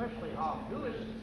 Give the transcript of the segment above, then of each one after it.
Especially hot. Delicious.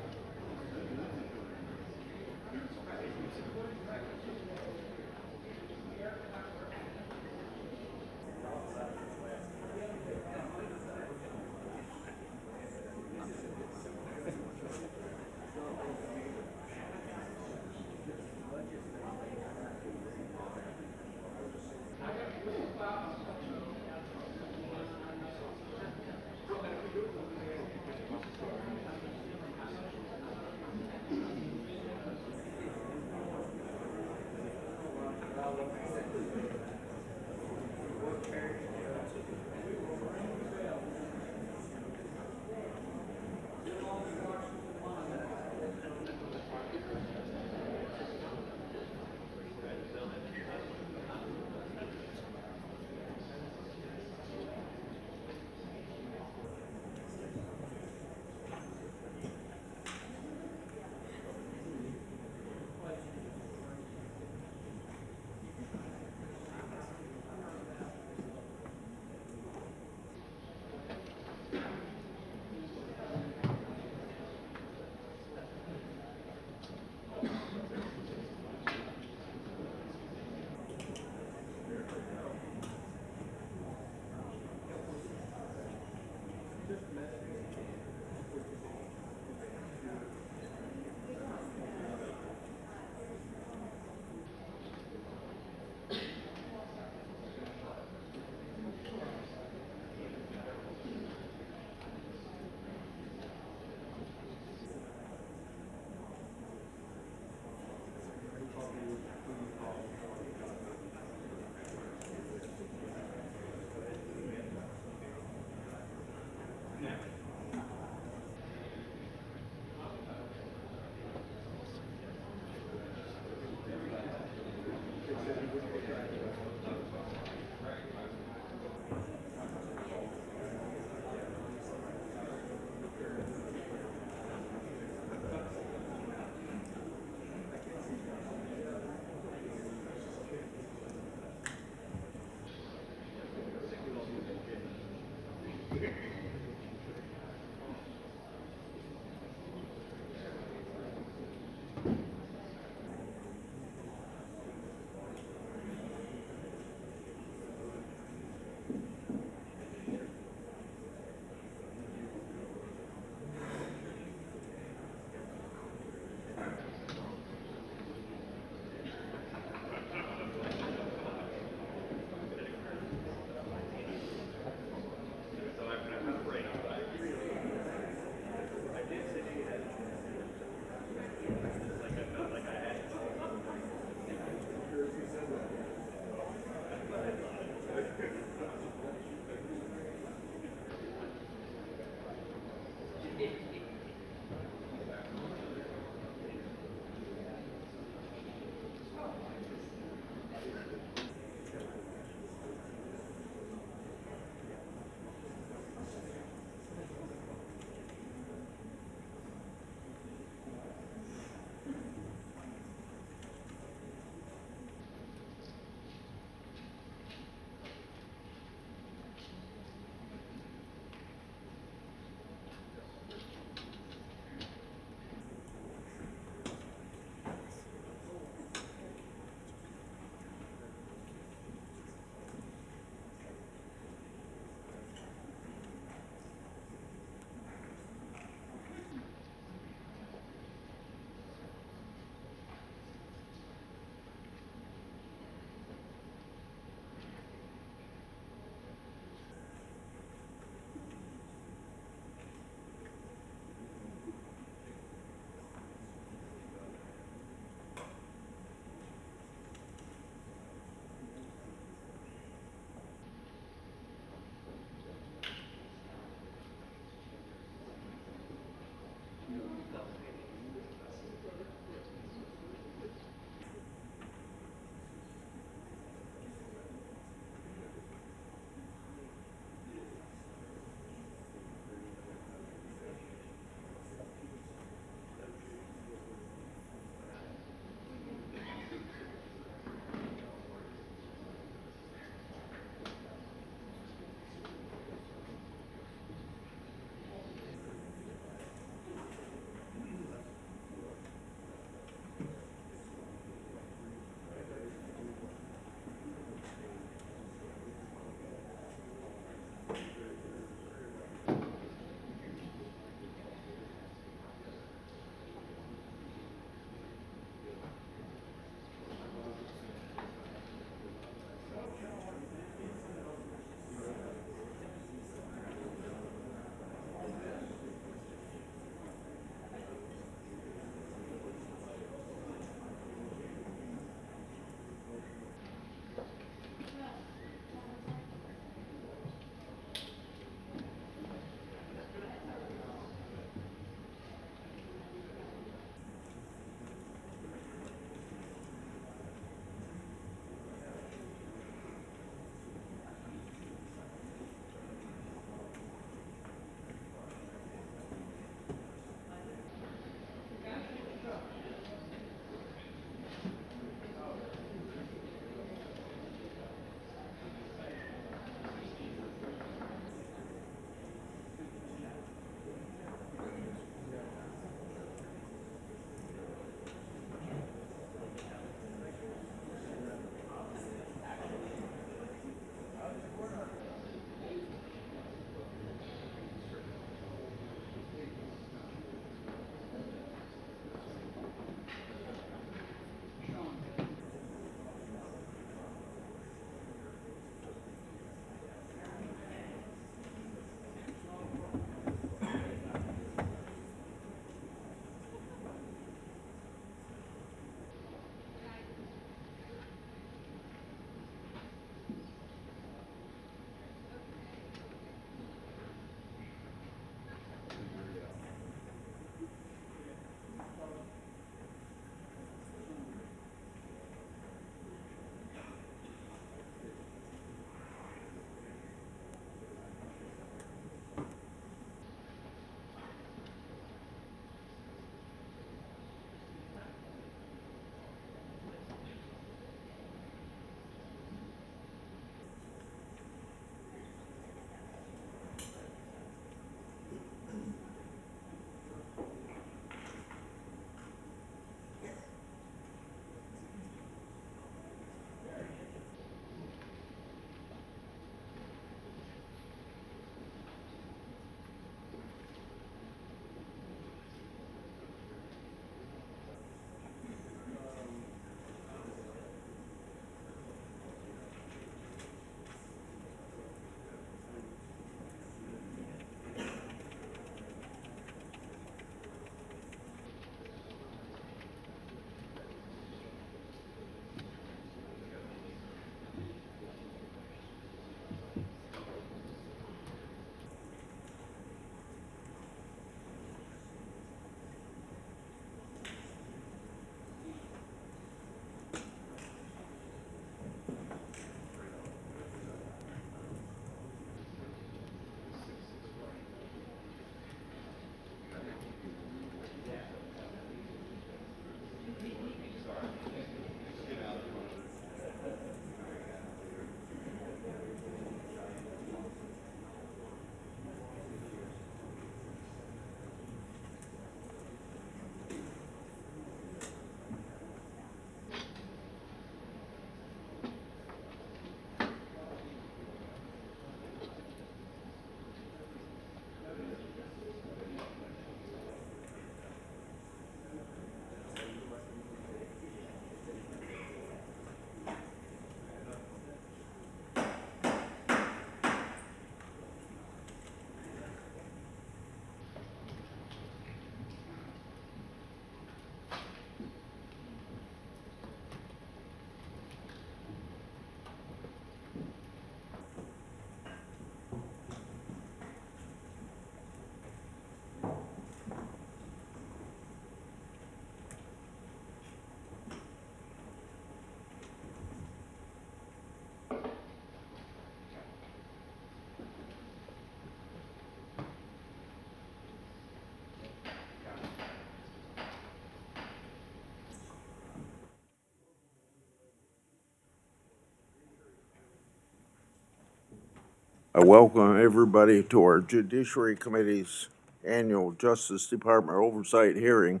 I welcome everybody to our Judiciary Committee's annual Justice Department oversight hearing.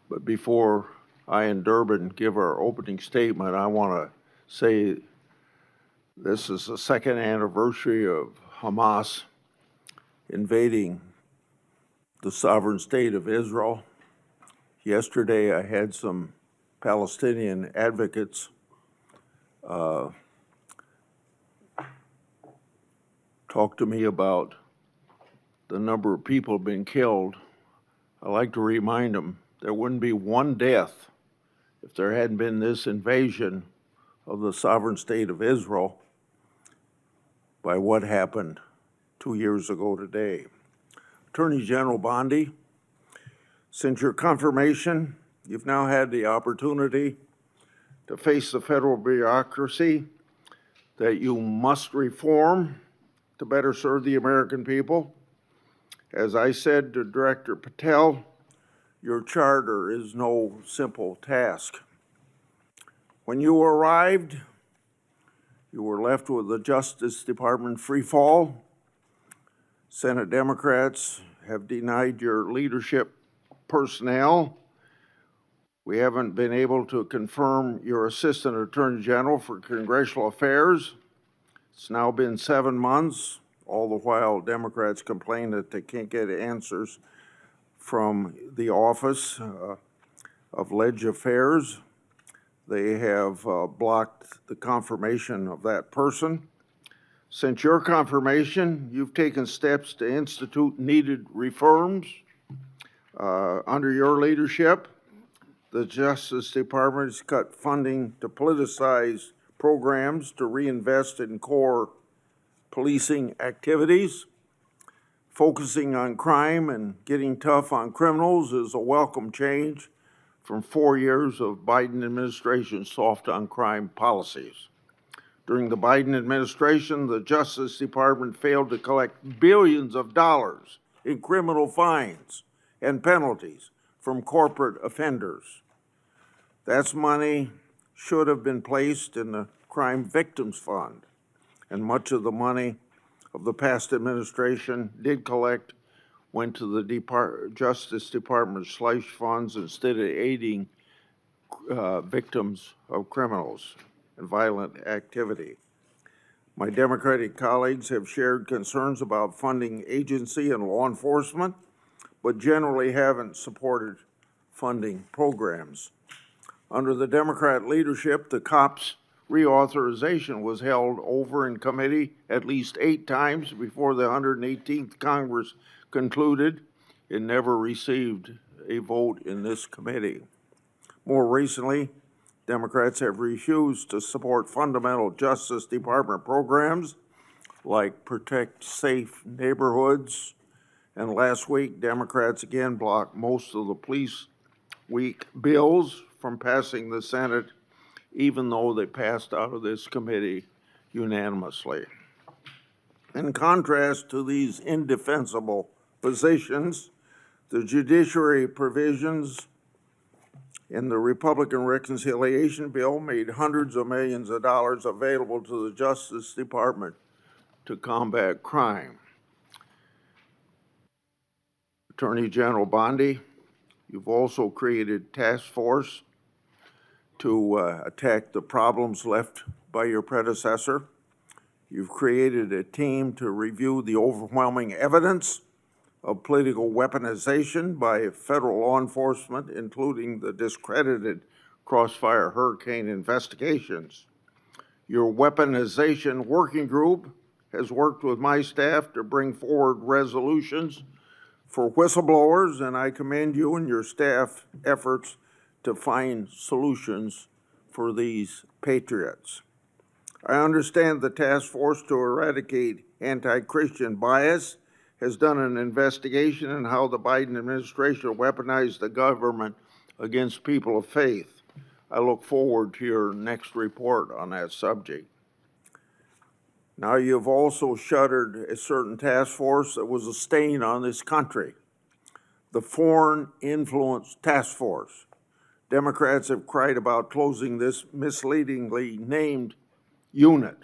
But before I and Durbin give our opening statement, I want to say this is the second anniversary of Hamas invading the sovereign state of Israel. Yesterday, I had some Palestinian advocates talk to me about the number of people being killed. I like to remind them there wouldn't be one death if there hadn't been this invasion of the sovereign state of Israel by what happened 2 years ago today. Attorney General Bondi, since your confirmation, you've now had the opportunity to face the federal bureaucracy that you must reform to better serve the American people. As I said to Director Patel, your charter is no simple task. When you arrived, you were left with the Justice Department free fall. Senate Democrats have denied your leadership personnel. We haven't been able to confirm your Assistant Attorney General for Congressional Affairs. It's now been 7 months. All the while, Democrats complain that they can't get answers from the Office of Leg Affairs. They have blocked the confirmation of that person. Since your confirmation, you've taken steps to institute needed reforms. Under your leadership, the Justice Department has cut funding to politicize programs to reinvest in core policing activities. Focusing on crime and getting tough on criminals is a welcome change from 4 years of Biden administration's soft on crime policies. During the Biden administration, the Justice Department failed to collect billions of dollars in criminal fines and penalties from corporate offenders. That money should have been placed in the Crime Victims Fund, and much of the money of the past administration did collect went to the Justice Department slush funds instead of aiding victims of criminals and violent activity. My Democratic colleagues have shared concerns about funding agency and law enforcement, but generally haven't supported funding programs. Under the Democrat leadership, the COPS reauthorization was held over in committee at least 8 times before the 118th Congress concluded. It never received a vote in this committee. More recently, Democrats have refused to support fundamental Justice Department programs like Protect Safe Neighborhoods, and last week, Democrats again blocked most of the Police Week bills from passing the Senate, even though they passed out of this committee unanimously. In contrast to these indefensible positions, the judiciary provisions in the Republican reconciliation bill made hundreds of millions of dollars available to the Justice Department to combat crime. Attorney General Bondi, you've also created a task force to attack the problems left by your predecessor. You've created a team to review the overwhelming evidence of political weaponization by federal law enforcement, including the discredited Crossfire Hurricane investigations. Your weaponization working group has worked with my staff to bring forward resolutions for whistleblowers, and I commend you and your staff efforts to find solutions for these patriots. I understand the task force to eradicate anti-Christian bias has done an investigation in how the Biden administration weaponized the government against people of faith. I look forward to your next report on that subject. Now, you've also shuttered a certain task force that was a stain on this country, the Foreign Influence Task Force. Democrats have cried about closing this misleadingly named unit.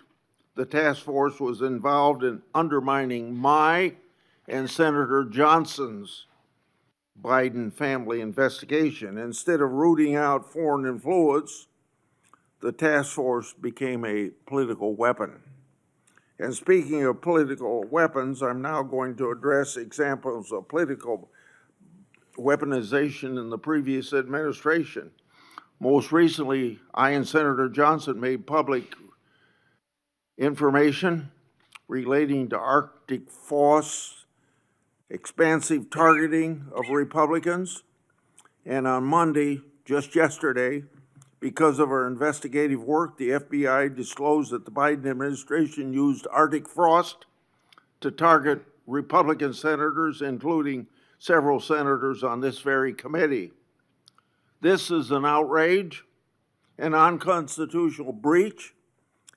The task force was involved in undermining my and Senator Johnson's Biden family investigation. Instead of rooting out foreign influence, the task force became a political weapon. And speaking of political weapons, I'm now going to address examples of political weaponization in the previous administration. Most recently, I and Senator Johnson made public information relating to Arctic force, expansive targeting of Republicans, and on Monday, just yesterday, because of our investigative work, the FBI disclosed that the Biden administration used Arctic frost to target Republican senators, including several senators on this very committee. This is an outrage, an unconstitutional breach,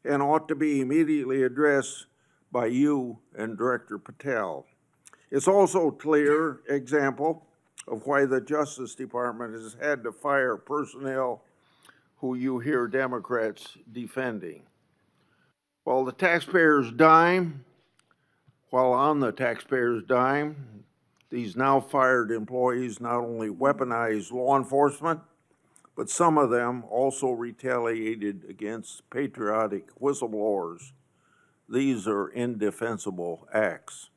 and ought to be immediately addressed by you and Director Patel. It's also a clear example of why the Justice Department has had to fire personnel who you hear Democrats defending. While on the taxpayer's dime, these now fired employees not only weaponized law enforcement, but some of them also retaliated against patriotic whistleblowers. These are indefensible acts.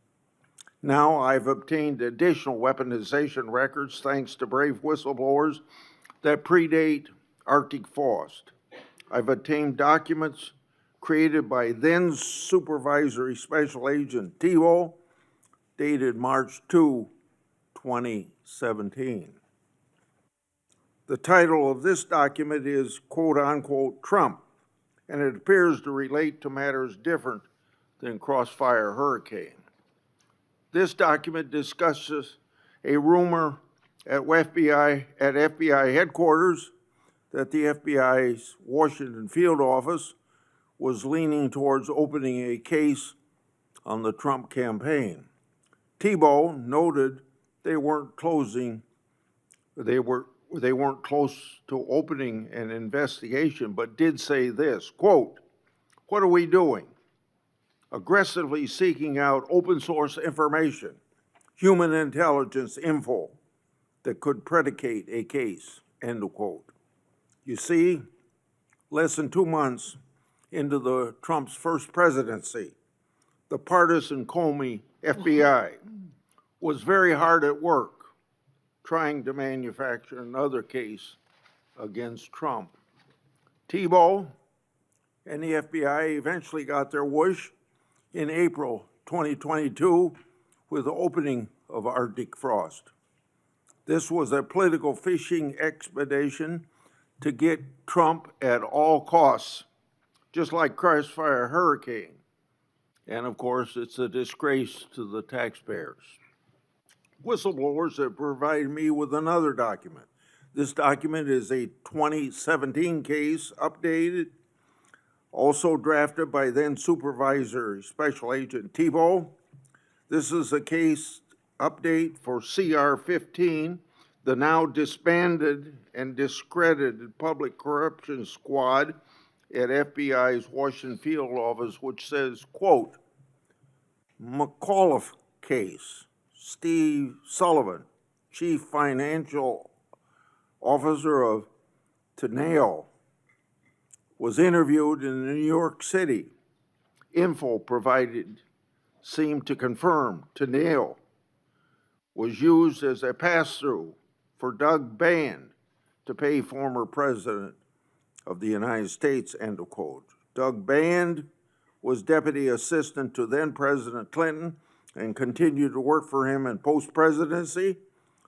Now I've obtained additional weaponization records thanks to brave whistleblowers that predate Arctic frost. I've obtained documents created by then Supervisory Special Agent Tebow, dated March 2, 2017. The title of this document is quote unquote Trump, and it appears to relate to matters different than Crossfire Hurricane. This document discusses a rumor at FBI headquarters that the FBI's Washington field office was leaning towards opening a case on the Trump campaign. Tebow noted they weren't close to opening an investigation, but did say this, quote, "What are we doing? Aggressively seeking out open source information, human intelligence info that could predicate a case," end of quote. You see, less than 2 months into Trump's first presidency, the partisan Comey FBI was very hard at work trying to manufacture another case against Trump. Tebow and the FBI eventually got their wish in April 2022 with the opening of Arctic frost. This was a political fishing expedition to get Trump at all costs, just like Crossfire Hurricane. And of course, it's a disgrace to the taxpayers. Whistleblowers have provided me with another document. This document is a 2017 case, updated, also drafted by then Supervisor Special Agent Tebow. This is a case update for CR 15, the now disbanded and discredited Public Corruption Squad at FBI's Washington field office, which says, quote, McAuliffe case, Steve Sullivan, Chief Financial Officer of Teneo, was interviewed in New York City. Info provided seemed to confirm Teneo was used as a pass-through for Doug Band to pay former President of the United States, end of quote. Doug Band was deputy assistant to then President Clinton and continued to work for him in post-presidency.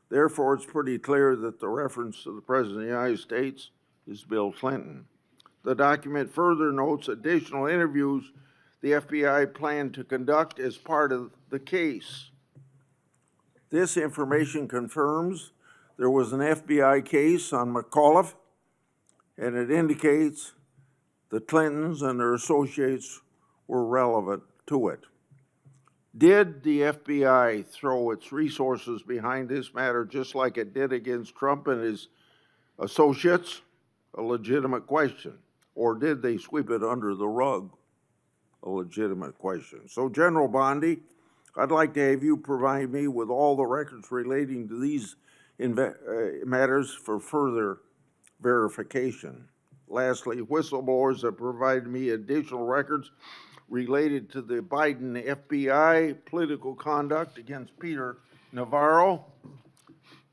Therefore, it's pretty clear that the reference to the President of the United States is Bill Clinton. The document further notes additional interviews the FBI planned to conduct as part of the case. This information confirms there was an FBI case on McAuliffe, and it indicates the Clintons and their associates were relevant to it. Did the FBI throw its resources behind this matter just like it did against Trump and his associates? A legitimate question. Or did they sweep it under the rug? a legitimate question. So, General Bondi, I'd like to have you provide me with all the records relating to these matters for further verification. Lastly, whistleblowers have provided me additional records related to the Biden FBI political conduct against Peter Navarro.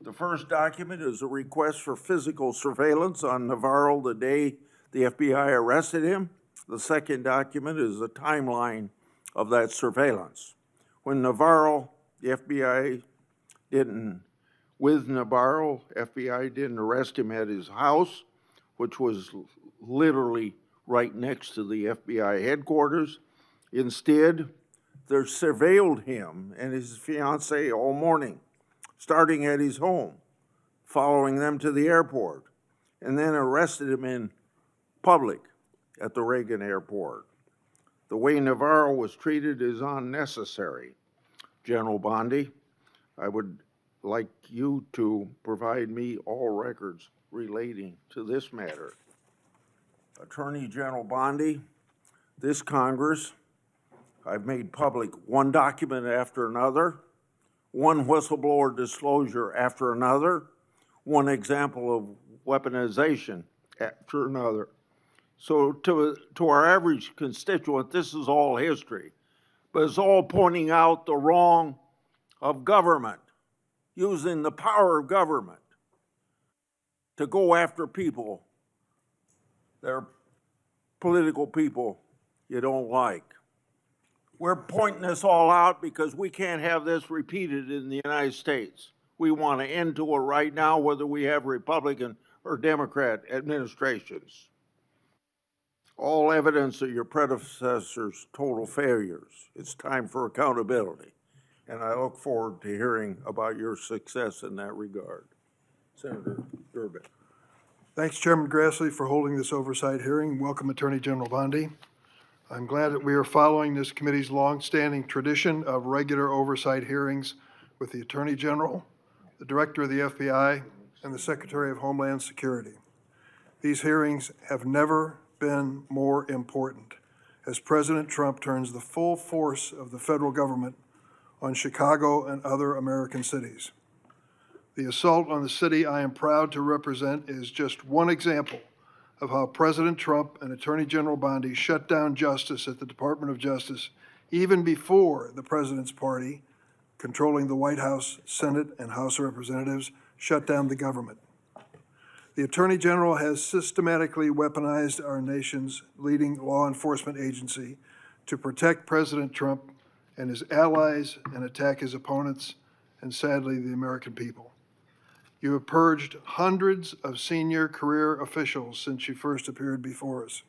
The first document is a request for physical surveillance on Navarro the day the FBI arrested him. The second document is a timeline of that surveillance. When Navarro, the FBI didn't, with Navarro, FBI didn't arrest him at his house, which was literally right next to the FBI headquarters. Instead, they surveilled him and his fiancée all morning, starting at his home, following them to the airport, and then arrested him in public at the Reagan airport. The way Navarro was treated is unnecessary. General Bondi, I would like you to provide me all records relating to this matter. Attorney General Bondi, this Congress, I've made public one document after another, one whistleblower disclosure after another, one example of weaponization after another. So to our average constituent, this is all history, but it's all pointing out the wrong of government, using the power of government to go after people that are political people you don't like. We're pointing this all out because we can't have this repeated in the United States. We want to end to it right now, whether we have Republican or Democrat administrations. All evidence of your predecessors' total failures. It's time for accountability. And I look forward to hearing about your success in that regard. Senator Durbin. Thanks, Chairman Grassley, for holding this oversight hearing. Welcome, Attorney General Bondi. I'm glad that we are following this committee's longstanding tradition of regular oversight hearings with the Attorney General, the Director of the FBI, and the Secretary of Homeland Security. These hearings have never been more important as President Trump turns the full force of the federal government on Chicago and other American cities. The assault on the city I am proud to represent is just one example of how President Trump and Attorney General Bondi shut down justice at the Department of Justice even before the President's party, controlling the White House, Senate, and House of Representatives, shut down the government. The Attorney General has systematically weaponized our nation's leading law enforcement agency to protect President Trump and his allies and attack his opponents and, sadly, the American people. You have purged hundreds of senior career officials since you first appeared before us.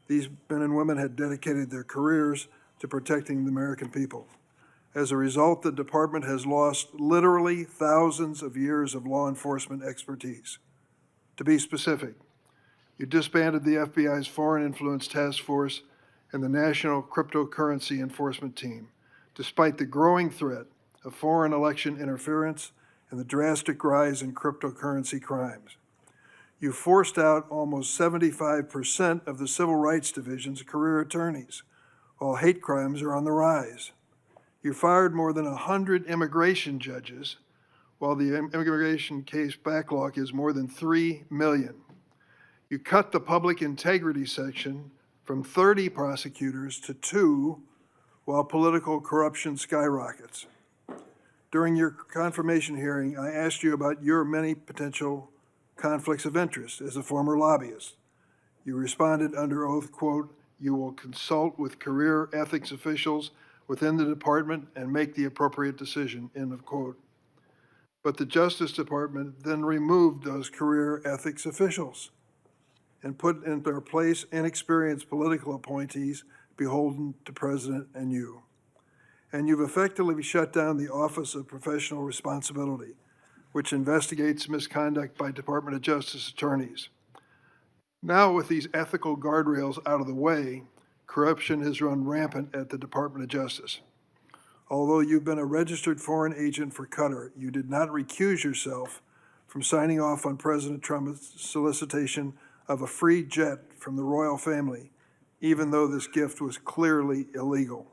These men and women had dedicated their careers to protecting the American people. As a result, the department has lost literally thousands of years of law enforcement expertise. To be specific, you disbanded the FBI's Foreign Influence Task Force and the National Cryptocurrency Enforcement Team, despite the growing threat of foreign election interference and the drastic rise in cryptocurrency crimes. You forced out almost 75% of the Civil Rights Division's career attorneys, while hate crimes are on the rise. You fired more than 100 immigration judges, while the immigration case backlog is more than 3 million. You cut the public integrity section from 30 prosecutors to 2, while political corruption skyrockets. During your confirmation hearing, I asked you about your many potential conflicts of interest as a former lobbyist. You responded under oath, quote, "You will consult with career ethics officials within the department and make the appropriate decision," end of quote. But the Justice Department then removed those career ethics officials and put in their place inexperienced political appointees beholden to President and you. And you've effectively shut down the Office of Professional Responsibility, which investigates misconduct by Department of Justice attorneys. Now, with these ethical guardrails out of the way, corruption has run rampant at the Department of Justice. Although you've been a registered foreign agent for Qatar, you did not recuse yourself from signing off on President Trump's solicitation of a free jet from the royal family, even though this gift was clearly illegal.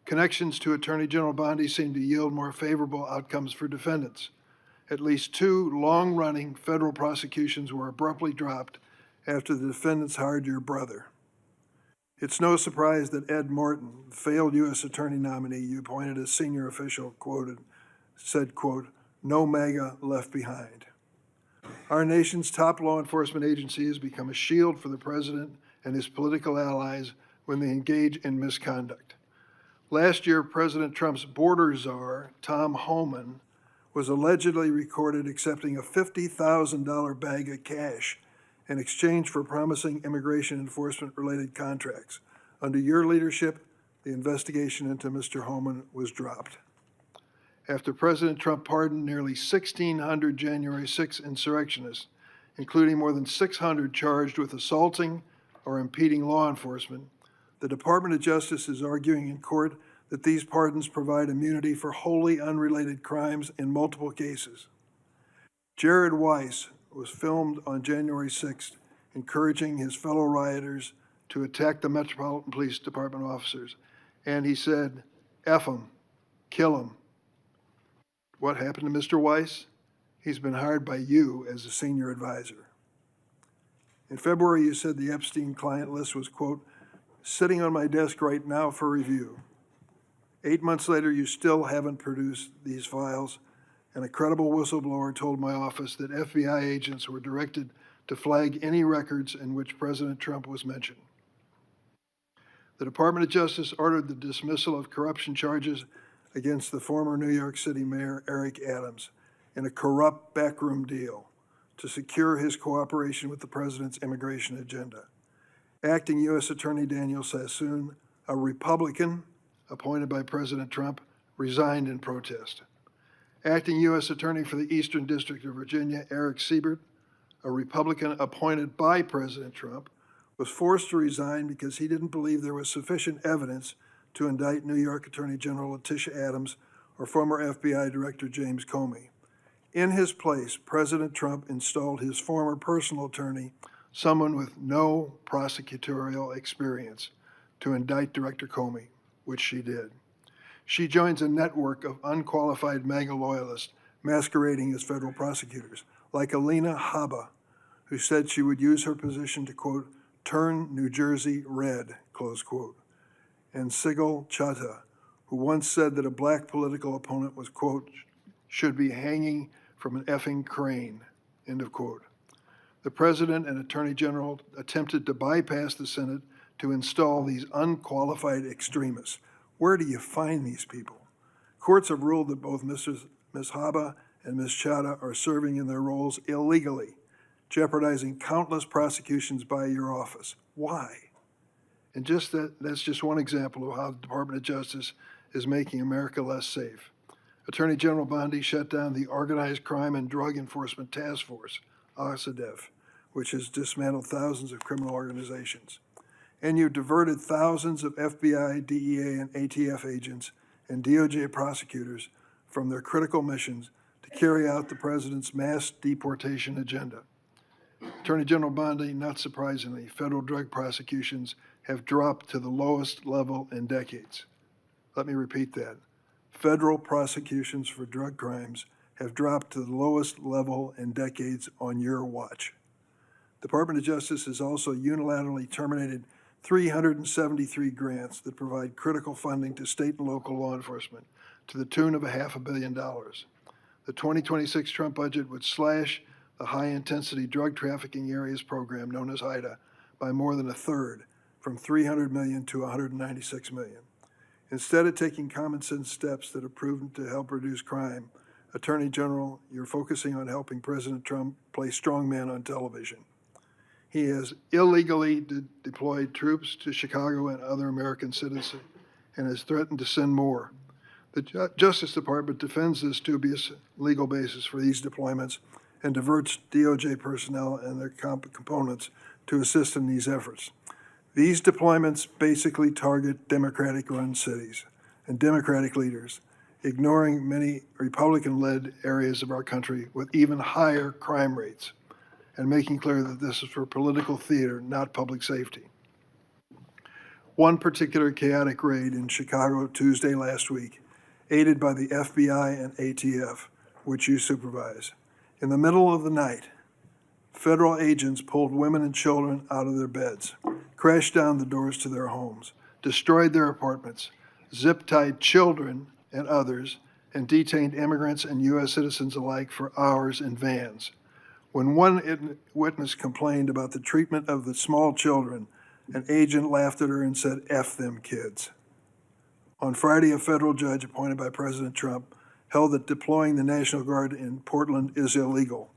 Connections to Attorney General Bondi seem to yield more favorable outcomes for defendants. At least 2 long-running federal prosecutions were abruptly dropped after the defendants hired your brother. It's no surprise that Ed Morton, the failed U.S. Attorney nominee you appointed as senior official, said, quote, "No MAGA left behind." Our nation's top law enforcement agency has become a shield for the president and his political allies when they engage in misconduct. Last year, President Trump's border czar, Tom Homan, was allegedly recorded accepting a $50,000 bag of cash in exchange for promising immigration enforcement-related contracts. Under your leadership, the investigation into Mr. Homan was dropped. After President Trump pardoned nearly 1,600 January 6 insurrectionists, including more than 600 charged with assaulting or impeding law enforcement, the Department of Justice is arguing in court that these pardons provide immunity for wholly unrelated crimes in multiple cases. Jared Weiss was filmed on January 6th, encouraging his fellow rioters to attack the Metropolitan Police Department officers. And he said, "F them, kill them." What happened to Mr. Weiss? He's been hired by you as a senior advisor. In February, you said the Epstein client list was, quote, "sitting on my desk right now for review." 8 months later, you still haven't produced these files, and a credible whistleblower told my office that FBI agents were directed to flag any records in which President Trump was mentioned. The Department of Justice ordered the dismissal of corruption charges against the former New York City Mayor Eric Adams in a corrupt backroom deal to secure his cooperation with the president's immigration agenda. Acting U.S. Attorney Daniel Sassoon, a Republican appointed by President Trump, resigned in protest. Acting U.S. Attorney for the Eastern District of Virginia, Eric Siebert, a Republican appointed by President Trump, was forced to resign because he didn't believe there was sufficient evidence to indict New York Attorney General Letitia Adams or former FBI Director James Comey. In his place, President Trump installed his former personal attorney, someone with no prosecutorial experience, to indict Director Comey, which she did. She joins a network of unqualified MAGA loyalists masquerading as federal prosecutors, like Alina Habba, who said she would use her position to, quote, "turn New Jersey red," close quote, and Sigal Chattah, who once said that a black political opponent was, quote, "should be hanging from an effing crane," end of quote. The President and Attorney General attempted to bypass the Senate to install these unqualified extremists. Where do you find these people? Courts have ruled that both Ms. Habba and Ms. Chattah are serving in their roles illegally, jeopardizing countless prosecutions by your office. Why? And that's just one example of how the Department of Justice is making America less safe. Attorney General Bondi shut down the Organized Crime and Drug Enforcement Task Force, OSADEF, which has dismantled thousands of criminal organizations. And you diverted thousands of FBI, DEA, and ATF agents and DOJ prosecutors from their critical missions to carry out the president's mass deportation agenda. Attorney General Bondi, not surprisingly, federal drug prosecutions have dropped to the lowest level in decades. Let me repeat that. Federal prosecutions for drug crimes have dropped to the lowest level in decades on your watch. The Department of Justice has also unilaterally terminated 373 grants that provide critical funding to state and local law enforcement to the tune of $500 million. The 2026 Trump budget would slash the high-intensity drug trafficking areas program known as HIDA by more than a third, from $300 million to $196 million. Instead of taking common sense steps that have proven to help reduce crime, Attorney General, you're focusing on helping President Trump play strongman on television. He has illegally deployed troops to Chicago and other American cities and has threatened to send more. The Justice Department defends this dubious legal basis for these deployments and diverts DOJ personnel and their components to assist in these efforts. These deployments basically target Democratic-run cities and Democratic leaders, ignoring many Republican-led areas of our country with even higher crime rates, and making clear that this is for political theater, not public safety. One particular chaotic raid in Chicago Tuesday last week, aided by the FBI and ATF, which you supervise. In the middle of the night, federal agents pulled women and children out of their beds, crashed down the doors to their homes, destroyed their apartments, zip-tied children and others, and detained immigrants and U.S. citizens alike for hours in vans. When one witness complained about the treatment of the small children, an agent laughed at her and said, "F them kids." On Friday, a federal judge appointed by President Trump held that deploying the National Guard in Portland is illegal.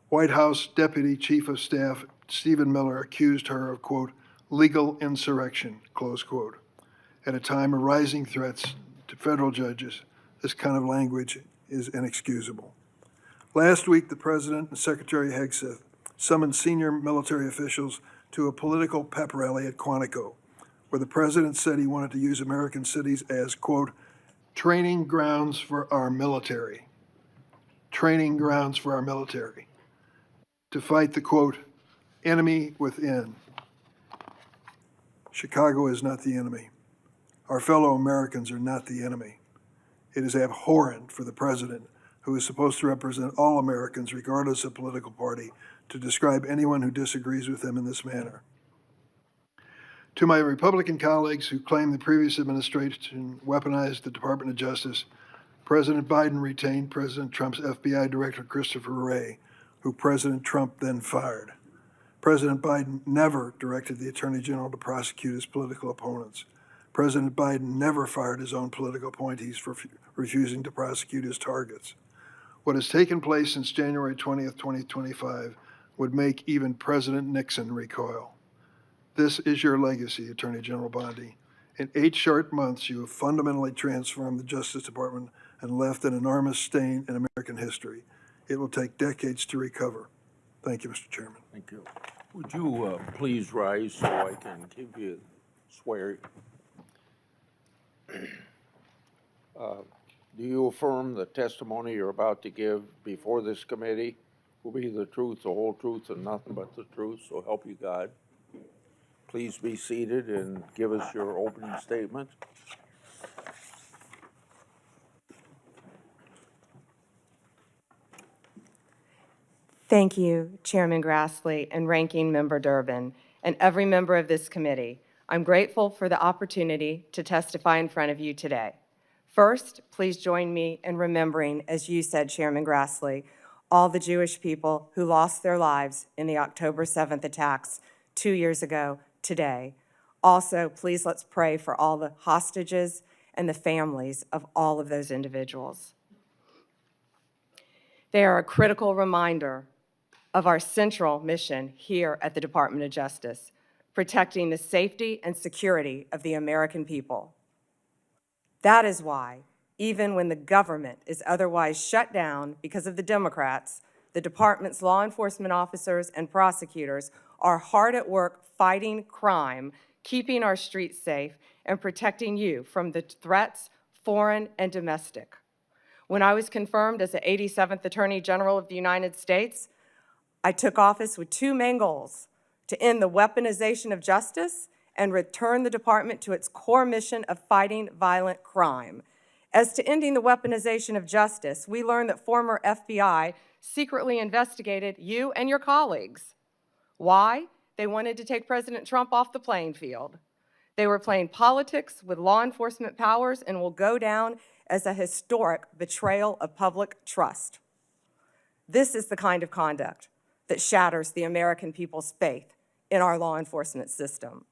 White House Deputy Chief of Staff Stephen Miller accused her of, quote, legal insurrection, close quote. At a time of rising threats to federal judges, this kind of language is inexcusable. Last week, the President and Secretary Hegseth summoned senior military officials to a political pep rally at Quantico, where the President said he wanted to use American cities as, quote, training grounds for our military. Training grounds for our military. To fight the, quote, enemy within. Chicago is not the enemy. Our fellow Americans are not the enemy. It is abhorrent for the President, who is supposed to represent all Americans regardless of political party, to describe anyone who disagrees with him in this manner. To my Republican colleagues who claim the previous administration weaponized the Department of Justice, President Biden retained President Trump's FBI Director Christopher Wray, who President Trump then fired. President Biden never directed the Attorney General to prosecute his political opponents. President Biden never fired his own political appointees for refusing to prosecute his targets. What has taken place since January 20th, 2025 would make even President Nixon recoil. This is your legacy, Attorney General Bondi. In 8 short months, you have fundamentally transformed the Justice Department and left an enormous stain in American history. It will take decades to recover. Thank you, Mr. Chairman. Thank you. Would you please rise so I can give you swear? Do you affirm the testimony you're about to give before this committee will be the truth, the whole truth, and nothing but the truth, so help you God? Please be seated and give us your opening statement. Thank you, Chairman Grassley and Ranking Member Durbin, and every member of this committee. I'm grateful for the opportunity to testify in front of you today. First, please join me in remembering, as you said, Chairman Grassley, all the Jewish people who lost their lives in the October 7th attacks 2 years ago today. Also, please let's pray for all the hostages and the families of all of those individuals. They are a critical reminder of our central mission here at the Department of Justice, protecting the safety and security of the American people. That is why, even when the government is otherwise shut down because of the Democrats, the department's law enforcement officers and prosecutors are hard at work fighting crime, keeping our streets safe, and protecting you from the threats, foreign and domestic. When I was confirmed as the 87th Attorney General of the United States, I took office with 2 main goals: to end the weaponization of justice and return the department to its core mission of fighting violent crime. As to ending the weaponization of justice, we learned that former FBI secretly investigated you and your colleagues. Why? They wanted to take President Trump off the playing field. They were playing politics with law enforcement powers and will go down as a historic betrayal of public trust. This is the kind of conduct that shatters the American people's faith in our law enforcement system.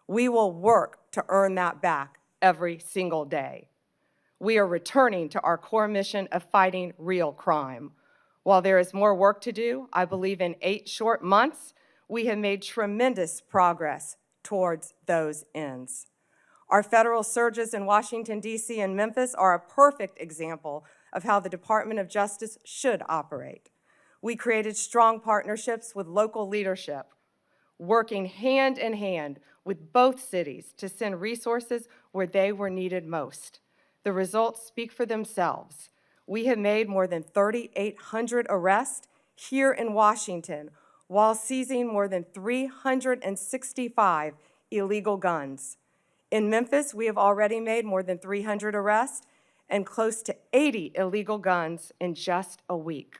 We will work to earn that back every single day. We are returning to our core mission of fighting real crime. While there is more work to do, I believe in 8 short months, we have made tremendous progress towards those ends. Our federal surges in Washington, D.C. and Memphis are a perfect example of how the Department of Justice should operate. We created strong partnerships with local leadership, working hand in hand with both cities to send resources where they were needed most. The results speak for themselves. We have made more than 3,800 arrests here in Washington while seizing more than 365 illegal guns. In Memphis, we have already made more than 300 arrests and close to 80 illegal guns in just a week.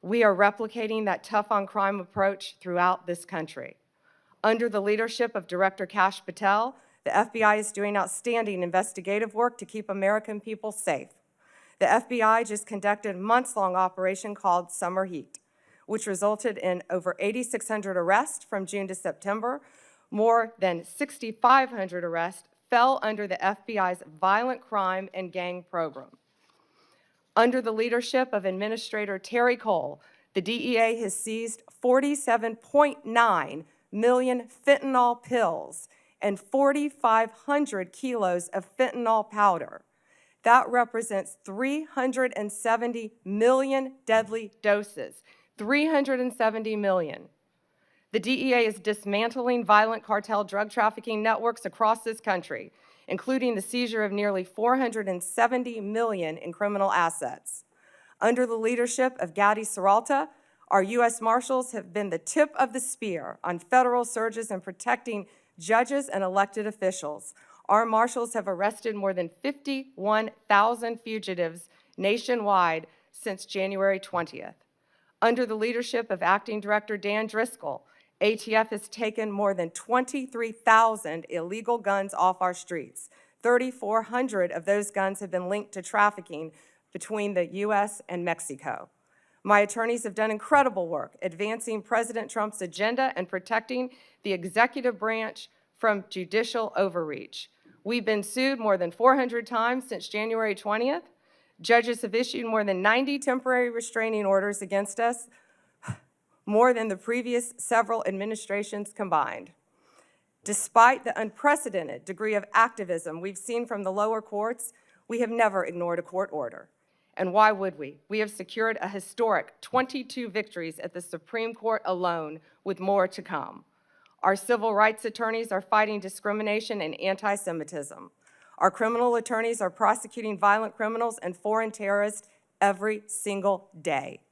We are replicating that tough-on-crime approach throughout this country. Under the leadership of Director Kash Patel, the FBI is doing outstanding investigative work to keep American people safe. The FBI just conducted a months-long operation called Summer Heat, which resulted in over 8,600 arrests from June to September. More than 6,500 arrests fell under the FBI's violent crime and gang program. Under the leadership of Administrator Terry Cole, the DEA has seized 47.9 million fentanyl pills and 4,500 kilos of fentanyl powder. That represents 370 million deadly doses. 370 million. The DEA is dismantling violent cartel drug trafficking networks across this country, including the seizure of nearly 470 million in criminal assets. Under the leadership of Gadi Serralta, our U.S. Marshals have been the tip of the spear on federal surges in protecting judges and elected officials. Our Marshals have arrested more than 51,000 fugitives nationwide since January 20th. Under the leadership of Acting Director Dan Driscoll, ATF has taken more than 23,000 illegal guns off our streets. 3,400 of those guns have been linked to trafficking between the U.S. and Mexico. My attorneys have done incredible work advancing President Trump's agenda and protecting the executive branch from judicial overreach. We've been sued more than 400 times since January 20th. Judges have issued more than 90 temporary restraining orders against us, more than the previous several administrations combined. Despite the unprecedented degree of activism we've seen from the lower courts, we have never ignored a court order. And why would we? We have secured a historic 22 victories at the Supreme Court alone, with more to come. Our civil rights attorneys are fighting discrimination and anti-Semitism. Our criminal attorneys are prosecuting violent criminals and foreign terrorists every single day.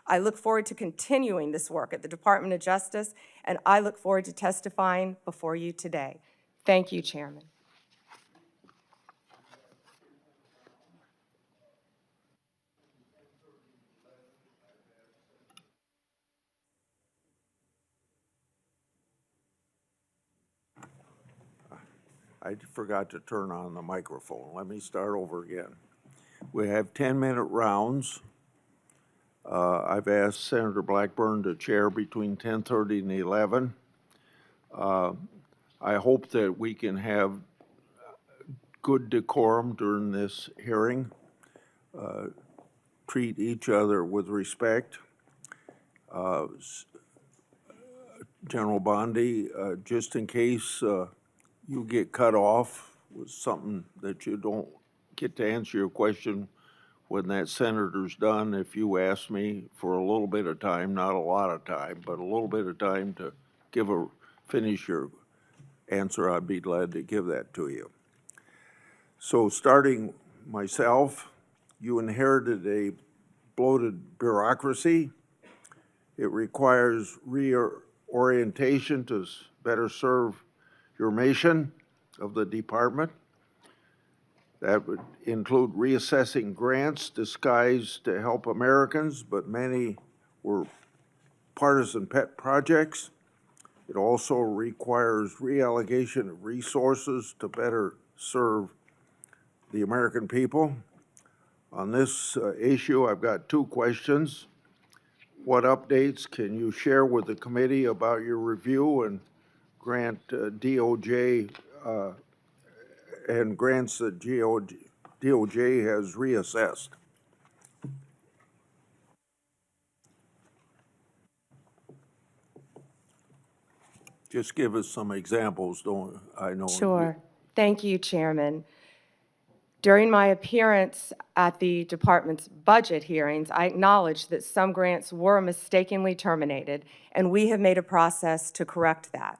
I look forward to continuing this work at the Department of Justice, and I look forward to testifying before you today. Thank you, Chairman. I forgot to turn on the microphone. Let me start over again. We have 10-minute rounds. I've asked Senator Blackburn to chair between 10:30 and 11. I hope that we can have good decorum during this hearing, treat each other with respect. General Bondi, just in case you get cut off with something that you don't get to answer your question when that senator's done, if you ask me for a little bit of time, not a lot of time, but a little bit of time to finish your answer, I'd be glad to give that to you. So starting myself, you inherited a bloated bureaucracy. It requires reorientation to better serve your mission of the department. That would include reassessing grants disguised to help Americans, but many were partisan pet projects. It also requires reallocation of resources to better serve the American people. On this issue, I've got two questions. What updates can you share with the committee about your review and grant DOJ and grants that DOJ has reassessed? Just give us some examples, don't I know? Sure. Thank you, Chairman. During my appearance at the department's budget hearings, I acknowledged that some grants were mistakenly terminated, and we have made a process to correct that.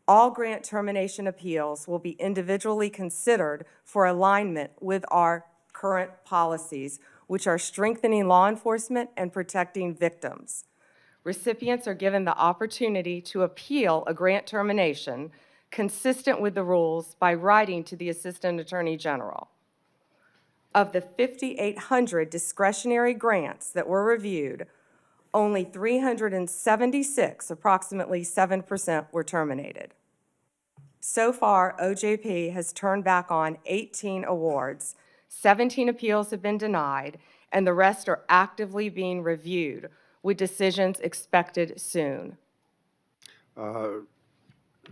All grant termination appeals will be individually considered for alignment with our current policies, which are strengthening law enforcement and protecting victims. Recipients are given the opportunity to appeal a grant termination consistent with the rules by writing to the Assistant Attorney General. Of the 5,800 discretionary grants that were reviewed, only 376, approximately 7%, were terminated. So far, OJP has turned back on 18 awards, 17 appeals have been denied, and the rest are actively being reviewed, with decisions expected soon.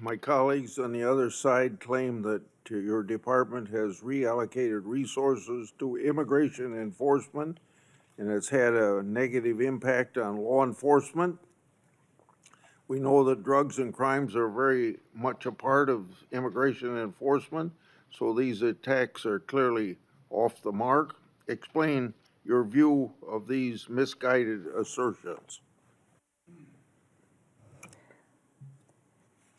My colleagues on the other side claim that your department has reallocated resources to immigration enforcement, and it's had a negative impact on law enforcement. We know that drugs and crimes are very much a part of immigration enforcement, so these attacks are clearly off the mark. Explain your view of these misguided assertions.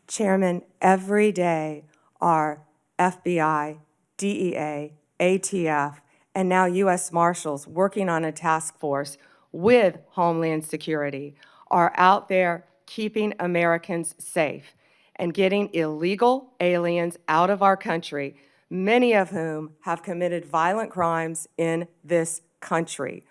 Chairman, every day our FBI, DEA, ATF, and now U.S. Marshals working on a task force with Homeland Security are out there keeping Americans safe and getting illegal aliens out of our country, many of whom have committed violent crimes in this country.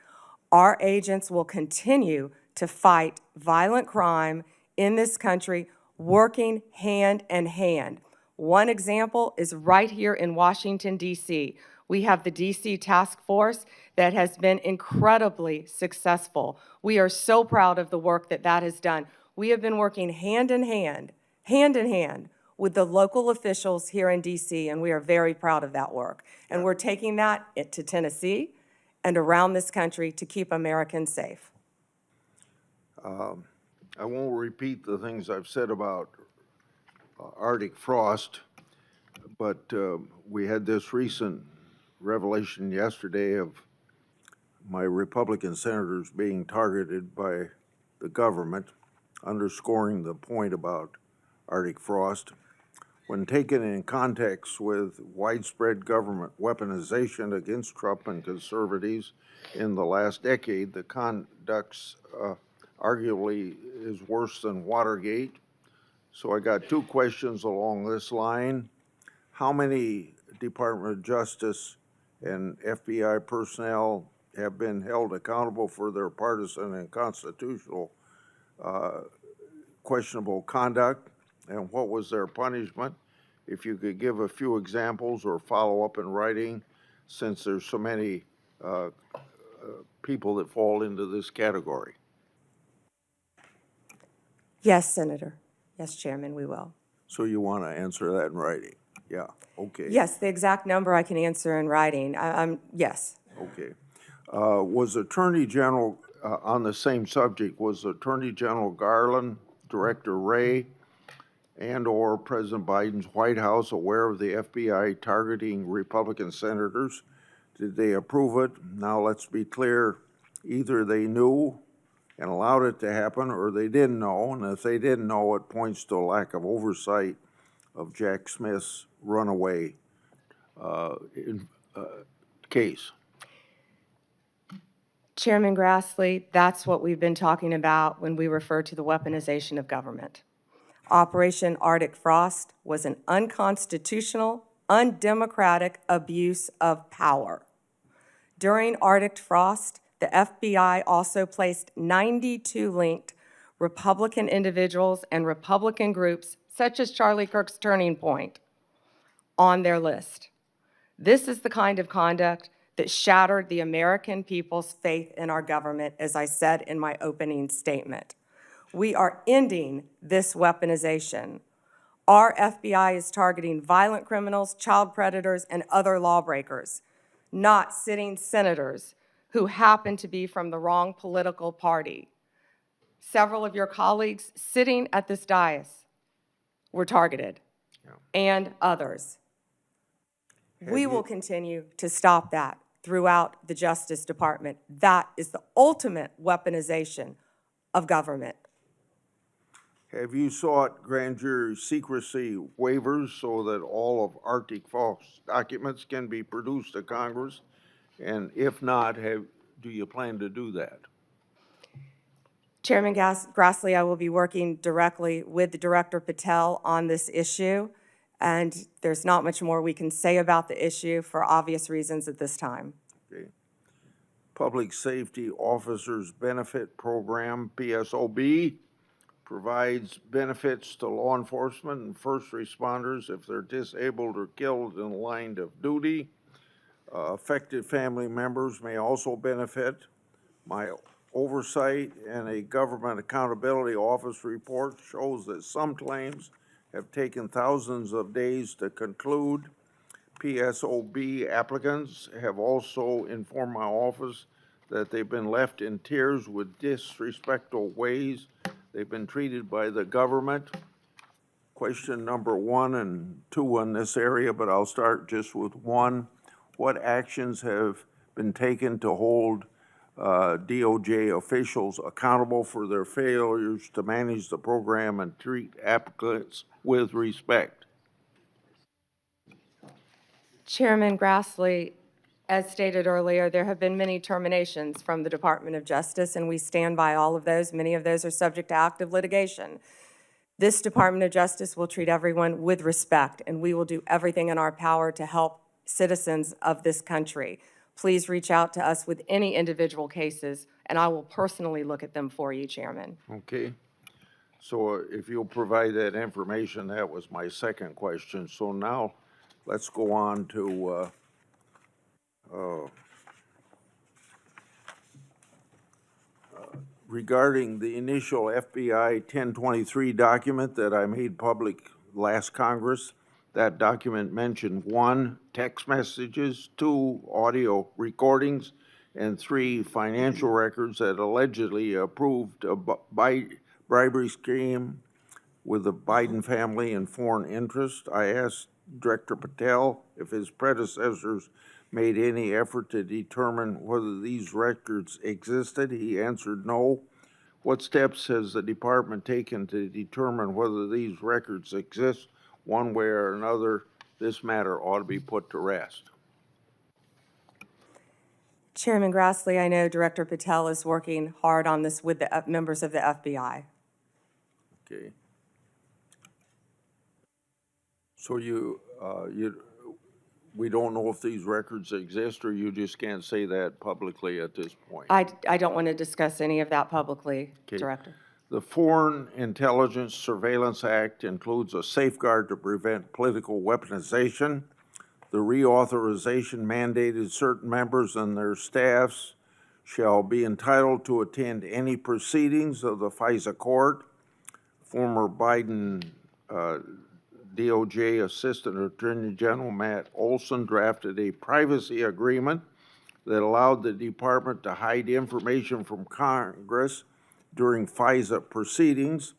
Our agents will continue to fight violent crime in this country, working hand in hand. One example is right here in Washington, D.C. We have the D.C. Task Force that has been incredibly successful. We are so proud of the work that that has done. We have been working hand in hand with the local officials here in D.C., and we are very proud of that work. And we're taking that to Tennessee and around this country to keep Americans safe. I won't repeat the things I've said about Arctic frost, but we had this recent revelation yesterday of my Republican senators being targeted by the government, underscoring the point about Arctic frost. When taken in context with widespread government weaponization against Trump and conservatives in the last decade, the conduct arguably is worse than Watergate. So I got two questions along this line. How many Department of Justice and FBI personnel have been held accountable for their partisan and constitutional questionable conduct, and what was their punishment? If you could give a few examples or follow up in writing, since there's so many people that fall into this category. Yes, Senator. Yes, Chairman, we will. So you want to answer that in writing? Yeah, okay. Yes, the exact number I can answer in writing. Yes. Okay. Was Attorney General, on the same subject, was Attorney General Garland, Director Wray, and/or President Biden's White House aware of the FBI targeting Republican senators? Did they approve it? Now, let's be clear, either they knew and allowed it to happen, or they didn't know, and if they didn't know, it points to a lack of oversight of Jack Smith's runaway case. Chairman Grassley, that's what we've been talking about when we refer to the weaponization of government. Operation Arctic Frost was an unconstitutional, undemocratic abuse of power. During Arctic Frost, the FBI also placed 92 linked Republican individuals and Republican groups, such as Charlie Kirk's Turning Point, on their list. This is the kind of conduct that shattered the American people's faith in our government, as I said in my opening statement. We are ending this weaponization. Our FBI is targeting violent criminals, child predators, and other lawbreakers, not sitting senators who happen to be from the wrong political party. Several of your colleagues sitting at this dais were targeted, and others. We will continue to stop that throughout the Justice Department. That is the ultimate weaponization of government. Have you sought grand jury secrecy waivers so that all of Arctic Frost documents can be produced to Congress? And if not, do you plan to do that? Chairman Grassley, I will be working directly with Director Patel on this issue. And there's not much more we can say about the issue for obvious reasons at this time. Okay. Public Safety Officers Benefit Program, PSOB, provides benefits to law enforcement and first responders if they're disabled or killed in the line of duty. Affected family members may also benefit. My oversight and a government accountability office report shows that some claims have taken thousands of days to conclude. PSOB applicants have also informed my office that they've been left in tears with disrespectful ways they've been treated by the government. Question number 1 and 2 in this area, but I'll start just with 1. What actions have been taken to hold DOJ officials accountable for their failures to manage the program and treat applicants with respect? Chairman Grassley, as stated earlier, there have been many terminations from the Department of Justice, and we stand by all of those. Many of those are subject to active litigation. This Department of Justice will treat everyone with respect, and we will do everything in our power to help citizens of this country. Please reach out to us with any individual cases, and I will personally look at them for you, Chairman. Okay. So if you'll provide that information, that was my second question. So now let's go on to regarding the initial FBI 1023 document that I made public last Congress. That document mentioned 1, text messages, 2, audio recordings, and 3, financial records that allegedly approved a bribery scheme with the Biden family and foreign interest. I asked Director Patel if his predecessors made any effort to determine whether these records existed. He answered no. What steps has the department taken to determine whether these records exist? One way or another, this matter ought to be put to rest. Chairman Grassley, I know Director Patel is working hard on this with the members of the FBI. Okay. So we don't know if these records exist, or you just can't say that publicly at this point? I don't want to discuss any of that publicly, Okay. Director. The Foreign Intelligence Surveillance Act includes a safeguard to prevent political weaponization. The reauthorization mandated certain members and their staffs shall be entitled to attend any proceedings of the FISA court. Former Biden DOJ Assistant Attorney General Matt Olson drafted a privacy agreement that allowed the department to hide information from Congress during FISA proceedings.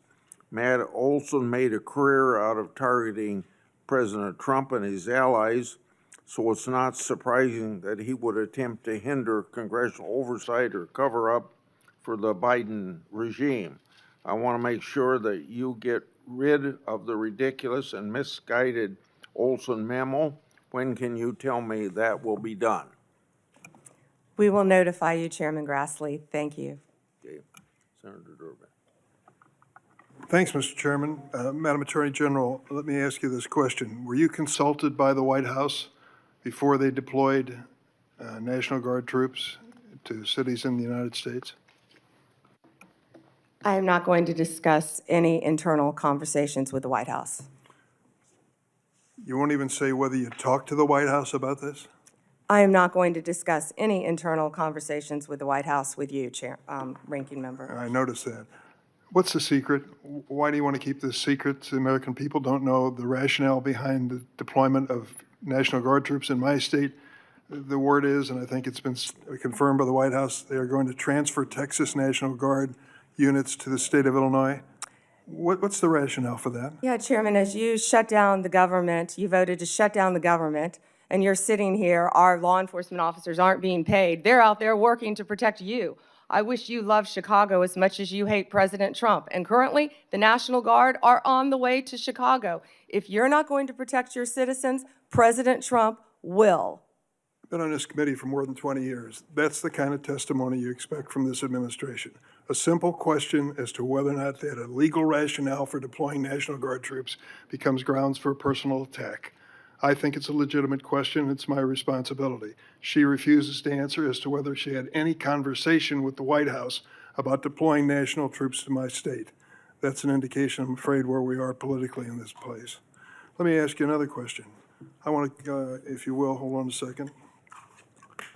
Matt Olson made a career out of targeting President Trump and his allies, so it's not surprising that he would attempt to hinder congressional oversight or cover up for the Biden regime. I want to make sure that you get rid of the ridiculous and misguided Olson memo. When can you tell me that will be done? We will notify you, Chairman Grassley. Thank you. Okay. Senator Durbin. Thanks, Mr. Chairman. Madam Attorney General, let me ask you this question. Were you consulted by the White House before they deployed National Guard troops to cities in the United States? I am not going to discuss any internal conversations with the White House. You won't even say whether you talked to the White House about this? I am not going to discuss any internal conversations with the White House with you, Ranking Member. I noticed that. What's the secret? Why do you want to keep this secret? The American people don't know the rationale behind the deployment of National Guard troops in my state. The word is, and I think it's been confirmed by the White House, they are going to transfer Texas National Guard units to the state of Illinois. What's the rationale for that? Yeah, Chairman, as you shut down the government, you voted to shut down the government, and you're sitting here, our law enforcement officers aren't being paid. They're out there working to protect you. I wish you loved Chicago as much as you hate President Trump. And currently, the National Guard are on the way to Chicago. If you're not going to protect your citizens, President Trump will. I've been on this committee for more than 20 years. That's the kind of testimony you expect from this administration. A simple question as to whether or not they had a legal rationale for deploying National Guard troops becomes grounds for a personal attack. I think it's a legitimate question. It's my responsibility. She refuses to answer as to whether she had any conversation with the White House about deploying national troops to my state. That's an indication, I'm afraid, where we are politically in this place. Let me ask you another question. I want to, if you will, hold on a second.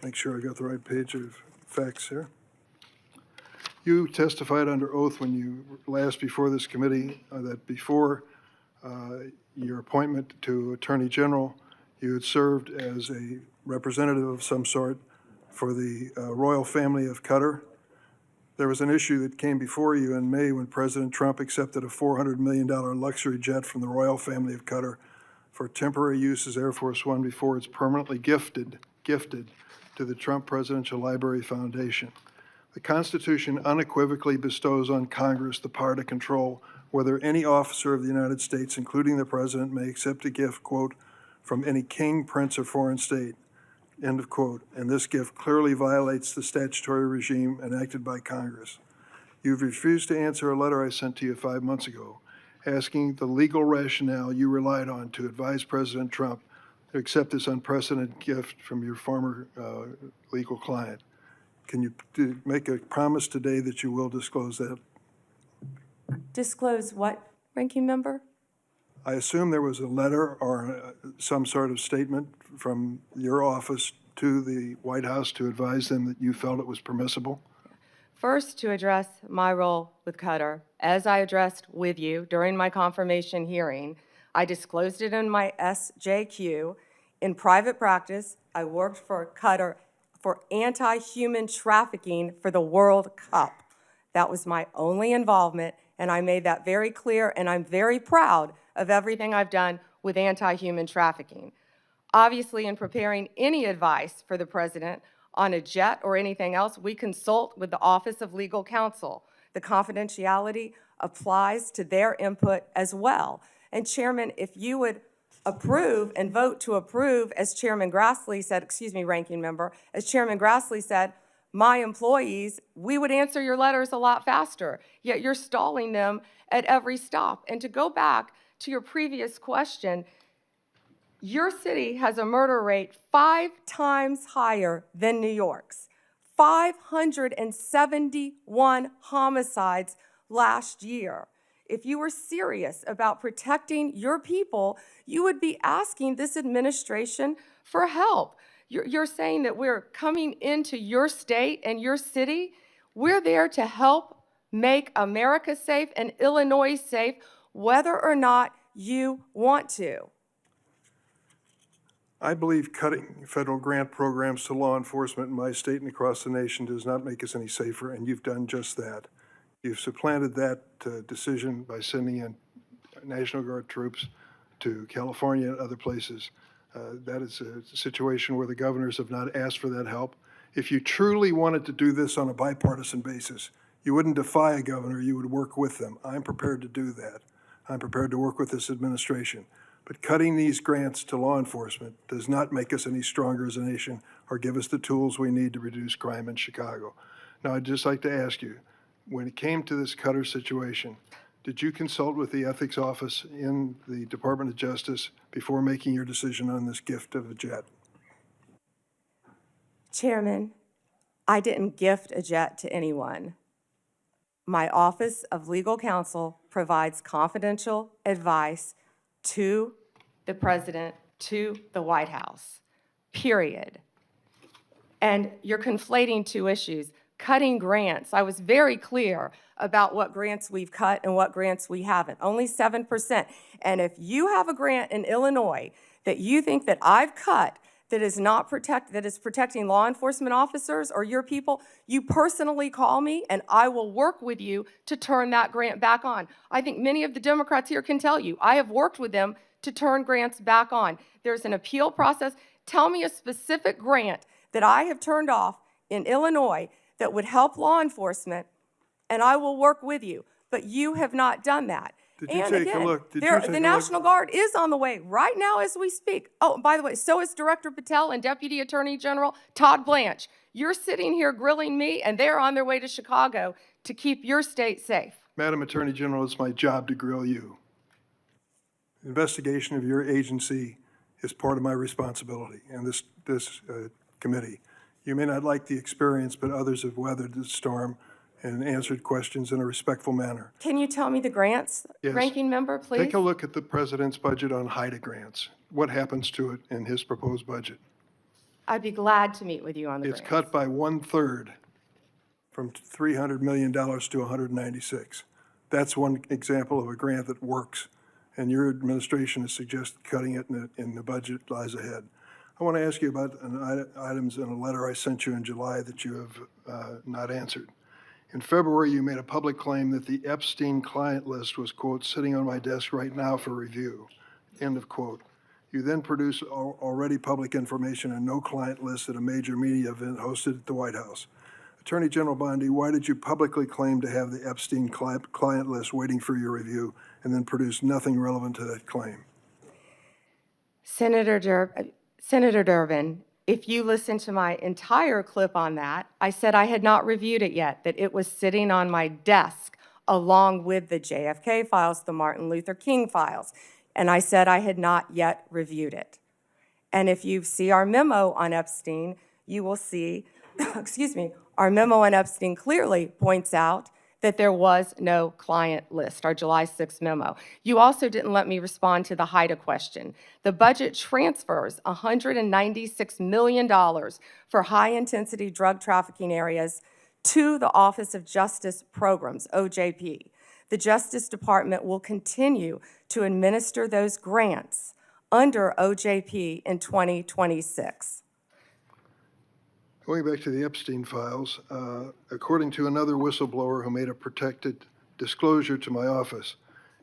Make sure I got the right page of facts here. You testified under oath when you last before this committee that before your appointment to Attorney General, you had served as a representative of some sort for the royal family of Qatar. There was an issue that came before you in May when President Trump accepted a $400 million luxury jet from the royal family of Qatar for temporary use as Air Force One before it's permanently gifted to the Trump Presidential Library Foundation. The Constitution unequivocally bestows on Congress the power to control whether any officer of the United States, including the President, may accept a gift, quote, from any king, prince, or foreign state, end of quote. And this gift clearly violates the statutory regime enacted by Congress. You've refused to answer a letter I sent to you 5 months ago asking the legal rationale you relied on to advise President Trump to accept this unprecedented gift from your former legal client. Can you make a promise today that you will disclose that? Disclose what, Ranking Member? I assume there was a letter or some sort of statement from your office to the White House to advise them that you felt it was permissible? First, to address my role with Qatar, as I addressed with you during my confirmation hearing, I disclosed it in my SJQ. In private practice, I worked for Qatar for anti-human trafficking for the World Cup. That was my only involvement, and I made that very clear, and I'm very proud of everything I've done with anti-human trafficking. Obviously, in preparing any advice for the President on a jet or anything else, we consult with the Office of Legal Counsel. The confidentiality applies to their input as well. And Chairman, if you would approve and vote to approve, as Chairman Grassley said, excuse me, Ranking Member, as Chairman Grassley said, my employees, we would answer your letters a lot faster, yet you're stalling them at every stop. And to go back to your previous question, your city has a murder rate 5 times higher than New York's. 571 homicides last year. If you were serious about protecting your people, you would be asking this administration for help. You're saying that we're coming into your state and your city. We're there to help make America safe and Illinois safe, whether or not you want to. I believe cutting federal grant programs to law enforcement in my state and across the nation does not make us any safer, and you've done just that. You've supplanted that decision by sending in National Guard troops to California and other places. That is a situation where the governors have not asked for that help. If you truly wanted to do this on a bipartisan basis, you wouldn't defy a governor, you would work with them. I'm prepared to do that. I'm prepared to work with this administration. But cutting these grants to law enforcement does not make us any stronger as a nation or give us the tools we need to reduce crime in Chicago. Now, I'd just like to ask you, when it came to this Qatar situation, did you consult with the ethics office in the Department of Justice before making your decision on this gift of a jet? Chairman, I didn't gift a jet to anyone. My Office of Legal Counsel provides confidential advice to the President, to the White House, period. And you're conflating two issues. Cutting grants, I was very clear about what grants we've cut and what grants we haven't, only 7%. And if you have a grant in Illinois that you think that I've cut that is protecting law enforcement officers or your people, you personally call me and I will work with you to turn that grant back on. I think many of the Democrats here can tell you, I have worked with them to turn grants back on. There's an appeal process. Tell me a specific grant that I have turned off in Illinois that would help law enforcement, and I will work with you. But you have not done that. Did you take a look? The National Guard is on the way right now as we speak. Oh, by the way, so is Director Patel and Deputy Attorney General Todd Blanche. You're sitting here grilling me, and they're on their way to Chicago to keep your state safe. Madam Attorney General, it's my job to grill you. Investigation of your agency is part of my responsibility and this committee. You may not like the experience, but others have weathered the storm and answered questions in a respectful manner. Can you tell me the grants, Yes. ranking member, please? Take a look at the president's budget on HIDA grants. What happens to it in his proposed budget? I'd be glad to meet with you on the It's grants. cut by 1/3 from $300 million to 196. That's one example of a grant that works, and your administration has suggested cutting it in the budget lies ahead. I want to ask you about items in a letter I sent you in July that you have not answered. In February, you made a public claim that the Epstein client list was, quote, sitting on my desk right now for review, end of quote. You then produced already public information and no client list at a major media event hosted at the White House. Attorney General Bondi, why did you publicly claim to have the Epstein client list waiting for your review and then produce nothing relevant to that claim? Senator Durbin, if you listen to my entire clip on that, I said I had not reviewed it yet, that it was sitting on my desk along with the JFK files, the Martin Luther King files, and I said I had not yet reviewed it. And if you see our memo on Epstein, you will see, excuse me, our memo on Epstein clearly points out that there was no client list, our July 6th memo. You also didn't let me respond to the HIDA question. The budget transfers $196 million for high-intensity drug trafficking areas to the Office of Justice Programs, OJP. The Justice Department will continue to administer those grants under OJP in 2026. Going back to the Epstein files, according to another whistleblower who made a protected disclosure to my office,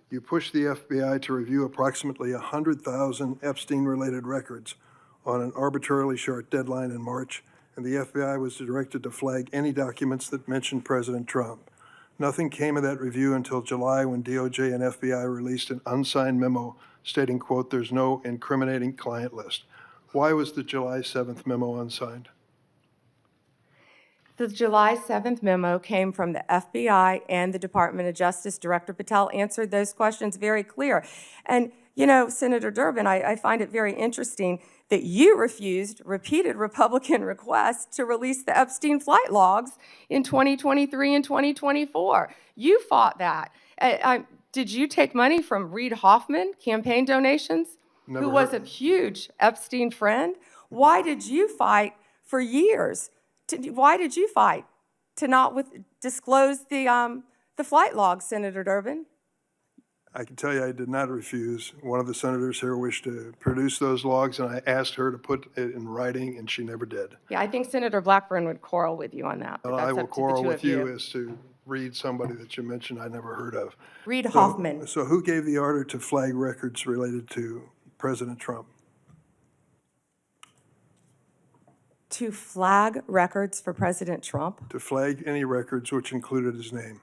you pushed the FBI to review approximately 100,000 Epstein-related records on an arbitrarily short deadline in March, and the FBI was directed to flag any documents that mentioned President Trump. Nothing came of that review until July when DOJ and FBI released an unsigned memo stating, quote, there's no incriminating client list. Why was the July 7th memo unsigned? The July 7th memo came from the FBI and the Department of Justice. Director Patel answered those questions very clear. And, you know, Senator Durbin, I find it very interesting that you refused repeated Republican requests to release the Epstein flight logs in 2023 and 2024. You fought that. Did you take money from Reid Hoffman, campaign donations, Never who was a heard. huge Epstein friend? Why did you fight for years? Why did you fight to not disclose the flight logs, Senator Durbin? I can tell you I did not refuse. One of the senators here wished to produce those logs, and I asked her to put it in writing, and she never did. Yeah, I think Senator Blackburn would quarrel with you on that. But And that's I will up to the quarrel two with of you as to read somebody that you mentioned I never heard of. Reid Hoffman. So who gave the order to flag records related to President Trump? To flag records for President Trump? To flag any records which included his name.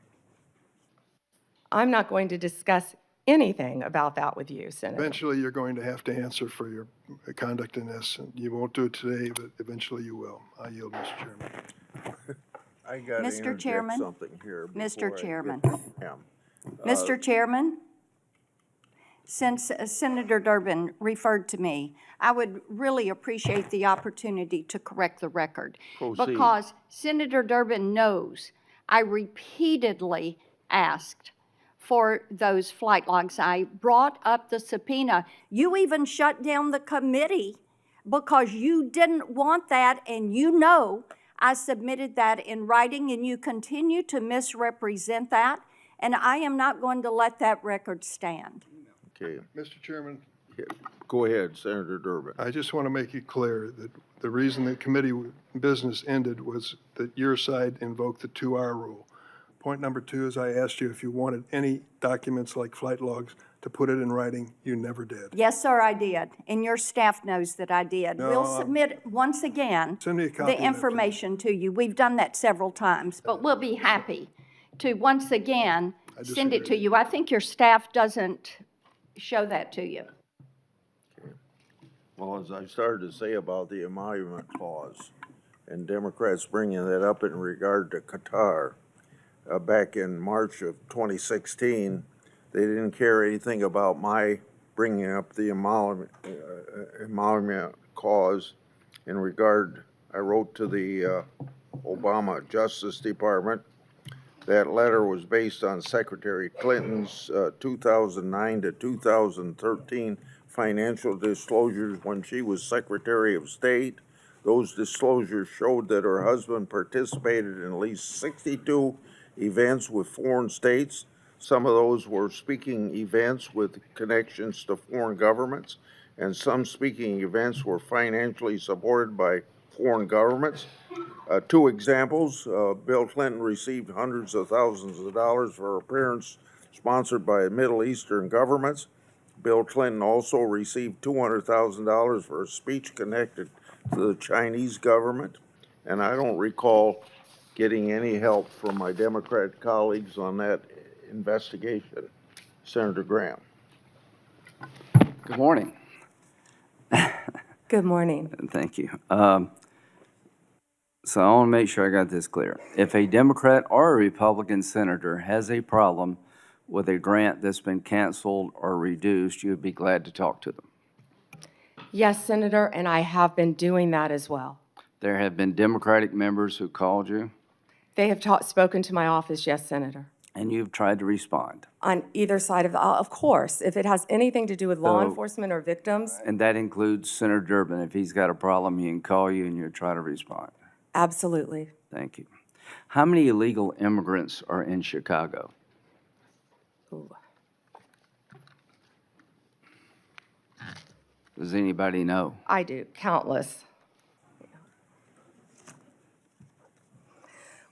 I'm not going to discuss anything about that with you, Senator. Eventually, you're going to have to answer for your conduct in this. You won't do it today, but eventually you will. I yield, Mr. Chairman. I got to Mr. interject Chairman? something here. Mr. before I get Chairman. to him. Mr. Chairman, since Senator Durbin referred to me, I would really appreciate the opportunity to correct the record. Proceed. Because Senator Durbin knows I repeatedly asked for those flight logs. I brought up the subpoena. You even shut down the committee because you didn't want that, and you know I submitted that in writing, and you continue to misrepresent that, and I am not going to let that record stand. Okay, Mr. Chairman, go ahead, Senator Durbin. I just want to make it clear that the reason the committee business ended was that your side invoked the 2-hour rule. Point number 2 is I asked you if you wanted any documents like flight logs to put it in writing. You never did. Yes, sir, I did, and your staff knows that I did. No, We'll submit, once again, Send me a copy of the that, information to you. We've done that several times, but we'll be happy to, once again, send it to disagree. you. I think your staff doesn't show that to you. Well, as I started to say about the emolument clause and Democrats bringing that up in regard to Qatar, back in March of 2016. They didn't care anything about my bringing up the emolument cause in regard. I wrote to the Obama Justice Department. That letter was based on Secretary Clinton's 2009 to 2013 financial disclosures when she was Secretary of State. Those disclosures showed that her husband participated in at least 62 events with foreign states. Some of those were speaking events with connections to foreign governments, and some speaking events were financially supported by foreign governments. Two examples, Bill Clinton received hundreds of thousands of dollars for appearance sponsored by Middle Eastern governments. Bill Clinton also received $200,000 for a speech connected to the Chinese government. And I don't recall getting any help from my Democrat colleagues on that investigation. Senator Graham. Good morning. Good morning. Thank you. So I want to make sure I got this clear. If a Democrat or a Republican senator has a problem with a grant that's been canceled or reduced, you would be glad to talk to them. Yes, Senator, and I have been doing that as well. There have been Democratic members who called you, They have spoken to my office, yes, Senator. and you've tried to respond. On either side of course, if it has anything to do with law So- enforcement or victims, And that includes Senator Durbin. If he's got a problem, he can call you and you'll try to respond. absolutely. Thank you. How many illegal immigrants are in Chicago? Ooh. Does anybody know? I do, countless.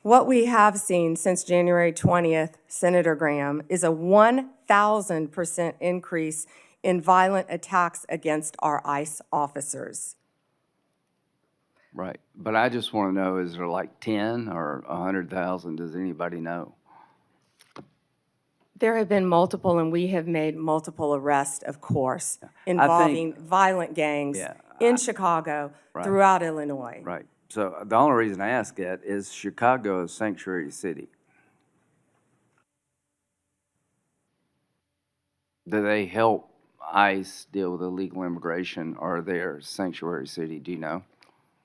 What we have seen since January 20th, Senator Graham, is a 1,000% increase in violent attacks against our ICE officers. Right. But I just want to know, is there like 10 or 100,000? Does anybody know? There have been multiple, and we have made multiple arrests, of course, involving violent gangs Yeah, in Chicago, Right. throughout Illinois. Right. So the only reason I ask that is Chicago is sanctuary city. Do they help ICE deal with illegal immigration, or they're sanctuary city? Do you know?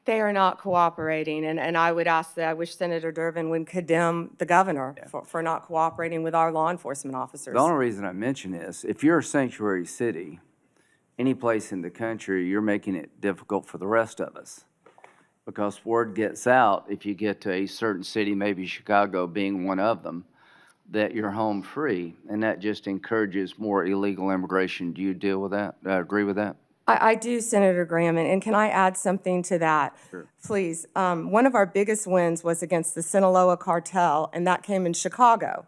They are not cooperating, and I would ask that, I wish Senator Durbin would condemn the governor for not cooperating with our law enforcement officers. The only reason I mention this, if you're a sanctuary city, any place in the country, you're making it difficult for the rest of us. Because word gets out, if you get to a certain city, maybe Chicago being one of them, that you're home free, and that just encourages more illegal immigration. Do you deal with that? Agree with that? I do, Senator Graham, and can I add something to that? Sure. Please. One of our biggest wins was against the Sinaloa cartel, and that came in Chicago.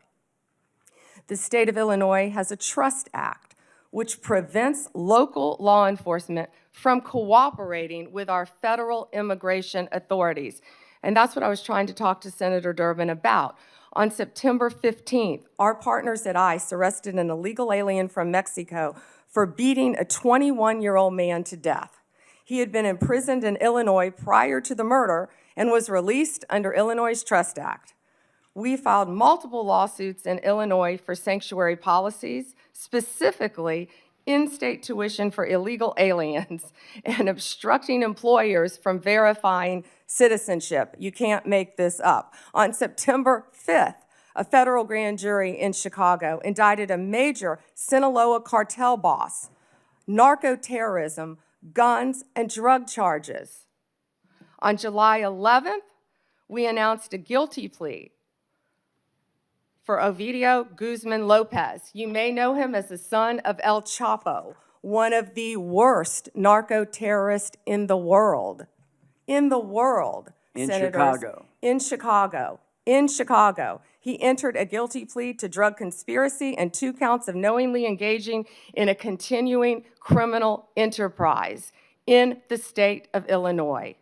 The state of Illinois has a Trust Act, which prevents local law enforcement from cooperating with our federal immigration authorities. And that's what I was trying to talk to Senator Durbin about. On September 15th, our partners at ICE arrested an illegal alien from Mexico for beating a 21-year-old man to death. He had been imprisoned in Illinois prior to the murder and was released under Illinois' Trust Act. We filed multiple lawsuits in Illinois for sanctuary policies, specifically in-state tuition for illegal aliens and obstructing employers from verifying citizenship. You can't make this up. On September 5th, a federal grand jury in Chicago indicted a major Sinaloa cartel boss, narco-terrorism, guns, and drug charges. On July 11th, we announced a guilty plea for Ovidio Guzman Lopez. You may know him as the son of El Chapo, one of the worst narco-terrorists in the world. In the world, In senators. Chicago. In Chicago. In Chicago. He entered a guilty plea to drug conspiracy and 2 counts of knowingly engaging in a continuing criminal enterprise in the state of Illinois.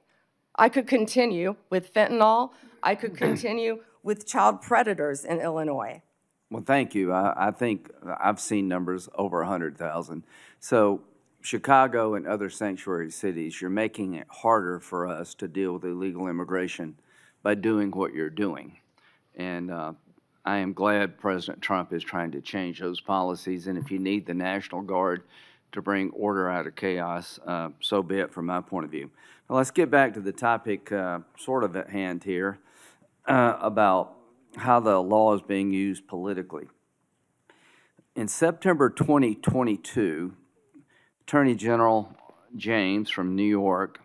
I could continue with fentanyl. I could continue with child predators in Illinois. Well, thank you. I think I've seen numbers over 100,000. So Chicago and other sanctuary cities, you're making it harder for us to deal with illegal immigration by doing what you're doing. And I am glad President Trump is trying to change those policies, and if you need the National Guard to bring order out of chaos, so be it from my point of view. Now, let's get back to the topic sort of at hand here about how the law is being used politically. In September 2022, Attorney General James from New York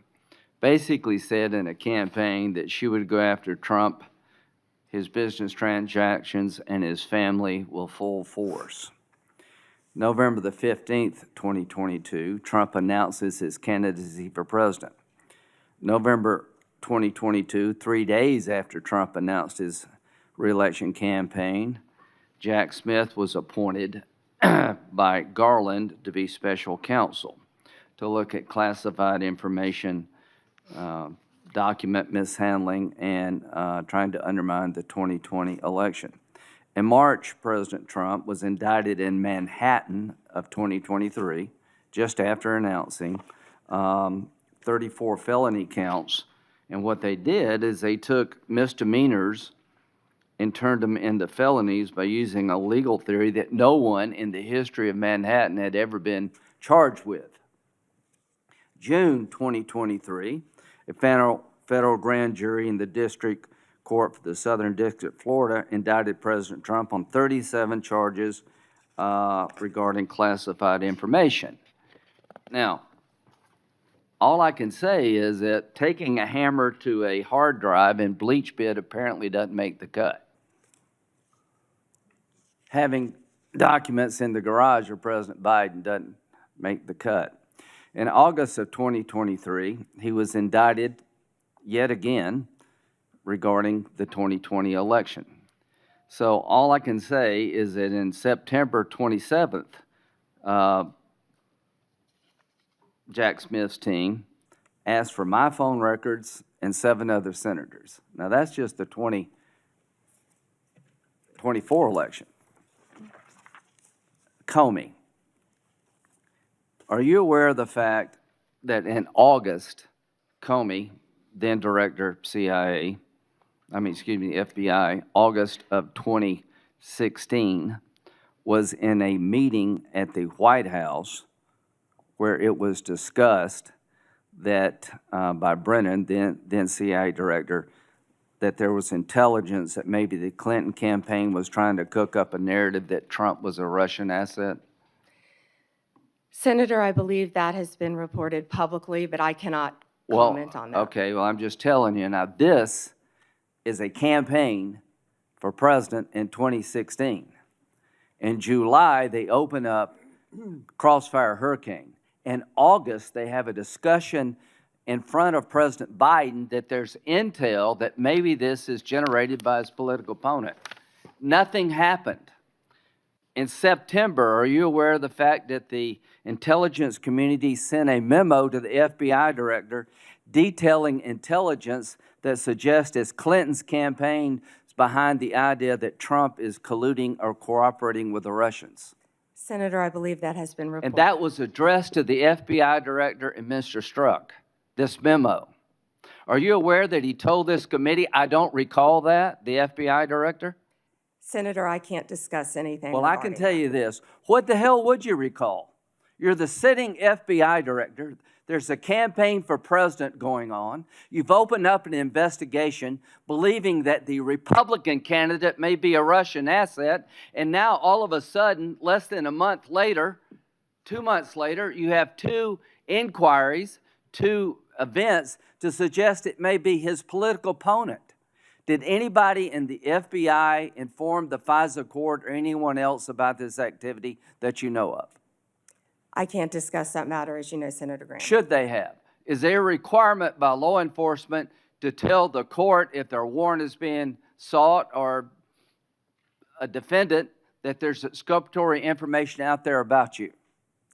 basically said in a campaign that she would go after Trump, his business transactions, and his family with full force. November the 15th, 2022, Trump announces his candidacy for president. November 2022, 3 days after Trump announced his reelection campaign, Jack Smith was appointed by Garland to be special counsel to look at classified information, document mishandling, and trying to undermine the 2020 election. In March, President Trump was indicted in Manhattan of 2023, just after announcing 34 felony counts. And what they did is they took misdemeanors and turned them into felonies by using a legal theory that no one in the history of Manhattan had ever been charged with. June 2023, a federal grand jury in the District Court for the Southern District of Florida indicted President Trump on 37 charges regarding classified information. Now, all I can say is that taking a hammer to a hard drive and bleach bit apparently doesn't make the cut. Having documents in the garage of President Biden doesn't make the cut. In August of 2023, he was indicted yet again regarding the 2020 election. So all I can say is that in September 27th, Jack Smith's team asked for my phone records and 7 other senators. Now that's just the 2024 election. Comey, are you aware of the fact that in August, Comey, then director FBI, August of 2016, was in a meeting at the White House where it was discussed that by Brennan, then CIA director, that there was intelligence that maybe the Clinton campaign was trying to cook up a narrative that Trump was a Russian asset? Senator, I believe that has been reported publicly, but I cannot comment on that. Okay, well, I'm just telling you. Now, this is a campaign for president in 2016. In July, they open up Crossfire Hurricane. In August, they have a discussion in front of President Biden that there's intel that maybe this is generated by his political opponent. Nothing happened. In September, are you aware of the fact that the intelligence community sent a memo to the FBI director detailing intelligence that suggests it's Clinton's campaign is behind the idea that Trump is colluding or cooperating with the Russians? Senator, I believe that has been reported. And that was addressed to the FBI director and Mr. Strzok, this memo. Are you aware that he told this committee, I don't recall that, the FBI director? Senator, I can't discuss anything. Well, I can tell you this. What the hell would you recall? You're the sitting FBI director. There's a campaign for president going on. You've opened up an investigation believing that the Republican candidate may be a Russian asset, and now all of a sudden, less than a month later, 2 months later, you have 2 inquiries, 2 events to suggest it may be his political opponent. Did anybody in the FBI inform the FISA court or anyone else about this activity that you know of? I can't discuss that matter, as you know, Senator Graham. Should they have? Is there a requirement by law enforcement to tell the court if their warrant is being sought or a defendant that there's exculpatory information out there about you?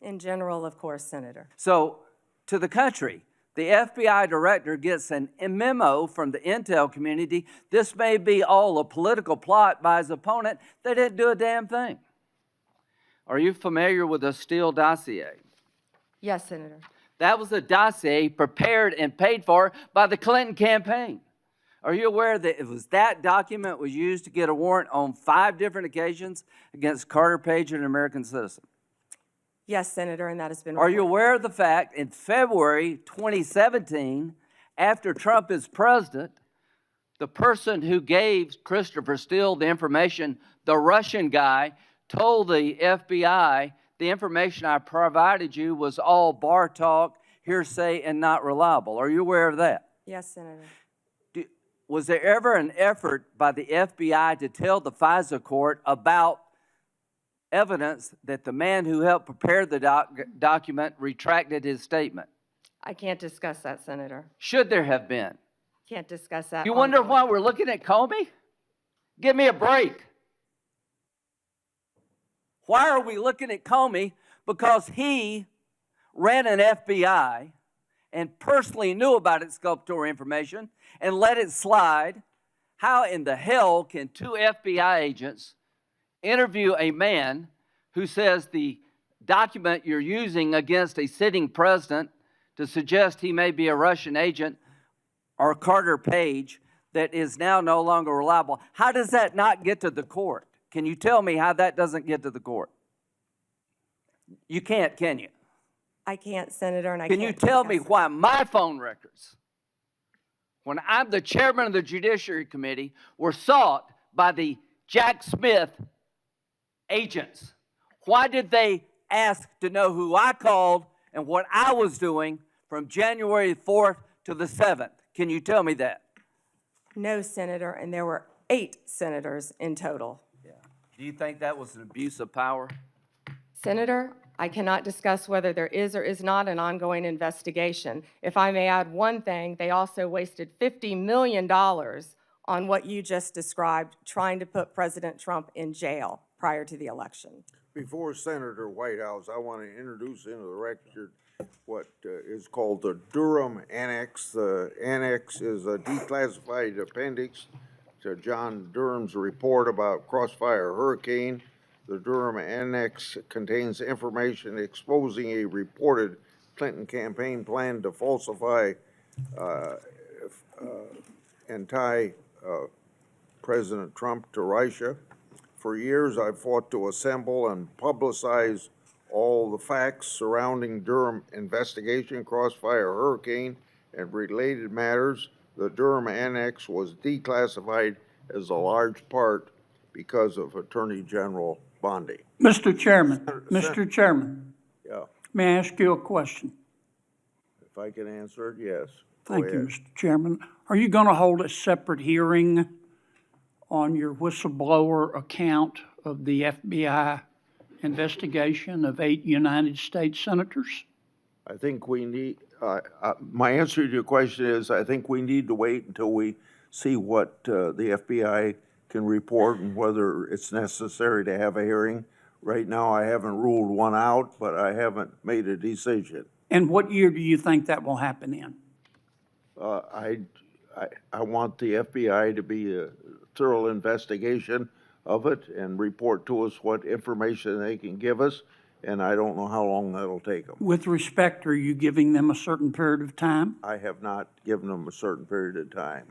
In general, of course, Senator. So, to the country, the FBI director gets a memo from the intel community. This may be all a political plot by his opponent. They didn't do a damn thing. Are you familiar with the Steele dossier? Yes, Senator. That was a dossier prepared and paid for by the Clinton campaign. Are you aware that it was that document was used to get a warrant on 5 different occasions against Carter Page, an American citizen? Yes, Senator, and that has been Are you reported. aware of the fact in February 2017, after Trump is president, the person who gave Christopher Steele the information, the Russian guy, told the FBI the information I provided you was all bar talk, hearsay, and not reliable? Are you aware of that? Yes, Senator. Was there ever an effort by the FBI to tell the FISA court about evidence that the man who helped prepare the document retracted his statement? I can't discuss that, Senator. Should there have been? Can't discuss that. You wonder ongoing. why we're looking at Comey? Give me a break. Why are we looking at Comey? Because he ran an FBI and personally knew about exculpatory information and let it slide. How in the hell can 2 FBI agents interview a man who says the document you're using against a sitting president to suggest he may be a Russian agent or Carter Page that is now no longer reliable? How does that not get to the court? Can you tell me how that doesn't get to the court? You can't, can you? I can't, Senator, and I Can can't you tell me discuss it. why my phone records, when I'm the chairman of the Judiciary Committee, were sought by the Jack Smith agents? Why did they ask to know who I called and what I was doing from January 4th to the 7th? Can you tell me that? No, Senator, and there were 8 senators in total. Do you think that was an abuse of power? Senator, I cannot discuss whether there is or is not an ongoing investigation. If I may add one thing, they also wasted $50 million on what you just described, trying to put President Trump in jail prior to the election. Before Senator Whitehouse, I want to introduce into the record what is called the Durham Annex. The annex is a declassified appendix to John Durham's report about Crossfire Hurricane. The Durham Annex contains information exposing a reported Clinton campaign plan to falsify and tie President Trump to Russia. For years, I've fought to assemble and publicize all the facts surrounding Durham investigation, Crossfire Hurricane, and related matters. The Durham Annex was declassified as a large part because of Attorney General Bondi. Mr. Chairman, Yeah, may I ask you a question? if I can answer it, yes. Go Thank you, ahead. Mr. Chairman. Are you going to hold a separate hearing on your whistleblower account of the FBI investigation of 8 United States senators? I think we need, my answer to your question is, I think we need to wait until we see what the FBI can report and whether it's necessary to have a hearing. Right now, I haven't ruled one out, but I haven't made a decision. And what year do you think that will happen in? I want the FBI to be a thorough investigation of it and report to us what information they can give us, and I don't know how long that'll take them. With respect, are you giving them a certain period of time? I have not given them a certain period of time.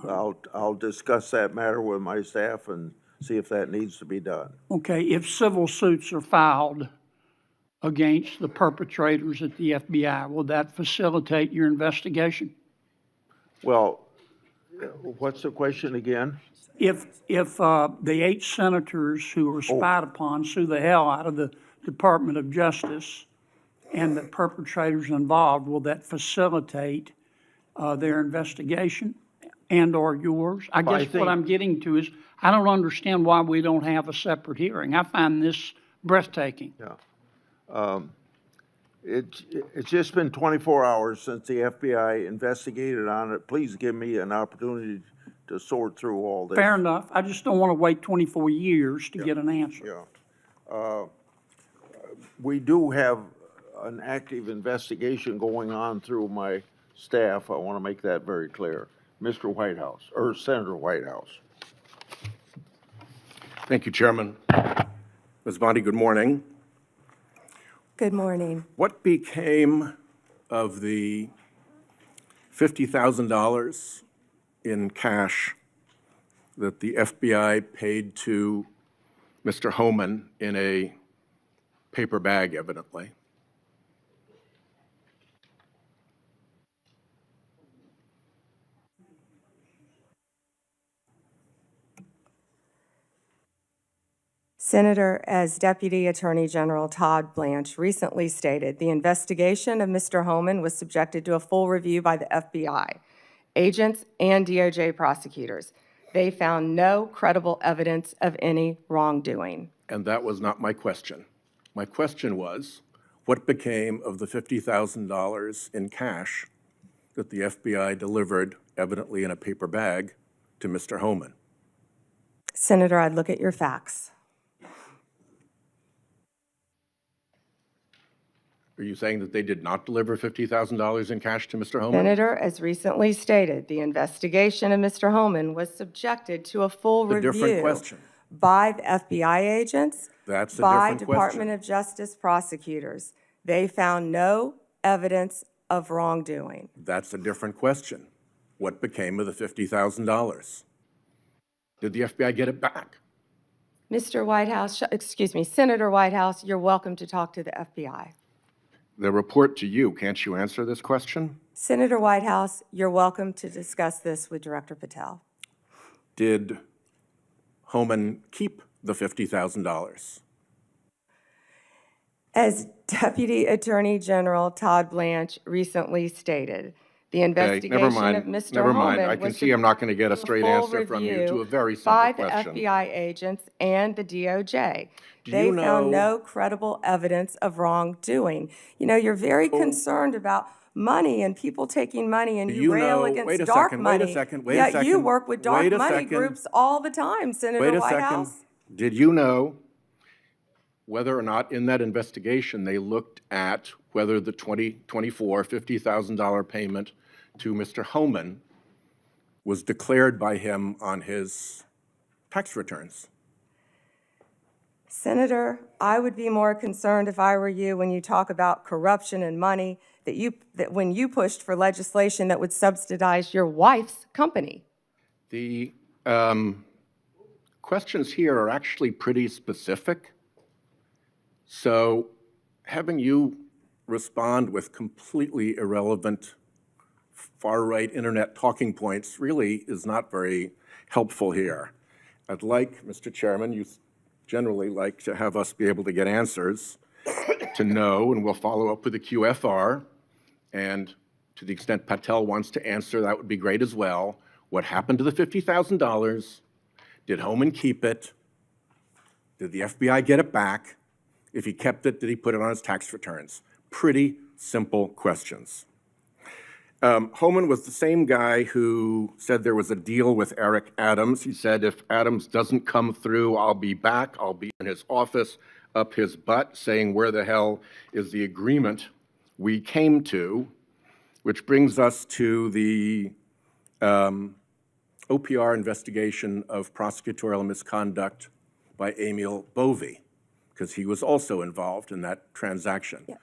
I'll discuss that matter with my staff and see if that needs to be done. Okay, if civil suits are filed against the perpetrators at the FBI, will that facilitate your investigation? Well, what's the question again? If the 8 senators who were spied upon sue the hell out of the Department of Justice and the perpetrators involved, will that facilitate their investigation and/or yours? I guess what I'm getting to is, I don't understand why we don't have a separate hearing. I find this breathtaking. Yeah. It's just been 24 hours since the FBI investigated on it. Please give me an opportunity to sort through all this. Fair enough. I just don't want to wait 24 years to get an answer. Yeah. We do have an active investigation going on through my staff. I want to make that very clear. Mr. Whitehouse, or Senator Whitehouse. Thank you, Chairman. Ms. Bondi, good morning. Good morning. What became of the $50,000 in cash that the FBI paid to Mr. Homan in a paper bag, evidently. Senator, as Deputy Attorney General Todd Blanche recently stated, the investigation of Mr. Homan was subjected to a full review by the FBI, agents, and DOJ prosecutors. They found no credible evidence of any wrongdoing. And that was not my question. My question was, what became of the $50,000 in cash that the FBI delivered, evidently in a paper bag, to Mr. Homan? Senator, I'd look at your facts. Are you saying that they did not deliver $50,000 in cash to Mr. Homan? Senator, as recently stated, the investigation of Mr. Homan was subjected to a full It's a different review question. by the FBI agents, That's a by different Department question. of Justice prosecutors. They found no evidence of wrongdoing. That's a different question. What became of the $50,000? Did the FBI get it back? Mr. Whitehouse, excuse me, Senator Whitehouse, you're welcome to talk to the FBI. The report to you, can't you answer this question? Senator Whitehouse, you're welcome to discuss this with Director Patel. Did Homan keep the $50,000? As Deputy Attorney General Todd Blanche recently stated, the Okay, investigation never mind. of Mr. Never mind. Homan I can was see I'm not going to get a subject straight full answer from you to review a very simple by question. the FBI agents and the DOJ. Do They you found know- no credible evidence of wrongdoing. You know, you're very concerned about money and people taking money, and Do you you rail know- against wait a dark second, wait a money. second, wait a Yet you second, work with dark wait a money second. groups all the time, Senator Wait a Whitehouse. second. Did you know whether or not in that investigation they looked at whether the $50,000 payment to Mr. Homan was declared by him on his tax returns? Senator, I would be more concerned if I were you when you talk about corruption and money that when you pushed for legislation that would subsidize your wife's company. The questions here are actually pretty specific. So having you respond with completely irrelevant far-right internet talking points really is not very helpful here. I'd like, Mr. Chairman, you generally like to have us be able to get answers to know, and we'll follow up with the QFR. And to the extent Patel wants to answer, that would be great as well. What happened to the $50,000? Did Homan keep it? Did the FBI get it back? If he kept it, did he put it on his tax returns? Pretty simple questions. Homan was the same guy who said there was a deal with Eric Adams. He said, if Adams doesn't come through, I'll be back. I'll be in his office, up his butt, saying, where the hell is the agreement we came to? Which brings us to the OPR investigation of prosecutorial misconduct by Emil Bovee, because he was also involved in that transaction. Yeah.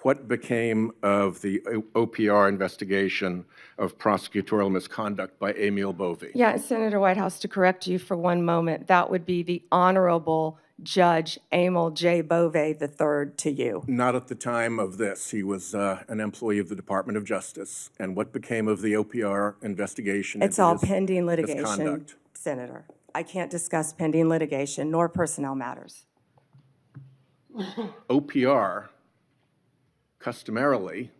What became of the OPR investigation of prosecutorial misconduct by Emil Bovee? Yeah, Senator Whitehouse, to correct you for one moment, that would be the Honorable Judge Emil J. Bovee III to you. Not at the time of this. He was an employee of the Department of Justice. And what became of the OPR investigation? It's all pending litigation, misconduct? Senator. I can't discuss pending litigation nor personnel matters. OPR customarily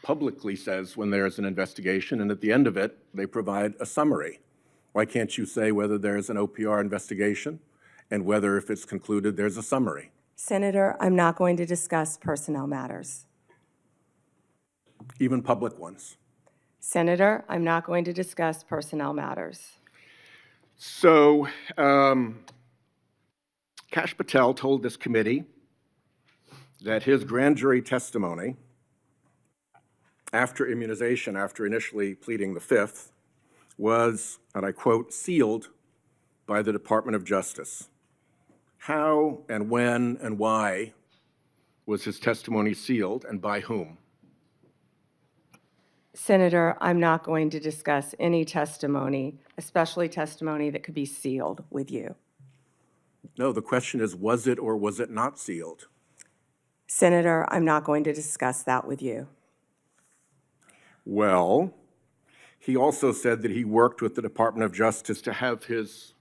publicly says when there's an investigation, and at the end of it, they provide a summary. Why can't you say whether there's an OPR investigation and whether, if it's concluded, there's a summary? Senator, I'm not going to discuss personnel matters. Even public ones? Senator, I'm not going to discuss personnel matters. So, Kash Patel told this committee that his grand jury testimony after immunization, after initially pleading the Fifth, was, and I quote, sealed by the Department of Justice. How and when and why was his testimony sealed, and by whom? Senator, I'm not going to discuss any testimony, especially testimony that could be sealed with you. No, the question is, was it or was it not sealed? Senator, I'm not going to discuss that with you. Well, he also said that he worked with the Department of Justice to have his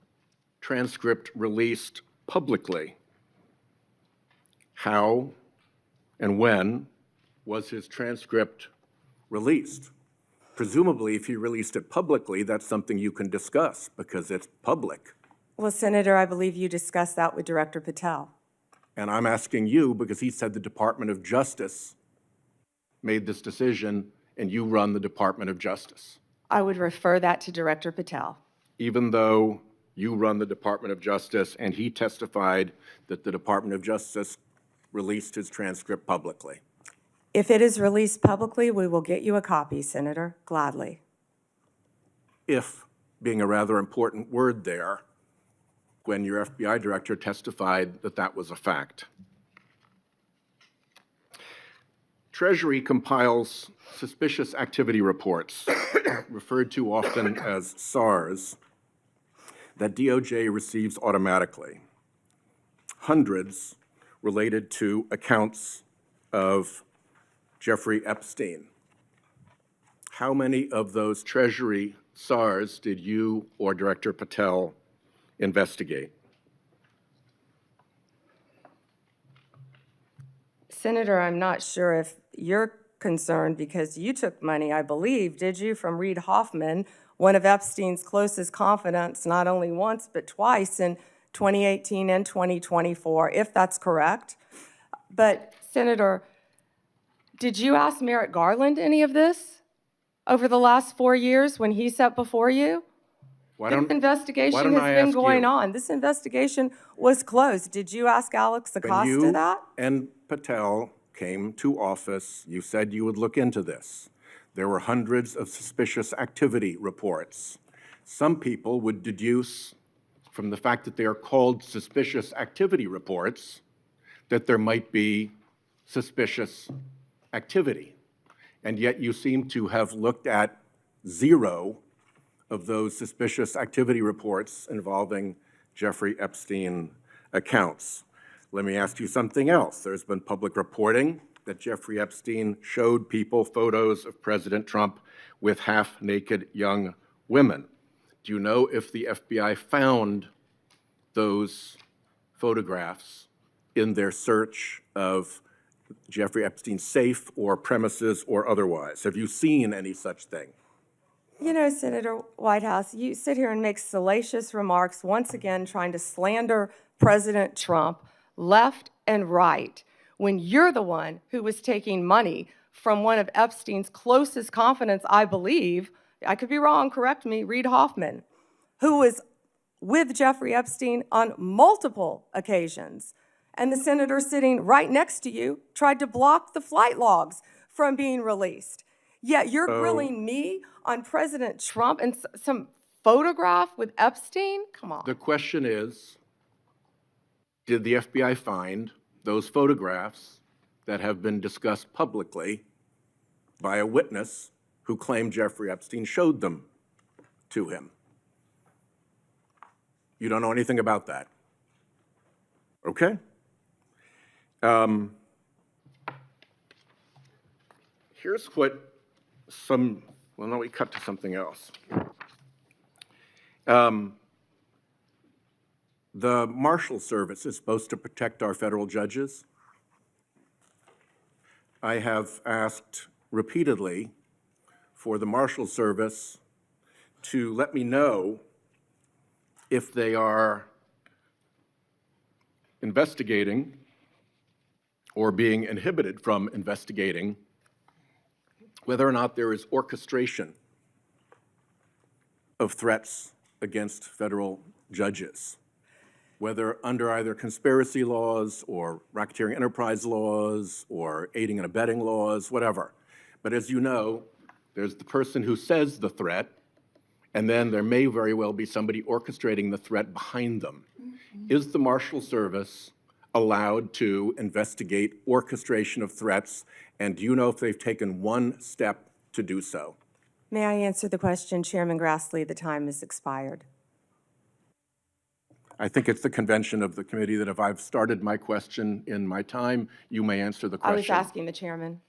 transcript released publicly. How and when was his transcript released? Presumably, if he released it publicly, that's something you can discuss because it's public. Well, Senator, I believe you discussed that with Director Patel. And I'm asking you because he said the Department of Justice made this decision and you run the Department of Justice. I would refer that to Director Patel. Even though you run the Department of Justice and he testified that the Department of Justice released his transcript publicly. If it is released publicly, we will get you a copy, Senator, gladly. If being a rather important word there, when your FBI director testified that that was a fact. Treasury compiles suspicious activity reports, referred to often as SARs, that DOJ receives automatically. Hundreds related to accounts of Jeffrey Epstein. How many of those Treasury SARs did you or Director Patel investigate? Senator, I'm not sure if you're concerned because you took money, I believe, did you, from Reid Hoffman, one of Epstein's closest confidants, not only once but twice in 2018 and 2024, if that's correct. But, Senator, did you ask Merrick Garland any of this over the last 4 years when he sat before you? This investigation has been going on. This investigation was closed. Did you ask Alex Acosta that? And Patel came to office, you said you would look into this. There were hundreds of suspicious activity reports. Some people would deduce from the fact that they are called suspicious activity reports that there might be suspicious activity. And yet you seem to have looked at 0 of those suspicious activity reports involving Jeffrey Epstein accounts. Let me ask you something else. There's been public reporting that Jeffrey Epstein showed people photos of President Trump with half-naked young women. Do you know if the FBI found those photographs in their search of Jeffrey Epstein's safe or premises or otherwise? Have you seen any such thing? You know, Senator Whitehouse, you sit here and make salacious remarks, once again trying to slander President Trump left and right, when you're the one who was taking money from one of Epstein's closest confidants, I believe, I could be wrong, correct me, Reid Hoffman, who was with Jeffrey Epstein on multiple occasions. And the senator sitting right next to you tried to block the flight logs from being released. Yet you're grilling me on President Trump and some photograph with Epstein? Come on. The question is, did the FBI find those photographs that have been discussed publicly by a witness who claimed Jeffrey Epstein showed them to him? You don't know anything about that? Okay. Here's what well, no, we cut to something else. The Marshal Service is supposed to protect our federal judges. I have asked repeatedly for the Marshal Service to let me know if they are investigating or being inhibited from investigating whether or not there is orchestration of threats against federal judges, whether under either conspiracy laws or racketeering enterprise laws or aiding and abetting laws, whatever. But as you know, there's the person who says the threat, and then there may very well be somebody orchestrating the threat behind them. Is the Marshal Service allowed to investigate orchestration of threats? And do you know if they've taken one step to do so. May I answer the question, Chairman Grassley? The time has expired. I think it's the convention of the committee that if I've started my question in my time, you may answer the I question. was asking the chairman.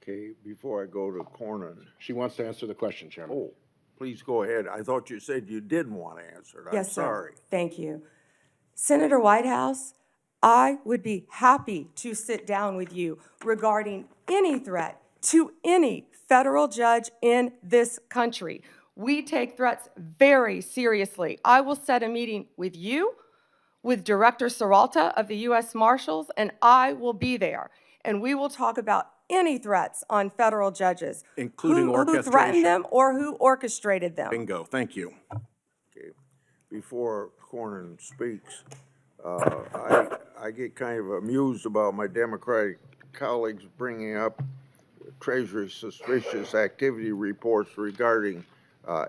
Okay, before I go to Cornyn. She wants to answer the question, Chairman. Oh, please go ahead. I thought you said you didn't want to answer it. I'm Yes, sir. sorry. Thank you. Senator Whitehouse, I would be happy to sit down with you regarding any threat to any federal judge in this country. We take threats very seriously. I will set a meeting with you, with Director Seralta of the U.S. Marshals, and I will be there. And we will talk about any threats on federal judges. Including who orchestration. threatened them or who orchestrated them. Bingo, thank you. Okay. Before Cornyn speaks, I get kind of amused about my Democratic colleagues bringing up Treasury suspicious activity reports regarding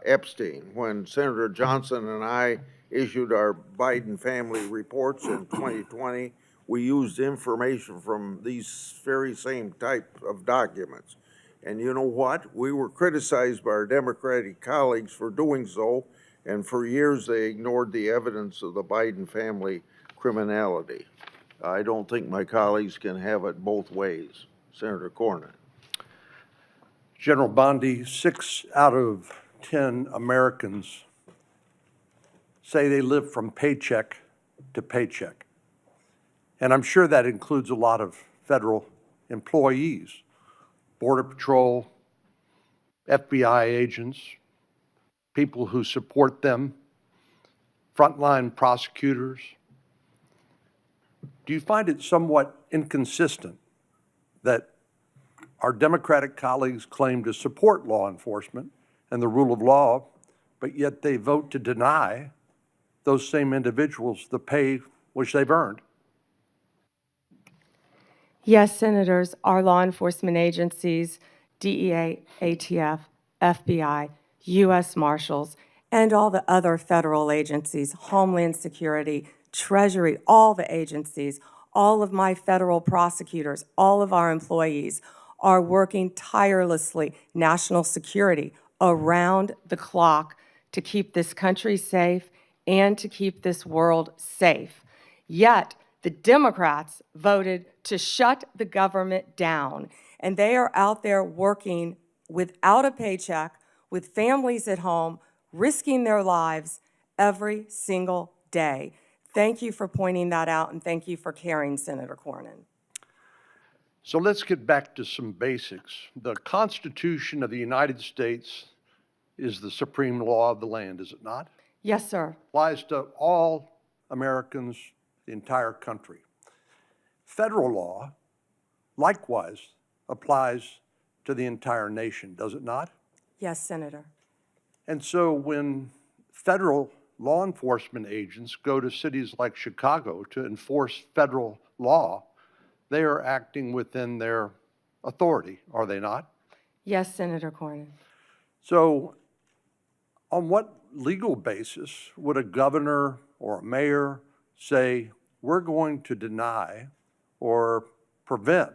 Epstein. When Senator Johnson and I issued our Biden family reports in 2020, we used information from these very same type of documents. And you know what? We were criticized by our Democratic colleagues for doing so, and for years they ignored the evidence of the Biden family criminality. I don't think my colleagues can have it both ways. Senator Cornyn. General Bondi, 6 out of 10 Americans say they live from paycheck to paycheck. And I'm sure that includes a lot of federal employees, Border Patrol, FBI agents, people who support them, frontline prosecutors. Do you find it somewhat inconsistent that our Democratic colleagues claim to support law enforcement and the rule of law, but yet they vote to deny those same individuals the pay which they've earned? Yes, Senators, our law enforcement agencies, DEA, ATF, FBI, U.S. Marshals, and all the other federal agencies, Homeland Security, Treasury, all the agencies, all of my federal prosecutors, all of our employees are working tirelessly, national security, around the clock to keep this country safe and to keep this world safe. Yet, the Democrats voted to shut the government down, and they are out there working without a paycheck, with families at home, risking their lives every single day. Thank you for pointing that out, and thank you for caring, Senator Cornyn. So let's get back to some basics. The Constitution of the United States is the supreme law of the land, is it not? Yes, sir. Applies to all Americans, the entire country. Federal law, likewise, applies to the entire nation, does it not? Yes, Senator. And so when federal law enforcement agents go to cities like Chicago to enforce federal law, they are acting within their authority, are they not? Yes, Senator Cornyn. So on what legal basis would a governor or a mayor say, we're going to deny or prevent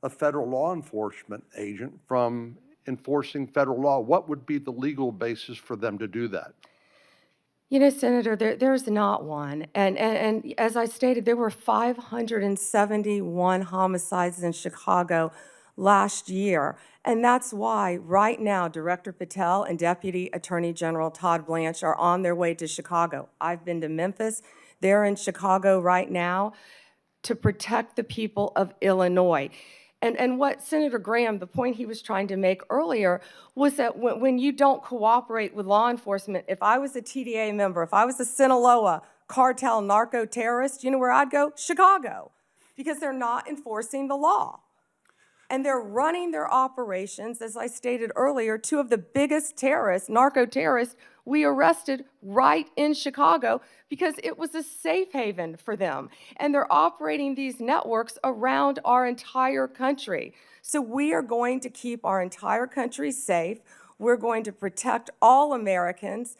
a federal law enforcement agent from enforcing federal law? What would be the legal basis for them to do that? You know, Senator, there's not one. And as I stated, there were 571 homicides in Chicago last year. And that's why right now Director Patel and Deputy Attorney General Todd Blanche are on their way to Chicago. I've been to Memphis. They're in Chicago right now to protect the people of Illinois. And what Senator Graham, the point he was trying to make earlier, was that when you don't cooperate with law enforcement, if I was a TDA member, if I was a Sinaloa cartel narco-terrorist, you know where I'd go? Chicago, because they're not enforcing the law. And they're running their operations, as I stated earlier, 2 of the biggest terrorists, narco-terrorists, we arrested right in Chicago because it was a safe haven for them. And they're operating these networks around our entire country. So we are going to keep our entire country safe. We're going to protect all Americans.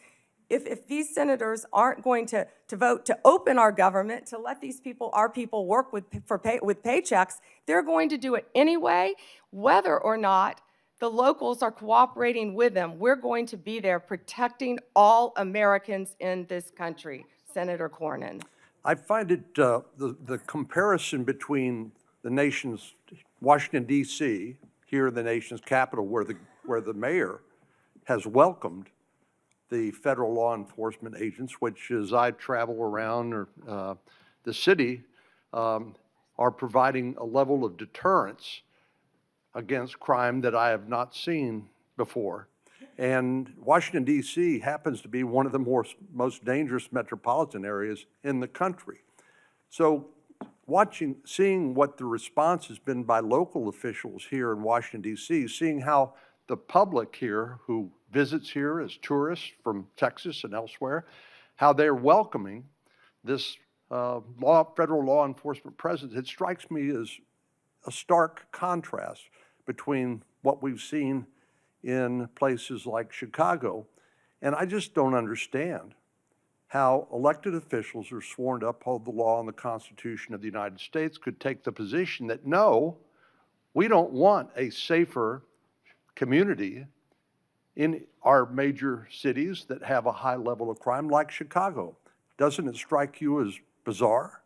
If these senators aren't going to vote to open our government, to let these people, our people, work with paychecks, they're going to do it anyway. Whether or not the locals are cooperating with them, we're going to be there protecting all Americans in this country. Senator Cornyn. I find it, the comparison between the nation's, Washington DC, here in the nation's capital, where the mayor has welcomed the federal law enforcement agents, which as I travel around the city, are providing a level of deterrence against crime that I have not seen before. And Washington, D.C. happens to be one of the most dangerous metropolitan areas in the country. So seeing what the response has been by local officials here in Washington, D.C., seeing how the public here who visits here as tourists from Texas and elsewhere, how they're welcoming this federal law enforcement presence, it strikes me as a stark contrast between what we've seen in places like Chicago. And I just don't understand how elected officials who are sworn to uphold the law and the Constitution of the United States could take the position that, no, we don't want a safer community in our major cities that have a high level of crime like Chicago. Doesn't it strike you as bizarre?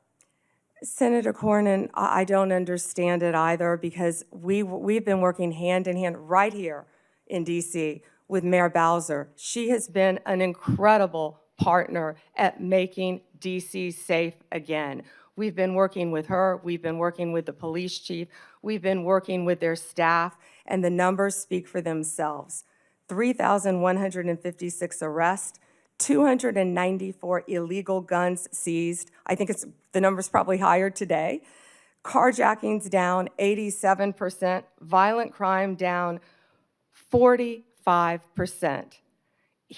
Senator Cornyn, I don't understand it either, because we've been working hand in hand right here in D.C. with Mayor Bowser. She has been an incredible partner at making D.C. safe again. We've been working with her, we've been working with the police chief, we've been working with their staff, and the numbers speak for themselves. 3,156 arrests, 294 illegal guns seized. I think the number's probably higher today. Carjackings down 87%, violent crime down 45%.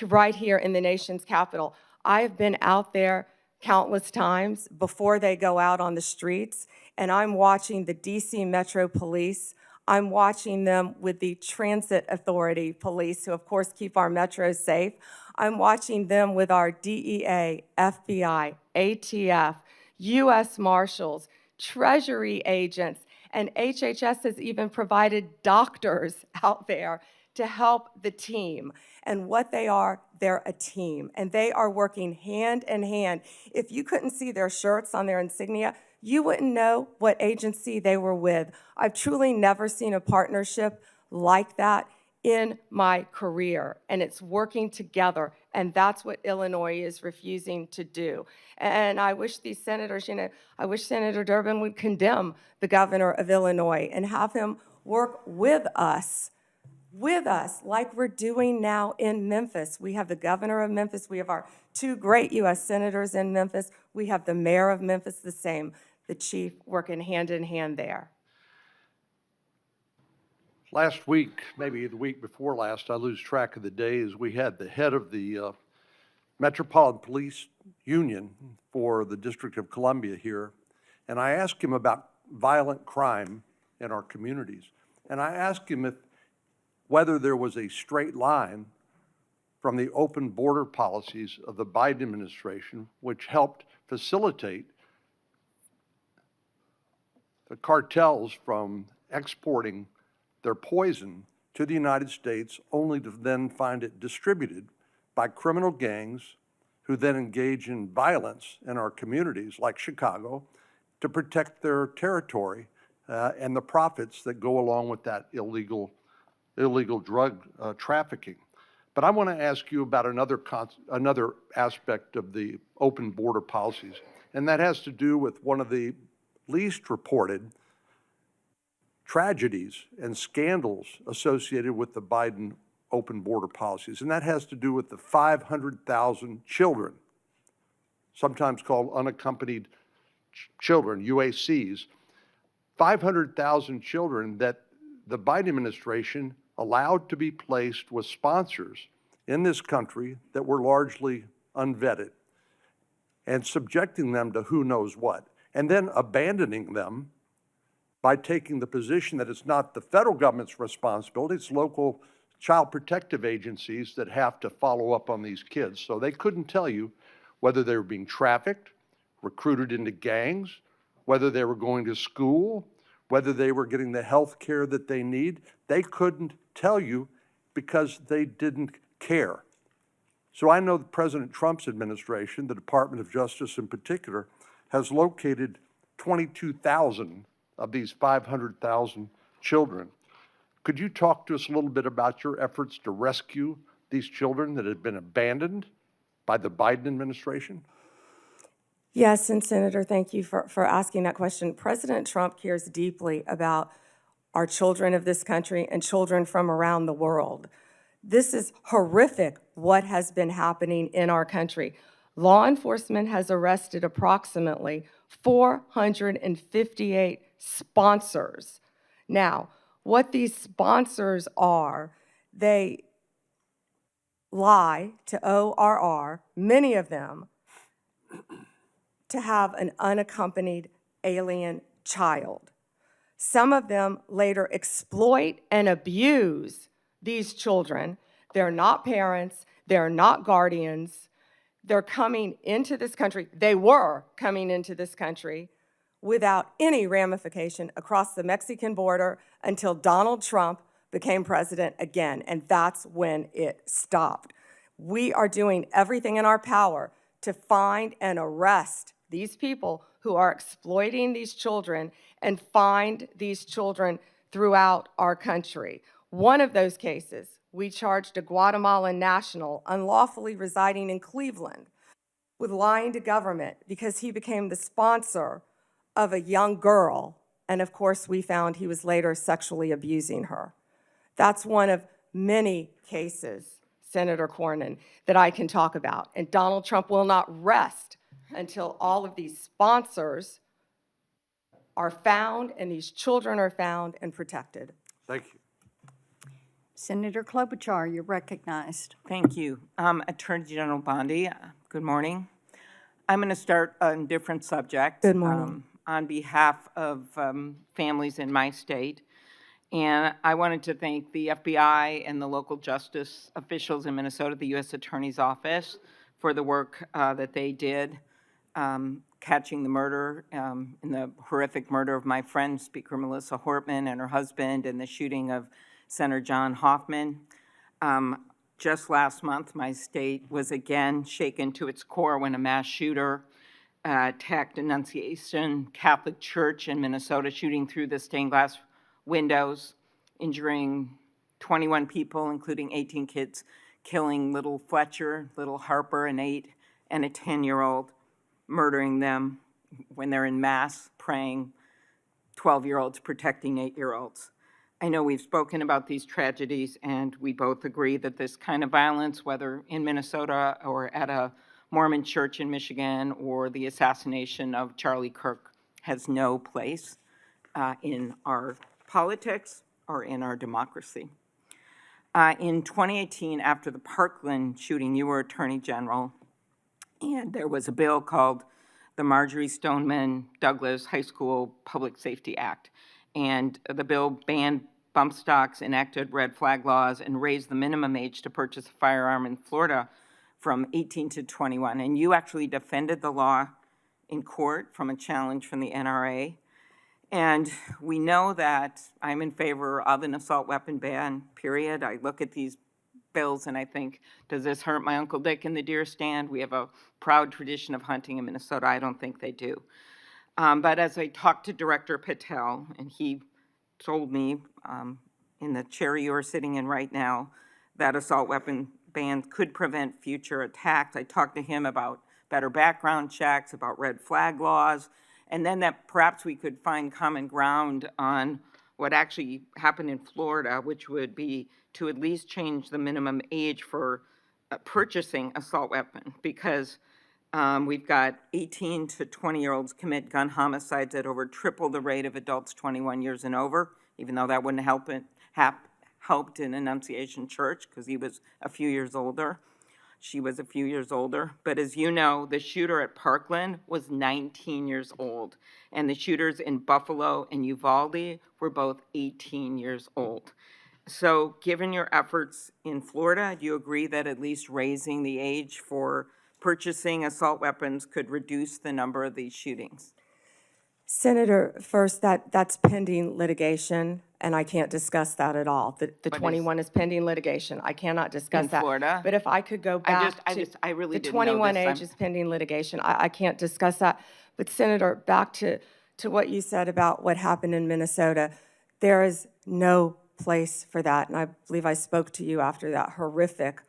Right here in the nation's capital. I have been out there countless times before they go out on the streets, and I'm watching the DC Metro Police. I'm watching them with the Transit Authority Police, who of course keep our metros safe. I'm watching them with our DEA, FBI, ATF, U.S. Marshals, Treasury agents, and HHS has even provided doctors out there to help the team. And what they are, they're a team, and they are working hand in hand. If you couldn't see their shirts on their insignia, you wouldn't know what agency they were with. I've truly never seen a partnership like that in my career, and it's working together, and that's what Illinois is refusing to do. And I wish these senators, I wish Senator Durbin would condemn the governor of Illinois and have him work with us like we're doing now in Memphis. We have the governor of Memphis, we have our two great U.S. senators in Memphis, we have the mayor of Memphis the same, the chief working hand in hand there. Last week, maybe the week before last, I lose track of the days, we had the head of the Metropolitan Police Union for the District of Columbia here, and I asked him about violent crime in our communities. And I asked him whether there was a straight line from the open border policies of the Biden administration, which helped facilitate the cartels from exporting their poison to the United States, only to then find it distributed by criminal gangs who then engage in violence in our communities like Chicago to protect their territory and the profits that go along with that illegal drug trafficking. But I want to ask you about another aspect of the open border policies, and that has to do with one of the least reported tragedies and scandals associated with the Biden open border policies, and that has to do with the 500,000 children, sometimes called unaccompanied children, UACs, 500,000 children that the Biden administration allowed to be placed with sponsors in this country that were largely unvetted and subjecting them to who knows what, and then abandoning them by taking the position that it's not the federal government's responsibility, it's local child protective agencies that have to follow up on these kids. So they couldn't tell you whether they were being trafficked, recruited into gangs, whether they were going to school, whether they were getting the health care that they need. They couldn't tell you because they didn't care. So I know that President Trump's administration, the Department of Justice in particular, has located 22,000 of these 500,000 children. Could you talk to us a little bit about your efforts to rescue these children that had been abandoned by the Biden administration? Yes, and Senator, thank you for asking that question. President Trump cares deeply about our children of this country and children from around the world. This is horrific what has been happening in our country. Law enforcement has arrested approximately 458 sponsors. Now, what these sponsors are, they lie to ORR, many of them, to have an unaccompanied alien child. Some of them later exploit and abuse these children. They're not parents, they're not guardians. They're coming into this country, they were coming into this country without any ramification across the Mexican border until Donald Trump became president again, and that's when it stopped. We are doing everything in our power to find and arrest these people who are exploiting these children and find these children throughout our country. One of those cases, we charged a Guatemalan national unlawfully residing in Cleveland with lying to government because he became the sponsor of a young girl, and of course we found he was later sexually abusing her. That's one of many cases, Senator Cornyn, that I can talk about. And Donald Trump will not rest until all of these sponsors are found and these children are found and protected. Thank you. Senator Klobuchar, you're recognized. Thank you. Attorney General Bondi, good morning. I'm going to start on a different subject. Good morning. On behalf of families in my state. And I wanted to thank the FBI and the local justice officials in Minnesota, the U.S. Attorney's Office, for the work that they did catching the murder, in the horrific murder of my friend, Speaker Melissa Hortman, and her husband, and the shooting of Senator John Hoffman. Just last month, my state was again shaken to its core when a mass shooter attacked Annunciation Catholic Church in Minnesota, shooting through the stained glass windows, injuring 21 people, including 18 kids, killing little Fletcher, little Harper, an 8 and a 10-year-old, murdering them when they're in mass praying, 12-year-olds protecting 8-year-olds. I know we've spoken about these tragedies, and we both agree that this kind of violence, whether in Minnesota or at a Mormon church in Michigan or the assassination of Charlie Kirk, has no place in our politics or in our democracy. In 2018, after the Parkland shooting, you were Attorney General, and there was a bill called the Marjorie Stoneman Douglas High School Public Safety Act. And the bill banned bump stocks, enacted red flag laws, and raised the minimum age to purchase a firearm in Florida from 18 to 21. And you actually defended the law in court from a challenge from the NRA. And we know that I'm in favor of an assault weapon ban, period. I look at these bills and I think, does this hurt my Uncle Dick in the deer stand? We have a proud tradition of hunting in Minnesota. I don't think they do. But as I talked to Director Patel, and he told me in the chair you are sitting in right now, that assault weapon ban could prevent future attacks. I talked to him about better background checks, about red flag laws, and then that perhaps we could find common ground on what actually happened in Florida, which would be to at least change the minimum age for purchasing assault weapon, because we've got 18 to 20-year-olds commit gun homicides at over triple the rate of adults 21 years and over, even though that wouldn't helped in Annunciation Church because he was a few years older. She was a few years older. But as you know, the shooter at Parkland was 19 years old, and the shooters in Buffalo and Uvalde were both 18 years old. So given your efforts in Florida, do you agree that at least raising the age for purchasing assault weapons could reduce the number of these shootings? Senator, first, that's pending litigation, and I can't discuss that at all. The But is- 21 is pending litigation. I cannot discuss In that. Florida? But if I could go back I really the didn't know 21 this. age is pending litigation. I can't discuss that. But Senator, back to what you said about what happened in Minnesota, there is no place for that. And I believe I spoke to you after that horrific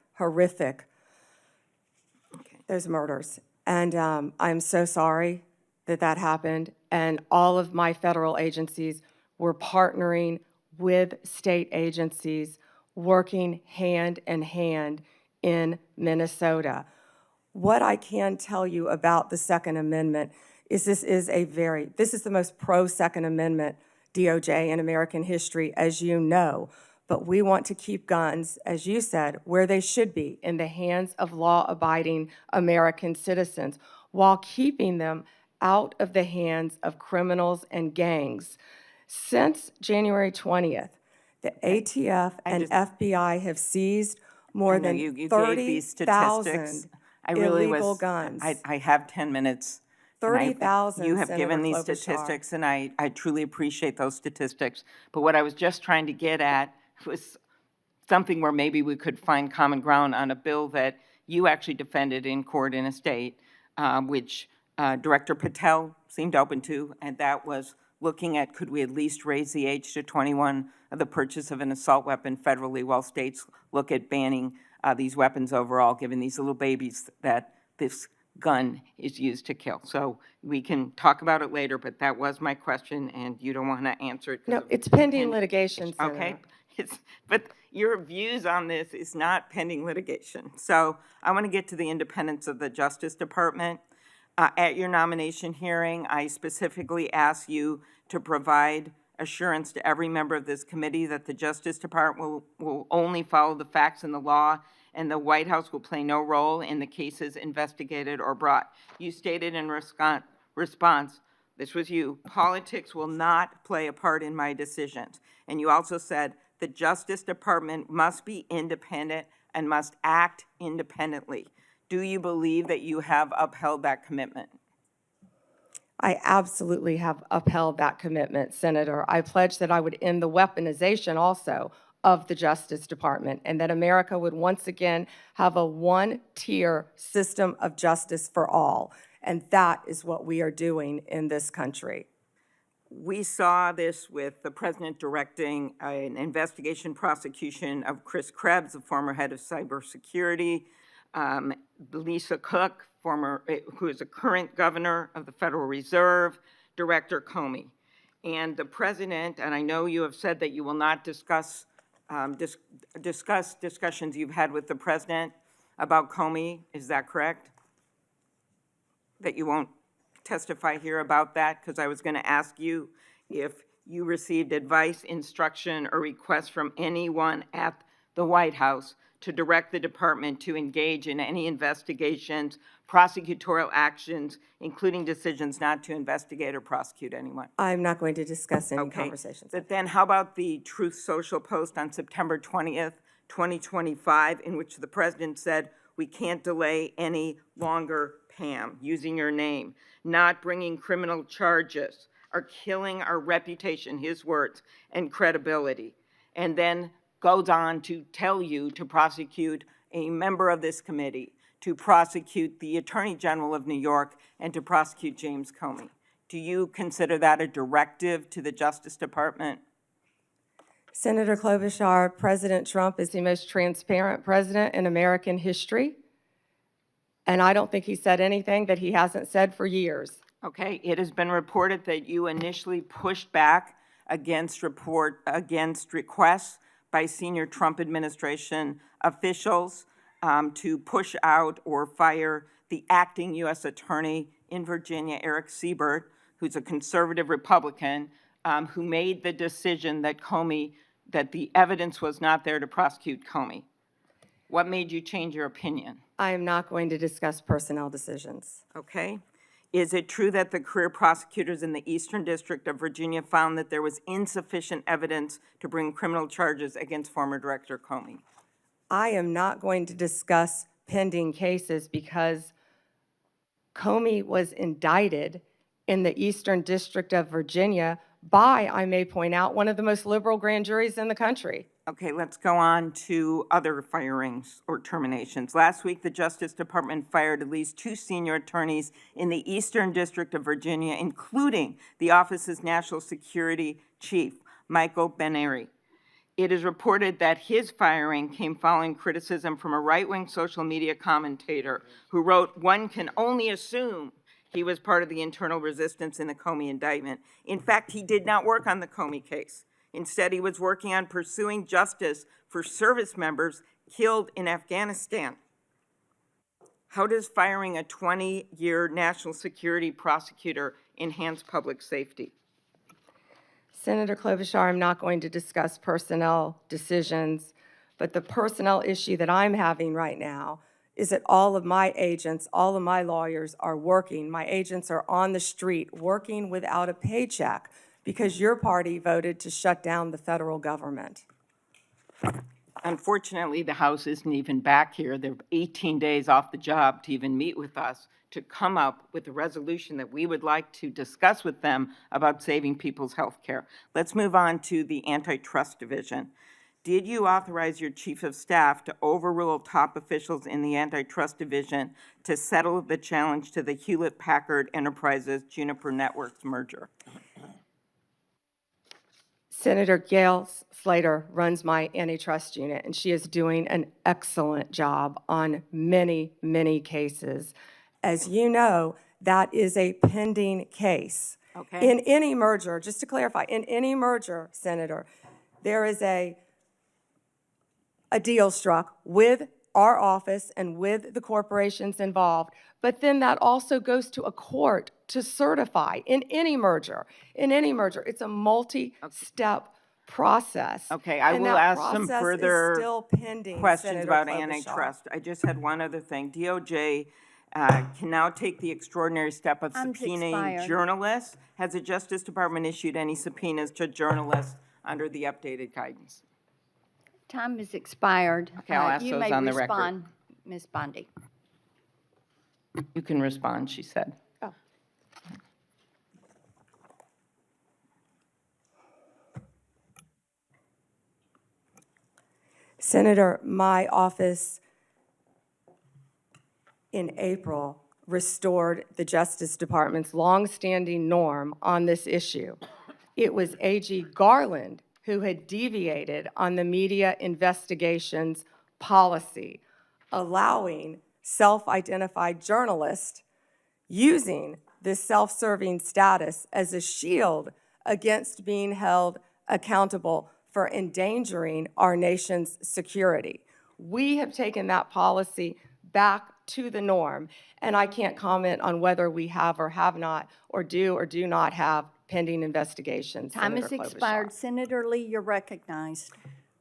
those murders. And I'm so sorry that that happened. And all of my federal agencies were partnering with state agencies, working hand in hand in Minnesota. What I can tell you about the Second Amendment is this is the most pro-Second Amendment DOJ in American history, as you know. But we want to keep guns, as you said, where they should be, in the hands of law-abiding American citizens, while keeping them out of the hands of criminals and gangs. Since January 20th, the ATF and FBI have seized more I know than you gave these 30,000 statistics. I really illegal was, guns. I have 10 minutes. and 30,000, You have given Senator these Klobuchar. statistics, and I truly appreciate those statistics. But what I was just trying to get at was something where maybe we could find common ground on a bill that you actually defended in court in a state, which Director Patel seemed open to, and that was looking at, could we at least raise the age to 21 of the purchase of an assault weapon federally, while states look at banning these weapons overall, given these little babies that this gun is used to kill. So we can talk about it later, but that was my question, and you don't want to answer it. 'cause No, of it's pending litigation, Senator. Okay, but your views on this is not pending litigation. So I want to get to the independence of the Justice Department. At your nomination hearing, I specifically asked you to provide assurance to every member of this committee that the Justice Department will only follow the facts and the law, and the White House will play no role in the cases investigated or brought. You stated in response, this was you, politics will not play a part in my decisions. And you also said the Justice Department must be independent and must act independently. Do you believe that you have upheld that commitment? I absolutely have upheld that commitment, Senator. I pledged that I would end the weaponization also of the Justice Department, and that America would once again have a one-tier system of justice for all. And that is what we are doing in this country. We saw this with the president directing an investigation prosecution of Chris Krebs, the former head of cybersecurity, Lisa Cook, who is a current governor of the Federal Reserve, Director Comey. And the president, and I know you have said that you will not discuss discussions you've had with the president about Comey, is that correct? That you won't testify here about that? Because I was going to ask you if you received advice, instruction, or request from anyone at the White House to direct the department to engage in any investigations, prosecutorial actions, including decisions not to investigate or prosecute anyone. I'm not going to discuss any Okay. conversations. But then how about the Truth Social post on September 20th, 2025, in which the president said, we can't delay any longer, Pam, using your name, not bringing criminal charges, are killing our reputation, his words, and credibility. And then goes on to tell you to prosecute a member of this committee, to prosecute the Attorney General of New York, and to prosecute James Comey. Do you consider that a directive to the Justice Department? Senator Klobuchar, President Trump is the most transparent president in American history. And I don't think he said anything that he hasn't said for years. Okay, it has been reported that you initially pushed back against requests by senior Trump administration officials to push out or fire the acting U.S. Attorney in Virginia, Eric Siebert, who's a conservative Republican, who made the decision that that the evidence was not there to prosecute Comey. What made you change your opinion? I am not going to discuss personnel decisions. Okay. Is it true that the career prosecutors in the Eastern District of Virginia found that there was insufficient evidence to bring criminal charges against former Director Comey? I am not going to discuss pending cases because Comey was indicted in the Eastern District of Virginia by, I may point out, one of the most liberal grand juries in the country. Okay, let's go on to other firings or terminations. Last week, the Justice Department fired at least 2 senior attorneys in the Eastern District of Virginia, including the office's national security chief, Michael Benary. It is reported that his firing came following criticism from a right-wing social media commentator who wrote, "One can only assume he was part of the internal resistance in the Comey indictment." In fact, he did not work on the Comey case. Instead, he was working on pursuing justice for service members killed in Afghanistan. How does firing a 20-year national security prosecutor enhance public safety? Senator Klobuchar, I'm not going to discuss personnel decisions, but the personnel issue that I'm having right now is that all of my agents, all of my lawyers are working. My agents are on the street working without a paycheck because your party voted to shut down the federal government. Unfortunately, the House isn't even back here. They're 18 days off the job to even meet with us to come up with a resolution that we would like to discuss with them about saving people's health care. Let's move on to the Antitrust Division. Did you authorize your chief of staff to overrule top officials in the Antitrust Division to settle the challenge to the Hewlett-Packard Enterprises Juniper Networks merger? Senator Gail Slater runs my antitrust unit, and she is doing an excellent job on many, many cases. As you know, that is a pending case. Okay. In any merger, just to clarify, in any merger, Senator, there is a deal struck with our office and with the corporations involved, but then that also goes to a court to certify in any merger. In any merger, it's a multi-step process. Okay, I and will that ask some process further is still pending, questions Senator about Klobuchar. antitrust. I just had one other thing. DOJ can now take the extraordinary step of Time's subpoenaing expired. journalists. Has the Justice Department issued any subpoenas to journalists under the updated guidance? Time has expired. Okay, I'll ask You those may on the record. respond, Ms. Bondi. You can respond, she said. Oh. Senator, my office in April restored the Justice Department's longstanding norm on this issue. It was AG Garland who had deviated on the media investigations policy, allowing self-identified journalists using this self-serving status as a shield against being held accountable for endangering our nation's security. We have taken that policy back to the norm, and I can't comment on whether we have or have not, or do not have pending investigations. Time has Senator Klobuchar. expired. Senator Lee, you're recognized.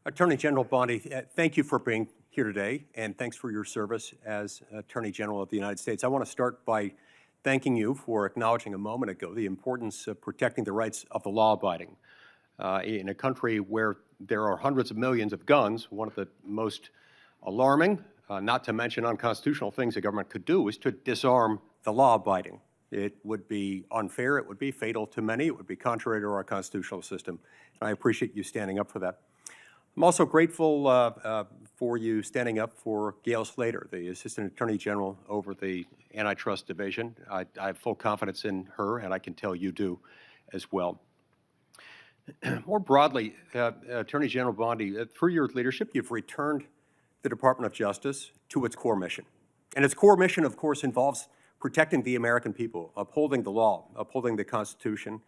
Attorney General Bondi, thank you for being here today, and thanks for your service as Attorney General of the United States. I want to start by thanking you for acknowledging a moment ago the importance of protecting the rights of the law-abiding. In a country where there are hundreds of millions of guns, one of the most alarming, not to mention unconstitutional things the government could do is to disarm the law-abiding. It would be unfair, it would be fatal to many, it would be contrary to our constitutional system. And I appreciate you standing up for that. I'm also grateful for you standing up for Gail Slater, the Assistant Attorney General over the Antitrust Division. I have full confidence in her, and I can tell you do as well. More broadly, Attorney General Bondi, through your leadership, you've returned the Department of Justice to its core mission. And its core mission, of course, involves protecting the American people, upholding the law, upholding the Constitution,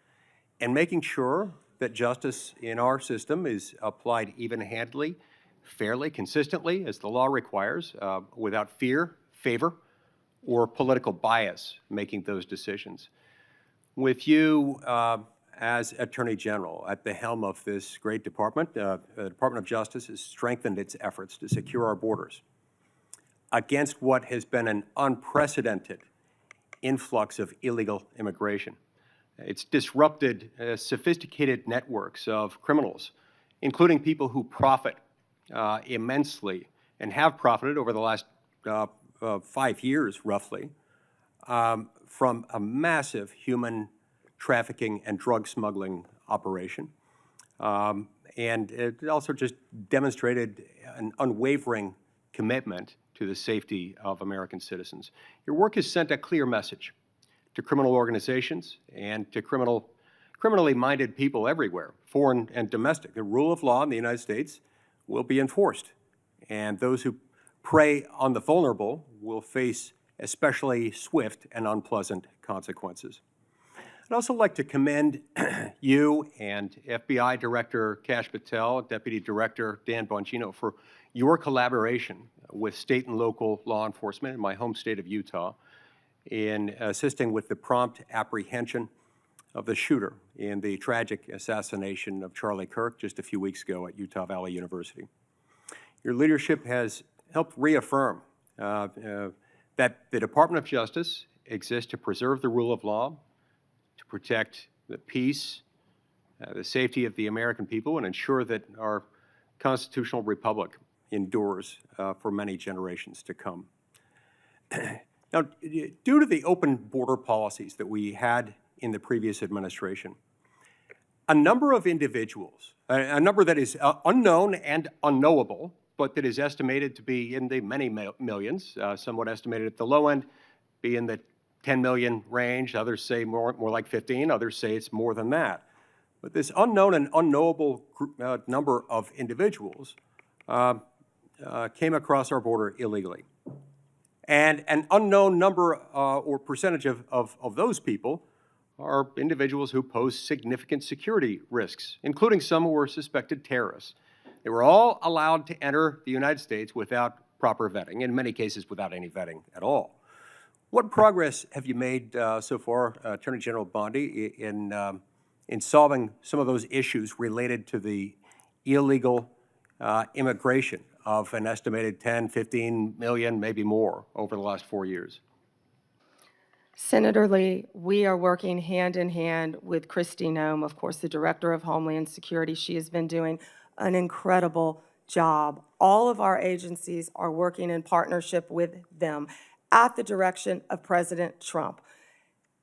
and making sure that justice in our system is applied even-handedly, fairly, consistently, as the law requires, without fear, favor, or political bias making those decisions. With you as Attorney General at the helm of this great department, the Department of Justice has strengthened its efforts to secure our borders against what has been an unprecedented influx of illegal immigration. It's disrupted sophisticated networks of criminals, including people who profit immensely and have profited over the last 5 years, roughly, from a massive human trafficking and drug smuggling operation. And it also just demonstrated an unwavering commitment to the safety of American citizens. Your work has sent a clear message to criminal organizations and to criminally minded people everywhere, foreign and domestic. The rule of law in the United States will be enforced, and those who prey on the vulnerable will face especially swift and unpleasant consequences. I'd also like to commend you and FBI Director Kash Patel, Deputy Director Dan Bongino for your collaboration with state and local law enforcement in my home state of Utah in assisting with the prompt apprehension of the shooter in the tragic assassination of Charlie Kirk just a few weeks ago at Utah Valley University. Your leadership has helped reaffirm that the Department of Justice exists to preserve the rule of law, to protect the peace, the safety of the American people, and ensure that our constitutional republic endures for many generations to come. Now, due to the open border policies that we had in the previous administration, a number of individuals, a number that is unknown and unknowable, but that is estimated to be in the many millions, somewhat estimated at the low end, be in the 10 million range. Others say more like 15. Others say it's more than that. But this unknown and unknowable number of individuals came across our border illegally. And an unknown number or percentage of those people are individuals who pose significant security risks, including some who were suspected terrorists. They were all allowed to enter the United States without proper vetting, in many cases without any vetting at all. What progress have you made so far, Attorney General Bondi, in solving some of those issues related to the illegal immigration of an estimated 10, 15 million, maybe more, over the last 4 years? Senator Lee, we are working hand in hand with Kristi Noem, of course, the Director of Homeland Security. She has been doing an incredible job. All of our agencies are working in partnership with them at the direction of President Trump.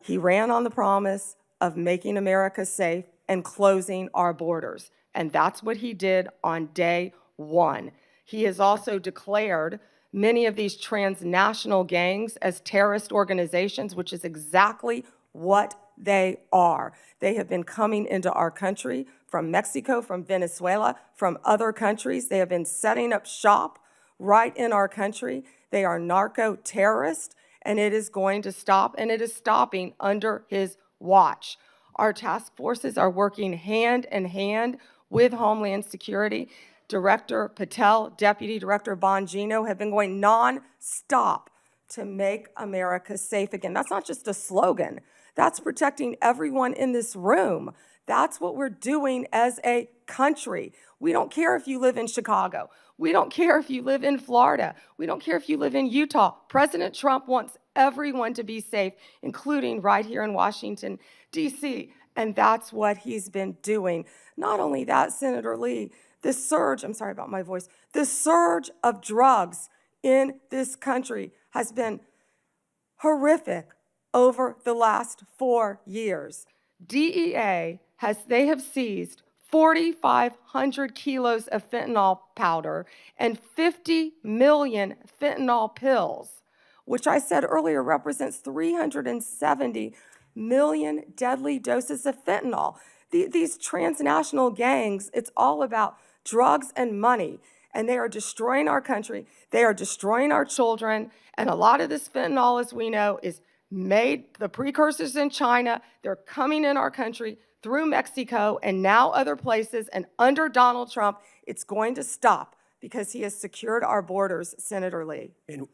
He ran on the promise of making America safe and closing our borders, and that's what he did on day one. He has also declared many of these transnational gangs as terrorist organizations, which is exactly what they are. They have been coming into our country from Mexico, from Venezuela, from other countries. They have been setting up shop right in our country. They are narco-terrorists, and it is going to stop, and it is stopping under his watch. Our task forces are working hand in hand with Homeland Security. Director Patel, Deputy Director Bongino have been going non-stop to make America safe again. That's not just a slogan. That's protecting everyone in this room. That's what we're doing as a country. We don't care if you live in Chicago. We don't care if you live in Florida. We don't care if you live in Utah. President Trump wants everyone to be safe, including right here in Washington, D.C., and that's what he's been doing. Not only that, Senator Lee, the surge of drugs in this country has been horrific over the last 4 years. DEA they have seized 4,500 kilos of fentanyl powder and 50 million fentanyl pills, which I said earlier represents 370 million deadly doses of fentanyl. These transnational gangs, it's all about drugs and money, and they are destroying our country. They are destroying our children, and a lot of this fentanyl, as we know, is made, the precursors in China. They're coming in our country through Mexico and now other places, and under Donald Trump, it's going to stop because he has secured our borders, Senator Lee. And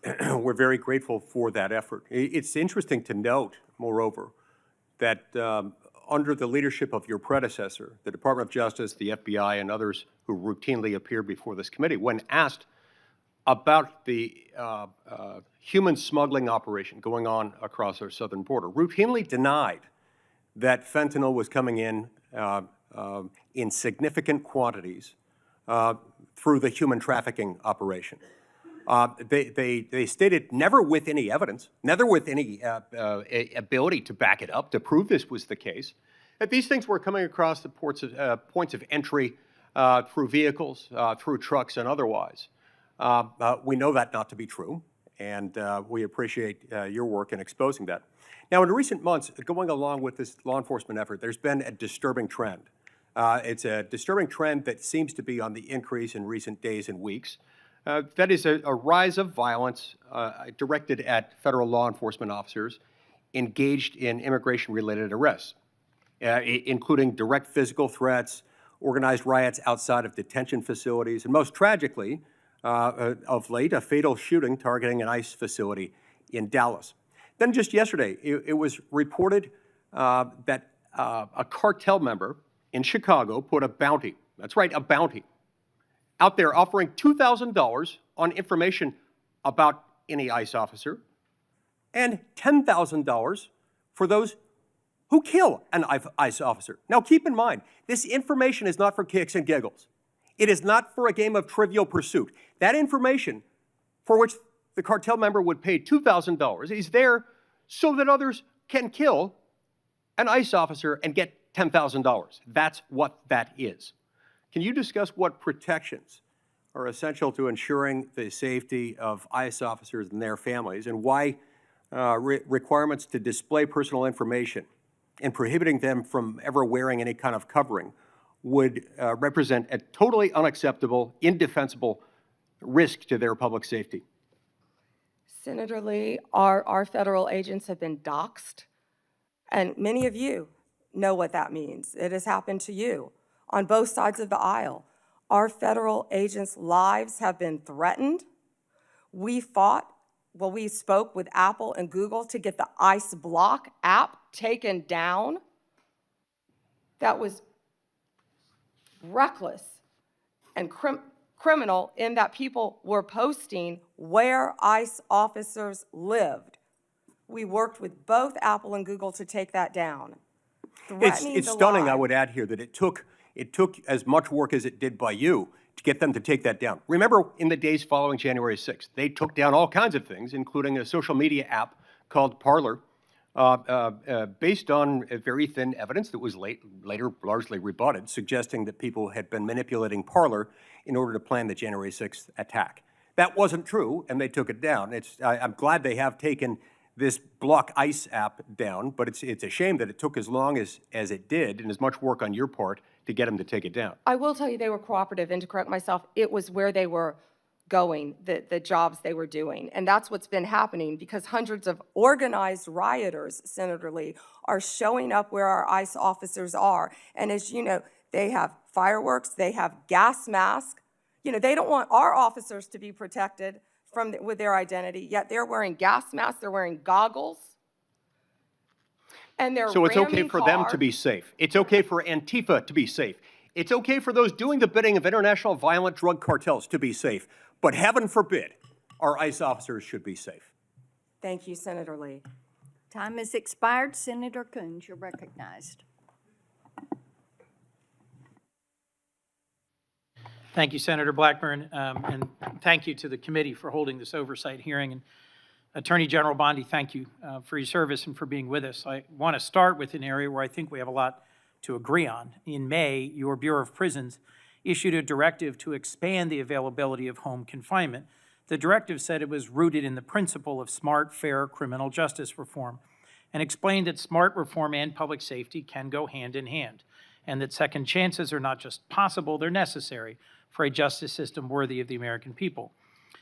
we're very grateful for that effort. It's interesting to note, moreover, that under the leadership of your predecessor, the Department of Justice, the FBI, and others who routinely appear before this committee, when asked about the human smuggling operation going on across our southern border, routinely denied that fentanyl was coming in significant quantities through the human trafficking operation. They stated never with any evidence, never with any ability to back it up, to prove this was the case, that these things were coming across the points of entry through vehicles, through trucks, and otherwise. We know that not to be true, and we appreciate your work in exposing that. Now, in recent months, going along with this law enforcement effort, there's been a disturbing trend. It's a disturbing trend that seems to be on the increase in recent days and weeks. That is a rise of violence directed at federal law enforcement officers engaged in immigration-related arrests, including direct physical threats, organized riots outside of detention facilities, and most tragically, of late, a fatal shooting targeting an ICE facility in Dallas. Then just yesterday, it was reported that a cartel member in Chicago put a bounty, that's right, a bounty, out there offering $2,000 on information about any ICE officer and $10,000 for those who kill an ICE officer. Now, keep in mind, this information is not for kicks and giggles. It is not for a game of Trivial Pursuit. That information, for which the cartel member would pay $2,000, is there so that others can kill an ICE officer and get $10,000. That's what that is. Can you discuss what protections are essential to ensuring the safety of ICE officers and their families, and why requirements to display personal information and prohibiting them from ever wearing any kind of covering would represent a totally unacceptable, indefensible risk to their public safety? Senator Lee, our federal agents have been doxxed, and many of you know what that means. It has happened to you on both sides of the aisle. Our federal agents' lives have been threatened. We spoke with Apple and Google to get the ICE Block app taken down. That was reckless and criminal in that people were posting where ICE officers lived. We worked with both Apple and Google to take that down. It's stunning, I would add here, that it took as much work as it did by you to get them to take that down. Remember, in the days following January 6th, they took down all kinds of things, including a social media app called Parler, based on very thin evidence that was later largely rebutted, suggesting that people had been manipulating Parler in order to plan the January 6th attack. That wasn't true, and they took it down. I'm glad they have taken this Block ICE app down, but it's a shame that it took as long as it did, and as much work on your part to get them to take it down. I will tell you they were cooperative, and to correct myself, it was where they were going, the jobs they were doing. And that's what's been happening, because hundreds of organized rioters, Senator Lee, are showing up where our ICE officers are. And as you know, they have fireworks, they have gas masks. You know, they don't want our officers to be protected with their identity, yet they're wearing gas masks, they're wearing goggles, and they're So it's okay ramming for them to be safe. It's okay for Antifa to be safe. It's okay for those doing the bidding of international violent drug cartels to be safe. But heaven forbid, our ICE officers should be safe. Thank you, Senator Lee. Time has expired. Senator Coons, you're recognized. Thank you, Senator Blackburn, and thank you to the committee for holding this oversight hearing. And Attorney General Bondi, thank you for your service and for being with us. I want to start with an area where I think we have a lot to agree on. In May, your Bureau of Prisons issued a directive to expand the availability of home confinement. The directive said it was rooted in the principle of smart, fair criminal justice reform, and explained that smart reform and public safety can go hand in hand, and that second chances are not just possible, they're necessary for a justice system worthy of the American people.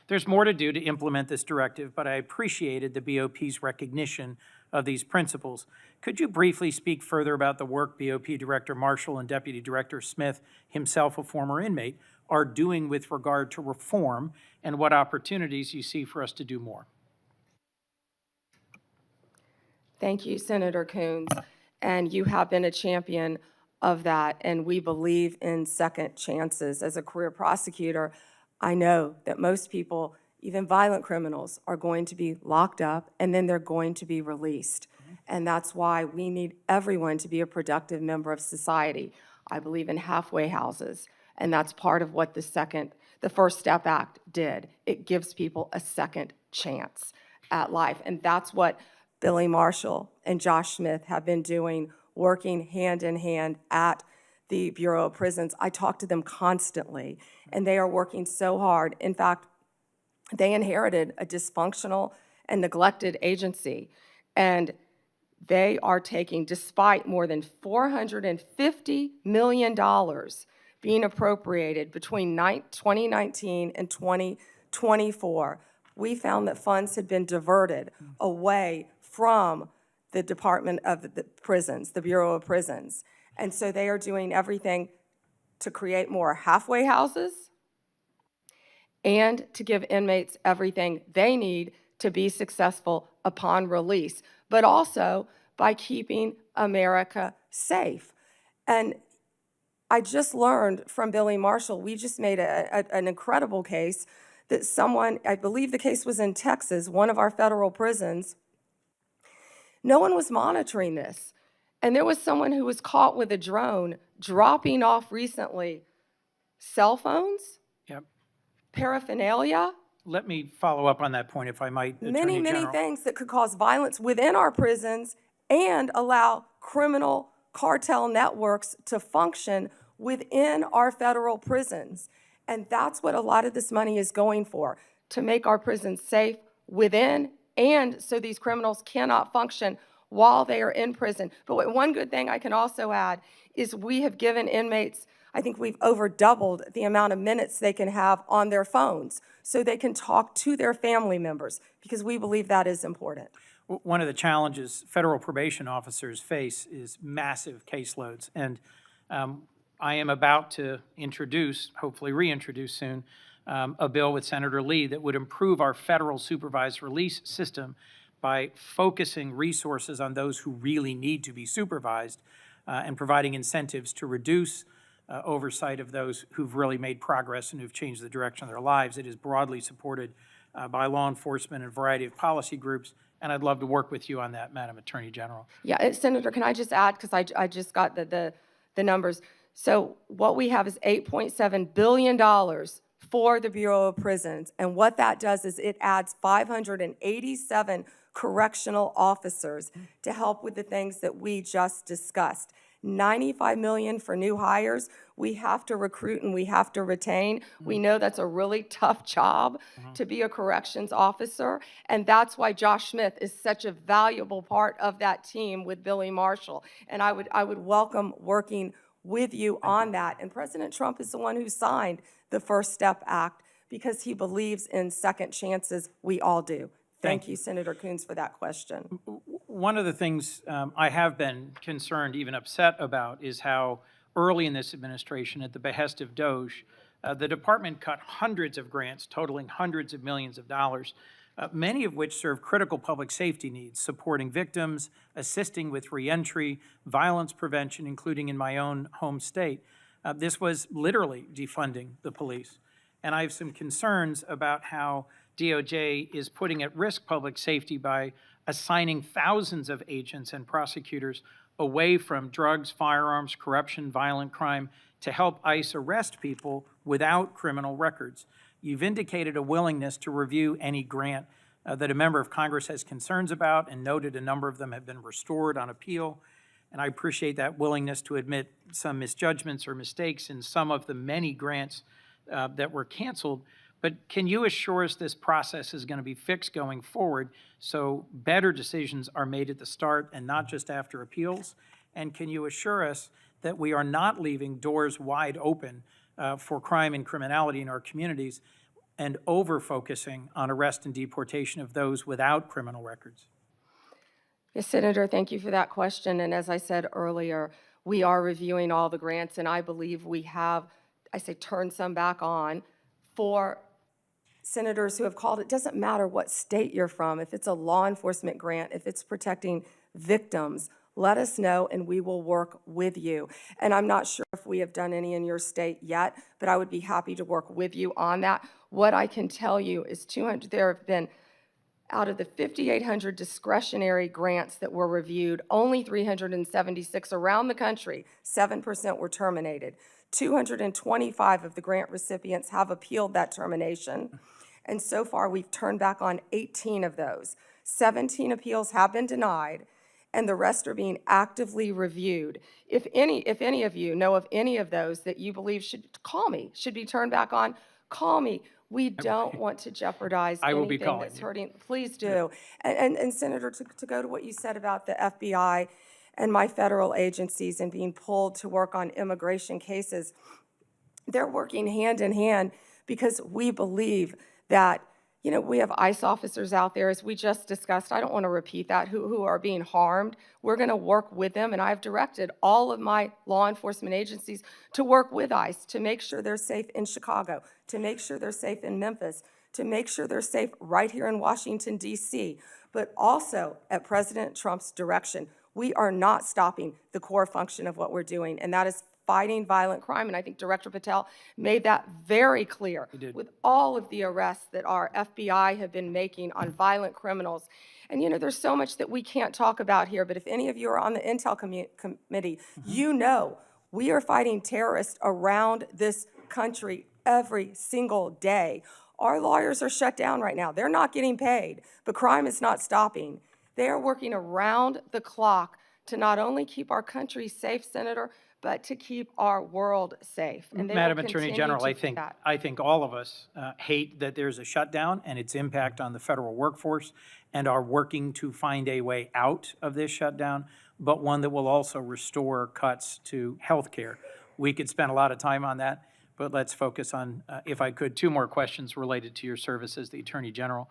There's more to do to implement this directive, but I appreciated the BOP's recognition of these principles. Could you briefly speak further about the work BOP Director Marshall and Deputy Director Smith, himself a former inmate, are doing with regard to reform, and what opportunities you see for us to do more? Thank you, Senator Coons. And you have been a champion of that, and we believe in second chances. As a career prosecutor, I know that most people, even violent criminals, are going to be locked up and then they're going to be released. And that's why we need everyone to be a productive member of society. I believe in halfway houses, And that's part of what the First Step Act did. It gives people a second chance at life. And that's what Billy Marshall and Josh Smith have been doing, working hand in hand at the Bureau of Prisons. I talk to them constantly, and they are working so hard. In fact, they inherited a dysfunctional and neglected agency, and they are taking, despite more than $450 million being appropriated between 2019 and 2024, we found that funds had been diverted away from the Department of the Prisons, the Bureau of Prisons. And so they are doing everything to create more halfway houses and to give inmates everything they need to be successful upon release, but also by keeping America safe. And I just learned from Billy Marshall, we just made an incredible case that someone, I believe the case was in Texas, one of our federal prisons, no one was monitoring this. And there was someone who was caught with a drone dropping off recently cell phones, Yep. paraphernalia, Let me follow up on that point, if I might, Attorney many General. things that could cause violence within our prisons and allow criminal cartel networks to function within our federal prisons. And that's what a lot of this money is going for, to make our prisons safe within and so these criminals cannot function while they are in prison. But one good thing I can also add is we have given inmates, I think we've over doubled the amount of minutes they can have on their phones so they can talk to their family members, because we believe that is important. One of the challenges federal probation officers face is massive caseloads. And I am about to introduce, hopefully reintroduce soon, a bill with Senator Lee that would improve our federal supervised release system by focusing resources on those who really need to be supervised and providing incentives to reduce oversight of those who've really made progress and who've changed the direction of their lives. It is broadly supported by law enforcement and a variety of policy groups, and I'd love to work with you on that, Madam Attorney General. Yeah, Senator, can I just add, because I just got the numbers. So what we have is $8.7 billion for the Bureau of Prisons, and what that does is it adds 587 correctional officers to help with the things that we just discussed. $95 million for new hires. We have to recruit and we have to retain. We know that's a really tough job to be a corrections officer, and that's why Josh Smith is such a valuable part of that team with Billy Marshall. And I would welcome working with you on that. And President Trump is the one who signed the First Step Act because he believes in second chances. We all do. Thank you, Senator Coons, for that question. One of the things I have been concerned, even upset about, is how early in this administration, at the behest of DOJ, the department cut hundreds of grants totaling hundreds of millions of dollars, many of which serve critical public safety needs, supporting victims, assisting with reentry, violence prevention, including in my own home state. This was literally defunding the police. And I have some concerns about how DOJ is putting at risk public safety by assigning thousands of agents and prosecutors away from drugs, firearms, corruption, violent crime to help ICE arrest people without criminal records. You've indicated a willingness to review any grant that a member of Congress has concerns about, and noted a number of them have been restored on appeal. And I appreciate that willingness to admit some misjudgments or mistakes in some of the many grants that were canceled. But can you assure us this process is going to be fixed going forward so better decisions are made at the start and not just after appeals? And can you assure us that we are not leaving doors wide open for crime and criminality in our communities and over-focusing on arrest and deportation of those without criminal records? Yes, Senator, thank you for that question. And as I said earlier, we are reviewing all the grants, and I believe we have, I say, turned some back on for senators who have called. It doesn't matter what state you're from. If it's a law enforcement grant, if it's protecting victims, let us know and we will work with you. And I'm not sure if we have done any in your state yet, but I would be happy to work with you on that. What I can tell you is there have been Out of the 5,800 discretionary grants that were reviewed, only 376 around the country, 7% were terminated. 225 of the grant recipients have appealed that termination, and so far we've turned back on 18 of those. 17 appeals have been denied, and the rest are being actively reviewed. If any of you know of any of those that you believe should call me, should be turned back on, call me. We don't want to jeopardize I will be anything calling that's you. hurting. Please do. And Senator, to go to what you said about the FBI and my federal agencies and being pulled to work on immigration cases, they're working hand in hand because we believe that, you know, we have ICE officers out there, as we just discussed. I don't want to repeat that, who are being harmed. We're going to work with them, and I've directed all of my law enforcement agencies to work with ICE to make sure they're safe in Chicago, to make sure they're safe in Memphis, to make sure they're safe right here in Washington, D.C., but also at President Trump's direction. We are not stopping the core function of what we're doing, and that is fighting violent crime, and I think Director Patel made that very clear with all of the arrests that our FBI have been making on violent criminals. And you know, there's so much that we can't talk about here, but if any of you are on the Intel Committee, you know we are fighting terrorists around this country every single day. Our lawyers are shut down right now. They're not getting paid, but crime is not stopping. They are working around the clock to not only keep our country safe, Senator, but to keep our world safe. And they Madam will Attorney continue General, to I do think, that. I think all of us hate that there's a shutdown and its impact on the federal workforce, and are working to find a way out of this shutdown, but one that will also restore cuts to health care. We could spend a lot of time on that, but let's focus on, if I could, two more questions related to your service as the Attorney General.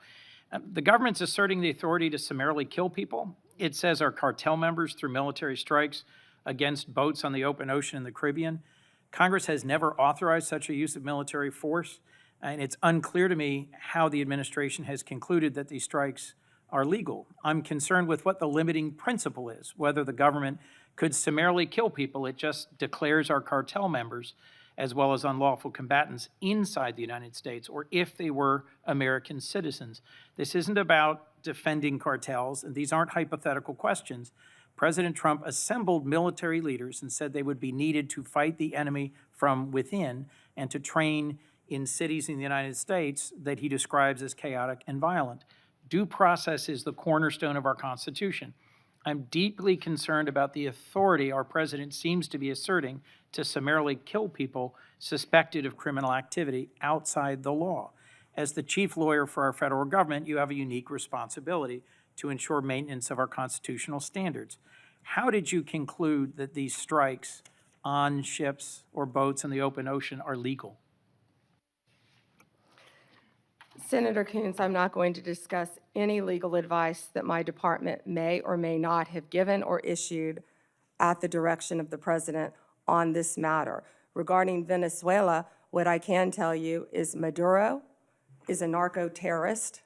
The government's asserting the authority to summarily kill people. It says our cartel members through military strikes against boats on the open ocean in the Caribbean. Congress has never authorized such a use of military force, and it's unclear to me how the administration has concluded that these strikes are legal. I'm concerned with what the limiting principle is, whether the government could summarily kill people. It just declares our cartel members as well as unlawful combatants inside the United States, or if they were American citizens. This isn't about defending cartels, and these aren't hypothetical questions. President Trump assembled military leaders and said they would be needed to fight the enemy from within and to train in cities in the United States that he describes as chaotic and violent. Due process is the cornerstone of our Constitution. I'm deeply concerned about the authority our president seems to be asserting to summarily kill people suspected of criminal activity outside the law. As the chief lawyer for our federal government, you have a unique responsibility to ensure maintenance of our constitutional standards. How did you conclude that these strikes on ships or boats in the open ocean are legal? Senator Coons, I'm not going to discuss any legal advice that my department may or may not have given or issued at the direction of the president on this matter. Regarding Venezuela, what I can tell you is Maduro is a narco-terrorist,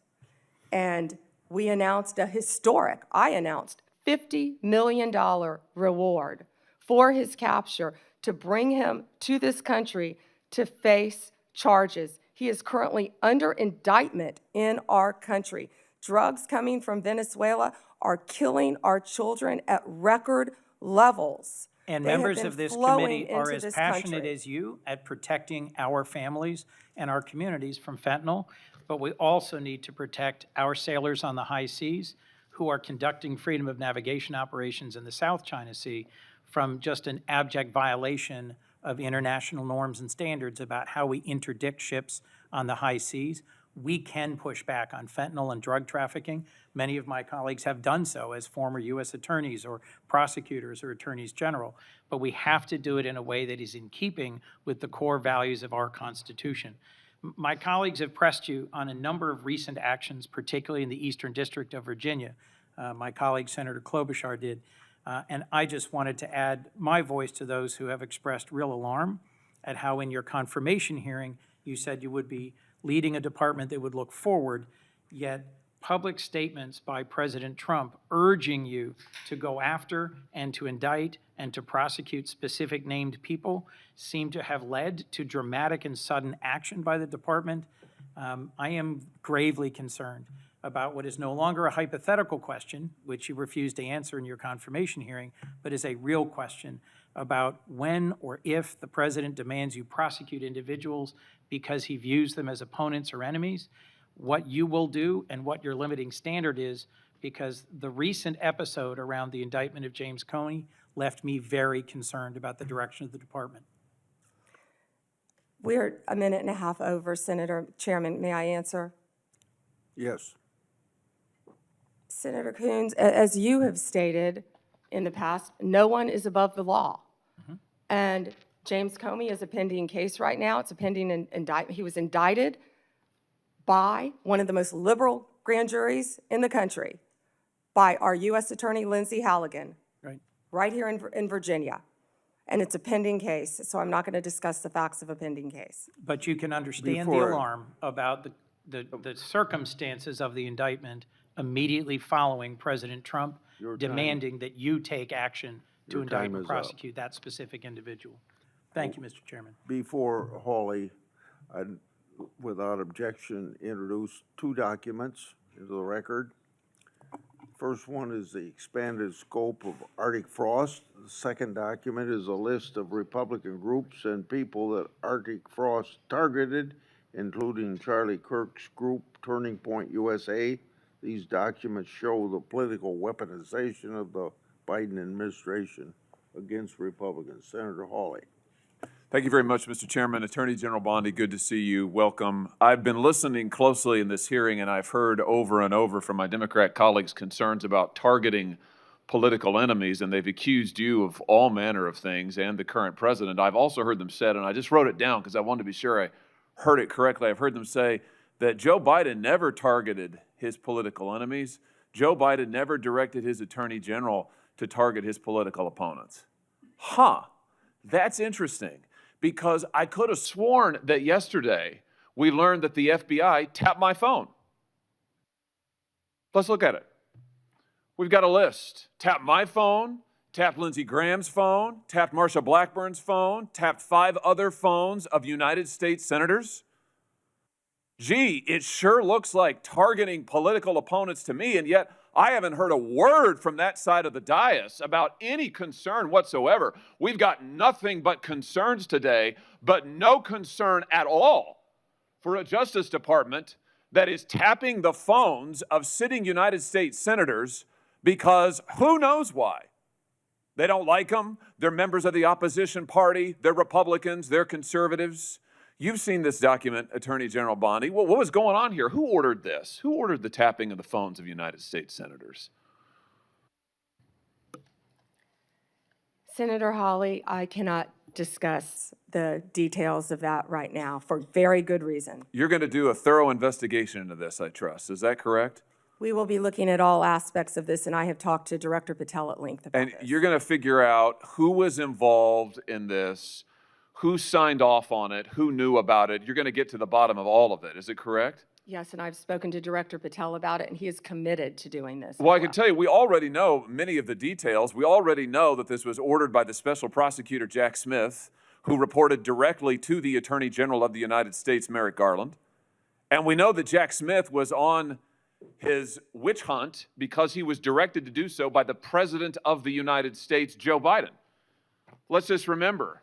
and we announced I announced $50 million reward for his capture to bring him to this country to face charges. He is currently under indictment in our country. Drugs coming from Venezuela are killing our children at record levels. And They have members been of this flowing committee are into as this passionate country. as you at protecting our families and our communities from fentanyl, but we also need to protect our sailors on the high seas who are conducting freedom of navigation operations in the South China Sea from just an abject violation of international norms and standards about how we interdict ships on the high seas. We can push back on fentanyl and drug trafficking. Many of my colleagues have done so as former U.S. attorneys or prosecutors or attorneys general, but we have to do it in a way that is in keeping with the core values of our Constitution. My colleagues have pressed you on a number of recent actions, particularly in the Eastern District of Virginia. My colleague, Senator Klobuchar, did. And I just wanted to add my voice to those who have expressed real alarm at how in your confirmation hearing you said you would be leading a department that would look forward, yet public statements by President Trump urging you to go after and to indict and to prosecute specific named people seem to have led to dramatic and sudden action by the department. I am gravely concerned about what is no longer a hypothetical question, which you refused to answer in your confirmation hearing, but is a real question about when or if the president demands you prosecute individuals because he views them as opponents or enemies, what you will do and what your limiting standard is, because the recent episode around the indictment of James Comey left me very concerned about the direction of the department. We're a minute and a half over, Senator Chairman. May I answer? Yes. Senator Coons, as you have stated in the past, no one is above the law. And James Comey is a pending case right now. It's a pending indictment. He was indicted by one of the most liberal grand juries in the country, by our U.S. Attorney Lindsay Halligan, right here in Virginia. And it's a pending case, so I'm not going to discuss the facts of a pending case. But you can understand the alarm about the circumstances of the indictment immediately following President Trump demanding that you take action to indict and prosecute that specific individual. Thank you, Mr. Chairman. Before Hawley, I'd, without objection, introduce two documents into the record. First one is the expanded scope of Arctic frost. The second document is a list of Republican groups and people that Arctic frost targeted, including Charlie Kirk's group, Turning Point USA. These documents show the political weaponization of the Biden administration against Republicans. Senator Hawley. Thank you very much, Mr. Chairman. Attorney General Bondi, good to see you. Welcome. I've been listening closely in this hearing, and I've heard over and over from my Democrat colleagues concerns about targeting political enemies, and they've accused you of all manner of things and the current president. I've also heard them said, and I just wrote it down because I wanted to be sure I heard it correctly. I've heard them say that Joe Biden never targeted his political enemies. Joe Biden never directed his attorney general to target his political opponents. That's interesting, because I could have sworn that yesterday we learned that the FBI tapped my phone. Let's look at it. We've got a list. Tapped my phone, tapped Lindsey Graham's phone, tapped Marsha Blackburn's phone, tapped 5 other phones of United States senators. Gee, it sure looks like targeting political opponents to me, and yet I haven't heard a word from that side of the dais about any concern whatsoever. We've got nothing but concerns today, but no concern at all for a Justice Department that is tapping the phones of sitting United States senators because who knows why. They don't like them. They're members of the opposition party. They're Republicans. They're conservatives. You've seen this document, Attorney General Bondi. What was going on here? Who ordered this? Who ordered the tapping of the phones of United States senators? Senator Hawley, I cannot discuss the details of that right now for very good reason. You're going to do a thorough investigation into this, I trust. Is that correct? We will be looking at all aspects of this, and I have talked to Director Patel at length about And this. you're going to figure out who was involved in this, who signed off on it, who knew about it. You're going to get to the bottom of all of it. Is it correct? Yes, and I've spoken to Director Patel about it, and he is committed to doing this. Well, I can tell you, we already know many of the details. We already know that this was ordered by the Special Prosecutor Jack Smith, who reported directly to the Attorney General of the United States, Merrick Garland. And we know that Jack Smith was on his witch hunt because he was directed to do so by the President of the United States, Joe Biden. Let's just remember.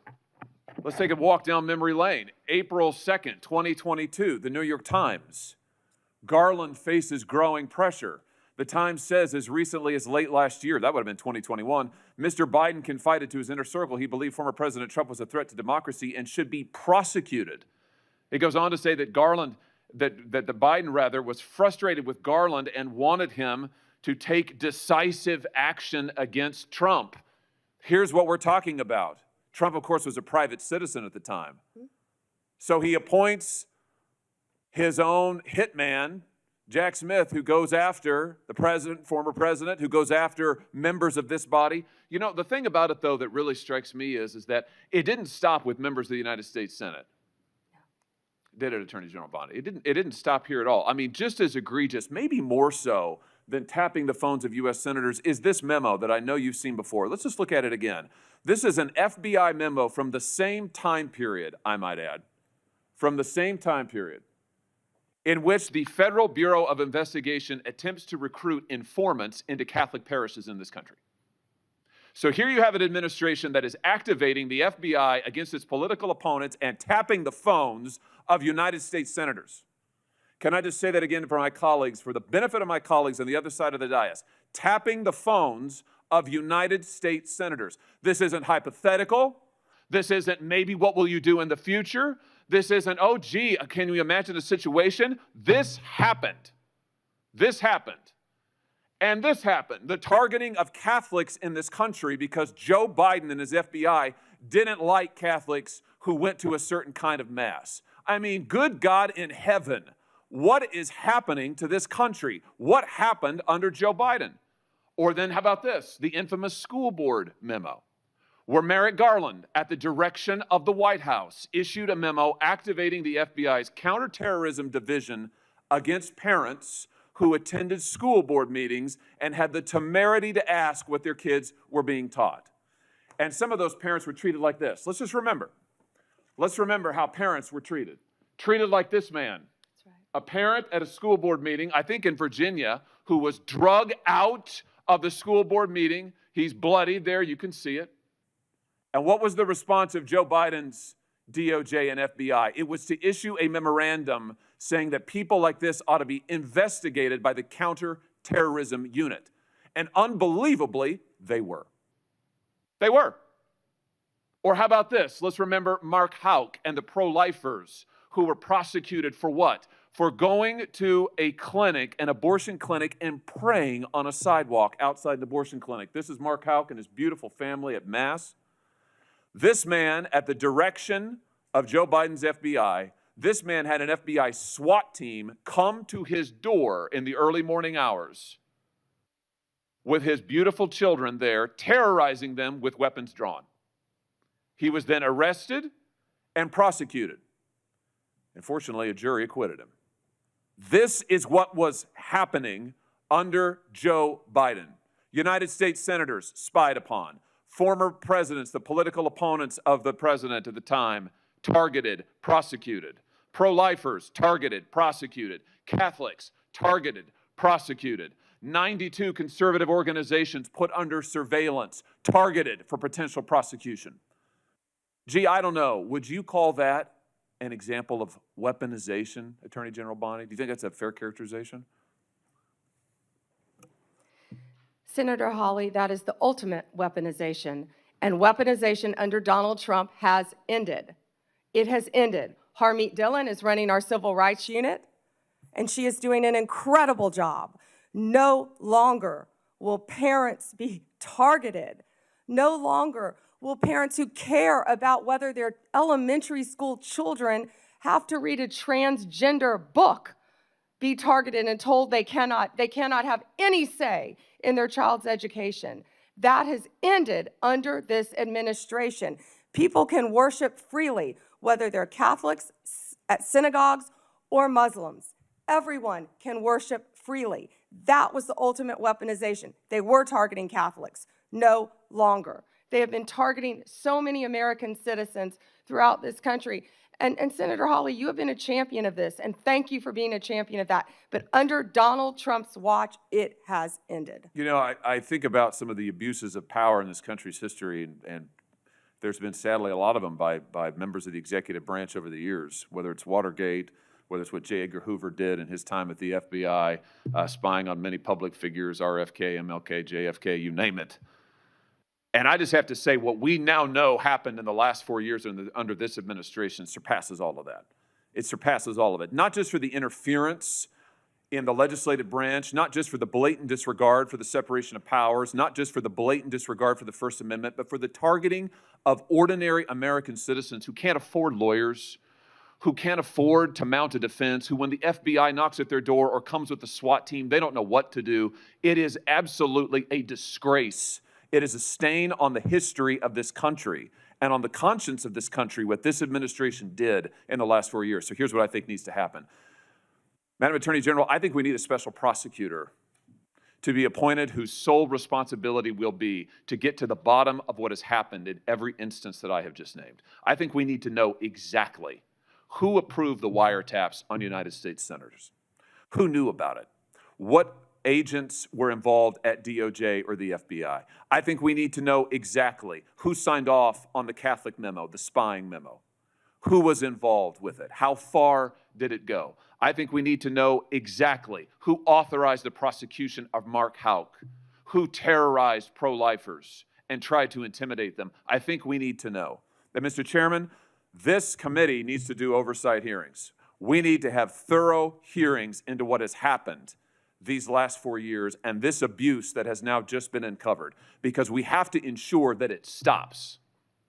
Let's take a walk down memory lane. April 2nd, 2022, the New York Times. Garland faces growing pressure. The Times says as recently as late last year, that would have been 2021, Mr. Biden confided to his inner circle he believed former President Trump was a threat to democracy and should be prosecuted. It goes on to say that Biden was frustrated with Garland and wanted him to take decisive action against Trump. Here's what we're talking about. Trump, of course, was a private citizen at the time. So he appoints his own hitman, Jack Smith, who goes after the president, former president, who goes after members of this body. You know, the thing about it, though, that really strikes me is that it didn't stop with members of the United States Senate. Did it, Attorney General Bondi? It didn't stop here at all. I mean, just as egregious, maybe more so than tapping the phones of U.S. senators, is this memo that I know you've seen before. Let's just look at it again. This is an FBI memo from the same time period, I might add, from the same time period. in which the Federal Bureau of Investigation attempts to recruit informants into Catholic parishes in this country. So here you have an administration that is activating the FBI against its political opponents and tapping the phones of United States senators. Can I just say that again for my colleagues, for the benefit of my colleagues on the other side of the dais? Tapping the phones of United States senators. This isn't hypothetical. This isn't maybe what will you do in the future. This isn't, oh, gee, can you imagine a situation? This happened. This happened. And this happened. The targeting of Catholics in this country because Joe Biden and his FBI didn't like Catholics who went to a certain kind of mass. I mean, good God in heaven, what is happening to this country? What happened under Joe Biden? Or then how about this? The infamous school board memo, where Merrick Garland, at the direction of the White House, issued a memo activating the FBI's counterterrorism division against parents who attended school board meetings and had the temerity to ask what their kids were being taught. And some of those parents were treated like this. Let's just remember. Let's remember how parents were treated. Treated like this man. That's right. A parent at a school board meeting, I think in Virginia, who was drug out of the school board meeting. He's bloodied there, you can see it. And what was the response of Joe Biden's DOJ and FBI? It was to issue a memorandum saying that people like this ought to be investigated by the counterterrorism unit. And unbelievably, they were. They were. Or how about this? Let's remember Mark Houck and the pro-lifers who were prosecuted for what? For going to a clinic, an abortion clinic, and praying on a sidewalk outside an abortion clinic. This is Mark Houck and his beautiful family at Mass. This man, at the direction of Joe Biden's FBI, this man had an FBI SWAT team come to his door in the early morning hours with his beautiful children there, terrorizing them with weapons drawn. He was then arrested and prosecuted. And fortunately, a jury acquitted him. This is what was happening under Joe Biden. United States senators spied upon. Former presidents, the political opponents of the president at the time, targeted, prosecuted. Pro-lifers, targeted, prosecuted. Catholics, targeted, prosecuted. 92 conservative organizations put under surveillance, targeted for potential prosecution. Gee, I don't know. Would you call that an example of weaponization, Attorney General Bondi? Do you think that's a fair characterization? Senator Hawley, that is the ultimate weaponization, and weaponization under Donald Trump has ended. It has ended. Harmeet Dillon is running our civil rights unit, and she is doing an incredible job. No longer will parents be targeted. No longer will parents who care about whether their elementary school children have to read a transgender book be targeted and told they cannot have any say in their child's education. That has ended under this administration. People can worship freely, whether they're Catholics at synagogues or Muslims. Everyone can worship freely. That was the ultimate weaponization. They were targeting Catholics. No longer. They have been targeting so many American citizens throughout this country. And Senator Hawley, you have been a champion of this, and thank you for being a champion of that. But under Donald Trump's watch, it has ended. You know, I think about some of the abuses of power in this country's history, and there's been sadly a lot of them by members of the executive branch over the years, whether it's Watergate, whether it's what J. Edgar Hoover did in his time at the FBI, spying on many public figures, RFK, MLK, JFK, you name it. And I just have to say, what we now know happened in the last 4 years under this administration surpasses all of that. It surpasses all of it. Not just for the interference in the legislative branch, not just for the blatant disregard for the separation of powers, not just for the blatant disregard for the First Amendment, but for the targeting of ordinary American citizens who can't afford lawyers, who can't afford to mount a defense, who when the FBI knocks at their door or comes with the SWAT team, they don't know what to do. It is absolutely a disgrace. It is a stain on the history of this country and on the conscience of this country, what this administration did in the last 4 years. So here's what I think needs to happen. Madam Attorney General, I think we need a special prosecutor to be appointed whose sole responsibility will be to get to the bottom of what has happened in every instance that I have just named. I think we need to know exactly Who approved the wiretaps on United States senators? Who knew about it? What agents were involved at DOJ or the FBI? I think we need to know exactly who signed off on the Catholic memo, the spying memo. Who was involved with it? How far did it go? I think we need to know exactly who authorized the prosecution of Mark Houck, who terrorized pro-lifers and tried to intimidate them. I think we need to know. And Mr. Chairman, this committee needs to do oversight hearings. We need to have thorough hearings into what has happened these last 4 years and this abuse that has now just been uncovered, because we have to ensure that it stops.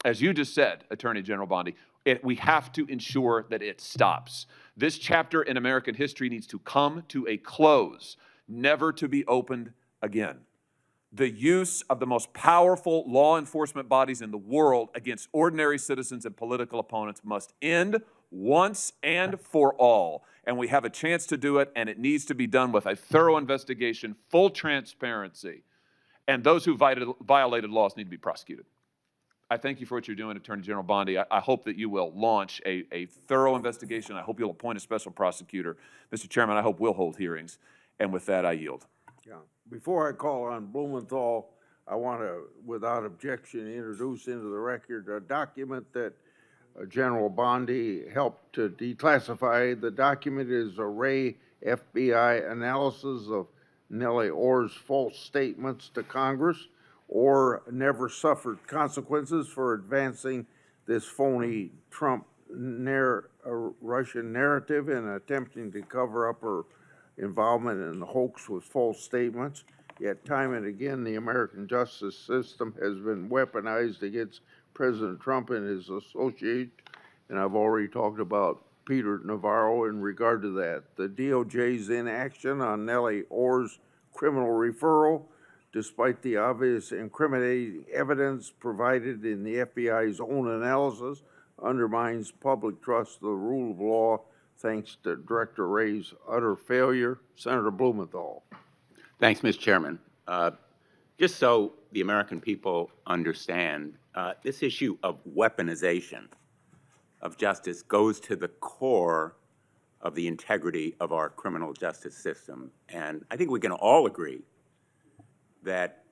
As you just said, Attorney General Bondi, we have to ensure that it stops. This chapter in American history needs to come to a close, never to be opened again. The use of the most powerful law enforcement bodies in the world against ordinary citizens and political opponents must end once and for all. And we have a chance to do it, and it needs to be done with a thorough investigation, full transparency, and those who violated laws need to be prosecuted. I thank you for what you're doing, Attorney General Bondi. I hope that you will launch a thorough investigation. I hope you'll appoint a special prosecutor. Mr. Chairman, I hope we'll hold hearings. And with that, I yield. Yeah. Before I call on Blumenthal, I want to, without objection, introduce into the record a document that General Bondi helped to declassify. The document is a Ray FBI analysis of Nellie Orr's false statements to Congress, or never suffered consequences for advancing this phony Trump Russian narrative and attempting to cover up her involvement in the hoax with false statements. Yet time and again, the American justice system has been weaponized against President Trump and his associates, and I've already talked about Peter Navarro in regard to that. The DOJ's inaction on Nellie Orr's criminal referral, despite the obvious incriminating evidence provided in the FBI's own analysis, undermines public trust in the rule of law thanks to Director Ray's utter failure. Senator Blumenthal. Thanks, Mr. Chairman. Just so the American people understand, this issue of weaponization of justice goes to the core of the integrity of our criminal justice system. And I think we can all agree that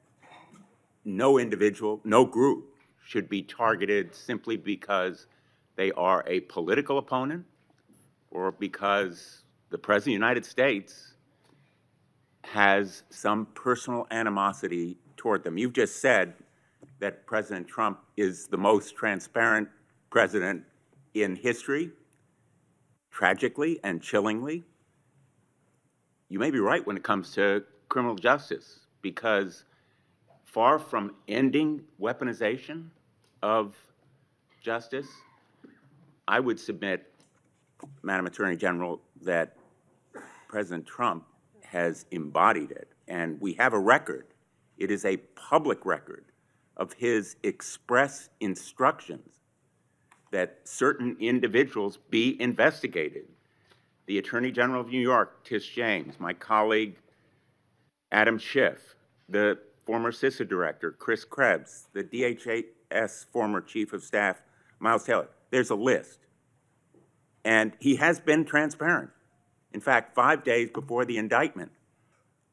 no individual, no group should be targeted simply because they are a political opponent or because the President of the United States has some personal animosity toward them. You've just said that President Trump is the most transparent president in history. Tragically and chillingly, you may be right when it comes to criminal justice, because far from ending weaponization of justice, I would submit, Madam Attorney General, that President Trump has embodied it. And we have a record. It is a public record of his express instructions that certain individuals be investigated. The Attorney General of New York, Tish James, my colleague Adam Schiff, the former CISA director, Chris Krebs, the DHS former Chief of Staff, Miles Taylor. There's a list. And he has been transparent. In fact, 5 days before the indictment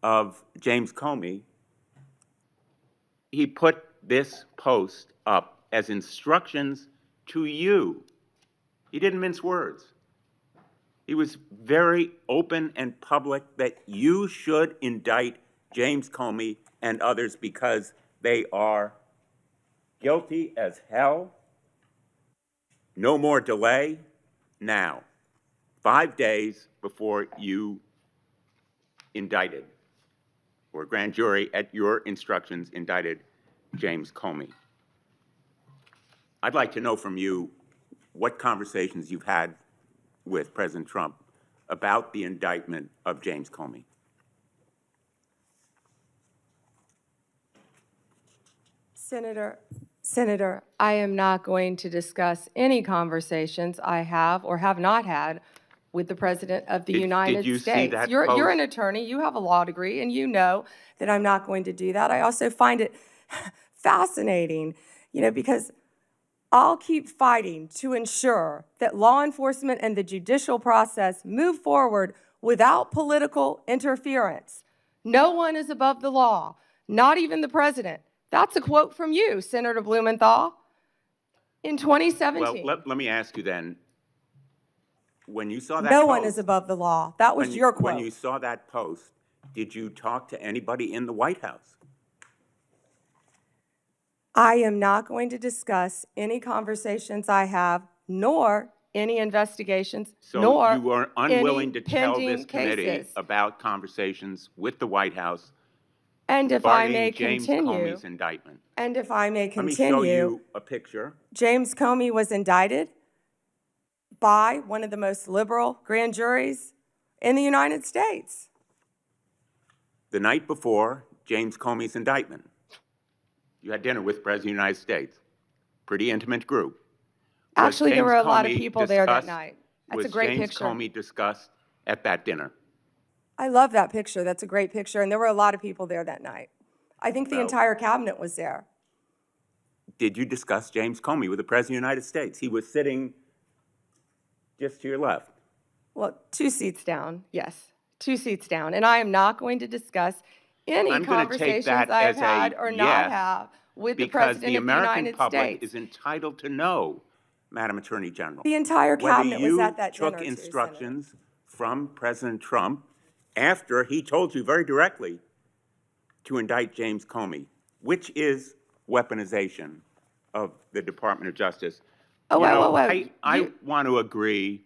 of James Comey, he put this post up as instructions to you. He didn't mince words. He was very open and public that you should indict James Comey and others because they are guilty as hell. No more delay now. 5 days before you indicted, or grand jury at your instructions indicted James Comey. I'd like to know from you what conversations you've had with President Trump about the indictment of James Comey. Senator, I am not going to discuss any conversations I have or have not had with the President of the United States. Did you see that You're post? an attorney, you have a law degree, and you know that I'm not going to do that. I also find it fascinating, because I'll keep fighting to ensure that law enforcement and the judicial process move forward without political interference. No one is above the law, not even the president. That's a quote from you, Senator Blumenthal, in 2017. Well, let me ask you then, when you saw that No post, one is above the law. That was your quote. when you saw that post, did you talk to anybody in the White House? I am not going to discuss any conversations I have, nor any investigations, So nor you are unwilling any to tell this pending committee cases. about conversations with the White House And if I may regarding James continue, Comey's indictment? and if I may Let me show continue, you a picture. James Comey was indicted by one of the most liberal grand juries in the United States. The night before James Comey's indictment, you had dinner with the President of the United States. Pretty intimate group. Actually, there James were a lot of Comey people there that discussed- night. That's a great Was James picture. Comey discussed at that dinner? I love that picture. That's a great picture. And there were a lot of people there that night. I think the Well- entire cabinet was there. Did you discuss James Comey with the President of the United States? He was sitting just to your left. Well, 2 seats down, yes, 2 seats down. And I am not going to discuss any I'm going to take conversations that I've as had a or not yes, have with the because President the of the American United public States. is entitled to know, Madam Attorney General. The entire cabinet was at that dinner, Whether you too, took instructions from President Trump after he told you very directly to indict James Comey, which is weaponization of the Department of Justice. Oh, You know, wait. I want to agree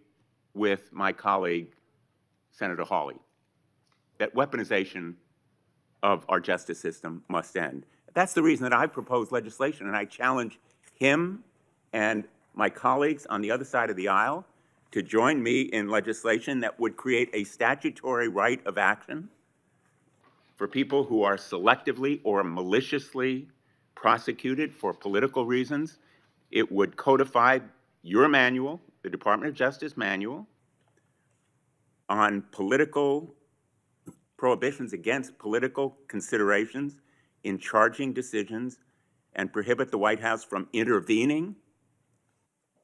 with my colleague, Senator Hawley, that weaponization of our justice system must end. That's the reason that I proposed legislation, and I challenge him and my colleagues on the other side of the aisle to join me in legislation that would create a statutory right of action for people who are selectively or maliciously prosecuted for political reasons. It would codify your manual, the Department of Justice manual, on political prohibitions against political considerations in charging decisions, and prohibit the White House from intervening,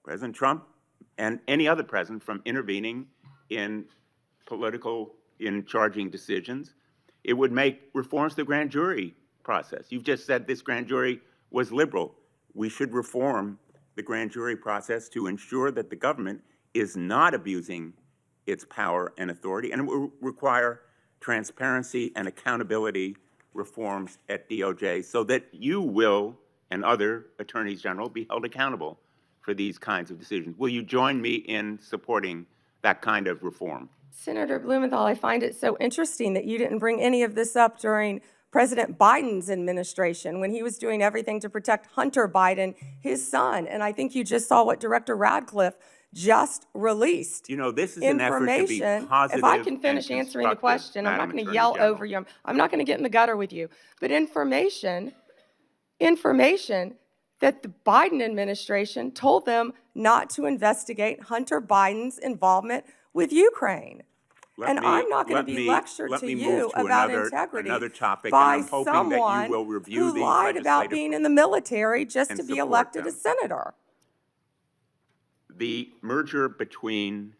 President Trump and any other president from intervening in charging decisions. It would make reforms to the grand jury process. You've just said this grand jury was liberal. We should reform the grand jury process to ensure that the government is not abusing its power and authority, and it will require transparency and accountability reforms at DOJ so that you will and other attorneys general be held accountable for these kinds of decisions. Will you join me in supporting that kind of reform? Senator Blumenthal, I find it so interesting that you didn't bring any of this up during President Biden's administration when he was doing everything to protect Hunter Biden, his son. And I think you just saw what Director Radcliffe just released. You know, this is an effort to be positive. If I can finish and answering the question, I'm not going to Attorney yell General. over you. I'm not going to get in the gutter with you. But information that the Biden administration told them not to investigate Hunter Biden's involvement with Ukraine. I'm not going to be lectured to you about integrity by someone who lied about being in the military just to be elected a senator. The merger between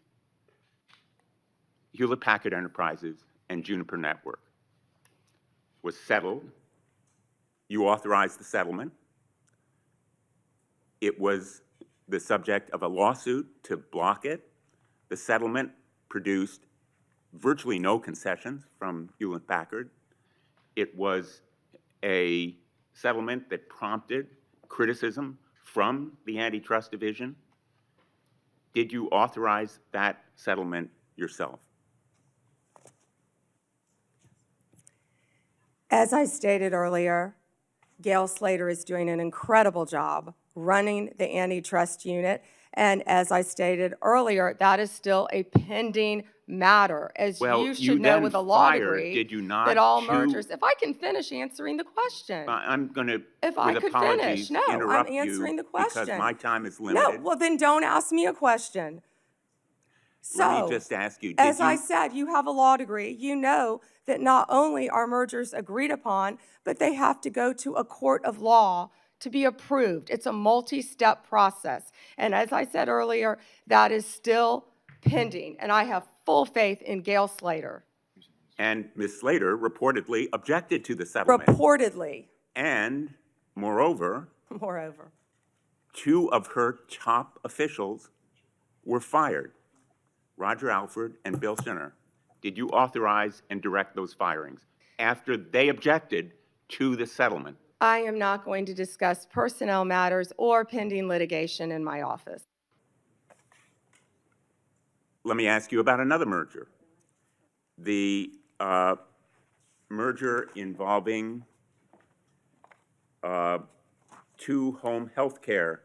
Hewlett-Packard Enterprises and Juniper Network was settled. You authorized the settlement. It was the subject of a lawsuit to block it. The settlement produced virtually no concessions from Hewlett-Packard. It was a settlement that prompted criticism from the Antitrust Division. Did you authorize that settlement yourself? As I stated earlier, Gail Slater is doing an incredible job running the antitrust unit. And as I stated earlier, that is still a pending matter. As Well, you should know with a law degree, did you not, that all mergers, if I can finish answering the question. I'm going to, If I could finish, no, interrupt I'm answering you the question. because my time is limited. No, well then don't ask me a question. Let me just ask you, As I said, you have a law degree. You know that not only are mergers agreed upon, but they have to go to a court of law to be approved. It's a multi-step process. And as I said earlier, that is still pending. And I have full faith in Gail Slater. And Ms. Slater reportedly objected to the settlement. Reportedly, And moreover, moreover. 2 of her top officials were fired, Roger Alford and Bill Sinner. Did you authorize and direct those firings after they objected to the settlement? I am not going to discuss personnel matters or pending litigation in my office. Let me ask you about another merger. The merger involving 2 home health care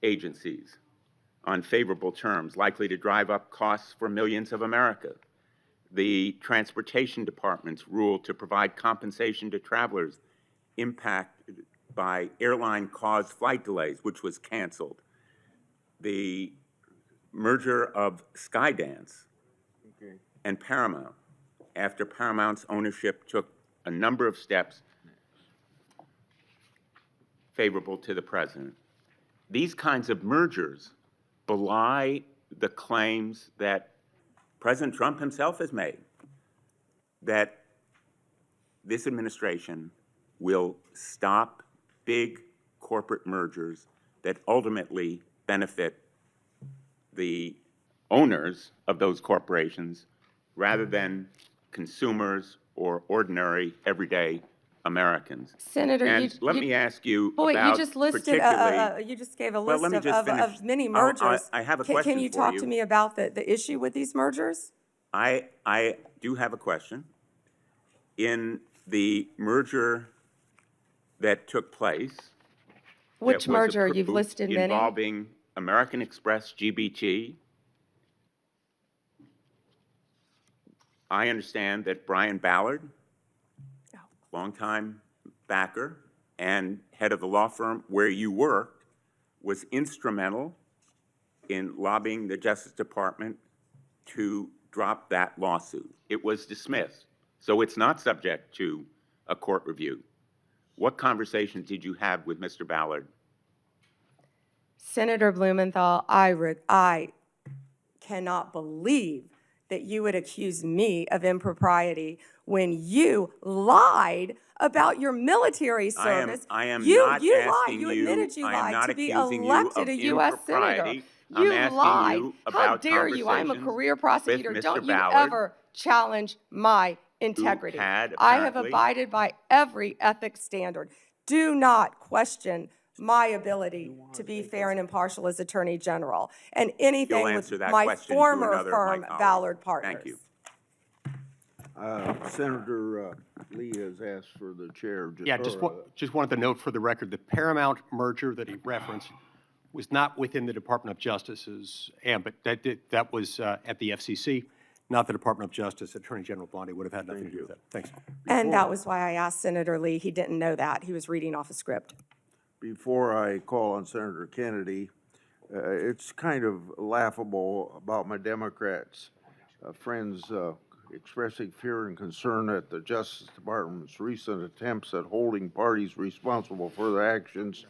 agencies on favorable terms, likely to drive up costs for millions of Americans. The Transportation Department's rule to provide compensation to travelers impacted by airline-caused flight delays, which was canceled. The merger of Skydance and Paramount, after Paramount's ownership took a number of steps favorable to the president. These kinds of mergers belie the claims that President Trump himself has made, that this administration will stop big corporate mergers that ultimately benefit the owners of those corporations rather than consumers or ordinary, everyday Americans. Senator, and let me ask you wait, about you just listed, you just gave a Well, list let me just finish. of many Oh, mergers. I have a Can question you for talk you. to me about the issue with these mergers? I do have a question. In the merger that took place, Which that was merger? You've approved listed many. involving American Express GBT, I understand that Brian Ballard, longtime backer and head of the law firm where you worked, was instrumental in lobbying the Justice Department to drop that lawsuit. It was dismissed, so it's not subject to a court review. What conversations did you have with Mr. Ballard? Senator Blumenthal, I cannot believe that you would accuse me of impropriety when you lied about your military service. I am you not lied. asking You you. admitted you I am lied not to be accusing you elected of a U.S. senator. impropriety. You I'm asking lied. you How about dare you? I'm a conversations career prosecutor. with Mr. Don't you Ballard, ever challenge my integrity. had I have apparently- abided by every ethics standard. Do not question my ability to be fair and impartial as Attorney General, and anything You'll with answer that my question to former another of my firm, colleagues. Ballard Partners. Thank you. Senator Lee has asked for the chair. Yeah, just wanted to note for the record, the Paramount merger that he referenced was not within the Department of Justice's ambit. That was at the FCC, not the Department of Justice. Attorney General Bondi would have had nothing to do with that. Thanks. And that was why I asked Senator Lee. He didn't know that. He was reading off a script. Before I call on Senator Kennedy, it's kind of laughable about my Democrats friends expressing fear and concern at the Justice Department's recent attempts at holding parties responsible for their actions.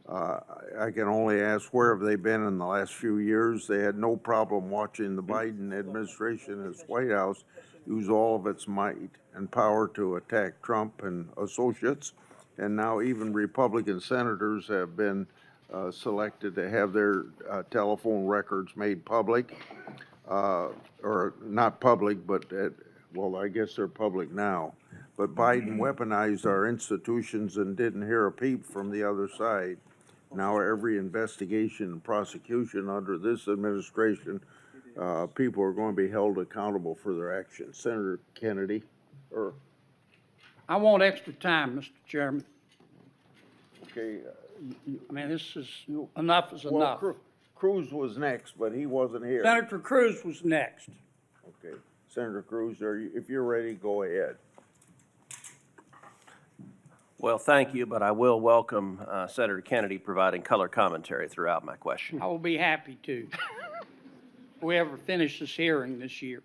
I can only ask, where have they been in the last few years? They had no problem watching the Biden administration and its White House use all of its might and power to attack Trump and associates. And now even Republican senators have been selected to have their telephone records made public, or not public, but well, I guess they're public now. But Biden weaponized our institutions and didn't hear a peep from the other side. Now every investigation and prosecution under this administration, people are going to be held accountable for their actions. Senator Kennedy, or I want extra time, Mr. Chairman. okay. I mean, this is, enough is enough. Well, Cruz was next, but he wasn't here. Senator Cruz was next. Okay, Senator Cruz, if you're ready, go ahead. Well, thank you, but I will welcome Senator Kennedy providing color commentary throughout my question. I will be happy to. If we ever finish this hearing this year.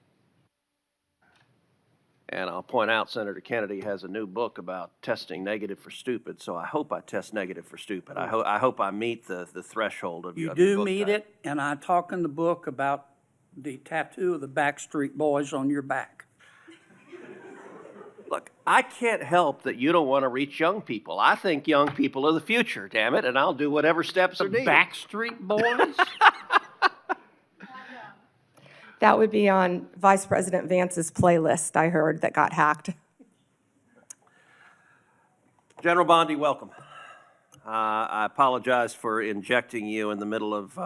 And I'll point out Senator Kennedy has a new book about testing negative for stupid, so I hope I test negative for stupid. I hope I meet the threshold of You of your do book meet type. it, and I talk in the book about the tattoo of the Backstreet Boys on your back. Look, I can't help that you don't want to reach young people. I think young people are the future, damn it, and I'll do whatever steps are The needed. Backstreet Boys? That would be on Vice President Vance's playlist, I heard, that got hacked. General Bondi, welcome. I apologize for injecting you in the middle of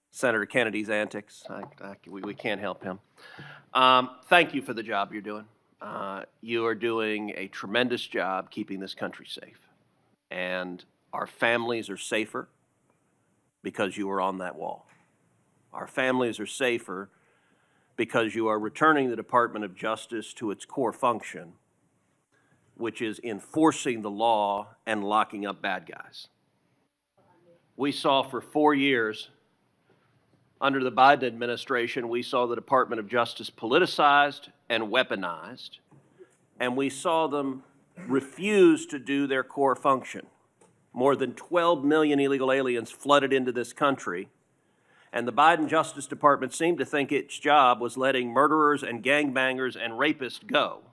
Senator Kennedy's antics. We can't help him. Thank you for the job you're doing. You are doing a tremendous job keeping this country safe. And our families are safer because you were on that wall. Our families are safer because you are returning the Department of Justice to its core function, which is enforcing the law and locking up bad guys. We saw for 4 years, under the Biden administration, we saw the Department of Justice politicized and weaponized, and we saw them refuse to do their core function. More than 12 million illegal aliens flooded into this country, and the Biden Justice Department seemed to think its job was letting murderers and gangbangers and rapists go.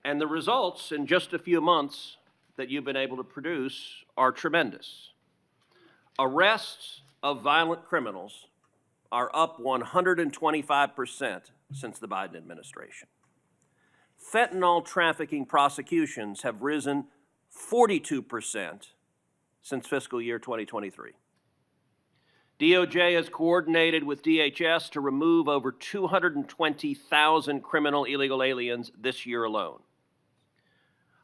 And the results in just a few months that you've been able to produce are tremendous. Arrests of violent criminals are up 125% since the Biden administration. Fentanyl trafficking prosecutions have risen 42% since fiscal year 2023. DOJ has coordinated with DHS to remove over 220,000 criminal illegal aliens this year alone.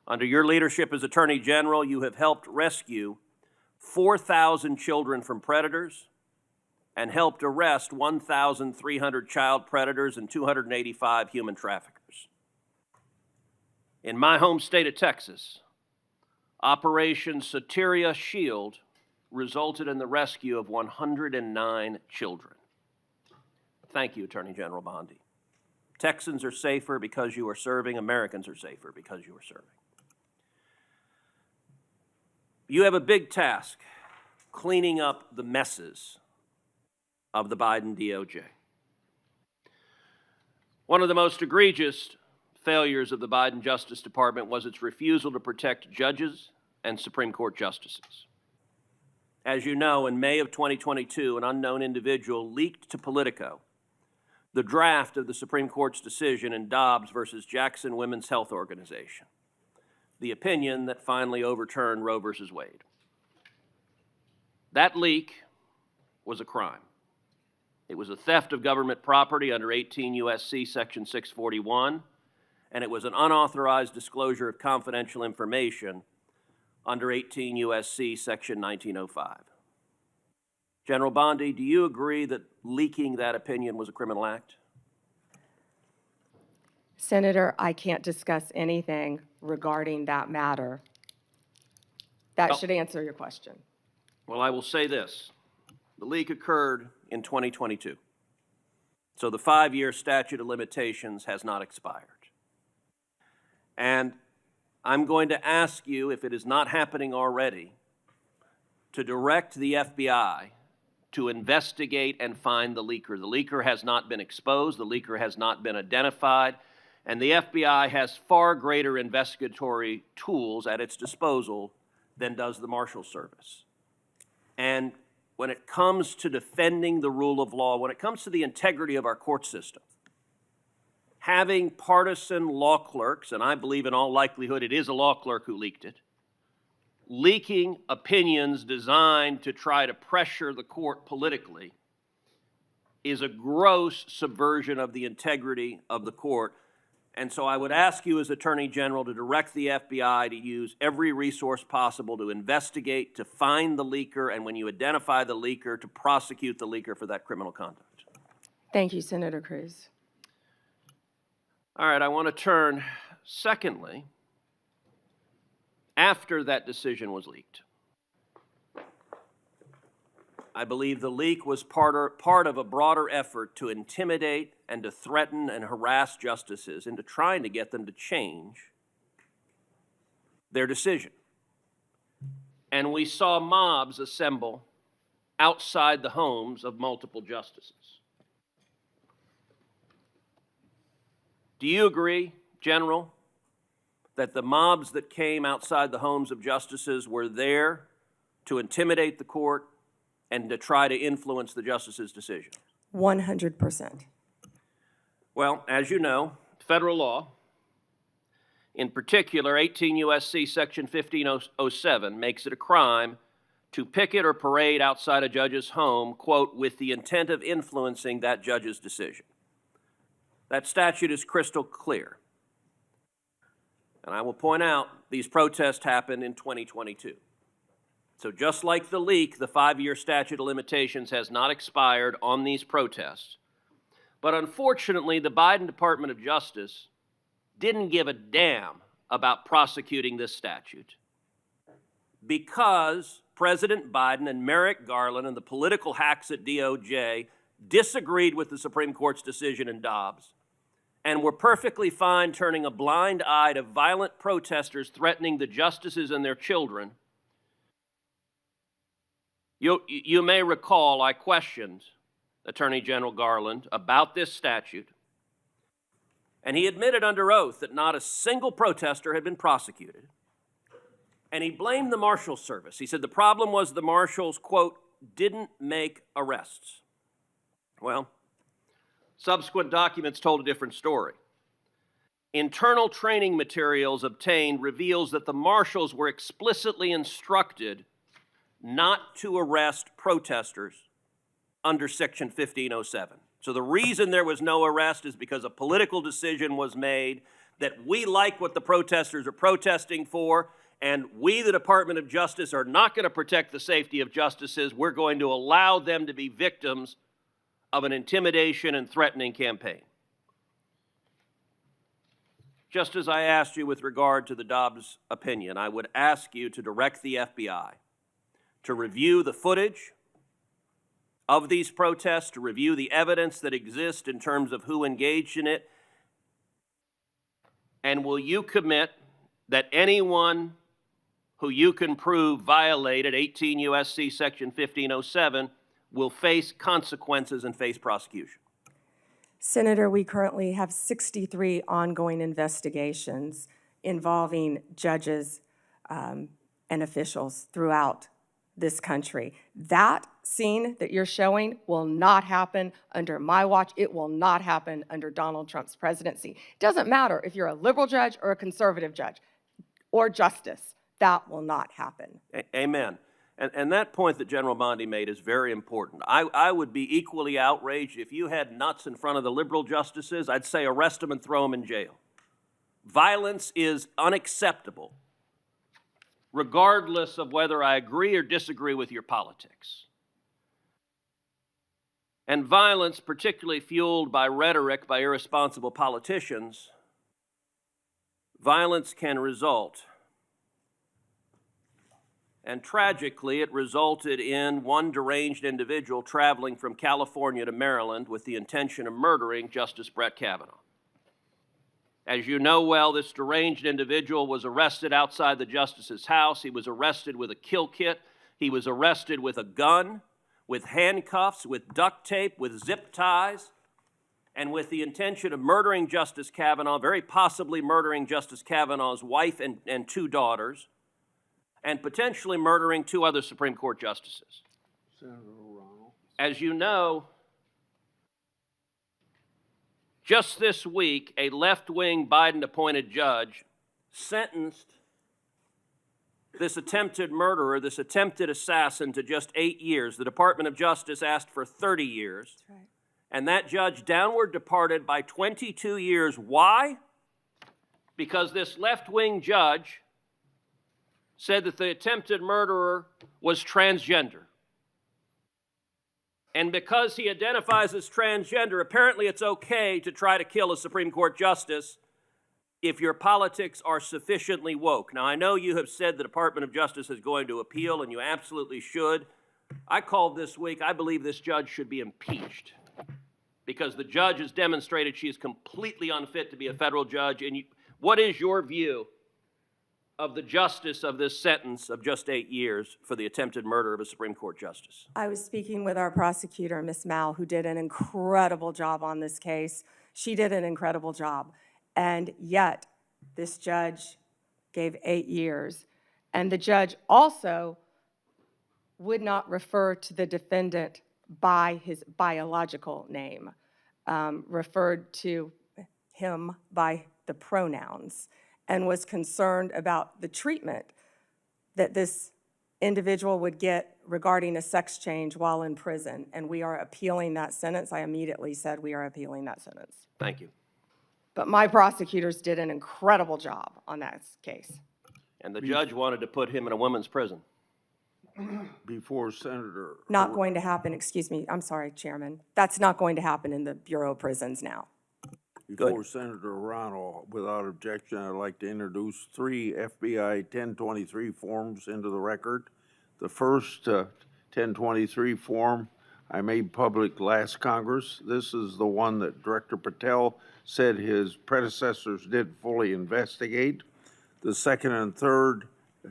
Under your leadership as Attorney General, you have helped rescue 4,000 children from predators and helped arrest 1,300 child predators and 285 human traffickers. In my home state of Texas, Operation Soteria Shield resulted in the rescue of 109 children. Thank you, Attorney General Bondi. Texans are safer because you are serving. Americans are safer because you are serving. You have a big task, cleaning up the messes of the Biden DOJ. One of the most egregious failures of the Biden Justice Department was its refusal to protect judges and Supreme Court justices. As you know, in May of 2022, an unknown individual leaked to Politico the draft of the Supreme Court's decision in Dobbs versus Jackson Women's Health Organization, the opinion that finally overturned Roe versus Wade. That leak was a crime. It was a theft of government property under 18 U.S.C. Section 641, and it was an unauthorized disclosure of confidential information under 18 U.S.C. Section 1905. General Bondi, do you agree that leaking that opinion was a criminal act? Senator, I can't discuss anything regarding that matter. That should answer your question. Well, I will say this. The leak occurred in 2022, so the 5-year statute of limitations has not expired. And I'm going to ask you, if it is not happening already, to direct the FBI to investigate and find the leaker. The leaker has not been exposed, the leaker has not been identified, and the FBI has far greater investigatory tools at its disposal than does the Marshal Service. And when it comes to defending the rule of law, when it comes to the integrity of our court system, having partisan law clerks, and I believe in all likelihood it is a law clerk who leaked it, leaking opinions designed to try to pressure the court politically is a gross subversion of the integrity of the court. And so I would ask you as Attorney General to direct the FBI to use every resource possible to investigate, to find the leaker, and when you identify the leaker, to prosecute the leaker for that criminal conduct. Thank you, Senator Cruz. All right, I want to turn, secondly, after that decision was leaked. I believe the leak was part of a broader effort to intimidate and to threaten and harass justices into trying to get them to change their decision. And we saw mobs assemble outside the homes of multiple justices. Do you agree, General, that the mobs that came outside the homes of justices were there to intimidate the court and to try to influence the justice's decision? 100%. Well, as you know, federal law, in particular 18 U.S.C. Section 1507, makes it a crime to picket or parade outside a judge's home, quote, with the intent of influencing that judge's decision. That statute is crystal clear. And I will point out, these protests happened in 2022. So just like the leak, the 5-year statute of limitations has not expired on these protests. But unfortunately, the Biden Department of Justice didn't give a damn about prosecuting this statute because President Biden and Merrick Garland and the political hacks at DOJ disagreed with the Supreme Court's decision in Dobbs and were perfectly fine turning a blind eye to violent protesters threatening the justices and their children. You may recall I questioned Attorney General Garland about this statute, and he admitted under oath that not a single protester had been prosecuted. And he blamed the Marshal Service. He said the problem was the marshals, quote, didn't make arrests. Well, subsequent documents told a different story. Internal training materials obtained reveals that the marshals were explicitly instructed not to arrest protesters under Section 1507. So the reason there was no arrest is because a political decision was made that we like what the protesters are protesting for, and we, the Department of Justice, are not going to protect the safety of justices. We're going to allow them to be victims of an intimidation and threatening campaign. Just as I asked you with regard to the Dobbs opinion, I would ask you to direct the FBI to review the footage of these protests, to review the evidence that exists in terms of who engaged in it, and will you commit that anyone who you can prove violated 18 U.S.C. Section 1507 will face consequences and face prosecution? Senator, we currently have 63 ongoing investigations involving judges and officials throughout this country. That scene that you're showing will not happen under my watch. It will not happen under Donald Trump's presidency. It doesn't matter if you're a liberal judge or a conservative judge or justice. That will not happen. Amen. And that point that General Bondi made is very important. I would be equally outraged if you had nuts in front of the liberal justices. I'd say arrest them and throw them in jail. Violence is unacceptable, regardless of whether I agree or disagree with your politics. And violence, particularly fueled by rhetoric by irresponsible politicians, violence can result. And tragically, it resulted in one deranged individual traveling from California to Maryland with the intention of murdering Justice Brett Kavanaugh. As you know well, this deranged individual was arrested outside the justice's house. He was arrested with a kill kit. He was arrested with a gun, with handcuffs, with duct tape, with zip ties, and with the intention of murdering Justice Kavanaugh, very possibly murdering Justice Kavanaugh's wife and 2 daughters, and potentially murdering 2 other Supreme Court justices. Senator Ronald. As you know, just this week, a left-wing Biden-appointed judge sentenced this attempted murderer, this attempted assassin, to just 8 years. The Department of Justice asked for 30 years. That's right. And that judge downward departed by 22 years. Why? Because this left-wing judge said that the attempted murderer was transgender. And because he identifies as transgender, apparently it's okay to try to kill a Supreme Court justice if your politics are sufficiently woke. Now, I know you have said the Department of Justice is going to appeal, and you absolutely should, I called this week, I believe this judge should be impeached because the judge has demonstrated she is completely unfit to be a federal judge. And what is your view of the justice of this sentence of just 8 years for the attempted murder of a Supreme Court justice? I was speaking with our prosecutor, Ms. Mal, who did an incredible job on this case. She did an incredible job. And yet, this judge gave 8 years. And the judge also would not refer to the defendant by his biological name, referred to him by the pronouns, and was concerned about the treatment that this individual would get regarding a sex change while in prison. And we are appealing that sentence. I immediately said we are appealing that sentence. Thank you. But my prosecutors did an incredible job on that case. And the judge wanted to put him in a women's prison. Before Senator. Not going to happen, excuse me, I'm sorry, Chairman. That's not going to happen in the Bureau of Prisons now. Before Senator Ronald, without objection, I'd like to introduce 3 FBI 1023 forms into the record. The first 1023 form I made public last Congress. This is the one that Director Patel said his predecessors did fully investigate. The second and third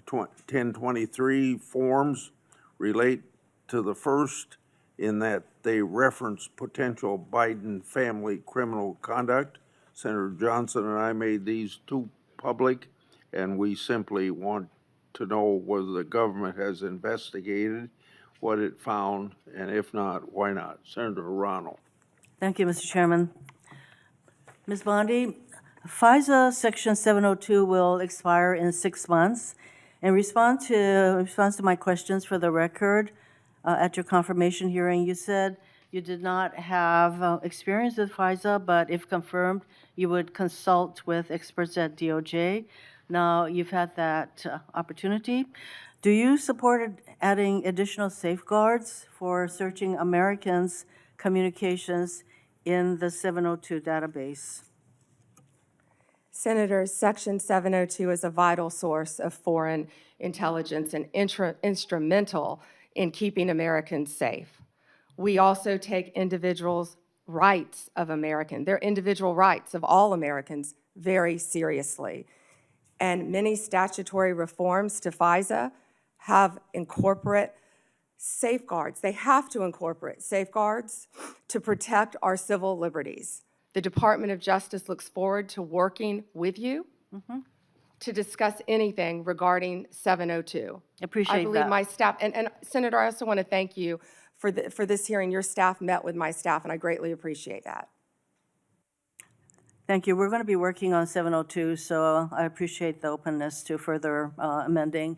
1023 forms relate to the first in that they reference potential Biden family criminal conduct. Senator Johnson and I made these 2 public, and we simply want to know whether the government has investigated what it found, and if not, why not? Senator Ronald. Thank you, Mr. Chairman. Ms. Bondi, FISA Section 702 will expire in 6 months. In response to my questions for the record, at your confirmation hearing, you said you did not have experience with FISA, but if confirmed, you would consult with experts at DOJ. Now, you've had that opportunity. Do you support adding additional safeguards for searching Americans' communications in the 702 database? Senator, Section 702 is a vital source of foreign intelligence and instrumental in keeping Americans safe. We also take individuals' rights of their individual rights of all Americans very seriously. And many statutory reforms to FISA have incorporate safeguards. They have to incorporate safeguards to protect our civil liberties. The Department of Justice looks forward to working with you to discuss anything regarding 702. Appreciate that. I believe my staff, and Senator, I also want to thank you for this hearing. Your staff met with my staff, and I greatly appreciate that. Thank you. We're going to be working on 702, so I appreciate the openness to further amending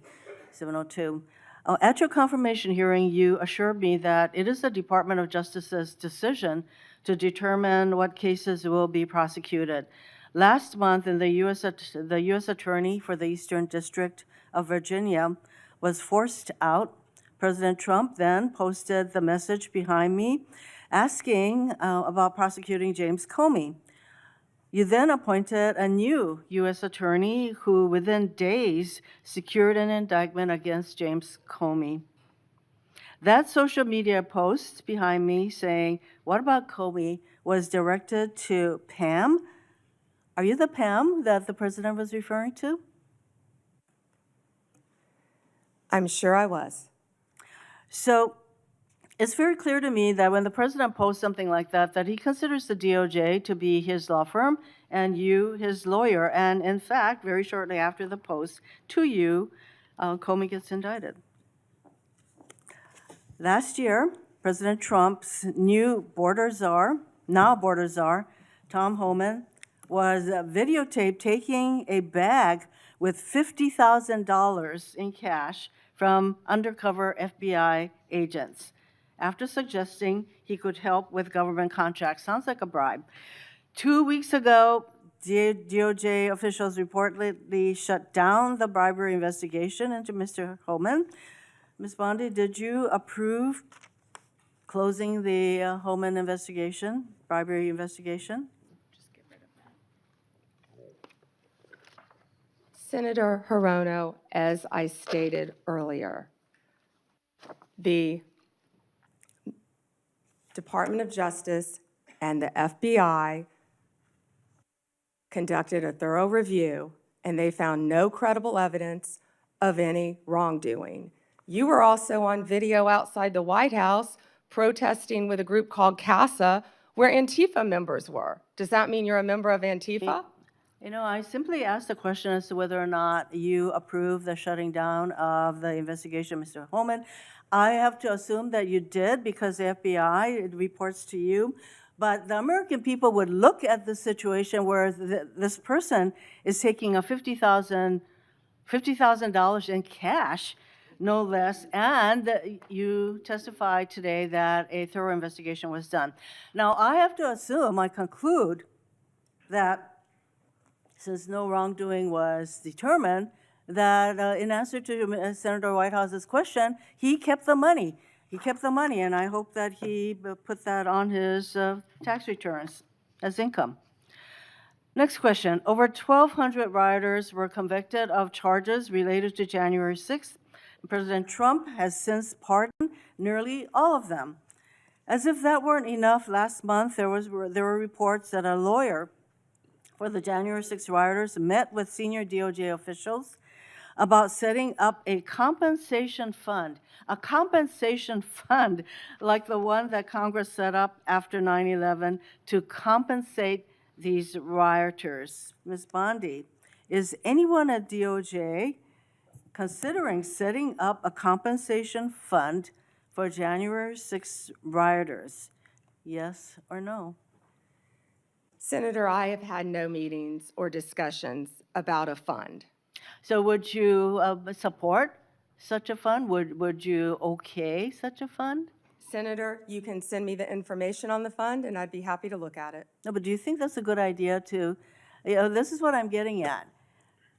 702. At your confirmation hearing, you assured me that it is the Department of Justice's decision to determine what cases will be prosecuted. Last month, the U.S. Attorney for the Eastern District of Virginia was forced out. President Trump then posted the message behind me asking about prosecuting James Comey. You then appointed a new U.S. attorney who within days secured an indictment against James Comey. That social media post behind me saying, "What about Comey?" was directed to Pam. Are you the Pam that the president was referring to? I'm sure I was. So it's very clear to me that when the president posts something like that, that he considers the DOJ to be his law firm and you his lawyer. And in fact, very shortly after the post to you, Comey gets indicted. Last year, President Trump's new now border czar, Tom Homan, was videotaped taking a bag with $50,000 in cash from undercover FBI agents after suggesting he could help with government contracts. Sounds like a bribe. 2 weeks ago, DOJ officials reportedly shut down the bribery investigation into Mr. Homan. Ms. Bondi, did you approve closing the Homan investigation, bribery investigation? Senator Hirono, as I stated earlier, the Department of Justice and the FBI conducted a thorough review, and they found no credible evidence of any wrongdoing. You were also on video outside the White House protesting with a group called CASA, where Antifa members were. Does that mean you're a member of Antifa? You know, I simply asked the question as to whether or not you approve the shutting down of the investigation, Mr. Holman. I have to assume that you did because the FBI reports to you. But the American people would look at the situation where this person is taking a $50,000 in cash, no less, and you testified today that a thorough investigation was done. Now, I have to assume, I conclude, that since no wrongdoing was determined, that in answer to Senator Whitehouse's question, he kept the money. He kept the money, and I hope that he put that on his tax returns as income. Next question. Over 1,200 rioters were convicted of charges related to January 6th. President Trump has since pardoned nearly all of them. As if that weren't enough, last month there were reports that a lawyer for the January 6th rioters met with senior DOJ officials about setting up a compensation fund like the one that Congress set up after 9/11 to compensate these rioters. Ms. Bondi, is anyone at DOJ considering setting up a compensation fund for January 6th rioters? Yes or no? Senator, I have had no meetings or discussions about a fund. So would you support such a fund? Would you okay such a fund? Senator, you can send me the information on the fund, and I'd be happy to look at it. No, but do you think that's a good idea to, this is what I'm getting at.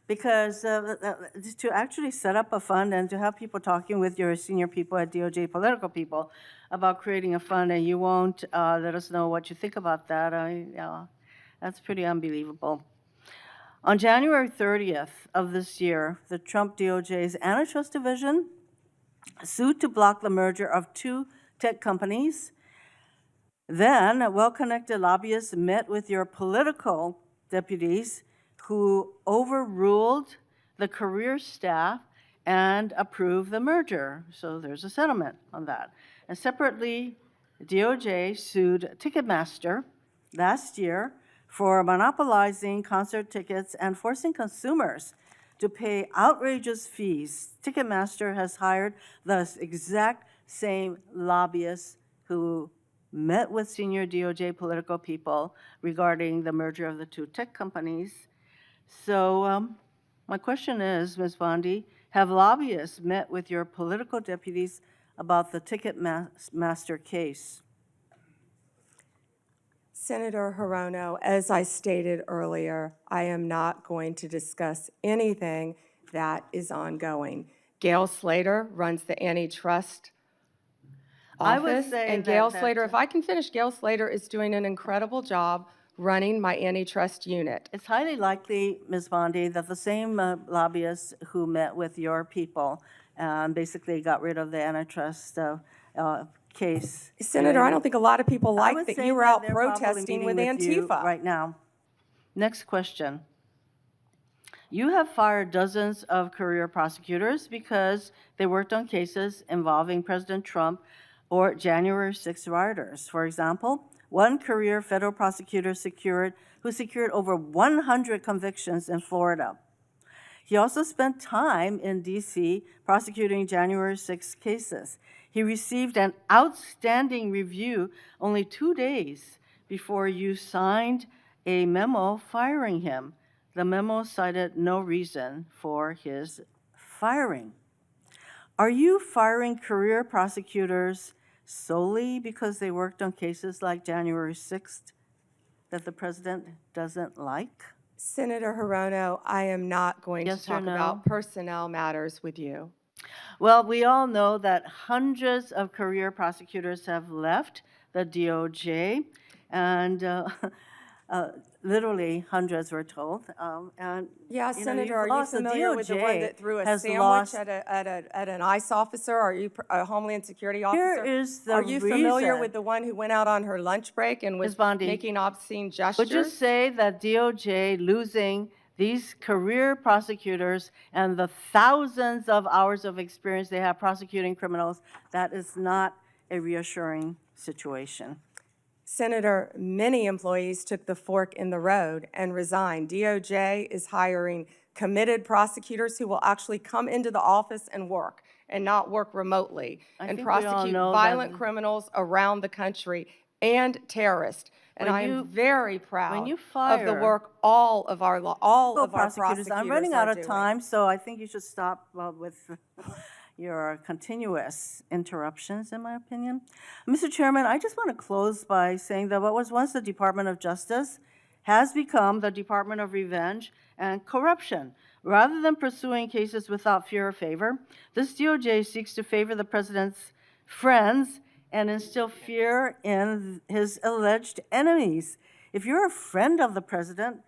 Because to actually set up a fund and to have people talking with your senior people at DOJ, political people, about creating a fund, and you won't let us know what you think about that, that's pretty unbelievable. On January 30th of this year, the Trump DOJ's Antitrust Division sued to block the merger of two tech companies. Then, well-connected lobbyists met with your political deputies who overruled the career staff and approved the merger. So there's a settlement on that. And separately, DOJ sued Ticketmaster last year for monopolizing concert tickets and forcing consumers to pay outrageous fees. Ticketmaster has hired the exact same lobbyists who met with senior DOJ political people regarding the merger of the two tech companies. So my question is, Ms. Bondi, have lobbyists met with your political deputies about the Ticketmaster case? Senator Hirono, as I stated earlier, I am not going to discuss anything that is ongoing. Gail Slater runs the antitrust I would office, say and Gail Slater, if I can finish, Gail Slater is doing an incredible job running my antitrust unit. It's highly likely, Ms. Bondi, that the same lobbyists who met with your people basically got rid of the antitrust case. Senator, I don't think a lot of people I like would that say you were that out they're probably protesting with meeting you Antifa. right now. Next question. You have fired dozens of career prosecutors because they worked on cases involving President Trump or January 6th rioters. For example, one career federal prosecutor who secured over 100 convictions in Florida. He also spent time in D.C. prosecuting January 6 cases. He received an outstanding review only 2 days before you signed a memo firing him. The memo cited no reason for his firing. Are you firing career prosecutors solely because they worked on cases like January 6th that the president doesn't like? Senator Hirono, I am not going Yes to talk or no? about personnel matters with you. Well, we all know that hundreds of career prosecutors have left the DOJ, and Literally hundreds, we're told. And Yeah, you know, Senator, you've are you lost- the familiar with the one DOJ that threw a has sandwich lost- at an ICE officer? Are you a Homeland Security Here officer? is the Are you familiar reason. with the one who went out on her lunch break and was Ms. Bondi, making obscene gestures? would you say that DOJ losing these career prosecutors and the thousands of hours of experience they have prosecuting criminals, that is not a reassuring situation? Senator, many employees took the fork in the road and resigned. DOJ is hiring committed prosecutors who will actually come into the office and work and not work remotely and think we all prosecute know violent that- criminals around the country and terrorists. And When I you- am very proud when you of the fire work all of our prosecutors I'm running out are of doing. time, so I think you should stop with your continuous interruptions, in my opinion. Mr. Chairman, I just want to close by saying that what was once the Department of Justice has become the Department of Revenge and Corruption. Rather than pursuing cases without fear or favor, this DOJ seeks to favor the president's friends and instill fear in his alleged enemies. If you're a friend of the president,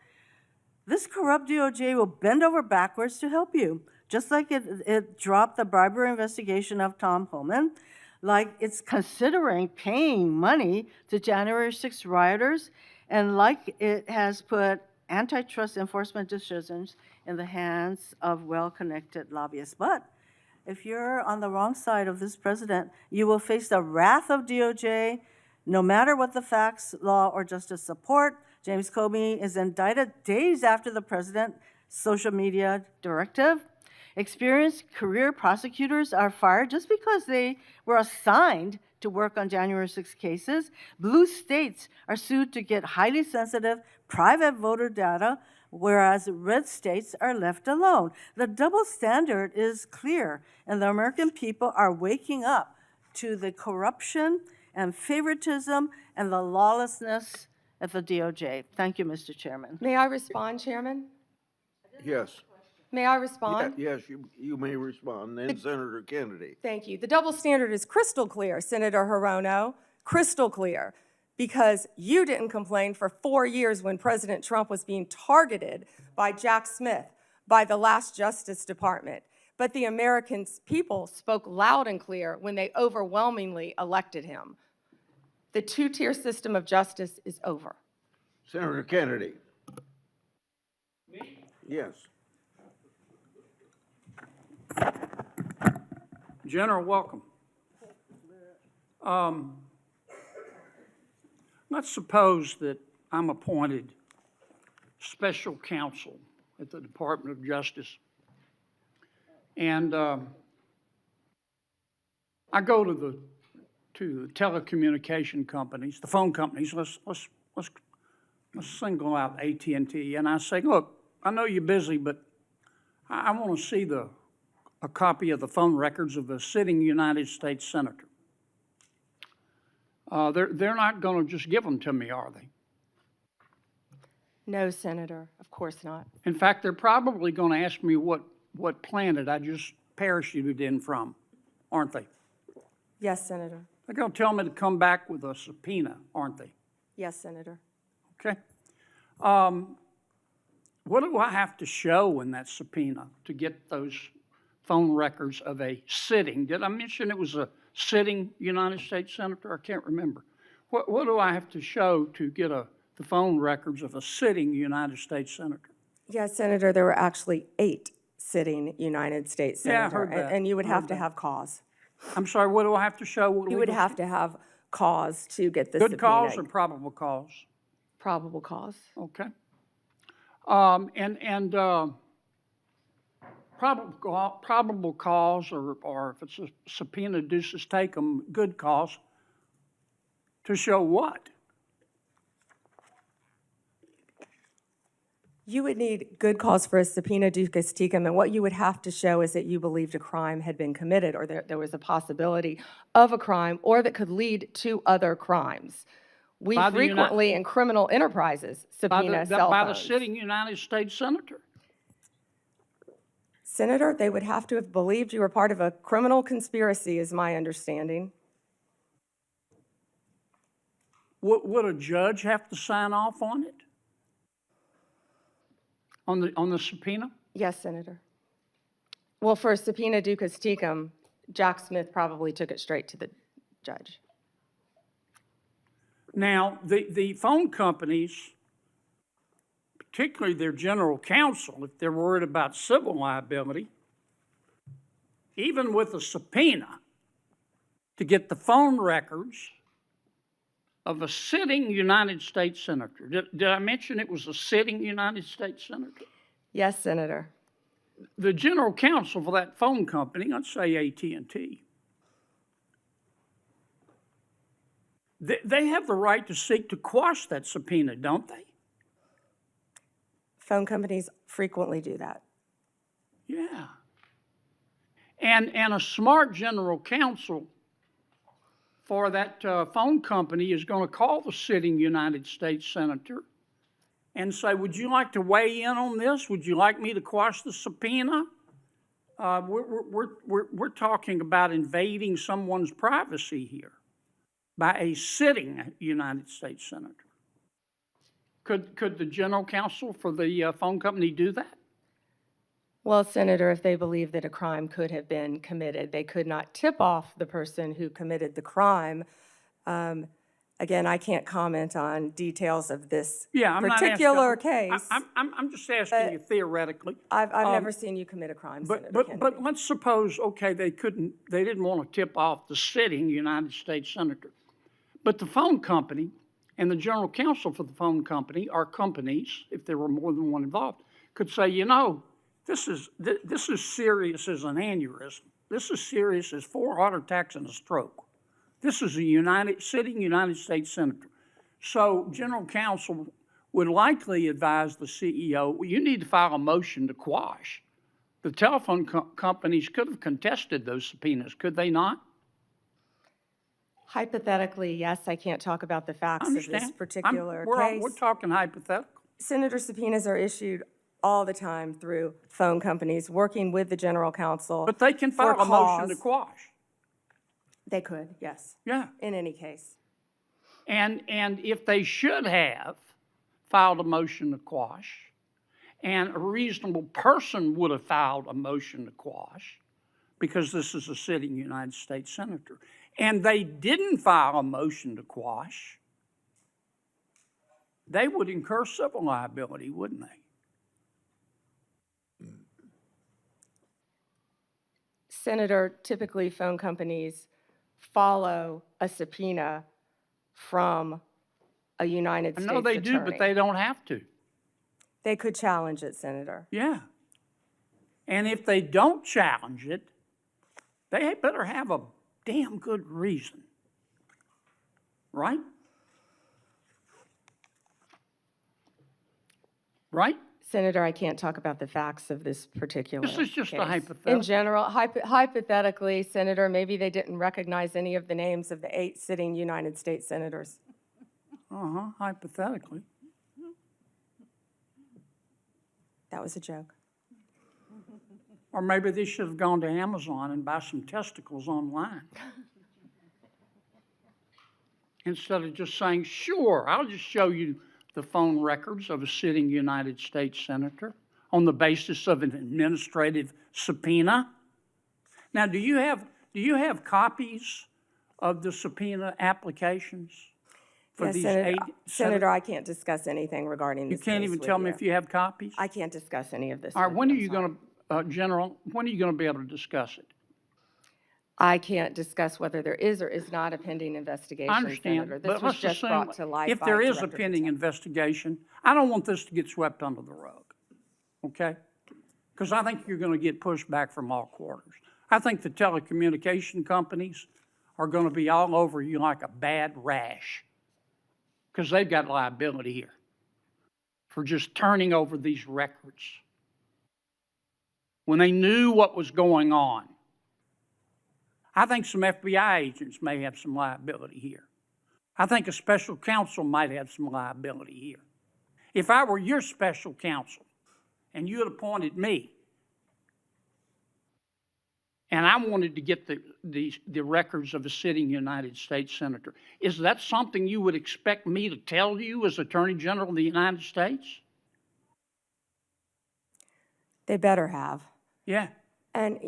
this corrupt DOJ will bend over backwards to help you, just like it dropped the bribery investigation of Tom Homan, like it's considering paying money to January 6 rioters, and like it has put antitrust enforcement decisions in the hands of well-connected lobbyists. But if you're on the wrong side of this president, you will face the wrath of DOJ, no matter what the facts, law, or justice support. James Comey is indicted days after the president's social media directive. Experienced career prosecutors are fired just because they were assigned to work on January 6 cases. Blue states are sued to get highly sensitive private voter data, whereas red states are left alone. The double standard is clear, and the American people are waking up to the corruption and favoritism and the lawlessness at the DOJ. Thank you, Mr. Chairman. May I respond, Chairman? Yes. May I respond? Yes, you may respond. Then Senator Kennedy. Thank you. The double standard is crystal clear, Senator Hirono, crystal clear, because you didn't complain for 4 years when President Trump was being targeted by Jack Smith, by the last Justice Department. But the American people spoke loud and clear when they overwhelmingly elected him. The two-tier system of justice is over. Senator Kennedy. Yes. General, welcome. Let's suppose that I'm appointed special counsel at the Department of Justice, and I go to the telecommunication companies, the phone companies. Let's single out AT&T, and I say, look, I know you're busy, but I want to see a copy of the phone records of a sitting United States senator. They're not going to just give them to me, are they? No, Senator, of course not. In fact, they're probably going to ask me what planet I just parachuted in from, aren't they? Yes, Senator. They're going to tell me to come back with a subpoena, aren't they? Yes, Senator. Okay. What do I have to show in that subpoena to get those phone records of a sitting? Did I mention it was a sitting United States senator? I can't remember. What do I have to show to get the phone records of a sitting United States senator? Yes, Senator, there were actually 8 sitting United States Yeah, I senators. heard that. And you would I have heard to that. have cause. I'm sorry, what do I have to show? You would have to have cause to get the Good subpoena. cause or probable cause? Probable cause. Okay. Probable cause, or if it's a subpoena duces take 'em, good cause, to show what? You would need good cause for a subpoena duces tecum, and what you would have to show is that you believed a crime had been committed, or there was a possibility of a crime, or that could lead to other crimes. We By the frequently, in criminal enterprises, subpoena cell By the phones. sitting United States senator? Senator, they would have to have believed you were part of a criminal conspiracy, is my understanding. Would a judge have to sign off on it? on the subpoena? Yes, Senator. Well, for subpoena ducas tecum, Jack Smith probably took it straight to the judge. Now, the phone companies, particularly their general counsel, if they're worried about civil liability, even with a subpoena to get the phone records of a sitting United States senator. Did I mention it was a sitting United States senator? Yes, Senator. The general counsel for that phone company, let's say AT&T, they have the right to seek to quash that subpoena, don't they? Phone companies frequently do that. Yeah. And a smart general counsel for that phone company is going to call the sitting United States senator and say, would you like to weigh in on this? Would you like me to quash the subpoena? We're talking about invading someone's privacy here by a sitting United States senator. Could the general counsel for the phone company do that? Well, Senator, if they believe that a crime could have been committed, they could not tip off the person who committed the crime. Again, I can't comment on details of this particular case. I'm just asking you theoretically. I've never seen you commit a crime, Senator Kennedy. But let's suppose, okay, they didn't want to tip off the sitting United States senator. But the phone company and the general counsel for the phone company, or companies, if there were more than one involved, could say, you know, this is serious as an aneurysm. This is serious as 4 heart attacks and a stroke. This is a sitting United States senator. So general counsel would likely advise the CEO, well, you need to file a motion to quash. The telephone companies could have contested those subpoenas, could they not? Hypothetically, yes, I can't talk about the facts of this particular case. We're talking hypothetical. Senator, subpoenas are issued all the time through phone companies working with the general counsel. But they can file a motion to quash. They could, yes. Yeah. In any case. And if they should have filed a motion to quash, and a reasonable person would have filed a motion to quash, because this is a sitting United States senator, and they didn't file a motion to quash, they would incur civil liability, wouldn't they? Senator, typically phone companies follow a subpoena from a United States attorney. I know they do, but they don't have to. They could challenge it, Senator. Yeah. And if they don't challenge it, they better have a damn good reason. Right? Right? Senator, I can't talk about the facts of this particular This is just case. a hypothetical. In general, hypothetically, Senator, maybe they didn't recognize any of the names of the 8 sitting United States senators. Hypothetically. That was a joke. Or maybe they should have gone to Amazon and buy some testicles online. Instead of just saying, sure, I'll just show you the phone records of a sitting United States senator on the basis of an administrative subpoena. Now, do you have copies of the subpoena applications for these Senator, 8? Senator, I can't discuss anything regarding this You can't case even with tell me you. if you have copies? I can't discuss any of this. All right, with when are I'm you sorry. going to, General, when are you going to be able to discuss it? I can't discuss whether there is or is not a pending investigation, I understand, Senator. but This was let's just assume brought to light if by there is a Director pending Patel. investigation, I don't want this to get swept under the rug, okay? Because I think you're going to get pushback from all quarters. I think the telecommunication companies are going to be all over you like a bad rash because they've got liability here for just turning over these records when they knew what was going on. I think some FBI agents may have some liability here. I think a special counsel might have some liability here. If I were your special counsel and you had appointed me and I wanted to get the records of a sitting United States senator, is that something you would expect me to tell you as Attorney General of the United States? They better have. Yeah. And,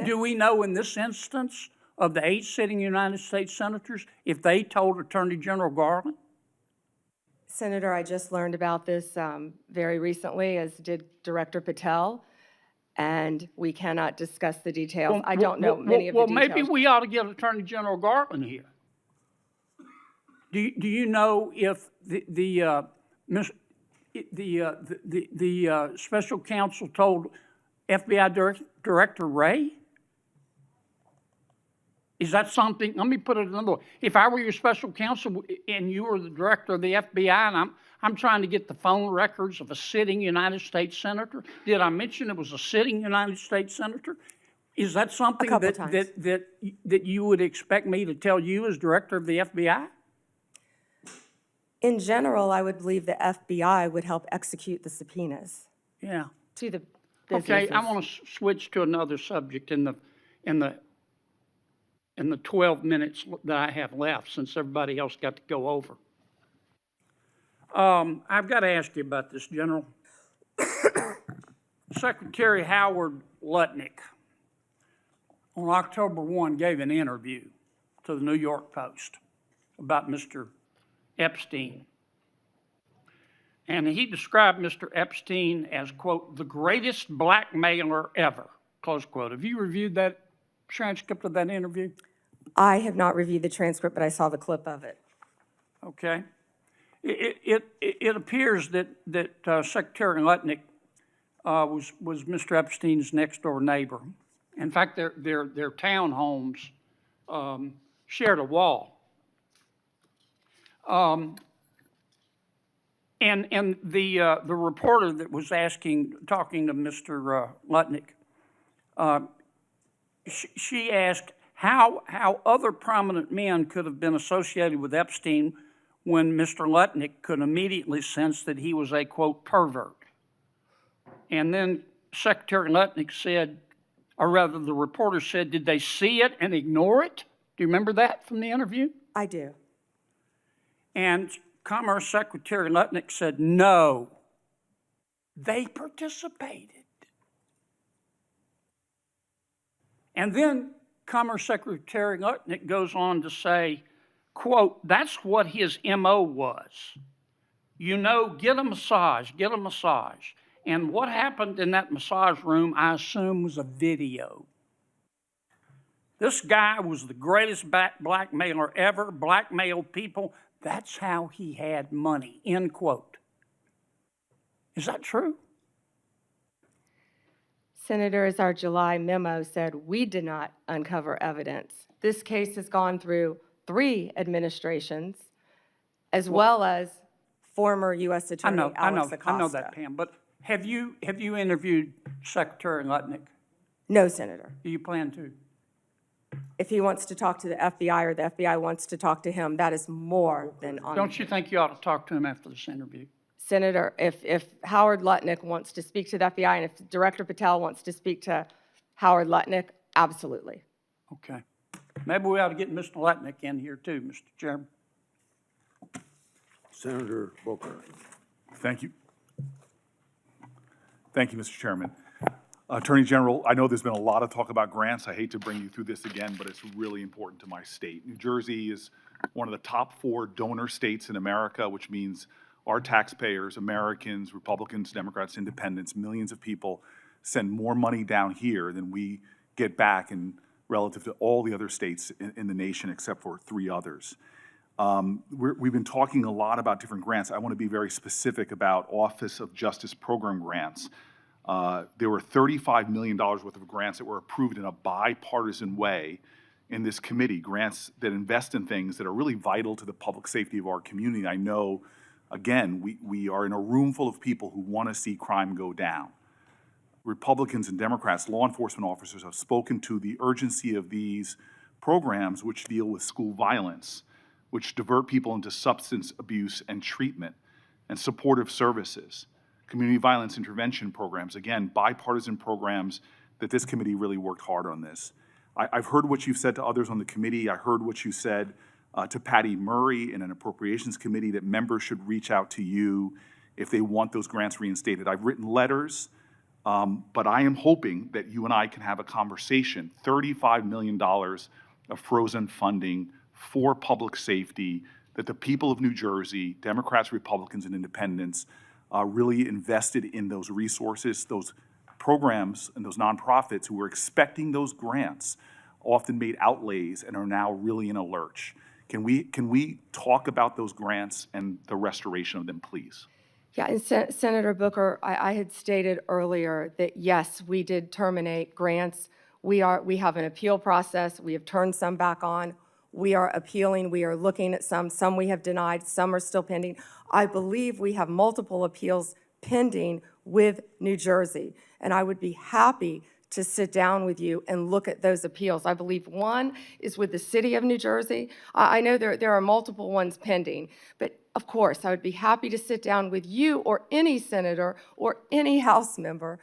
Do we know in this instance of the 8 sitting United States senators if they told Attorney General Garland? Senator, I just learned about this very recently, as did Director Patel, and we cannot discuss the details. I don't know many of the details. Well, maybe we ought to get Attorney General Garland here. Do you know if the special counsel told FBI Director Wray? Is that something? Let me put it another way. If I were your special counsel and you were the director of the FBI, and I'm trying to get the phone records of a sitting United States senator, did I mention it was a sitting United States senator? Is that something that you would expect me to tell you as director of the FBI? In general, I would believe the FBI would help execute the subpoenas. Yeah. To the businesses. Okay, I want to switch to another subject in the 12 minutes that I have left, since everybody else got to go over. I've got to ask you about this, General. Secretary Howard Lutnick on October 1 gave an interview to the New York Post about Mr. Epstein. And he described Mr. Epstein as, quote, the greatest blackmailer ever, close quote. Have you reviewed that transcript of that interview? I have not reviewed the transcript, but I saw the clip of it. Okay. It appears that Secretary Lutnick was Mr. Epstein's next door neighbor. In fact, their townhomes shared a wall. And the reporter that was talking to Mr. Lutnick, she asked how other prominent men could have been associated with Epstein when Mr. Lutnick could immediately sense that he was a, quote, pervert. And then Secretary Lutnick said, or rather the reporter said, did they see it and ignore it? Do you remember that from the interview? I do. And Commerce Secretary Lutnick said, no, they participated. And then Commerce Secretary Lutnick goes on to say, quote, that's what his MO was. You know, get a massage, get a massage. And what happened in that massage room, I assume, was a video. This guy was the greatest blackmailer ever, blackmailed people. That's how he had money, end quote. Is that true? Senator, as our July memo said, we did not uncover evidence. This case has gone through 3 administrations, as well as former U.S. Attorney Alex Acosta. I know that, Pam, but have you interviewed Secretary Lutnick? No, Senator. Do you plan to? If he wants to talk to the FBI or the FBI wants to talk to him, that is more than on. Don't you think you ought to talk to him after this interview? Senator, if Howard Lutnick wants to speak to the FBI and if Director Patel wants to speak to Howard Lutnick, absolutely. Okay. Maybe we ought to get Mr. Lutnick in here too, Mr. Chairman. Senator Booker. Thank you. Thank you, Mr. Chairman. Attorney General, I know there's been a lot of talk about grants. I hate to bring you through this again, but it's really important to my state. New Jersey is one of the top 4 donor states in America, which means our taxpayers, Americans, Republicans, Democrats, Independents, millions of people send more money down here than we get back in relative to all the other states in the nation except for 3 others. We've been talking a lot about different grants. I want to be very specific about Office of Justice Program grants. There were $35 million worth of grants that were approved in a bipartisan way in this committee, grants that invest in things that are really vital to the public safety of our community. I know, again, we are in a room full of people who want to see crime go down. Republicans and Democrats, law enforcement officers have spoken to the urgency of these programs which deal with school violence, which divert people into substance abuse and treatment and supportive services. Community violence intervention programs, again, bipartisan programs that this committee really worked hard on this. I've heard what you've said to others on the committee. I heard what you said to Patty Murray in an appropriations committee that members should reach out to you if they want those grants reinstated. I've written letters But I am hoping that you and I can have a conversation, $35 million of frozen funding for public safety, that the people of New Jersey, Democrats, Republicans, and Independents, really invested in those resources, those programs, and those nonprofits who were expecting those grants, often made outlays and are now really in a lurch. Can we talk about those grants and the restoration of them, please? Yeah, and Senator Booker, I had stated earlier that yes, we did terminate grants. We have an appeal process. We have turned some back on. We are appealing. We are looking at some. Some we have denied. Some are still pending. I believe we have multiple appeals pending with New Jersey, and I would be happy to sit down with you and look at those appeals. I believe one is with the city of New Jersey. I know there are multiple ones pending, but of course, I would be happy to sit down with you or any senator or any House member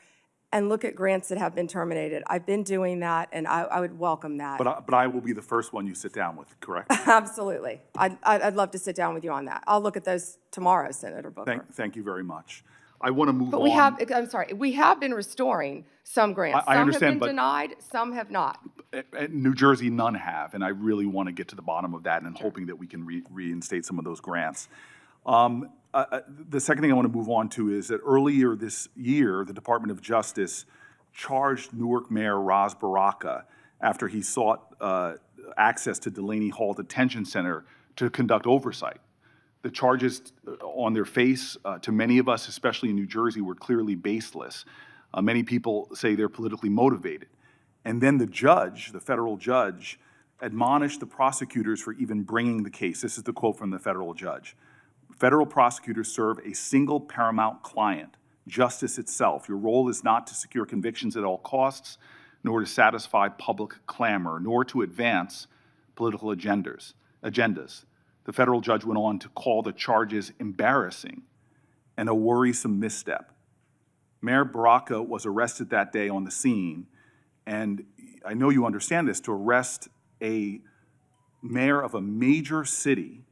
and look at grants that have been terminated. I've been doing that, and I would welcome that. But I will be the first one you sit down with, correct? Absolutely. I'd love to sit down with you on that. I'll look at those tomorrow, Senator Booker. Thank you very much. I want to move on. But we have been restoring some grants. I understand, some have but been denied, some have not. At New Jersey, none have, and I really want to get to the bottom of that, and I'm hoping that we can reinstate some of those grants. The second thing I want to move on to is that earlier this year, the Department of Justice charged Newark Mayor Ras Baraka after he sought access to Delaney Hall Detention Center to conduct oversight. The charges on their face, to many of us, especially in New Jersey, were clearly baseless. Many people say they're politically motivated. And then the judge, the federal judge, admonished the prosecutors for even bringing the case. This is the quote from the federal judge. Federal prosecutors serve a single paramount client, justice itself. Your role is not to secure convictions at all costs, nor to satisfy public clamor, nor to advance political agendas. The federal judge went on to call the charges embarrassing and a worrisome misstep. Mayor Baraka was arrested that day on the scene, and I know you understand this, to arrest a mayor of a major city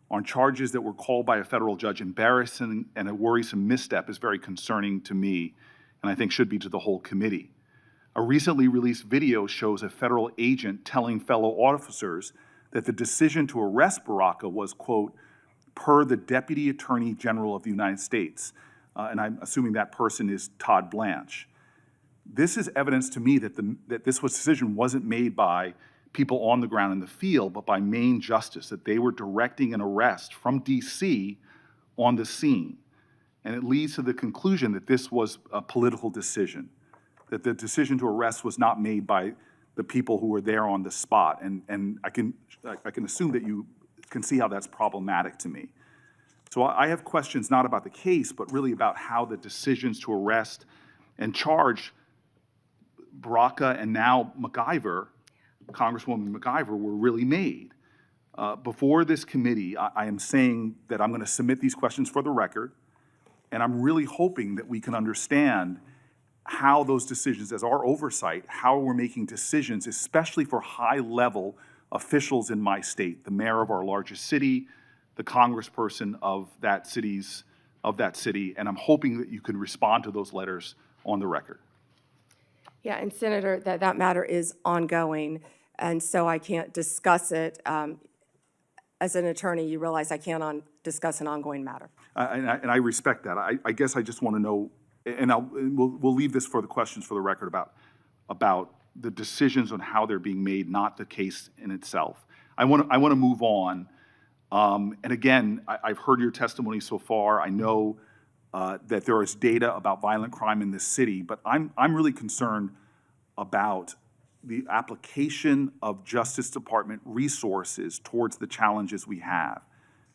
on charges that were called by a federal judge embarrassing and a worrisome misstep is very concerning to me, and I think should be to the whole committee. A recently released video shows a federal agent telling fellow officers that the decision to arrest Baraka was, quote, per the Deputy Attorney General of the United States. And I'm assuming that person is Todd Blanche. This is evidence to me that this decision wasn't made by people on the ground in the field, but by Maine Justice, that they were directing an arrest from D.C. on the scene. And it leads to the conclusion that this was a political decision, that the decision to arrest was not made by the people who were there on the spot. And I can assume that you can see how that's problematic to me. So I have questions not about the case, but really about how the decisions to arrest and charge Baraka and now MacIver, Congresswoman MacIver, were really made. Before this committee, I am saying that I'm going to submit these questions for the record, and I'm really hoping that we can understand how those decisions, as our oversight, how we're making decisions, especially for high-level officials in my state, the mayor of our largest city, the congressperson of that city, and I'm hoping that you can respond to those letters on the record. Yeah, and Senator, that matter is ongoing, and so I can't discuss it. As an attorney, you realize I can't discuss an ongoing matter. And I respect that. I guess I just want to know, and we'll leave this for the questions for the record about the decisions on how they're being made, not the case in itself. I want to move on. And again, I've heard your testimony so far. I know that there is data about violent crime in this city, but I'm really concerned about the application of Justice Department resources towards the challenges we have.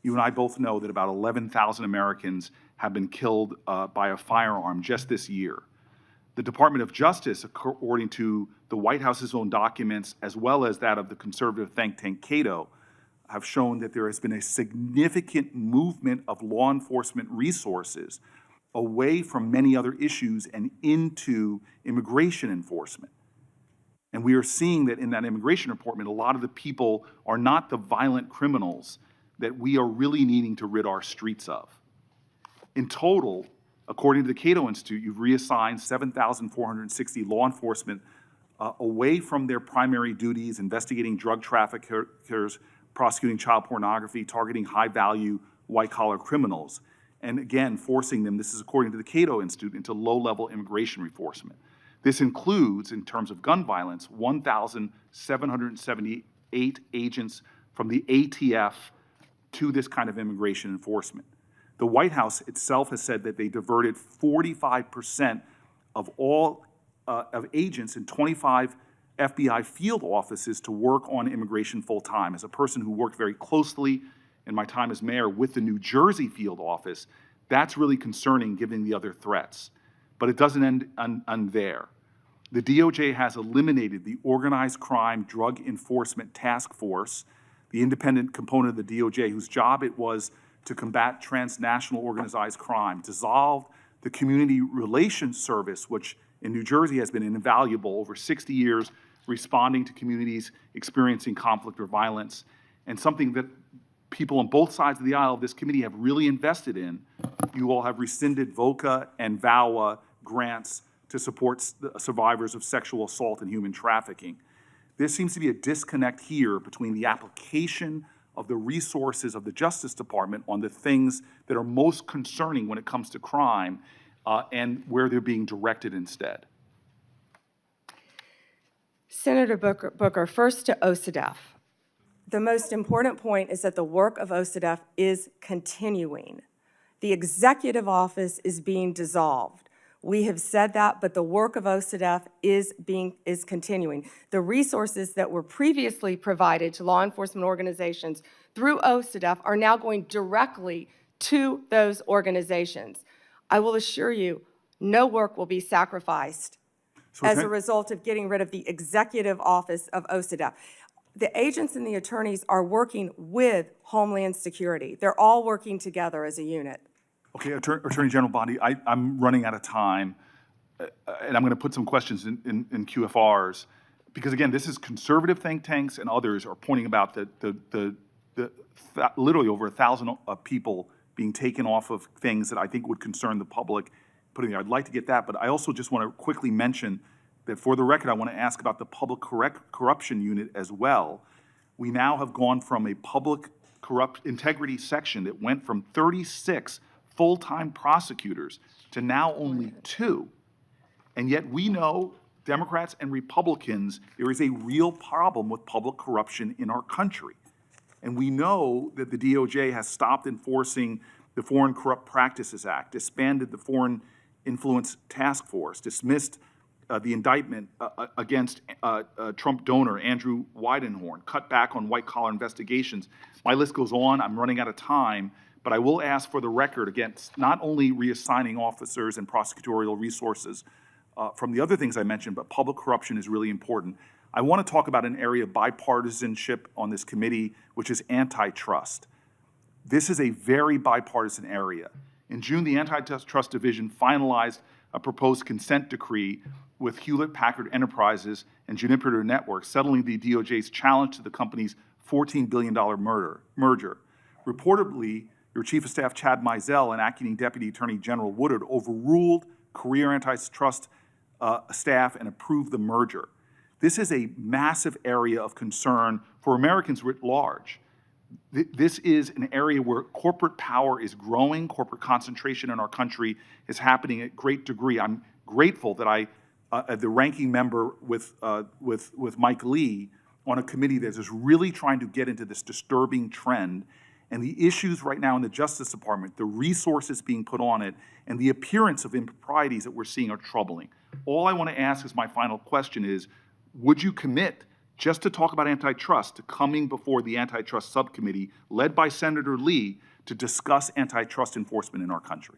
You and I both know that about 11,000 Americans have been killed by a firearm just this year. The Department of Justice, according to the White House's own documents, as well as that of the conservative think tank Cato, have shown that there has been a significant movement of law enforcement resources away from many other issues and into immigration enforcement. And we are seeing that in that immigration report, a lot of the people are not the violent criminals that we are really needing to rid our streets of. In total, According to the Cato Institute, you've reassigned 7,460 law enforcement away from their primary duties, investigating drug traffickers, prosecuting child pornography, targeting high-value white-collar criminals, and again, forcing them, this is according to the Cato Institute, into low-level immigration enforcement. This includes, in terms of gun violence, 1,778 agents from the ATF to this kind of immigration enforcement. The White House itself has said that they diverted 45% of all of agents in 25 FBI field offices to work on immigration full-time. As a person who worked very closely in my time as mayor with the New Jersey field office, that's really concerning given the other threats. But it doesn't end there. The DOJ has eliminated the Organized Crime Drug Enforcement Task Force, the independent component of the DOJ whose job it was to combat transnational organized crime, dissolved the Community Relations Service, which in New Jersey has been invaluable over 60 years, responding to communities experiencing conflict or violence, and something that people on both sides of the aisle of this committee have really invested in. You all have rescinded VOCA and VAWA grants to support survivors of sexual assault and human trafficking. There seems to be a disconnect here between the application of the resources of the Justice Department on the things that are most concerning when it comes to crime and where they're being directed instead. Senator Booker, first to OCDEF. The most important point is that the work of OCDEF is continuing. The executive office is being dissolved. We have said that, but the work of OCDEF is continuing. The resources that were previously provided to law enforcement organizations through OCDEF are now going directly to those organizations. I will assure you, no work will be sacrificed as a result of getting rid of the executive office of OCDEF. The agents and the attorneys are working with Homeland Security. They're all working together as a unit. Okay, Attorney General Bondi, I'm running out of time, and I'm going to put some questions in QFRs, because again, this is conservative think tanks and others are pointing about literally over 1,000 people being taken off of things that I think would concern the public. I'd like to get that, but I also just want to quickly mention that for the record, I want to ask about the Public Corruption Unit as well. We now have gone from a public integrity section that went from 36 full-time prosecutors to now only 2. And yet we know, Democrats and Republicans, there is a real problem with public corruption in our country. And we know that the DOJ has stopped enforcing the Foreign Corrupt Practices Act, disbanded the Foreign Influence Task Force, dismissed the indictment against Trump donor Andrew Weidenhorn, cut back on white-collar investigations. My list goes on. I'm running out of time. But I will ask for the record against not only reassigning officers and prosecutorial resources from the other things I mentioned, but public corruption is really important. I want to talk about an area of bipartisanship on this committee, which is antitrust. This is a very bipartisan area. In June, the Antitrust Division finalized a proposed consent decree with Hewlett-Packard Enterprises and Juniper Networks, settling the DOJ's challenge to the company's $14 billion merger. Reportedly, your Chief of Staff, Chad Mizell, and Acting Deputy Attorney General Woodard overruled career antitrust staff and approved the merger. This is a massive area of concern for Americans writ large. This is an area where corporate power is growing, corporate concentration in our country is happening at great degree. I'm grateful that the ranking member with Mike Lee on a committee that is really trying to get into this disturbing trend. And the issues right now in the Justice Department, the resources being put on it, and the appearance of improprieties that we're seeing are troubling. All I want to ask as my final question is, would you commit, just to talk about antitrust, to coming before the Antitrust Subcommittee, led by Senator Lee, to discuss antitrust enforcement in our country?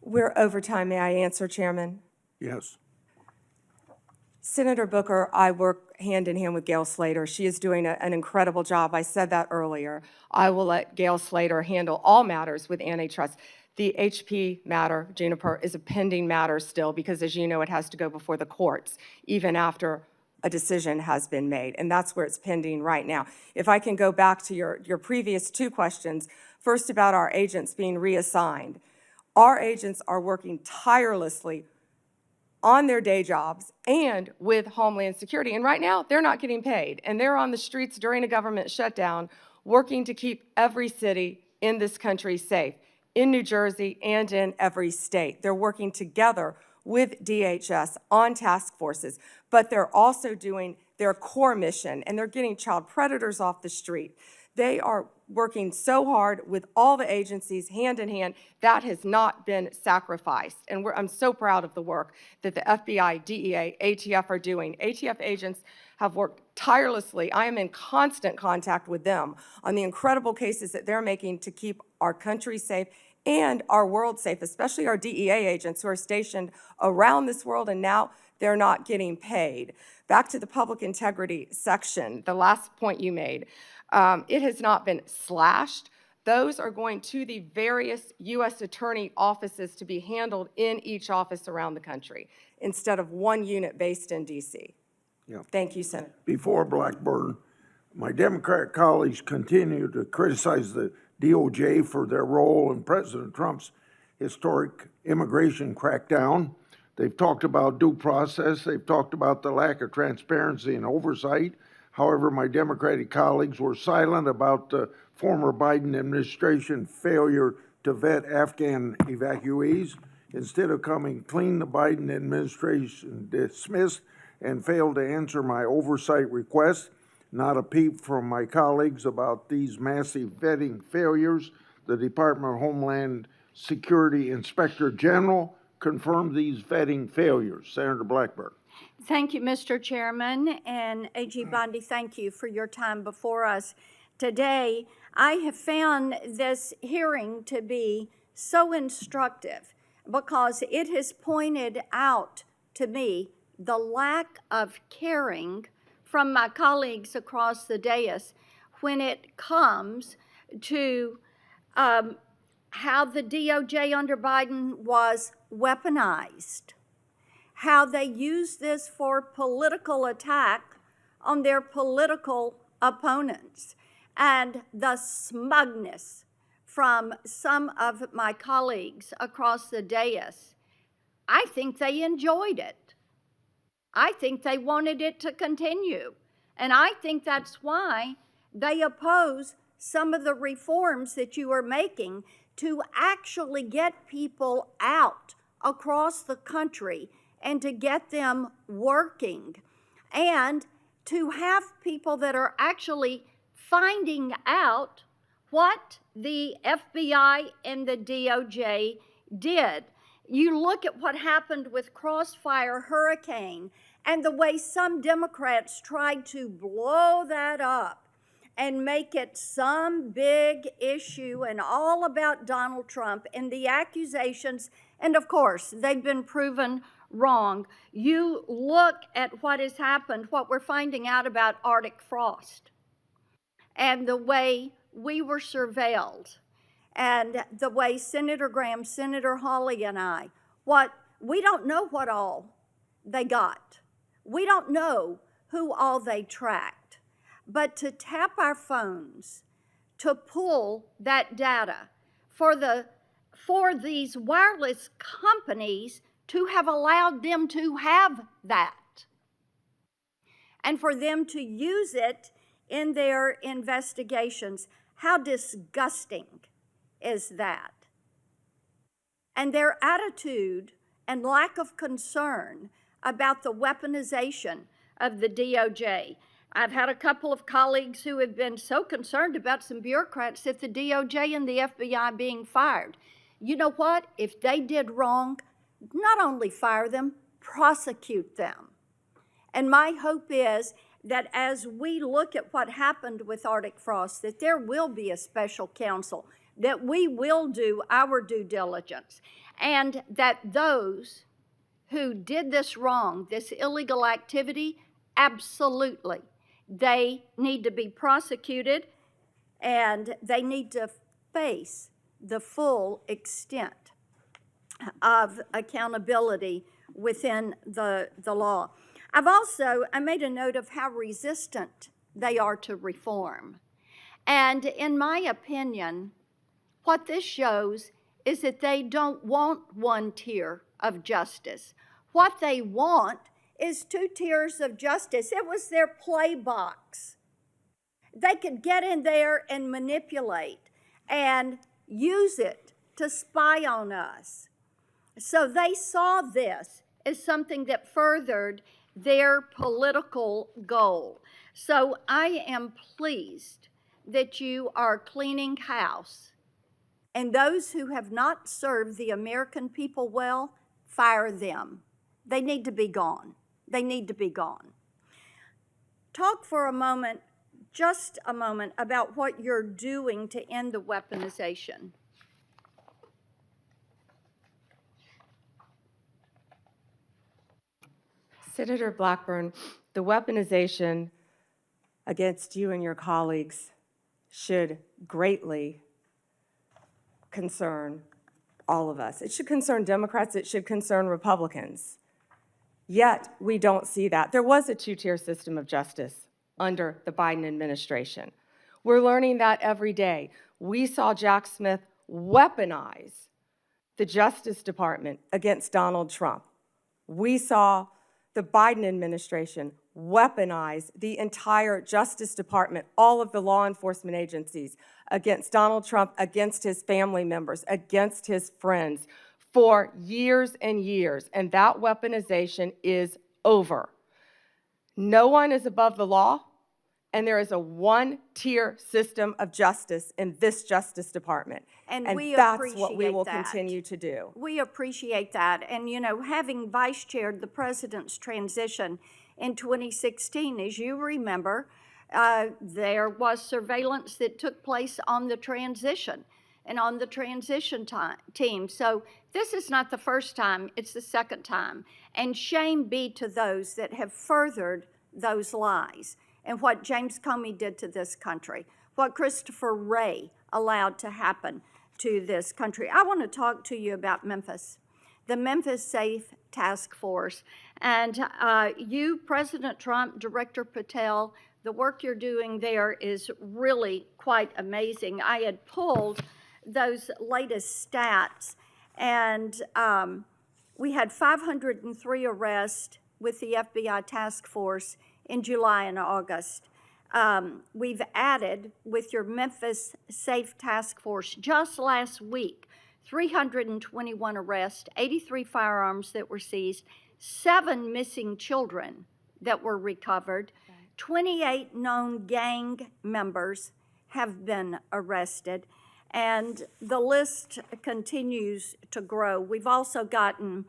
We're over time. May I answer, Chairman? Yes. Senator Booker, I work hand in hand with Gail Slater. She is doing an incredible job. I said that earlier. I will let Gail Slater handle all matters with antitrust. The HP matter, Juniper, is a pending matter still because, as you know, it has to go before the courts, even after a decision has been made, and that's where it's pending right now. If I can go back to your previous 2 questions, first about our agents being reassigned. Our agents are working tirelessly on their day jobs and with Homeland Security. And right now, they're not getting paid. And they're on the streets during a government shutdown working to keep every city in this country safe, in New Jersey and in every state. They're working together with DHS on task forces, but they're also doing their core mission, and they're getting child predators off the street. They are working so hard with all the agencies hand in hand. That has not been sacrificed. And I'm so proud of the work that the FBI, DEA, ATF are doing. ATF agents have worked tirelessly. I am in constant contact with them on the incredible cases that they're making to keep our country safe and our world safe, especially our DEA agents who are stationed around this world, and now they're not getting paid. Back to the public integrity section, the last point you made. It has not been slashed. Those are going to the various U.S. attorney offices to be handled in each office around the country instead of one unit based in D.C. Yeah. Thank you, Senator. Before Blackburn, my Democratic colleagues continue to criticize the DOJ for their role in President Trump's historic immigration crackdown. They've talked about due process. They've talked about the lack of transparency and oversight. However, my Democratic colleagues were silent about the former Biden administration failure to vet Afghan evacuees. Instead of coming clean, the Biden administration dismissed and failed to answer my oversight request. Not a peep from my colleagues about these massive vetting failures. The Department of Homeland Security Inspector General confirmed these vetting failures. Senator Blackburn. Thank you, Mr. Chairman, and AG Bondi, thank you for your time before us today. I have found this hearing to be so instructive because it has pointed out to me the lack of caring from my colleagues across the dais when it comes to how the DOJ under Biden was weaponized, how they used this for political attack on their political opponents, and the smugness from some of my colleagues across the dais. I think they enjoyed it. I think they wanted it to continue. And I think that's why they oppose some of the reforms that you are making to actually get people out across the country and to get them working and to have people that are actually finding out what the FBI and the DOJ did. You look at what happened with Crossfire Hurricane and the way some Democrats tried to blow that up and make it some big issue and all about Donald Trump and the accusations, and of course, they've been proven wrong. You look at what has happened, what we're finding out about Arctic frost, and the way we were surveilled, and the way Senator Graham, Senator Hawley, and I, we don't know what all they got. We don't know who all they tracked. But to tap our phones, to pull that data, for these wireless companies to have allowed them to have that, and for them to use it in their investigations, how disgusting is that? And their attitude and lack of concern about the weaponization of the DOJ. I've had a couple of colleagues who have been so concerned about some bureaucrats at the DOJ and the FBI being fired. You know what? If they did wrong, not only fire them, prosecute them. And my hope is that as we look at what happened with Arctic frost, that there will be a special counsel, that we will do our due diligence, and that those who did this wrong, this illegal activity, absolutely, they need to be prosecuted and they need to face the full extent of accountability within the law. I made a note of how resistant they are to reform. And in my opinion, what this shows is that they don't want one tier of justice. What they want is two tiers of justice. It was their play box. They could get in there and manipulate and use it to spy on us. So they saw this as something that furthered their political goal. So I am pleased that you are cleaning house. And those who have not served the American people well, fire them. They need to be gone. They need to be gone. Talk for a moment, just a moment, about what you're doing to end the weaponization. Senator Blackburn, the weaponization against you and your colleagues should greatly concern all of us. It should concern Democrats, it should concern Republicans. Yet, we don't see that. There was a two-tier system of justice under the Biden administration. We're learning that every day. We saw Jack Smith weaponize the Justice Department against Donald Trump. We saw the Biden administration weaponize the entire Justice Department, all of the law enforcement agencies, against Donald Trump, against his family members, against his friends for years and years. And that weaponization is over. No one is above the law, and there is a one-tier system of justice in this Justice Department. And that's what we will continue to do. We appreciate that. And, you know, having vice-chaired the president's transition in 2016, as you remember, there was surveillance that took place on the transition and on the transition team. So this is not the first time, it's the second time. And shame be to those that have furthered those lies and what James Comey did to this country, what Christopher Wray allowed to happen to this country. I want to talk to you about Memphis, the Memphis Safe Task Force. And you, President Trump, Director Patel, the work you're doing there is really quite amazing. I had pulled those latest stats, and we had 503 arrests with the FBI task force in July and August. We've added, with your Memphis Safe Task Force, just last week, 321 arrests, 83 firearms that were seized, 7 missing children that were recovered, 28 known gang members have been arrested, and the list continues to grow. We've also gotten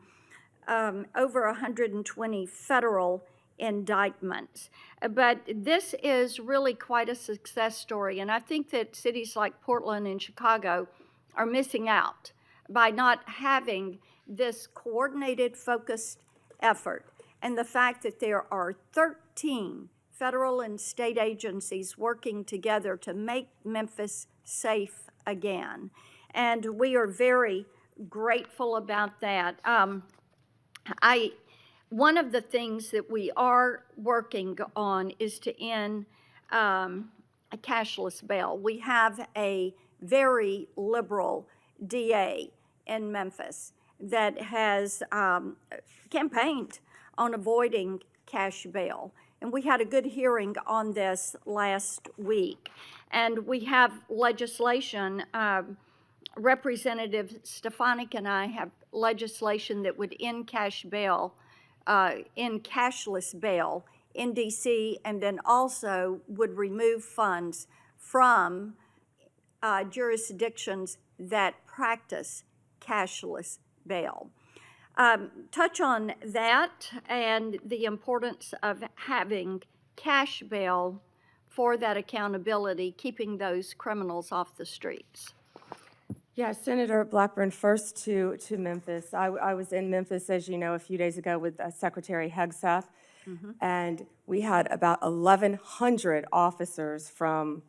over 120 federal indictments. But this is really quite a success story, and I think that cities like Portland and Chicago are missing out by not having this coordinated, focused effort. And the fact that there are 13 federal and state agencies working together to make Memphis safe again. And we are very grateful about that. One of the things that we are working on is to end a cashless bail. We have a very liberal DA in Memphis that has campaigned on avoiding cash bail. And we had a good hearing on this last week. And we have legislation, Representative Stefanik and I have legislation that would end cash bail, cashless bail in DC, and then also would remove funds from jurisdictions that practice cashless bail. Touch on that and the importance of having cash bail for that accountability, keeping those criminals off the streets. Yeah, Senator Blackburn, first to Memphis. I was in Memphis, as you know, a few days ago with Secretary Hegseth, and we had about 1,100 officers from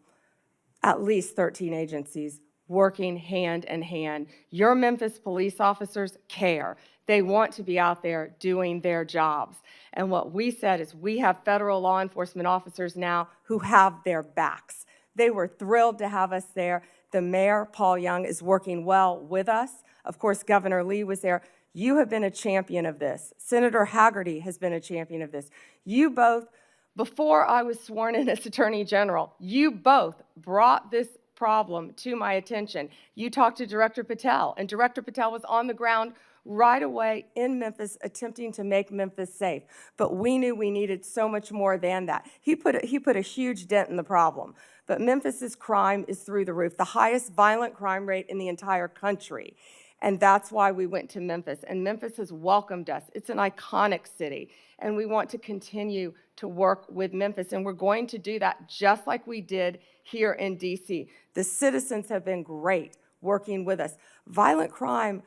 at least 13 agencies working hand in hand. Your Memphis police officers care. They want to be out there doing their jobs. And what we said is we have federal law enforcement officers now who have their backs. They were thrilled to have us there. The mayor, Paul Young, is working well with us. Of course, Governor Lee was there. You have been a champion of this. Senator Haggerty has been a champion of this. You both, before I was sworn in as Attorney General, you both brought this problem to my attention. You talked to Director Patel, and Director Patel was on the ground right away in Memphis attempting to make Memphis safe. But we knew we needed so much more than that. He put a huge dent in the problem. But Memphis's crime is through the roof, the highest violent crime rate in the entire country. And that's why we went to Memphis. And Memphis has welcomed us. It's an iconic city. And we want to continue to work with Memphis. And we're going to do that just like we did here in D.C. The citizens have been great working with us. Violent crime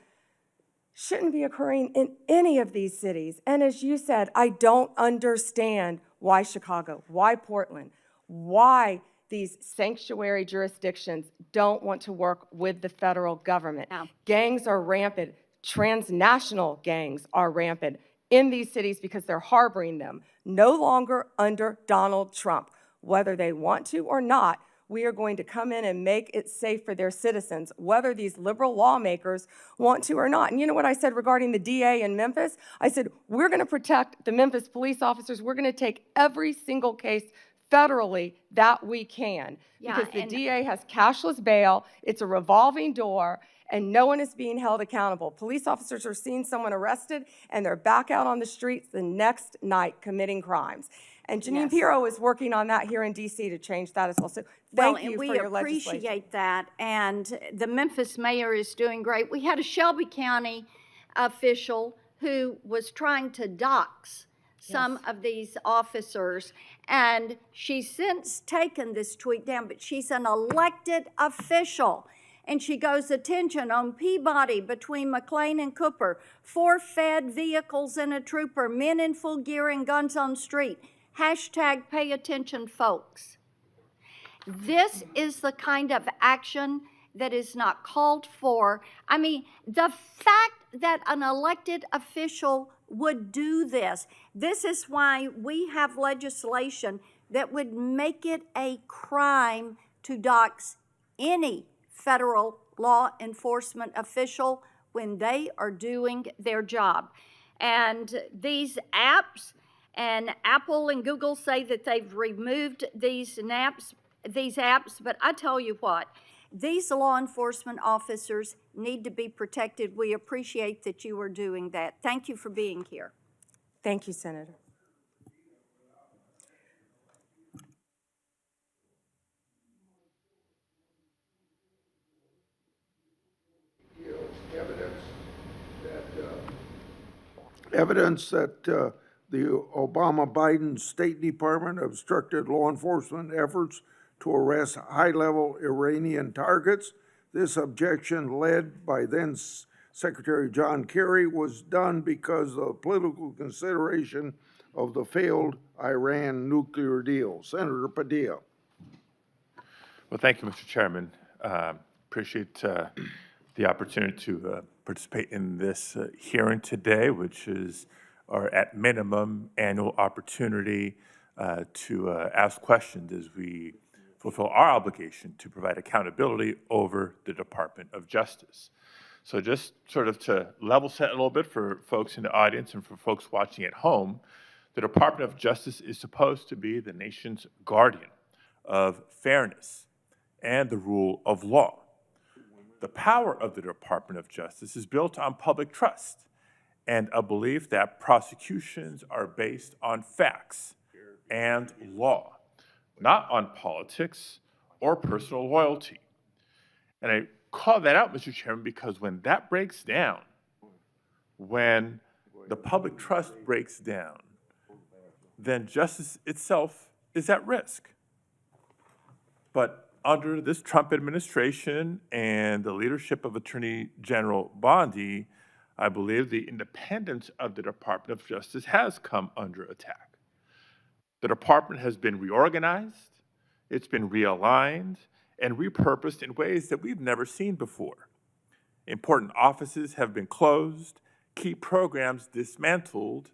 shouldn't be occurring in any of these cities. And as you said, I don't understand why Chicago, why Portland, why these sanctuary jurisdictions don't want to work with the federal government. No. Gangs are rampant. Transnational gangs are rampant in these cities because they're harboring them, no longer under Donald Trump. Whether they want to or not, we are going to come in and make it safe for their citizens, whether these liberal lawmakers want to or not. And you know what I said regarding the DA in Memphis? I said, we're going to protect the Memphis police officers. We're going to take every single case federally that we can. Yeah, Because the and DA has cashless bail, it's a revolving door, and no one is being held accountable. Police officers are seeing someone arrested, and they're back out on the streets the next night committing crimes. And Janine Yes. Pirro is working on that here in D.C. to change that as well. So thank you for your legislation. Well, and we appreciate that, and the Memphis mayor is doing great. We had a Shelby County official who was trying to dox some of these officers, and she's since taken this tweet down, but she's an elected official. And she goes, attention, on Peabody between McLean and Cooper, 4 fed vehicles and a trooper, men in full gear and guns on street. Hashtag pay attention, folks. This is the kind of action that is not called for. I mean, the fact that an elected official would do this, this is why we have legislation that would make it a crime to dox any federal law enforcement official when they are doing their job. And these apps, and Apple and Google say that they've removed these apps, but I tell you what, these law enforcement officers need to be protected. We appreciate that you are doing that. Thank you for being here. Thank you, Senator. Evidence that the Obama-Biden State Department obstructed law enforcement efforts to arrest high-level Iranian targets. This objection, led by then Secretary John Kerry, was done because of political consideration of the failed Iran nuclear deal. Senator Padilla. Well, thank you, Mr. Chairman. Appreciate the opportunity to participate in this hearing today, which is our, at minimum, annual opportunity to ask questions as we fulfill our obligation to provide accountability over the Department of Justice. So just sort of to level set a little bit for folks in the audience and for folks watching at home, the Department of Justice is supposed to be the nation's guardian of fairness and the rule of law. The power of the Department of Justice is built on public trust and a belief that prosecutions are based on facts and law, not on politics or personal loyalty. And I call that out, Mr. Chairman, because when that breaks down, when the public trust breaks down, then justice itself is at risk. But under this Trump administration and the leadership of Attorney General Bondi, I believe the independence of the Department of Justice has come under attack. The department has been reorganized, it's been realigned, and repurposed in ways that we've never seen before. Important offices have been closed, key programs dismantled,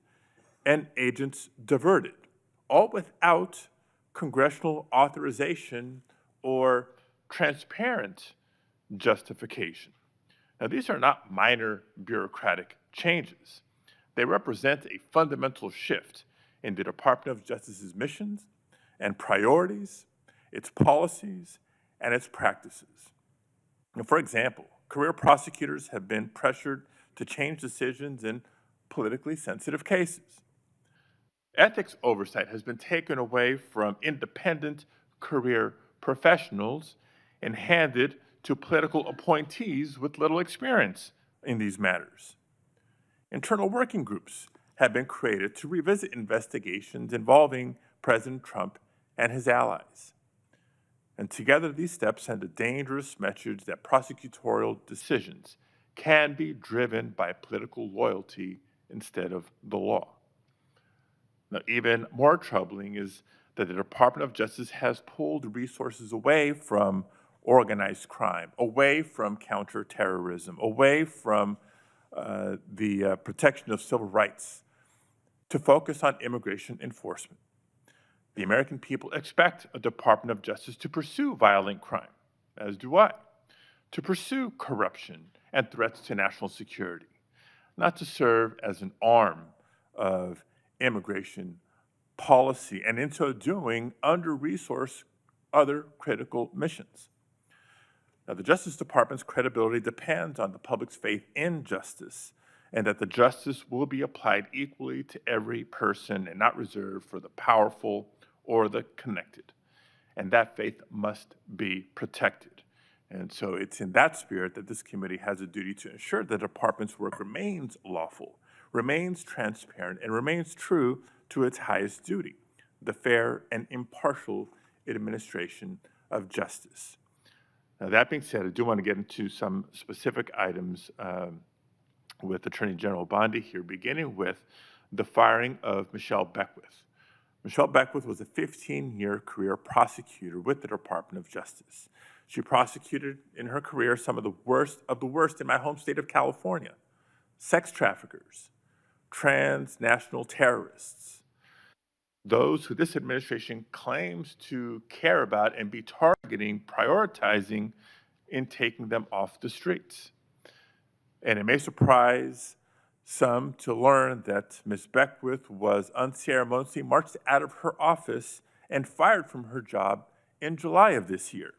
and agents diverted, all without congressional authorization or transparent justification. Now, these are not minor bureaucratic changes. They represent a fundamental shift in the Department of Justice's missions and priorities, its policies, and its practices. Now, for example, career prosecutors have been pressured to change decisions in politically sensitive cases. Ethics oversight has been taken away from independent career professionals and handed to political appointees with little experience in these matters. Internal working groups have been created to revisit investigations involving President Trump and his allies. And together, these steps send a dangerous message that prosecutorial decisions can be driven by political loyalty instead of the law. Now, even more troubling is that the Department of Justice has pulled resources away from organized crime, away from counterterrorism, away from the protection of civil rights, to focus on immigration enforcement. The American people expect a Department of Justice to pursue violent crime, as do I, to pursue corruption and threats to national security, not to serve as an arm of immigration policy, and in so doing, under-resource other critical missions. Now, the Justice Department's credibility depends on the public's faith in justice, and that the justice will be applied equally to every person and not reserved for the powerful or the connected. And that faith must be protected. And so it's in that spirit that this committee has a duty to ensure the department's work remains lawful, remains transparent, and remains true to its highest duty, the fair and impartial administration of justice. Now, that being said, I do want to get into some specific items with Attorney General Bondi here, beginning with the firing of Michelle Beckwith. Michelle Beckwith was a 15-year career prosecutor with the Department of Justice. She prosecuted in her career some of the worst in my home state of California: sex traffickers, transnational terrorists, those who this administration claims to care about and be targeting, prioritizing in taking them off the streets. And it may surprise some to learn that Ms. Beckwith was unceremoniously marched out of her office and fired from her job in July of this year.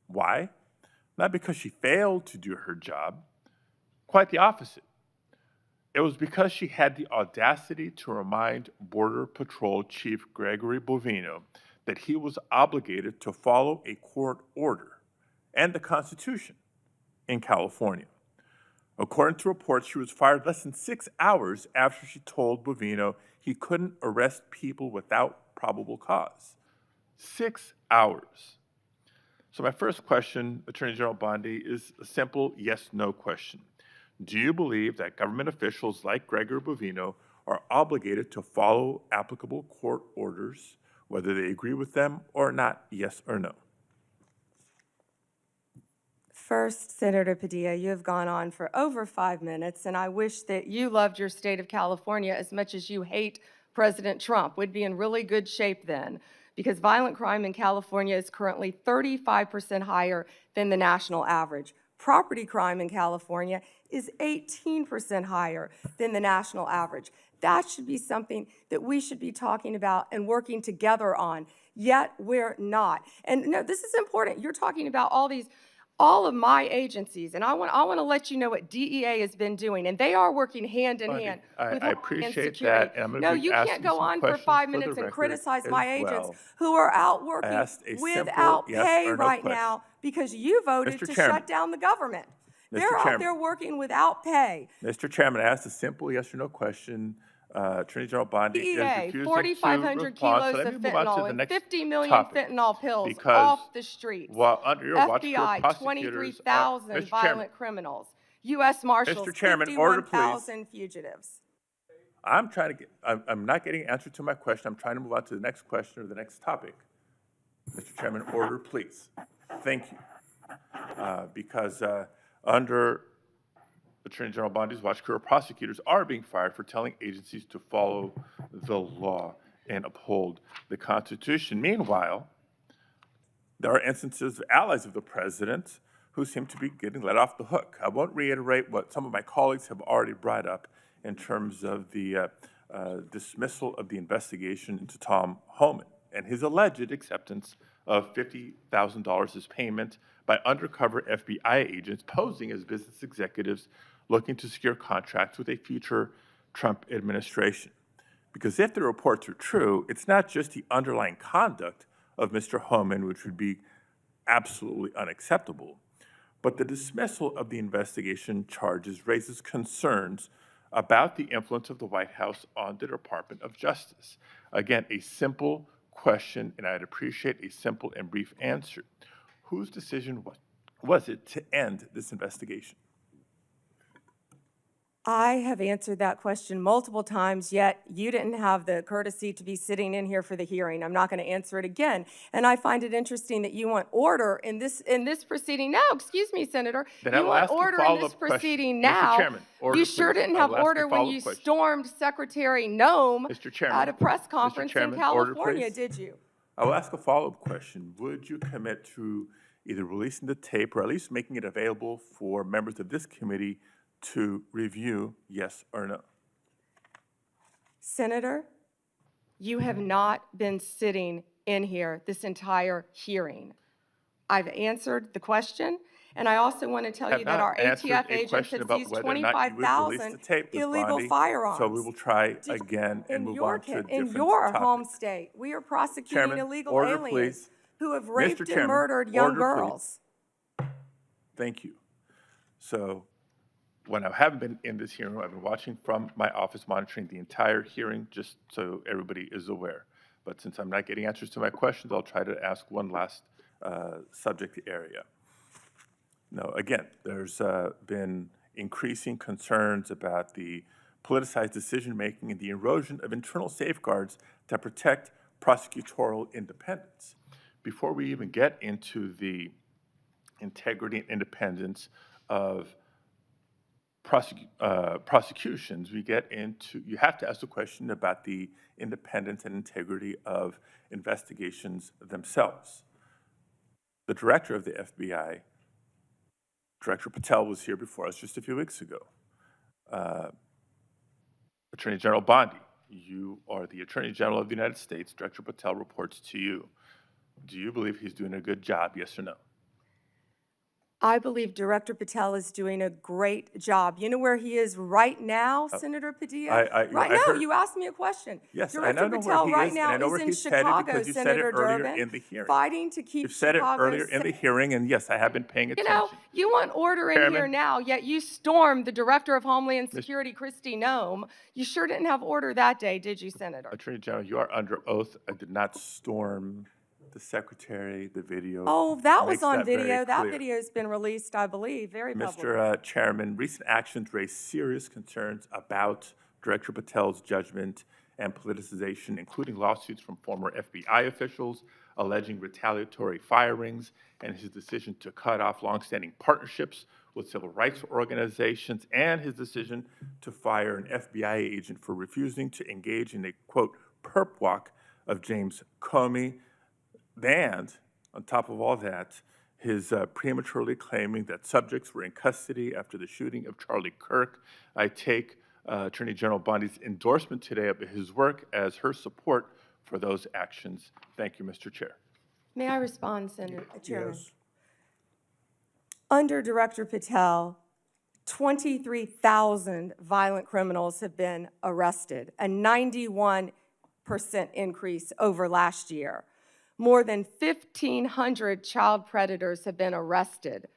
Why? Not because she failed to do her job, quite the opposite. It was because she had the audacity to remind Border Patrol Chief Gregory Bovino that he was obligated to follow a court order and the Constitution in California. According to reports, she was fired less than 6 hours after she told Bovino he couldn't arrest people without probable cause. 6 hours. So my first question, Attorney General Bondi, is a simple yes-no question. Do you believe that government officials like Gregory Bovino are obligated to follow applicable court orders, whether they agree with them or not, yes or no? First, Senator Padilla, you have gone on for over 5 minutes, and I wish that you loved your state of California as much as you hate President Trump. We'd be in really good shape then, because violent crime in California is currently 35% higher than the national average. Property crime in California is 18% higher than the national average. That should be something that we should be talking about and working together on, yet we're not. And no, this is important. You're talking about all of my agencies, and I want to let you know what DEA has been doing, and they are working hand in hand with I Homeland appreciate Security. that, and I'm going No, to be you asking can't go some on for questions 5 for minutes the and record criticize as my agents well. who are out I working asked a simple without yes pay or no right question. now because you voted Mr. to Chairman. shut down the government. Mr. They're out Chairman. there working without pay. Mr. Chairman, I asked a simple yes or no question. Attorney General Bondi is DEA, refusing to 4,500 respond, so kilos let of me move on to fentanyl the and next 50 million topic. fentanyl pills Because off the streets. while under your watch, career FBI, prosecutors 23,000 Mr. Chairman, violent criminals. U.S. Marshals, Mr. Chairman, order, please. 51,000 fugitives. I'm not getting an answer to my question. I'm trying to move on to the next question or the next topic. Mr. Chairman, order, please. Thank you. Because under Attorney General Bondi's watch, career prosecutors are being fired for telling agencies to follow the law and uphold the Constitution. Meanwhile, there are instances of allies of the president who seem to be getting let off the hook. I won't reiterate what some of my colleagues have already brought up in terms of the dismissal of the investigation into Tom Homan and his alleged acceptance of $50,000 as payment by undercover FBI agents posing as business executives looking to secure contracts with a future Trump administration. Because if the reports are true, it's not just the underlying conduct of Mr. Homan, which would be absolutely unacceptable, but the dismissal of the investigation charges raises concerns about the influence of the White House on the Department of Justice. Again, a simple question, and I'd appreciate a simple and brief answer. Whose decision was it to end this investigation? I have answered that question multiple times, yet you didn't have the courtesy to be sitting in here for the hearing. I'm not going to answer it again. And I find it interesting that you want order in this proceeding now. Excuse me, Senator. Then You I will want ask a order in this follow-up question. proceeding Mr. now. Chairman, order, You sure please. didn't I have will ask a order when you follow-up question. stormed Secretary Noem Mr. Chairman, at a press conference in Chairman, order, California, please. did you? I will ask a follow-up question. Would you commit to either releasing the tape or at least making it available for members of this committee to review, yes or no? Senator, you have not been sitting in here this entire hearing. I've answered the question, and I also want to tell you that our ATF agents have seized 25,000 illegal firearms. So we will try again and move on to a different in your topic. home state, we are prosecuting Chairman, illegal order, aliens please. who have Mr. raped and Chairman, murdered young order, girls. please. Thank you. So when I haven't been in this hearing, I've been watching from my office, monitoring the entire hearing, just so everybody is aware. But since I'm not getting answers to my questions, I'll try to ask one last subject area. Now, again, there's been increasing concerns about the politicized decision-making and the erosion of internal safeguards that protect prosecutorial independence. Before we even get into the integrity and independence of prosecutions, we get into, you have to ask the question about the independence and integrity of investigations themselves. The director of the FBI, Director Patel, was here before us just a few weeks ago. Attorney General Bondi, you are the Attorney General of the United States. Director Patel reports to you. Do you believe he's doing a good job, yes or no? I believe Director Patel is doing a great job. You know where he is right now, Senator Padilla? Right now, you asked me a question. Yes, Director I know Patel where he right is, now and I know is where in he's headed Chicago, because you said Senator it earlier Durbin, in the hearing. fighting to keep You've said it Chicago earlier in the hearing, and yes, I have been paying You attention. know, you want order in here now, yet you stormed the Director of Homeland Security, Kristi Noem. You sure didn't have order that day, did you, Senator? Attorney General, you are under oath. I did not storm the secretary, the video. Oh, that was makes on that very video. That clear. video's been released, I believe, very publicly. Mr. Chairman, recent actions raise serious concerns about Director Patel's judgment and politicization, including lawsuits from former FBI officials alleging retaliatory firings and his decision to cut off longstanding partnerships with civil rights organizations and his decision to fire an FBI agent for refusing to engage in a, quote, perp walk of James Comey. And on top of all that, his prematurely claiming that subjects were in custody after the shooting of Charlie Kirk. I take Attorney General Bondi's endorsement today of his work as her support for those actions. Thank you, Mr. Chair. May I respond, Senator Chairman? Yes. Under Director Patel, 23,000 violent criminals have been arrested, a 91% increase over last year. More than 1,500 child predators have been arrested.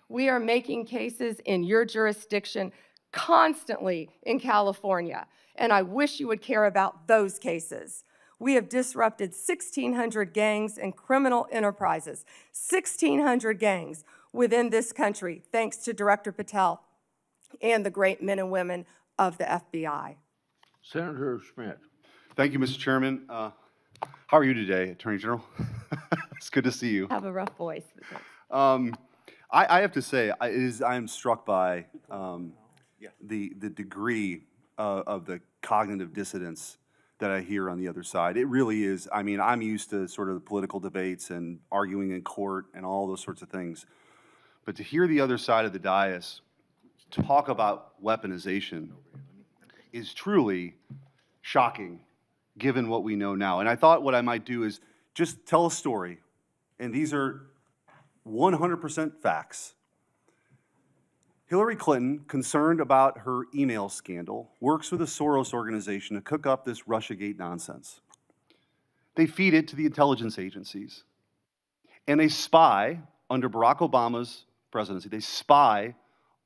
We are making cases in your jurisdiction constantly in California, and I wish you would care about those cases. We have disrupted 1,600 gangs and criminal enterprises, 1,600 gangs within this country, thanks to Director Patel and the great men and women of the FBI. Senator Schmidt. Thank you, Mr. Chairman. How are you today, Attorney General? It's good to see you. Have a rough voice. I have to say, I am struck by the degree of the cognitive dissonance that I hear on the other side. It really is. I mean, I'm used to sort of the political debates and arguing in court and all those sorts of things. but to hear the other side of the dais talk about weaponization is truly shocking, given what we know now. And I thought what I might do is just tell a story, and these are 100% facts. Hillary Clinton, concerned about her email scandal, works with a Soros organization to cook up this Russiagate nonsense. They feed it to the intelligence agencies, and they spy, under Barack Obama's presidency, they spy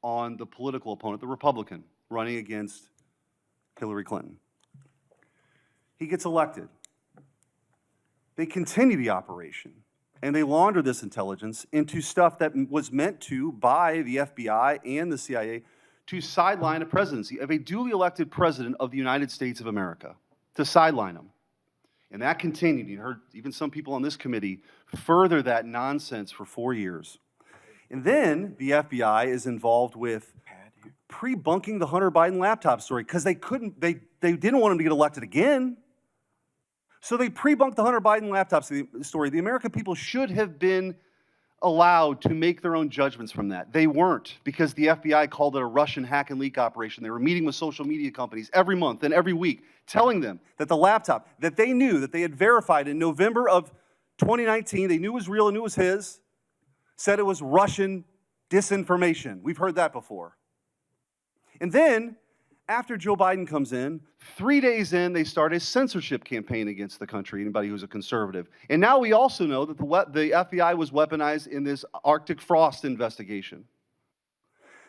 on the political opponent, the Republican, running against Hillary Clinton. He gets elected. They continue the operation, and they launder this intelligence into stuff that was meant to, by the FBI and the CIA, to sideline a presidency of a duly elected president of the United States of America, to sideline him. And that continued. You heard even some people on this committee further that nonsense for 4 years. And then the FBI is involved with pre-bunking the Hunter Biden laptop story because they didn't want him to get elected again. So they pre-bunked the Hunter Biden laptop story. The American people should have been allowed to make their own judgments from that. They weren't, because the FBI called it a Russian hack and leak operation. They were meeting with social media companies every month and every week, telling them that the laptop that they knew, that they had verified in November of 2019, they knew was real and knew was his, said it was Russian disinformation. We've heard that before. And then, after Joe Biden comes in, 3 days in, they start a censorship campaign against the country, anybody who's a conservative. And now we also know that the FBI was weaponized in this Arctic frost investigation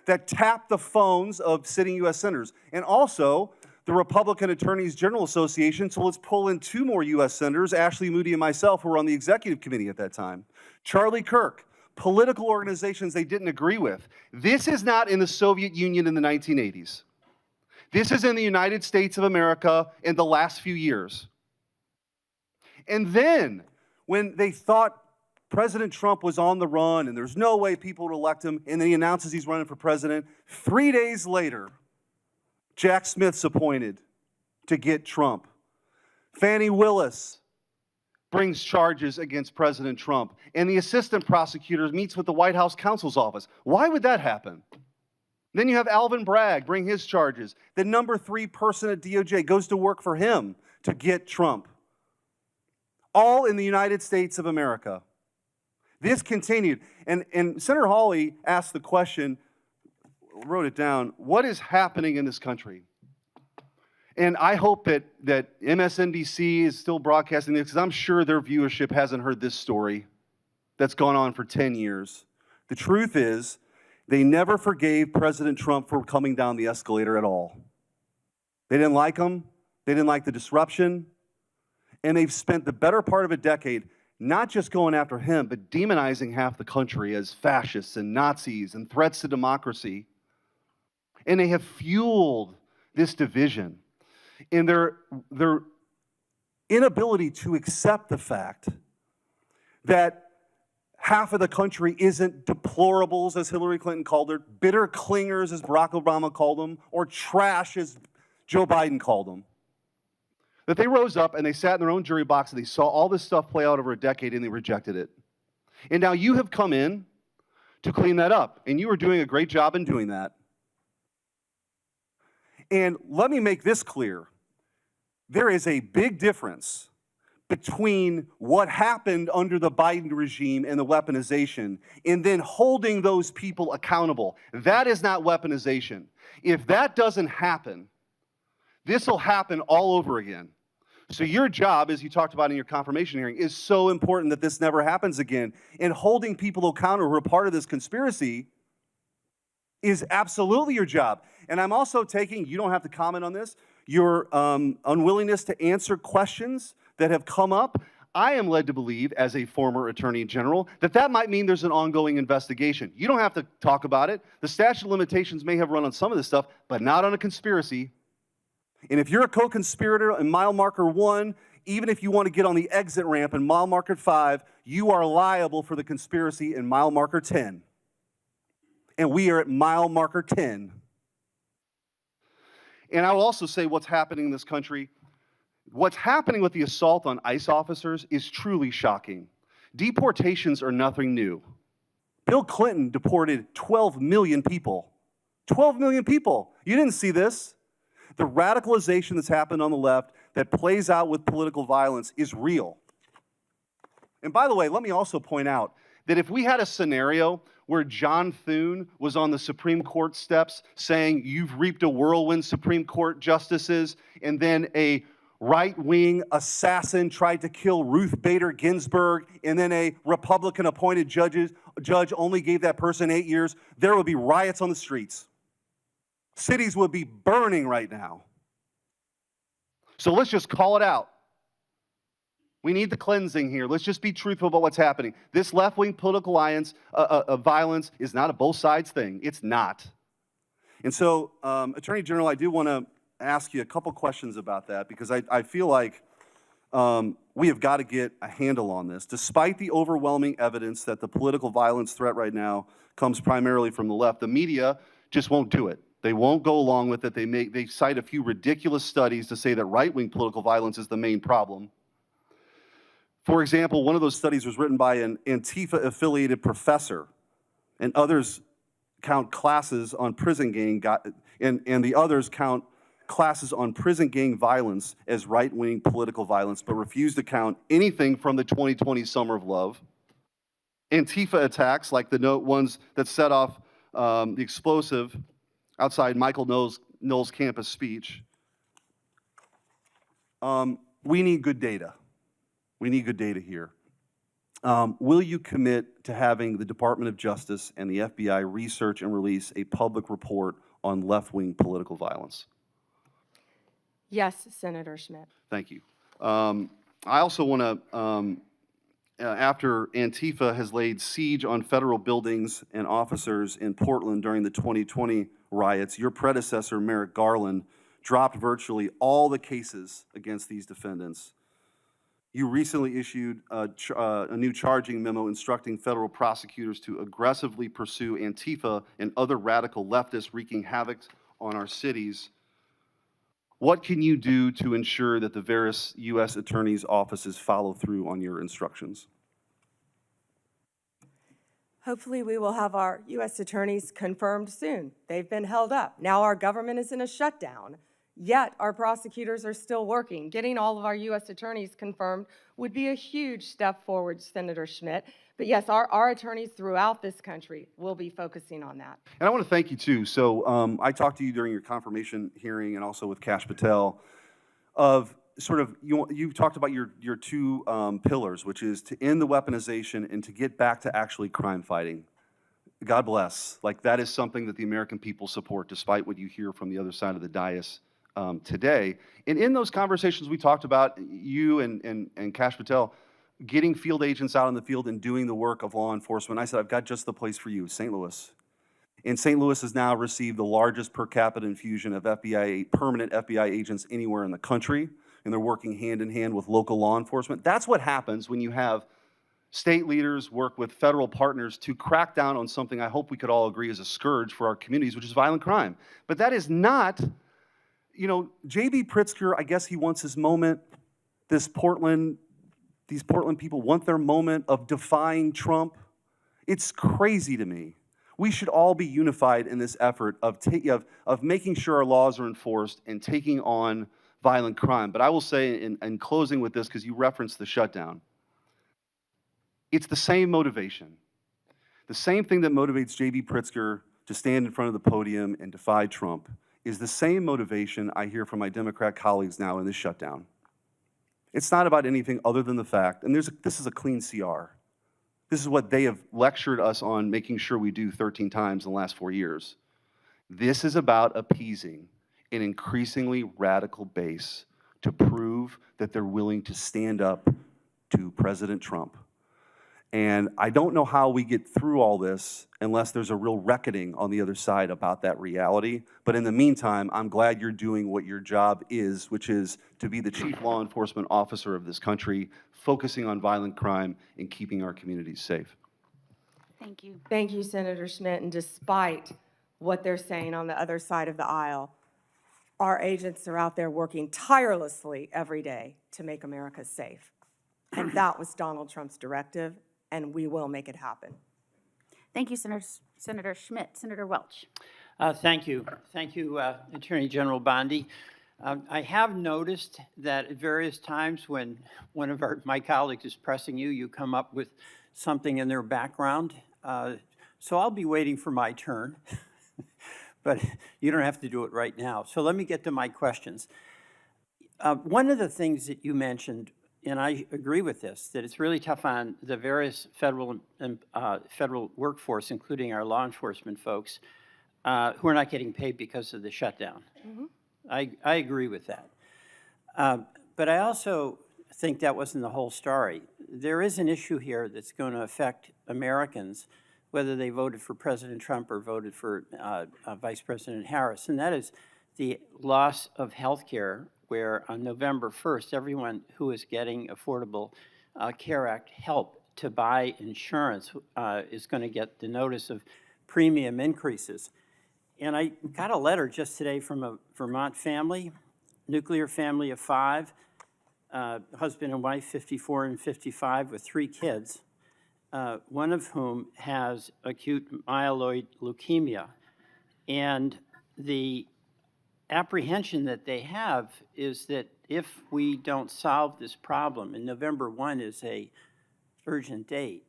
that tapped the phones of sitting U.S. senators. And also, the Republican Attorneys General Association, so let's pull in 2 more U.S. senators, Ashley Moody and myself, who were on the executive committee at that time. Charlie Kirk, political organizations they didn't agree with. This is not in the Soviet Union in the 1980s. This is in the United States of America in the last few years. And then, when they thought President Trump was on the run and there's no way people would elect him, and then he announces he's running for president, 3 days later, Jack Smith's appointed to get Trump. Fannie Willis brings charges against President Trump, and the assistant prosecutor meets with the White House counsel's office. Why would that happen? Then you have Alvin Bragg bring his charges. The number 3 person at DOJ goes to work for him to get Trump. All in the United States of America. This continued. And Senator Hawley asked the question, wrote it down, what is happening in this country? And I hope that MSNBC is still broadcasting this, because I'm sure their viewership hasn't heard this story that's gone on for 10 years. The truth is, they never forgave President Trump for coming down the escalator at all. They didn't like him. They didn't like the disruption. And they've spent the better part of a decade not just going after him, but demonizing half the country as fascists and Nazis and threats to democracy. And they have fueled this division in their inability to accept the fact that half of the country isn't deplorables, as Hillary Clinton called her, bitter clingers, as Barack Obama called them, or trash, as Joe Biden called them. That they rose up and they sat in their own jury box and they saw all this stuff play out over a decade and they rejected it. And now you have come in to clean that up, and you are doing a great job in doing that. And let me make this clear. There is a big difference between what happened under the Biden regime and the weaponization, and then holding those people accountable. That is not weaponization. If that doesn't happen, this will happen all over again. So your job, as you talked about in your confirmation hearing, is so important that this never happens again. And holding people accountable who are part of this conspiracy is absolutely your job. And I'm also taking, you don't have to comment on this, your unwillingness to answer questions that have come up. I am led to believe, as a former Attorney General, that that might mean there's an ongoing investigation. You don't have to talk about it. The statute of limitations may have run on some of this stuff, but not on a conspiracy. And if you're a co-conspirator in mile marker 1, even if you want to get on the exit ramp in mile marker 5, you are liable for the conspiracy in mile marker 10. And we are at mile marker 10. And I will also say what's happening in this country. What's happening with the assault on ICE officers is truly shocking. Deportations are nothing new. Bill Clinton deported 12 million people. 12 million people. You didn't see this. The radicalization that's happened on the left that plays out with political violence is real. And by the way, let me also point out that if we had a scenario where John Thune was on the Supreme Court steps saying, "You've reaped a whirlwind, Supreme Court justices," and then a right-wing assassin tried to kill Ruth Bader Ginsburg, and then a Republican-appointed judge only gave that person 8 years, there would be riots on the streets. Cities would be burning right now. So let's just call it out. We need the cleansing here. Let's just be truthful about what's happening. This left-wing political violence is not a both sides thing. It's not. And so, Attorney General, I do want to ask you a couple questions about that, because I feel like we have got to get a handle on this. Despite the overwhelming evidence that the political violence threat right now comes primarily from the left, the media just won't do it. They won't go along with it. They cite a few ridiculous studies to say that right-wing political violence is the main problem. For example, one of those studies was written by an Antifa-affiliated professor, and others count classes on prison gang, and the others count classes on prison gang violence as right-wing political violence, but refuse to count anything from the 2020 Summer of Love. Antifa attacks, like the ones that set off the explosive outside Michael Knowles' campus speech. We need good data. We need good data here. Will you commit to having the Department of Justice and the FBI research and release a public report on left-wing political violence? Yes, Senator Schmidt. Thank you. I also want to, after Antifa has laid siege on federal buildings and officers in Portland during the 2020 riots, your predecessor, Merrick Garland, dropped virtually all the cases against these defendants. You recently issued a new charging memo instructing federal prosecutors to aggressively pursue Antifa and other radical leftists wreaking havoc on our cities. What can you do to ensure that the various U.S. attorneys' offices follow through on your instructions? Hopefully, we will have our U.S. attorneys confirmed soon. They've been held up. Now our government is in a shutdown, yet our prosecutors are still working. Getting all of our U.S. attorneys confirmed would be a huge step forward, Senator Schmidt. But yes, our attorneys throughout this country will be focusing on that. And I want to thank you, too. So I talked to you during your confirmation hearing and also with Kash Patel of sort of, you talked about your two pillars, which is to end the weaponization and to get back to actually crime fighting. God bless. Like, that is something that the American people support, despite what you hear from the other side of the dais today. And in those conversations, we talked about you and Kash Patel getting field agents out in the field and doing the work of law enforcement. I said, I've got just the place for you, St. Louis. And St. Louis has now received the largest per capita infusion of permanent FBI agents anywhere in the country, and they're working hand in hand with local law enforcement. That's what happens when you have state leaders work with federal partners to crack down on something I hope we could all agree is a scourge for our communities, which is violent crime. But that is not, J.B. Pritzker, I guess he wants his moment. These Portland people want their moment of defying Trump. It's crazy to me. We should all be unified in this effort of making sure our laws are enforced and taking on violent crime. But I will say, in closing with this, because you referenced the shutdown, it's the same motivation. The same thing that motivates J.B. Pritzker to stand in front of the podium and defy Trump is the same motivation I hear from my Democrat colleagues now in this shutdown. It's not about anything other than the fact, and this is a clean CR. This is what they have lectured us on making sure we do 13 times in the last 4 years. This is about appeasing an increasingly radical base to prove that they're willing to stand up to President Trump. And I don't know how we get through all this unless there's a real reckoning on the other side about that reality. But in the meantime, I'm glad you're doing what your job is, which is to be the chief law enforcement officer of this country, focusing on violent crime and keeping our communities safe. Thank you. Thank you, Senator Schmidt. And despite what they're saying on the other side of the aisle, our agents are out there working tirelessly every day to make America safe. And that was Donald Trump's directive, and we will make it happen. Thank you, Senator Schmidt. Senator Welch. Thank you. Thank you, Attorney General Bondi. I have noticed that at various times when one of my colleagues is pressing you, you come up with something in their background. So I'll be waiting for my turn, but you don't have to do it right now. So let me get to my questions. One of the things that you mentioned, and I agree with this, that it's really tough on the various federal workforce, including our law enforcement folks, who are not getting paid because of the shutdown. Mhm. I agree with that. But I also think that wasn't the whole story. There is an issue here that's going to affect Americans, whether they voted for President Trump or voted for Vice President Harris, and that is the loss of health care, where on November 1st, everyone who is getting Affordable Care Act help to buy insurance is going to get the notice of premium increases. And I got a letter just today from a Vermont family, nuclear family of 5, husband and wife, 54 and 55, with 3 kids, one of whom has acute myeloid leukemia. And the apprehension that they have is that if we don't solve this problem, and November 1 is a urgent date,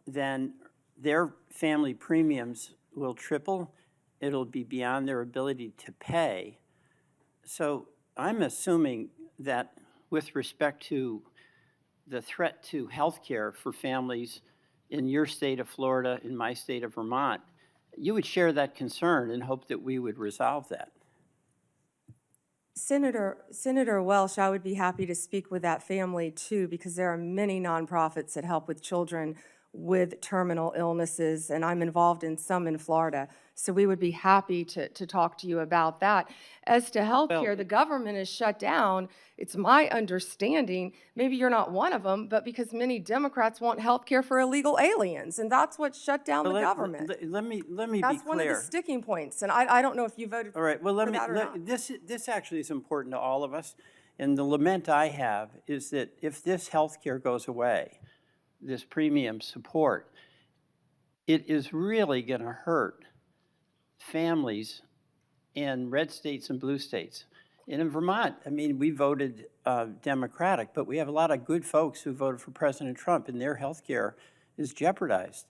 then their family premiums will triple. It'll be beyond their ability to pay. So I'm assuming that with respect to the threat to health care for families in your state of Florida, in my state of Vermont, you would share that concern and hope that we would resolve that. Senator Welch, I would be happy to speak with that family too, because there are many nonprofits that help with children with terminal illnesses, and I'm involved in some in Florida. So we would be happy to talk to you about that. As to health care, the government is shut down. It's my understanding, maybe you're not one of them, but because many Democrats want health care for illegal aliens, and that's what shut down the government. Let me be That's clear. one of the sticking points, and I don't know if you voted All right, well, for that or not. this actually is important to all of us. And the lament I have is that if this health care goes away, this premium support, it is really going to hurt families in red states and blue states. And in Vermont, I mean, we voted Democratic, but we have a lot of good folks who voted for President Trump, and their health care is jeopardized.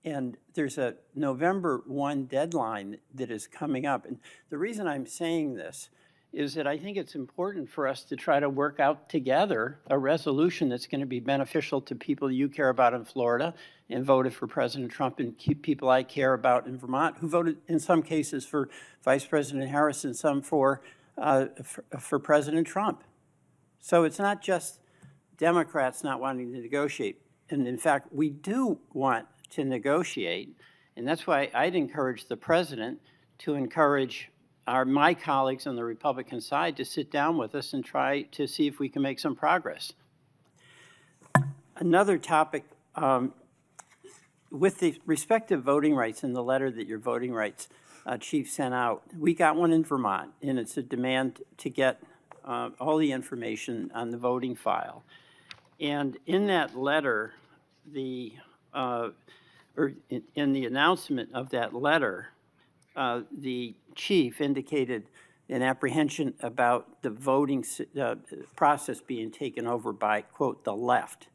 And there's a November 1 deadline that is coming up. And the reason I'm saying this is that I think it's important for us to try to work out together a resolution that's going to be beneficial to people you care about in Florida and voted for President Trump, and keep people I care about in Vermont who voted in some cases for Vice President Harris and some for President Trump. So it's not just Democrats not wanting to negotiate. And in fact, we do want to negotiate, and that's why I'd encourage the president to encourage my colleagues on the Republican side to sit down with us and try to see if we can make some progress. Another topic, with the respect to voting rights in the letter that your voting rights chief sent out, we got one in Vermont, and it's a demand to get all the information on the voting file. And in that letter, in the announcement of that letter, the chief indicated an apprehension about the voting process being taken over by, quote, the left.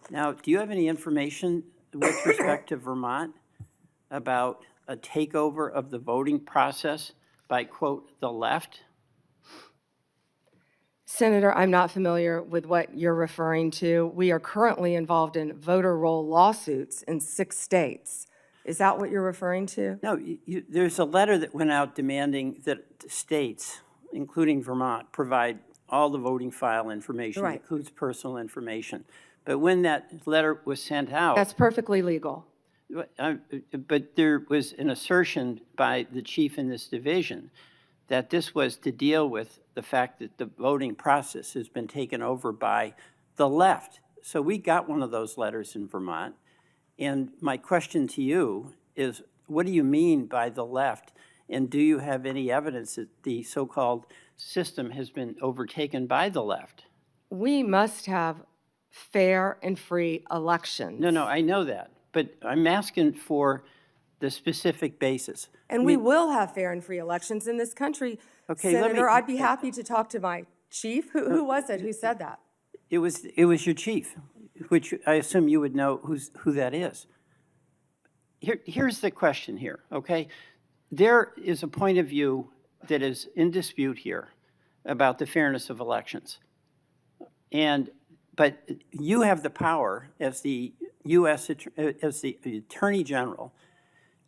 Now, do you have any information with respect to Vermont about a takeover of the voting process by, quote, the left? Senator, I'm not familiar with what you're referring to. We are currently involved in voter roll lawsuits in 6 states. Is that what you're referring to? No, there's a letter that went out demanding that states, including Vermont, provide all the voting file information, Right. includes personal information. But when that letter was sent out, That's perfectly legal. but there was an assertion by the chief in this division that this was to deal with the fact that the voting process has been taken over by the left. So we got one of those letters in Vermont. And my question to you is, what do you mean by the left? And do you have any evidence that the so-called system has been overtaken by the left? We must have fair and free elections. No, I know that. but I'm asking for the specific basis. And we will have fair and free elections in this country. Okay, let me- Senator, I'd be happy to talk to my chief. Who was it who said that? It was your chief, which I assume you would know who that is. Here's the question here, okay? There is a point of view that is in dispute here about the fairness of elections. But you have the power as the as the Attorney General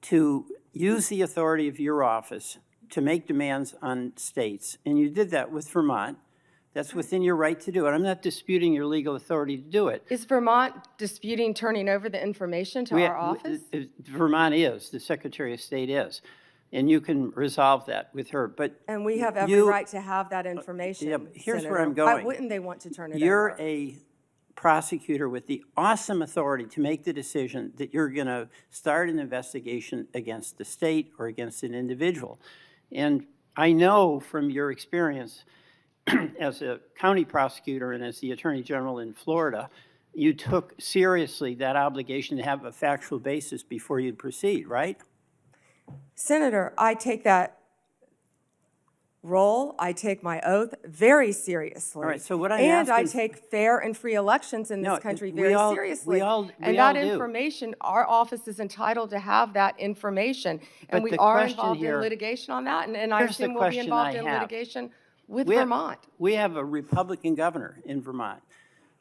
to use the authority of your office to make demands on states, and you did that with Vermont. That's within your right to do it. I'm not disputing your legal authority to do it. Is Vermont disputing turning over the information to our office? Vermont is, the Secretary of State is, and you can resolve that with her, but. And we have every right to have that information, Yeah, here's where Senator. I'm going. Why wouldn't they want to turn it You're over? a prosecutor with the awesome authority to make the decision that you're going to start an investigation against the state or against an individual. And I know from your experience as a county prosecutor and as the Attorney General in Florida, you took seriously that obligation to have a factual basis before you proceed, right? Senator, I take that role, I take my oath very seriously. All right, so what I'm and I asking- take fair and free elections in this No, country we very all- seriously. we all and that do. information, our office is entitled to have that information. And But we the are question involved here- in litigation on that, and I Here's the assume we'll be question involved I in have. litigation with We have- Vermont. We have a Republican governor in Vermont.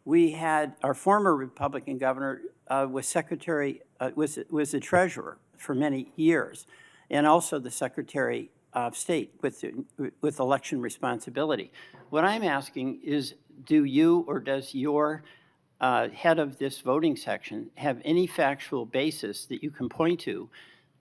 We had, our former Republican governor was secretary, was the treasurer for many years, and also the Secretary of State with election responsibility. What I'm asking is, do you or does your head of this voting section have any factual basis that you can point to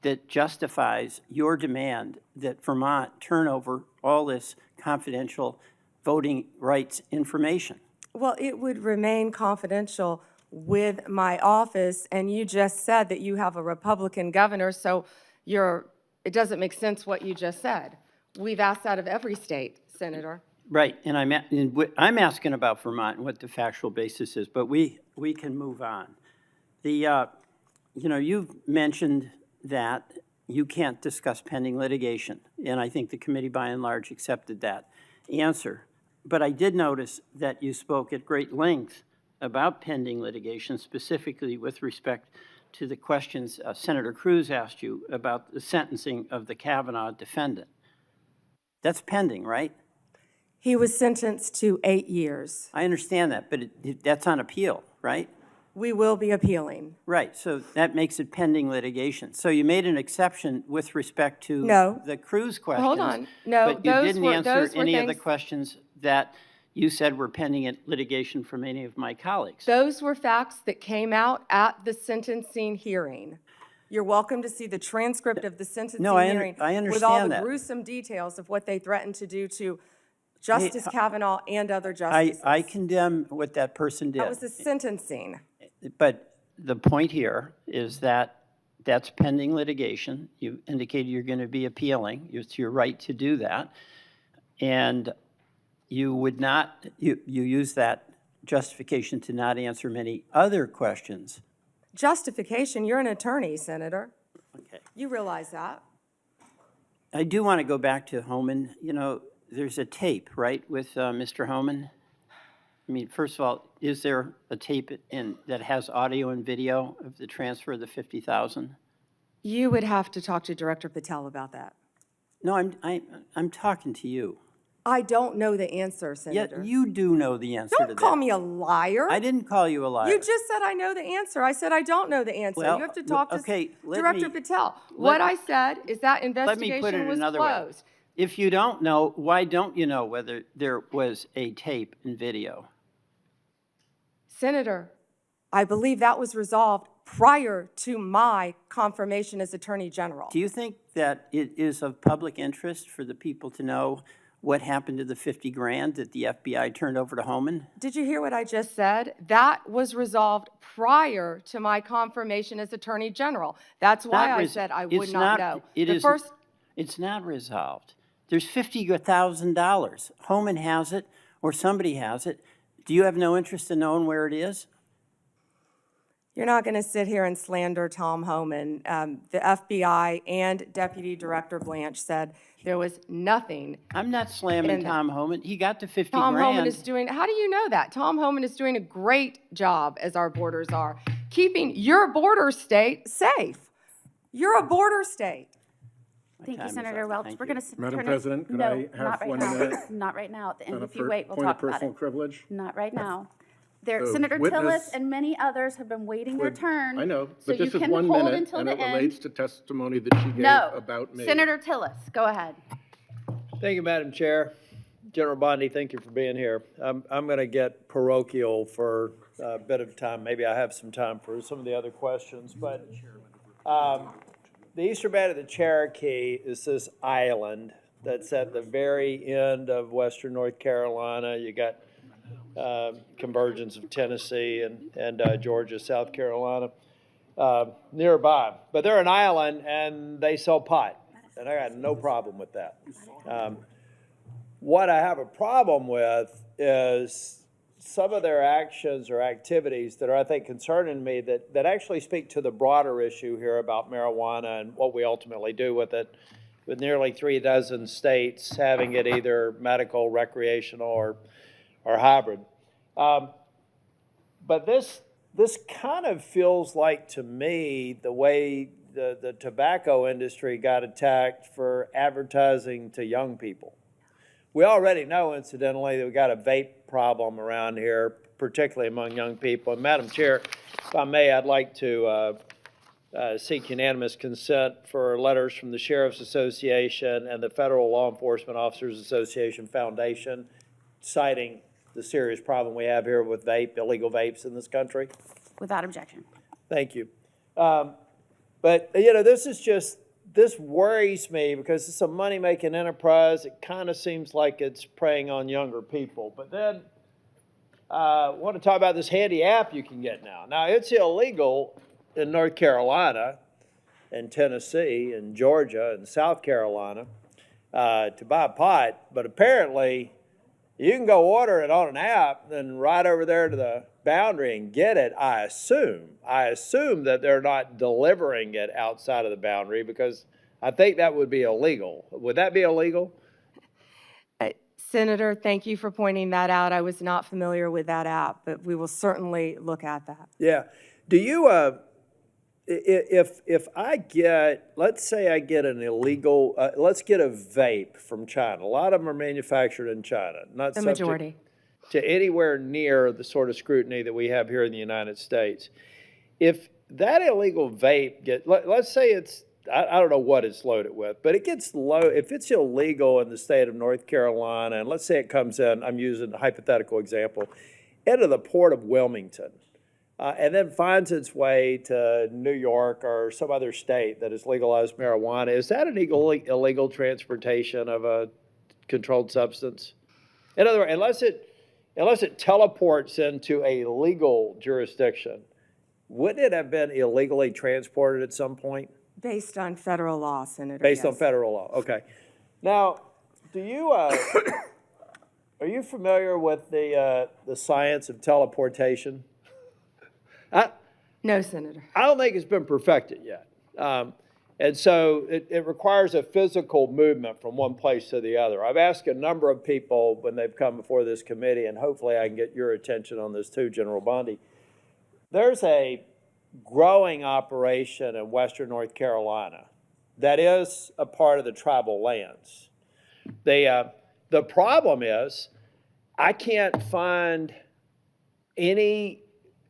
that justifies your demand that Vermont turn over all this confidential voting rights information? Well, it would remain confidential with my office, and you just said that you have a Republican governor, so it doesn't make sense what you just said. We've asked that of every state, Senator. Right, and I'm asking about Vermont and what the factual basis is, but we can move on. You've mentioned that you can't discuss pending litigation, and I think the committee by and large accepted that answer. But I did notice that you spoke at great length about pending litigation, specifically with respect to the questions Senator Cruz asked you about the sentencing of the Kavanaugh defendant. That's pending, right? He was sentenced to 8 years. I understand that, but that's on appeal, right? We will be appealing. Right, so that makes it pending litigation. So you made an exception with respect to No. the Cruz questions. Hold on. No, but you those didn't were- answer those were any of the things- questions that you said were pending in litigation from any of my colleagues. Those were facts that came out at the sentencing hearing. You're welcome to see the transcript of the sentencing No, I hearing with all understand the that. gruesome details of what they threatened to do to Justice Kavanaugh and other justices. I condemn what that person did. That was the sentencing. But the point here is that that's pending litigation. You indicated you're going to be appealing. It's your right to do that. And you would not, you use that justification to not answer many other questions. Justification, you're an attorney, Senator. Okay. You realize that. I do want to go back to Homan. You know, there's a tape, right, with Mr. Homan? I mean, first of all, is there a tape that has audio and video of the transfer of the $50,000? You would have to talk to Director Patel about that. No, I'm talking to you. I don't know the answer, Senator. Yeah, you do know the answer to that. Don't call me a liar. I didn't call you a liar. You just said I know the answer. I said I don't know the answer. Well, you have to talk to okay, let Director me- Patel. What I said is that Let me investigation put it was another way. closed. If you don't know, why don't you know whether there was a tape and video? Senator, I believe that was resolved prior to my confirmation as Attorney General. Do you think that it is of public interest for the people to know what happened to the 50 grand that the FBI turned over to Homan? Did you hear what I just said? That was resolved prior to my confirmation as Attorney General. That's why I said I would not know. It's not resolved. There's $50,000. Homan has it, or somebody has it. Do you have no interest in knowing where it is? You're not going to sit here and slander Tom Homan. The FBI and Deputy Director Blanche said there was nothing. I'm not slamming And Tom Homan. He got the 50 Tom grand. Homan is doing, how do you know that? Tom Homan is doing a great job, as our borders are, keeping your border state safe. You're a border state. Thank time you, is Senator up. Welch. Thank We're you. going to Madam turn it. President, could No, I have not right 1 now. minute? Not right now. At the end, On a if you wait, we'll point of talk about personal it. privilege? Not right now. There, The Senator witness Tillis and many others have been waiting their would- turn. I know, so but this you is can 1 hold minute, until and the it end. relates to testimony that she gave No, about me. Senator Tillis, go ahead. Thank you, Madam Chair. General Bondi, thank you for being here. I'm going to get parochial for a bit of time. Maybe I have some time for some of the other questions, but the eastern band of the Cherokee is this island that's at the very end of western North Carolina. You got convergence of Tennessee and Georgia, South Carolina nearby. But they're an island and they sell pot, and I got no problem with that. What I have a problem with is some of their actions or activities that are, I think, concerning me that actually speak to the broader issue here about marijuana and what we ultimately do with it, with nearly 36 states having it either medical, recreational, or hybrid. But this kind of feels like, to me, the way the tobacco industry got attacked for advertising to young people. We already know, incidentally, that we got a vape problem around here, particularly among young people. And Madam Chair, if I may, I'd like to seek unanimous consent for letters from the Sheriff's Association and the Federal Law Enforcement Officers Association Foundation citing the serious problem we have here with illegal vapes in this country. Without objection. Thank you. But, you know, this worries me because it's a money-making enterprise. It kind of seems like it's preying on younger people. But then I want to talk about this handy app you can get now. Now, it's illegal in North Carolina and Tennessee and Georgia and South Carolina to buy pot, but apparently you can go order it on an app, then right over there to the boundary and get it, I assume. I assume that they're not delivering it outside of the boundary because I think that would be illegal. Would that be illegal? Senator, thank you for pointing that out. I was not familiar with that app, but we will certainly look at that. Yeah. Do you, if I get, let's say I get an illegal, let's get a vape from China. A lot of them are manufactured in China, not The subject majority. to anywhere near the sort of scrutiny that we have here in the United States. If that illegal vape let's say it's, I don't know what it's loaded with, but it gets if it's illegal in the state of North Carolina, and let's say it comes in, I'm using a hypothetical example, into the port of Wilmington, and then finds its way to New York or some other state that has legalized marijuana, is that an illegal transportation of a controlled substance? In other words, unless it teleports into a legal jurisdiction, wouldn't it have been illegally transported at some point? Based on federal law, Senator. Based on yes. federal law, okay. Now, do you, are you familiar with the science of teleportation? No, Senator. I don't think it's been perfected yet. And so it requires a physical movement from one place to the other. I've asked a number of people when they've come before this committee, and hopefully I can get your attention on this too, General Bondi. There's a growing operation in western North Carolina that is a part of the tribal lands. The problem is I can't find any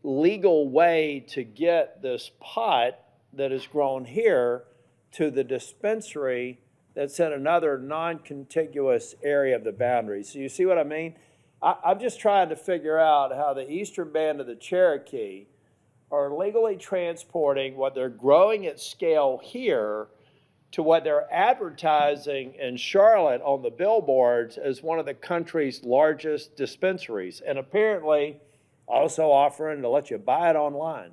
legal way to get this pot that is grown here to the dispensary that's in another non-contiguous area of the boundary. So you see what I mean? I'm just trying to figure out how the eastern band of the Cherokee are legally transporting what they're growing at scale here to what they're advertising in Charlotte on the billboards as one of the country's largest dispensaries, and apparently also offering to let you buy it online.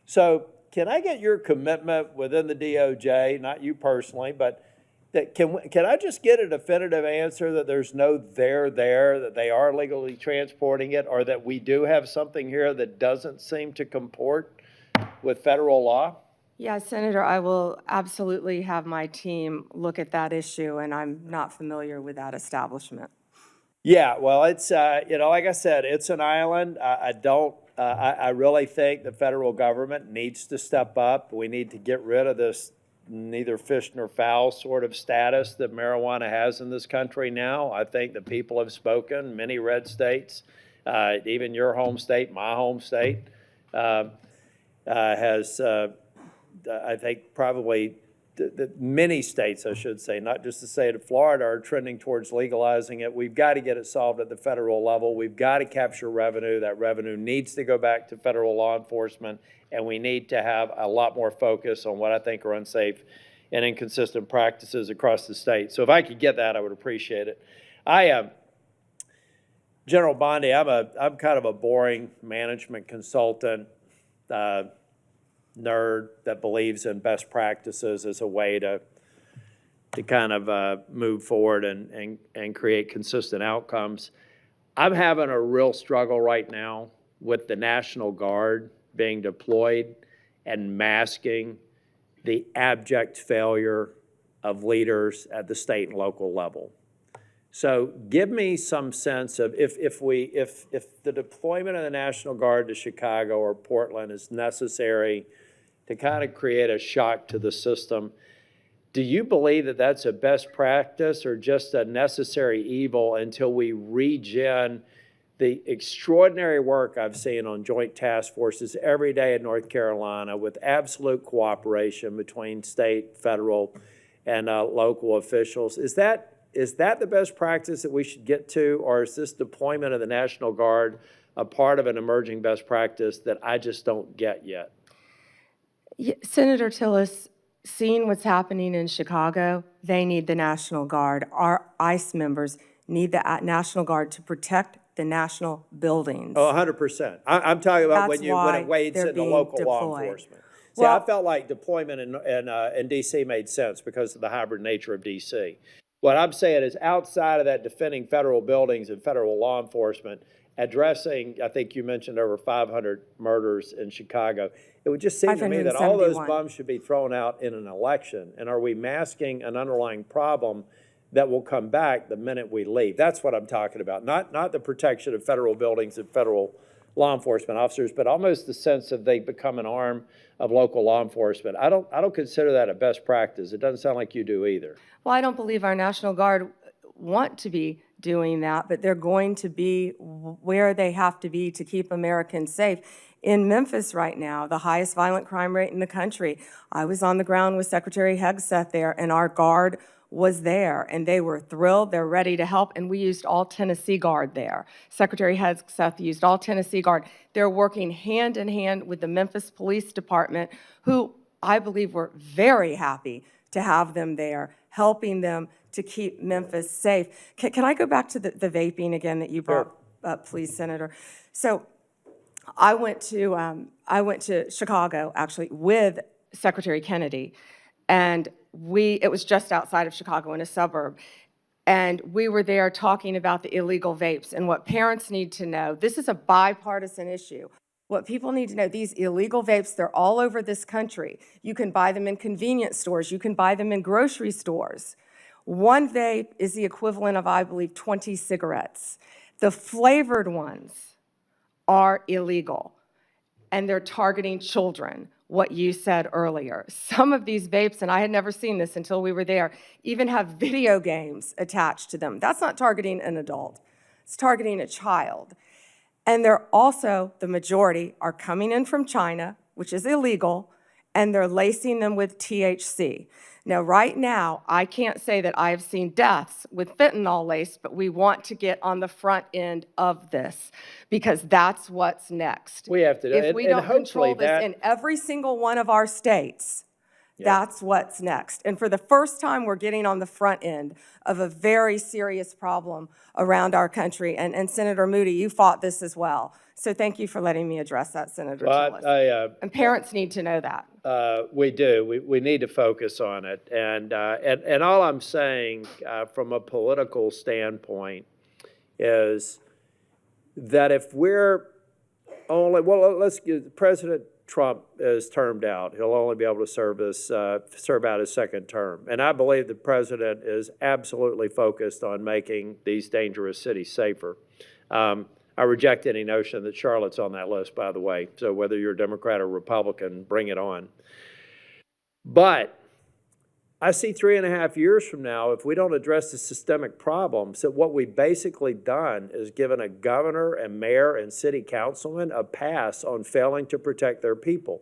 So can I get your commitment within the DOJ, not you personally, but that can I just get a definitive answer that there's no there, that they are legally transporting it, or that we do have something here that doesn't seem to comport with federal law? Yeah, Senator, I will absolutely have my team look at that issue, and I'm not familiar with that establishment. Yeah, well, it's, like I said, it's an island. I really think the federal government needs to step up. We need to get rid of this neither fish nor fowl sort of status that marijuana has in this country now. I think the people have spoken, many red states, even your home state, my home state, has, I think, probably many states, I should say, not just the state of Florida, are trending towards legalizing it. We've got to get it solved at the federal level. We've got to capture revenue. That revenue needs to go back to federal law enforcement, and we need to have a lot more focus on what I think are unsafe and inconsistent practices across the state. So if I could get that, I would appreciate it. General Bondi, I'm kind of a boring management consultant, nerd that believes in best practices as a way to kind of move forward and create consistent outcomes. I'm having a real struggle right now with the National Guard being deployed and masking the abject failure of leaders at the state and local level. So give me some sense of if the deployment of the National Guard to Chicago or Portland is necessary to kind of create a shock to the system, do you believe that that's a best practice or just a necessary evil until we regen the extraordinary work I've seen on joint task forces every day in North Carolina with absolute cooperation between state, federal, and local officials? Is that the best practice that we should get to, or is this deployment of the National Guard a part of an emerging best practice that I just don't get yet? Yeah, Senator Tillis, seeing what's happening in Chicago, they need the National Guard. Our ICE members need the National Guard to protect the national buildings. Oh, 100%. I'm talking about when it wades they're into being local law deployed. enforcement. See, I felt like deployment in D.C. made sense because of the hybrid nature of D.C. What I'm saying is outside of that defending federal buildings and federal law enforcement, addressing, I think you mentioned over 500 murders in Chicago, it would just seem to me that all those bums should be thrown out in an election. And are we masking an underlying problem that will come back the minute we leave? That's what I'm talking about. Not the protection of federal buildings and federal law enforcement officers, but almost the sense of they become an arm of local law enforcement. I don't consider that a best practice. It doesn't sound like you do either. Well, I don't believe our National Guard want to be doing that, but they're going to be where they have to be to keep Americans safe. In Memphis right now, the highest violent crime rate in the country. I was on the ground with Secretary Hegseth there, and our Guard was there, and they were thrilled. They're ready to help, and we used all Tennessee Guard there. Secretary Hegseth used all Tennessee Guard. They're working hand in hand with the Memphis Police Department, who I believe were very happy to have them there, helping them to keep Memphis safe. Can I go back to the vaping again that you brought up, please, Senator? So I went to Chicago, actually, with Secretary Kennedy, and it was just outside of Chicago in a suburb, and we were there talking about the illegal vapes and what parents need to know. This is a bipartisan issue. What people need to know, these illegal vapes, they're all over this country. You can buy them in convenience stores. You can buy them in grocery stores. One vape is the equivalent of, I believe, 20 cigarettes. The flavored ones are illegal, and they're targeting children, what you said earlier. Some of these vapes, and I had never seen this until we were there, even have video games attached to them. That's not targeting an adult. It's targeting a child. And they're also, the majority, are coming in from China, which is illegal, and they're lacing them with THC. Now, right now, I can't say that I've seen deaths with fentanyl lace, but we want to get on the front end of this because that's what's next. We have to. If we don't control this in every single one of our states, that's what's next. And for the first time, we're getting on the front end of a very serious problem around our country. And Senator Moody, you fought this as well. So thank you for letting me address that, Senator Tillis. And parents need to know that. We do. We need to focus on it. And all I'm saying from a political standpoint is that if we're only, let's give President Trump is termed out. He'll only be able to serve out his second term. And I believe the president is absolutely focused on making these dangerous cities safer. I reject any notion that Charlotte's on that list, by the way. So whether you're a Democrat or Republican, bring it on. But I see 3.5 years from now, if we don't address the systemic problems, that what we've basically done is given a governor and mayor and city councilman a pass on failing to protect their people.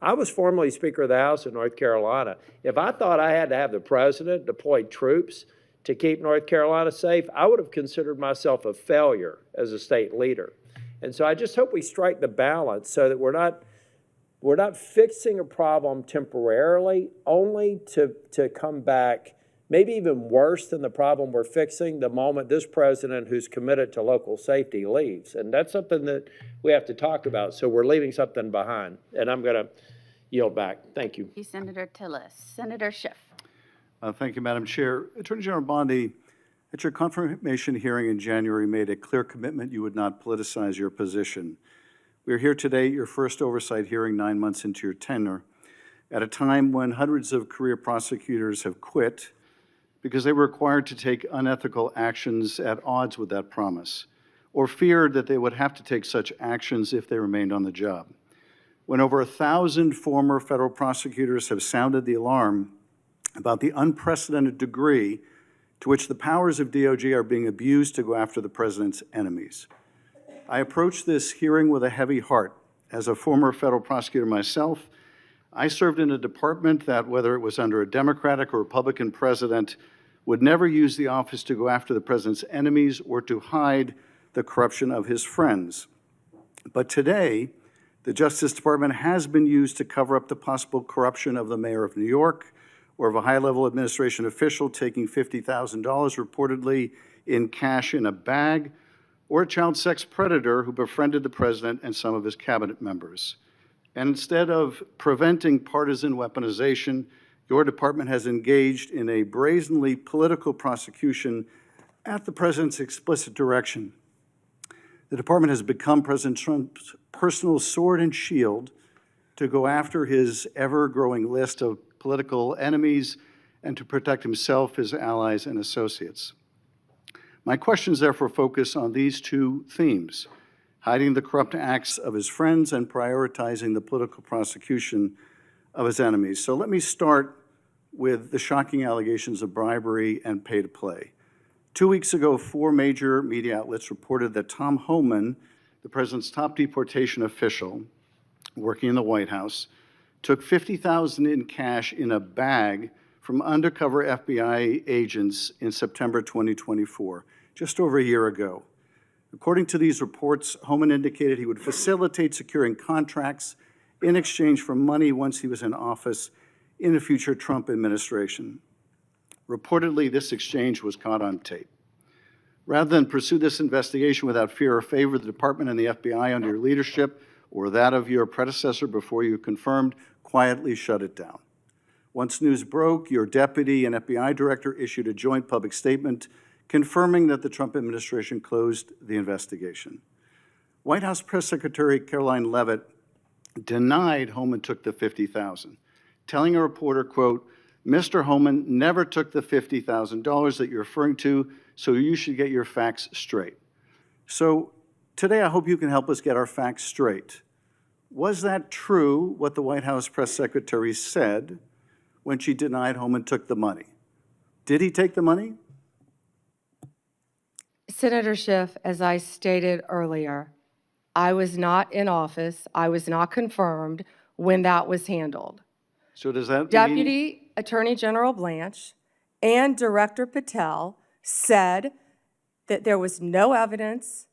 I was formerly Speaker of the House in North Carolina. If I thought I had to have the president deploy troops to keep North Carolina safe, I would have considered myself a failure as a state leader. And so I just hope we strike the balance so that we're not fixing a problem temporarily, only to come back maybe even worse than the problem we're fixing the moment this president who's committed to local safety leaves. And that's something that we have to talk about. So we're leaving something behind. And I'm going to yield back. Thank you. Senator Tillis. Senator Schiff. Thank you, Madam Chair. Attorney General Bondi, at your confirmation hearing in January, made a clear commitment you would not politicize your position. We are here today at your first oversight hearing 9 months into your tenure, at a time when hundreds of career prosecutors have quit because they were required to take unethical actions at odds with that promise, or feared that they would have to take such actions if they remained on the job. When over 1,000 former federal prosecutors have sounded the alarm about the unprecedented degree to which the powers of DOJ are being abused to go after the president's enemies. I approach this hearing with a heavy heart. As a former federal prosecutor myself, I served in a department that, whether it was under a Democratic or Republican president, would never use the office to go after the president's enemies or to hide the corruption of his friends. But today, the Justice Department has been used to cover up the possible corruption of the mayor of New York, or of a high-level administration official taking $50,000 reportedly in cash in a bag, or a child sex predator who befriended the president and some of his cabinet members. And instead of preventing partisan weaponization, your department has engaged in a brazenly political prosecution at the president's explicit direction. The department has become President Trump's personal sword and shield to go after his ever-growing list of political enemies and to protect himself, his allies, and associates. My questions therefore focus on these two themes: hiding the corrupt acts of his friends and prioritizing the political prosecution of his enemies. So let me start with the shocking allegations of bribery and pay to play. 2 weeks ago, 4 major media outlets reported that Tom Homan, the president's top deportation official working in the White House, took $50,000 in cash in a bag from undercover FBI agents in September 2024, just over a year ago. According to these reports, Homan indicated he would facilitate securing contracts in exchange for money once he was in office in a future Trump administration. Reportedly, this exchange was caught on tape. Rather than pursue this investigation without fear or favor, the department and the FBI under your leadership or that of your predecessor before you confirmed quietly shut it down. Once news broke, your deputy and FBI director issued a joint public statement confirming that the Trump administration closed the investigation. White House Press Secretary Caroline Leavitt denied Homan took the $50,000, telling a reporter, quote, "Mr. Homan never took the $50,000 that you're referring to, so you should get your facts straight." So today I hope you can help us get our facts straight. Was that true, what the White House press secretary said when she denied Homan took the money? Did he take the money? Senator Schiff, as I stated earlier, I was not in office. I was not confirmed when that was handled. So does that mean... Deputy Attorney General Blanche and Director Patel said that there was no evidence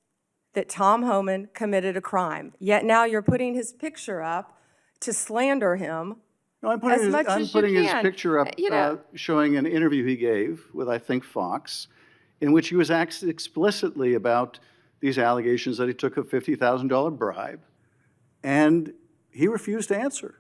that Tom Homan committed a crime. Yet now you're putting his picture up to slander him. No, I'm putting his picture up showing an interview he gave with, I think, Fox, in which he was asked explicitly about these allegations that he took a $50,000 bribe, and he refused to answer.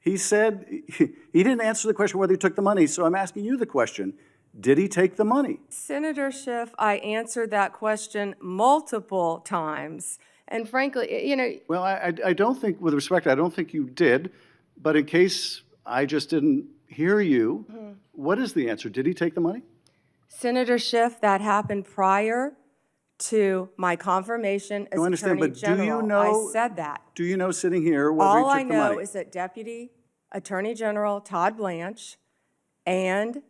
He said he didn't answer the question whether he took the money, so I'm asking you the question. Did he take the money? Senator Schiff, I answered that question multiple times, And frankly, you know, Well, I don't think, with respect, I don't think you did, but in case I just didn't hear you, what is the answer? Did he take the money? Senator Schiff, that happened prior to my confirmation as I understand, Attorney but do you General. know? I said that. Do you know, sitting here, whether All he I took the money? know is that Deputy Attorney General Todd Blanche and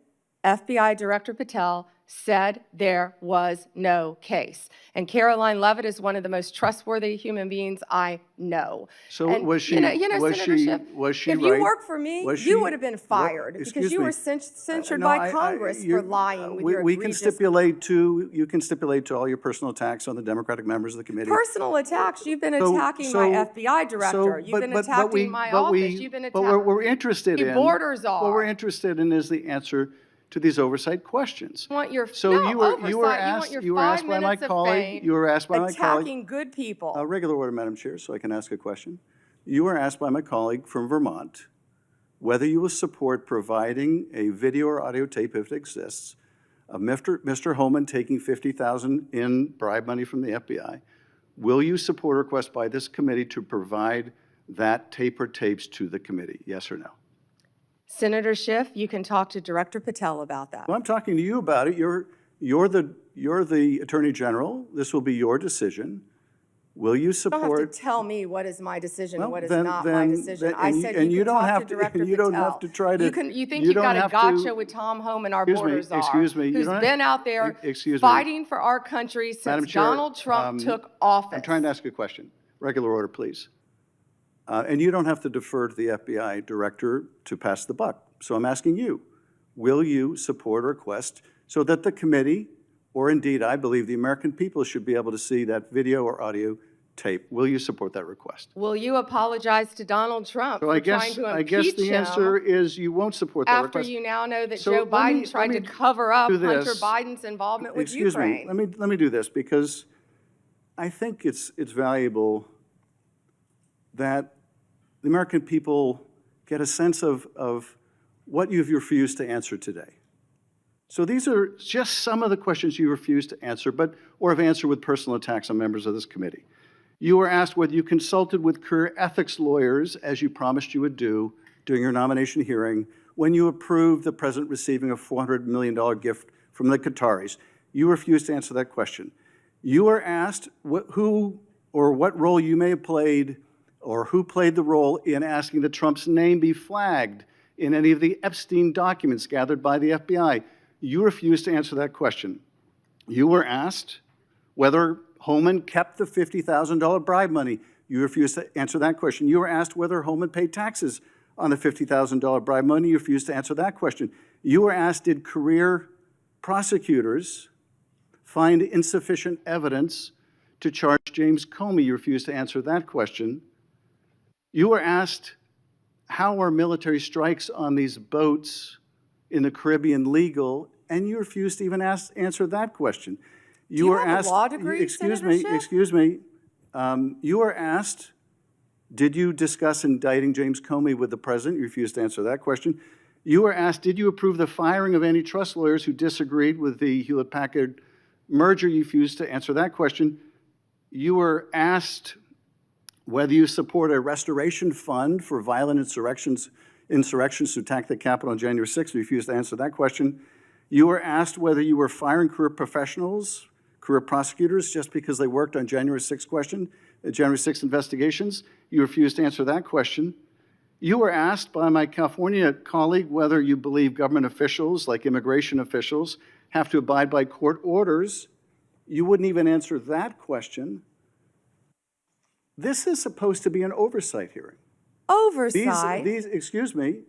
FBI Director Patel said there was no case. And Caroline Levitt is one of the most trustworthy human beings I know. So And, was she? you know, was Senator she? Schiff, Was she if right? you worked for me, Was you she- would have been fired because excuse you me. were censured No, by Congress for lying with your we can egregious stipulate to, you can stipulate to all your personal attacks on the Democratic members of the committee. personal attacks. You've been So- attacking so- my FBI director. You've been attacking my office. You've been But attacking. we're interested in. borders What we're are. interested in is the answer to these oversight questions. You want your So no, you were oversight. you were asked want your you were asked 5 by my minutes of colleague fame you were asked by my colleague. attacking good people. Regular order, Madam Chair, so I can ask a question. You were asked by my colleague from Vermont whether you will support providing a video or audio tape, if it exists, of Mr. Holman taking $50,000 in bribe money from the FBI. Will you support a request by this committee to provide that tape or tapes to the committee? Yes or no? Senator Schiff, you can talk to Director Patel about that. Well, I'm talking to you about it. You're the Attorney General. This will be your decision. Will you You don't support? have to tell me what is my decision and Well, what is then- not my then- decision. then- I and you- said and you you can don't talk have to to- Director you Patel. don't have to try to- You think you you've don't got a have to- gotcha with Tom Homan, our Excuse me, borders are, excuse me, you who's don't- been out there excuse me. fighting for our country Madam since Chair, Donald Trump took office. I'm trying to ask a question. Regular order, please. And you don't have to defer to the FBI director to pass the buck. So I'm asking you, will you support a request so that the committee, or indeed, I believe the American people should be able to see that video or audio tape? Will you support that request? Will you apologize to Donald Trump So for I trying to I guess impeach the him answer is you won't support that after request. you now know that So Joe let me- Biden tried let to me cover up do Hunter this. Biden's involvement with Excuse Ukraine? me, let me do this, because I think it's valuable that the American people get a sense of what you've refused to answer today. So these are just some of the questions you refused to answer, or have answered with personal attacks on members of this committee. You were asked whether you consulted with career ethics lawyers, as you promised you would do during your nomination hearing, when you approved the president receiving a $400 million gift from the Qataris. You refused to answer that question. You were asked who or what role you may have played, or who played the role in asking that Trump's name be flagged in any of the Epstein documents gathered by the FBI. You refused to answer that question. You were asked whether Holman kept the $50,000 bribe money. You refused to answer that question. You were asked whether Holman paid taxes on the $50,000 bribe money. You refused to answer that question. You were asked, did career prosecutors find insufficient evidence to charge James Comey? You refused to answer that question. You were asked, how are military strikes on these boats in the Caribbean legal? And you refused to even answer that question. You were have a asked, law degree, excuse Senator me, Schiff? excuse me. You were asked, did you discuss indicting James Comey with the president? You refused to answer that question. You were asked, did you approve the firing of antitrust lawyers who disagreed with the Hewlett-Packard merger? You refused to answer that question. You were asked whether you support a restoration fund for violent insurrections to attack the Capitol on January 6th. You refused to answer that question. You were asked whether you were firing career professionals, career prosecutors, just because they worked on January 6th investigations. You refused to answer that question. You were asked by my California colleague whether you believe government officials, like immigration officials, have to abide by court orders. You wouldn't even answer that question. This is supposed to be an oversight hearing. Oversight? Excuse me,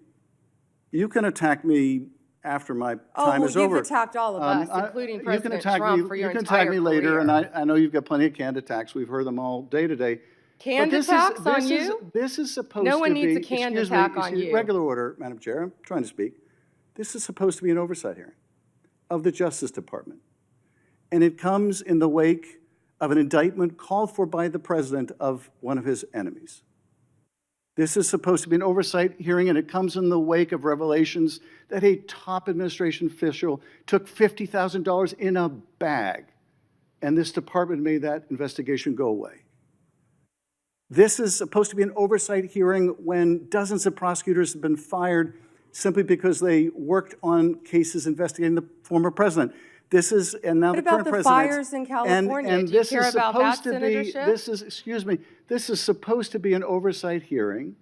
you can attack me after my time is over. You've attacked all of us, including President Trump, for your entire career. You can attack me later, and I know you've got plenty of canned attacks. We've heard them all day today. Canned attacks on you? This is supposed to be. No one needs a canned attack on you. Regular order, Madam Chair, I'm trying to speak. This is supposed to be an oversight hearing of the Justice Department. And it comes in the wake of an indictment called for by the president of one of his enemies. This is supposed to be an oversight hearing, and it comes in the wake of revelations that a top administration official took $50,000 in a bag, and this department made that investigation go away. This is supposed to be an oversight hearing when dozens of prosecutors have been fired simply because they worked on cases investigating the former president. This is, and now the current president. What about the fires in California? And Do you this care is about that, supposed to Senator be, Schiff? this is, excuse me, this is supposed to be an oversight hearing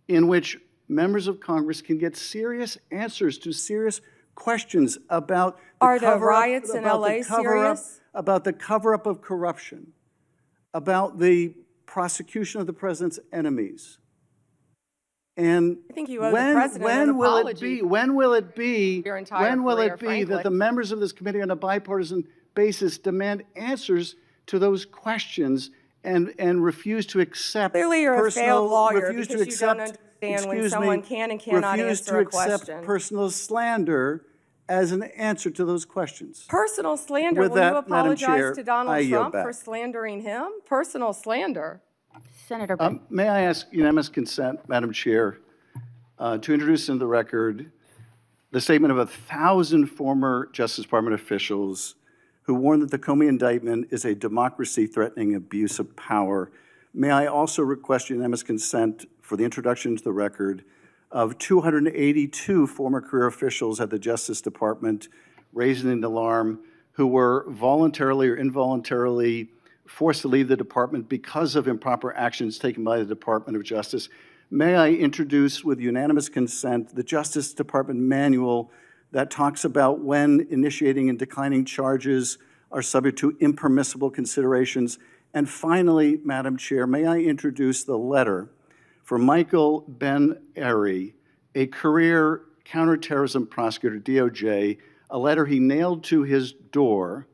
in which members of Congress can get serious answers to serious questions about the Are the cover-up, riots in about the LA cover-up, serious? about the cover-up of corruption, about the prosecution of the president's enemies. And I think you owe the president an apology. when will it be Your entire career, frankly. that the members of this committee on a bipartisan basis demand answers to those questions and refuse to accept Clearly you're a personal, failed lawyer refuse to because you don't accept, understand when excuse someone me, can and cannot refuse answer to a accept question. personal slander as an answer to those questions? Personal slander? With Will you that, Madam Chair, apologize to Donald I yield Trump for back. slandering him? Personal slander. Senator Brett. May I ask unanimous consent, Madam Chair, to introduce into the record the statement of 1,000 former Justice Department officials who warned that the Comey indictment is a democracy-threatening abuse of power. May I also request unanimous consent for the introduction into the record of 282 former career officials at the Justice Department raising an alarm who were voluntarily or involuntarily forced to leave the department because of improper actions taken by the Department of Justice. May I introduce with unanimous consent the Justice Department manual that talks about when initiating and declining charges are subject to impermissible considerations. And finally, Madam Chair, may I introduce the letter from Michael Ben-Ari, a career counterterrorism prosecutor, DOJ, a letter he nailed to his door,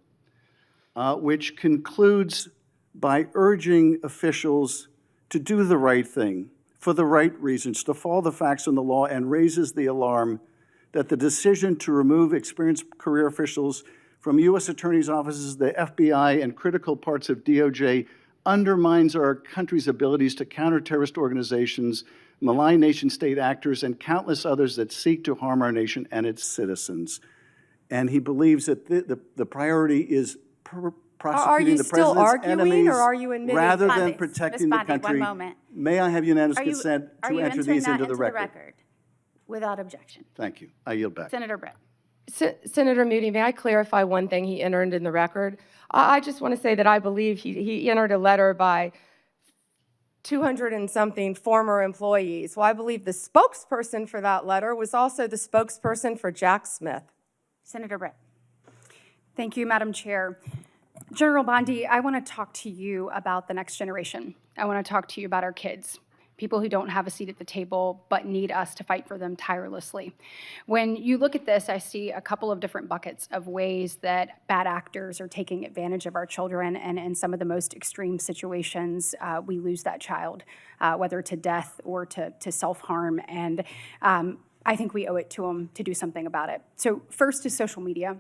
which concludes by urging officials to do the right thing for the right reasons, to follow the facts and the law, and raises the alarm that the decision to remove experienced career officials from U.S. attorneys' offices, the FBI, and critical parts of DOJ undermines our country's abilities to counter terrorist organizations, malign nation-state actors, and countless others that seek to harm our nation and its citizens. And he believes that the priority is prosecuting the president's enemies or are you admitting? rather than Bondi, protecting Ms. the Bondi, country. one moment. May I have unanimous consent Are to you enter entering these that into the record? without objection? Thank you. I yield back. Senator Brett. Senator Moody, may I clarify one thing he entered in the record? I just want to say that I believe he entered a letter by 200 and something former employees. Well, I believe the spokesperson for that letter was also the spokesperson for Jack Smith. Senator Brett. Thank you, Madam Chair. General Bondi, I want to talk to you about the next generation. I want to talk to you about our kids, people who don't have a seat at the table but need us to fight for them tirelessly. When you look at this, I see a couple of different buckets of ways that bad actors are taking advantage of our children, and in some of the most extreme situations, we lose that child, whether to death or to self-harm, and I think we owe it to them to do something about it. So first is social media.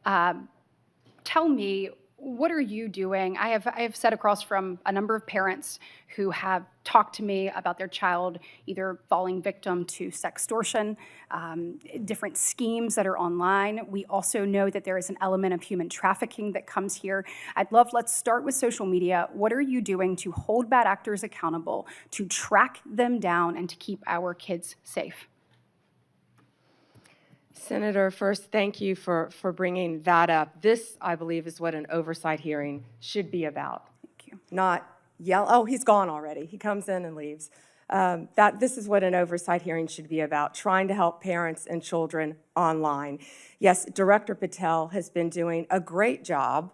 Tell me, what are you doing? I have sat across from a number of parents who have talked to me about their child either falling victim to sextortion, different schemes that are online. We also know that there is an element of human trafficking that comes here. Let's start with social media. What are you doing to hold bad actors accountable, to track them down, and to keep our kids safe? Senator, first, thank you for bringing that up. This, I believe, is what an oversight hearing should be about. Thank you. Not yell, oh, he's gone already. He comes in and leaves. This is what an oversight hearing should be about, trying to help parents and children online. Yes, Director Patel has been doing a great job.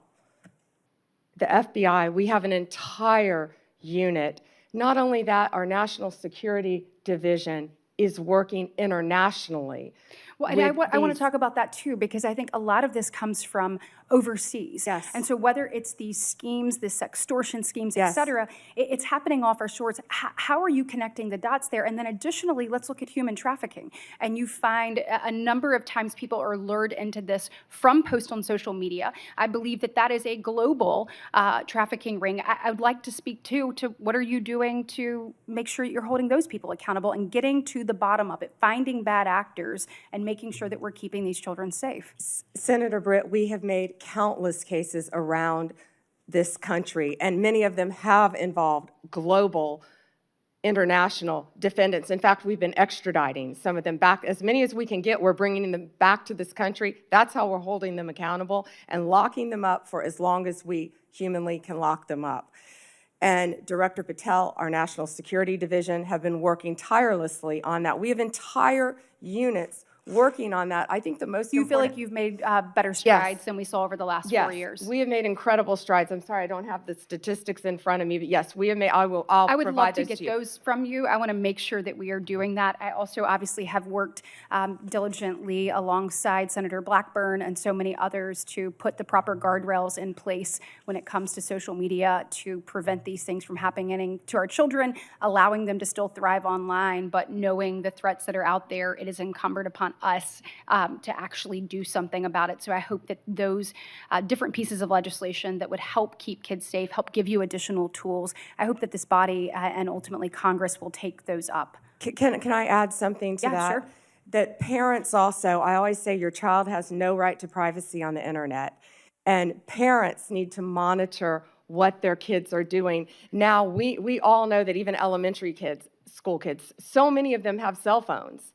The FBI, we have an entire unit. Not only that, our National Security Division is working internationally. Well, and I want to talk about that too, because I think a lot of this comes from overseas. Yes. And so whether it's these schemes, the sextortion schemes, et Yes. cetera, it's happening off our shores. How are you connecting the dots there? And then additionally, let's look at human trafficking. And you find a number of times people are lured into this from posts on social media. I believe that that is a global trafficking ring. I would like to speak to what are you doing to make sure you're holding those people accountable and getting to the bottom of it, finding bad actors and making sure that we're keeping these children safe. Senator Britt, we have made countless cases around this country, and many of them have involved global international defendants. In fact, we've been extraditing some of them back. As many as we can get, we're bringing them back to this country. That's how we're holding them accountable and locking them up for as long as we humanly can lock them up. And Director Patel, our National Security Division, have been working tirelessly on that. We have entire units working on that. I think the most You feel important— like you've made better strides than we saw over the last 4 years? we have made incredible strides. I'm sorry I don't have the statistics in front of me, but yes, we have made, I'll I would love provide to those get you. those from you. I want to make sure that we are doing that. I also obviously have worked diligently alongside Senator Blackburn and so many others to put the proper guardrails in place when it comes to social media to prevent these things from happening to our children, allowing them to still thrive online, but knowing the threats that are out there, it is incumbent upon us to actually do something about it. So I hope that those different pieces of legislation that would help keep kids safe, help give you additional tools, I hope that this body and ultimately Congress will take those up. Can I add something to that? Sure. That parents also, I always say your child has no right to privacy on the internet. And parents need to monitor what their kids are doing. Now, we all know that even elementary kids, school kids, so many of them have cell phones.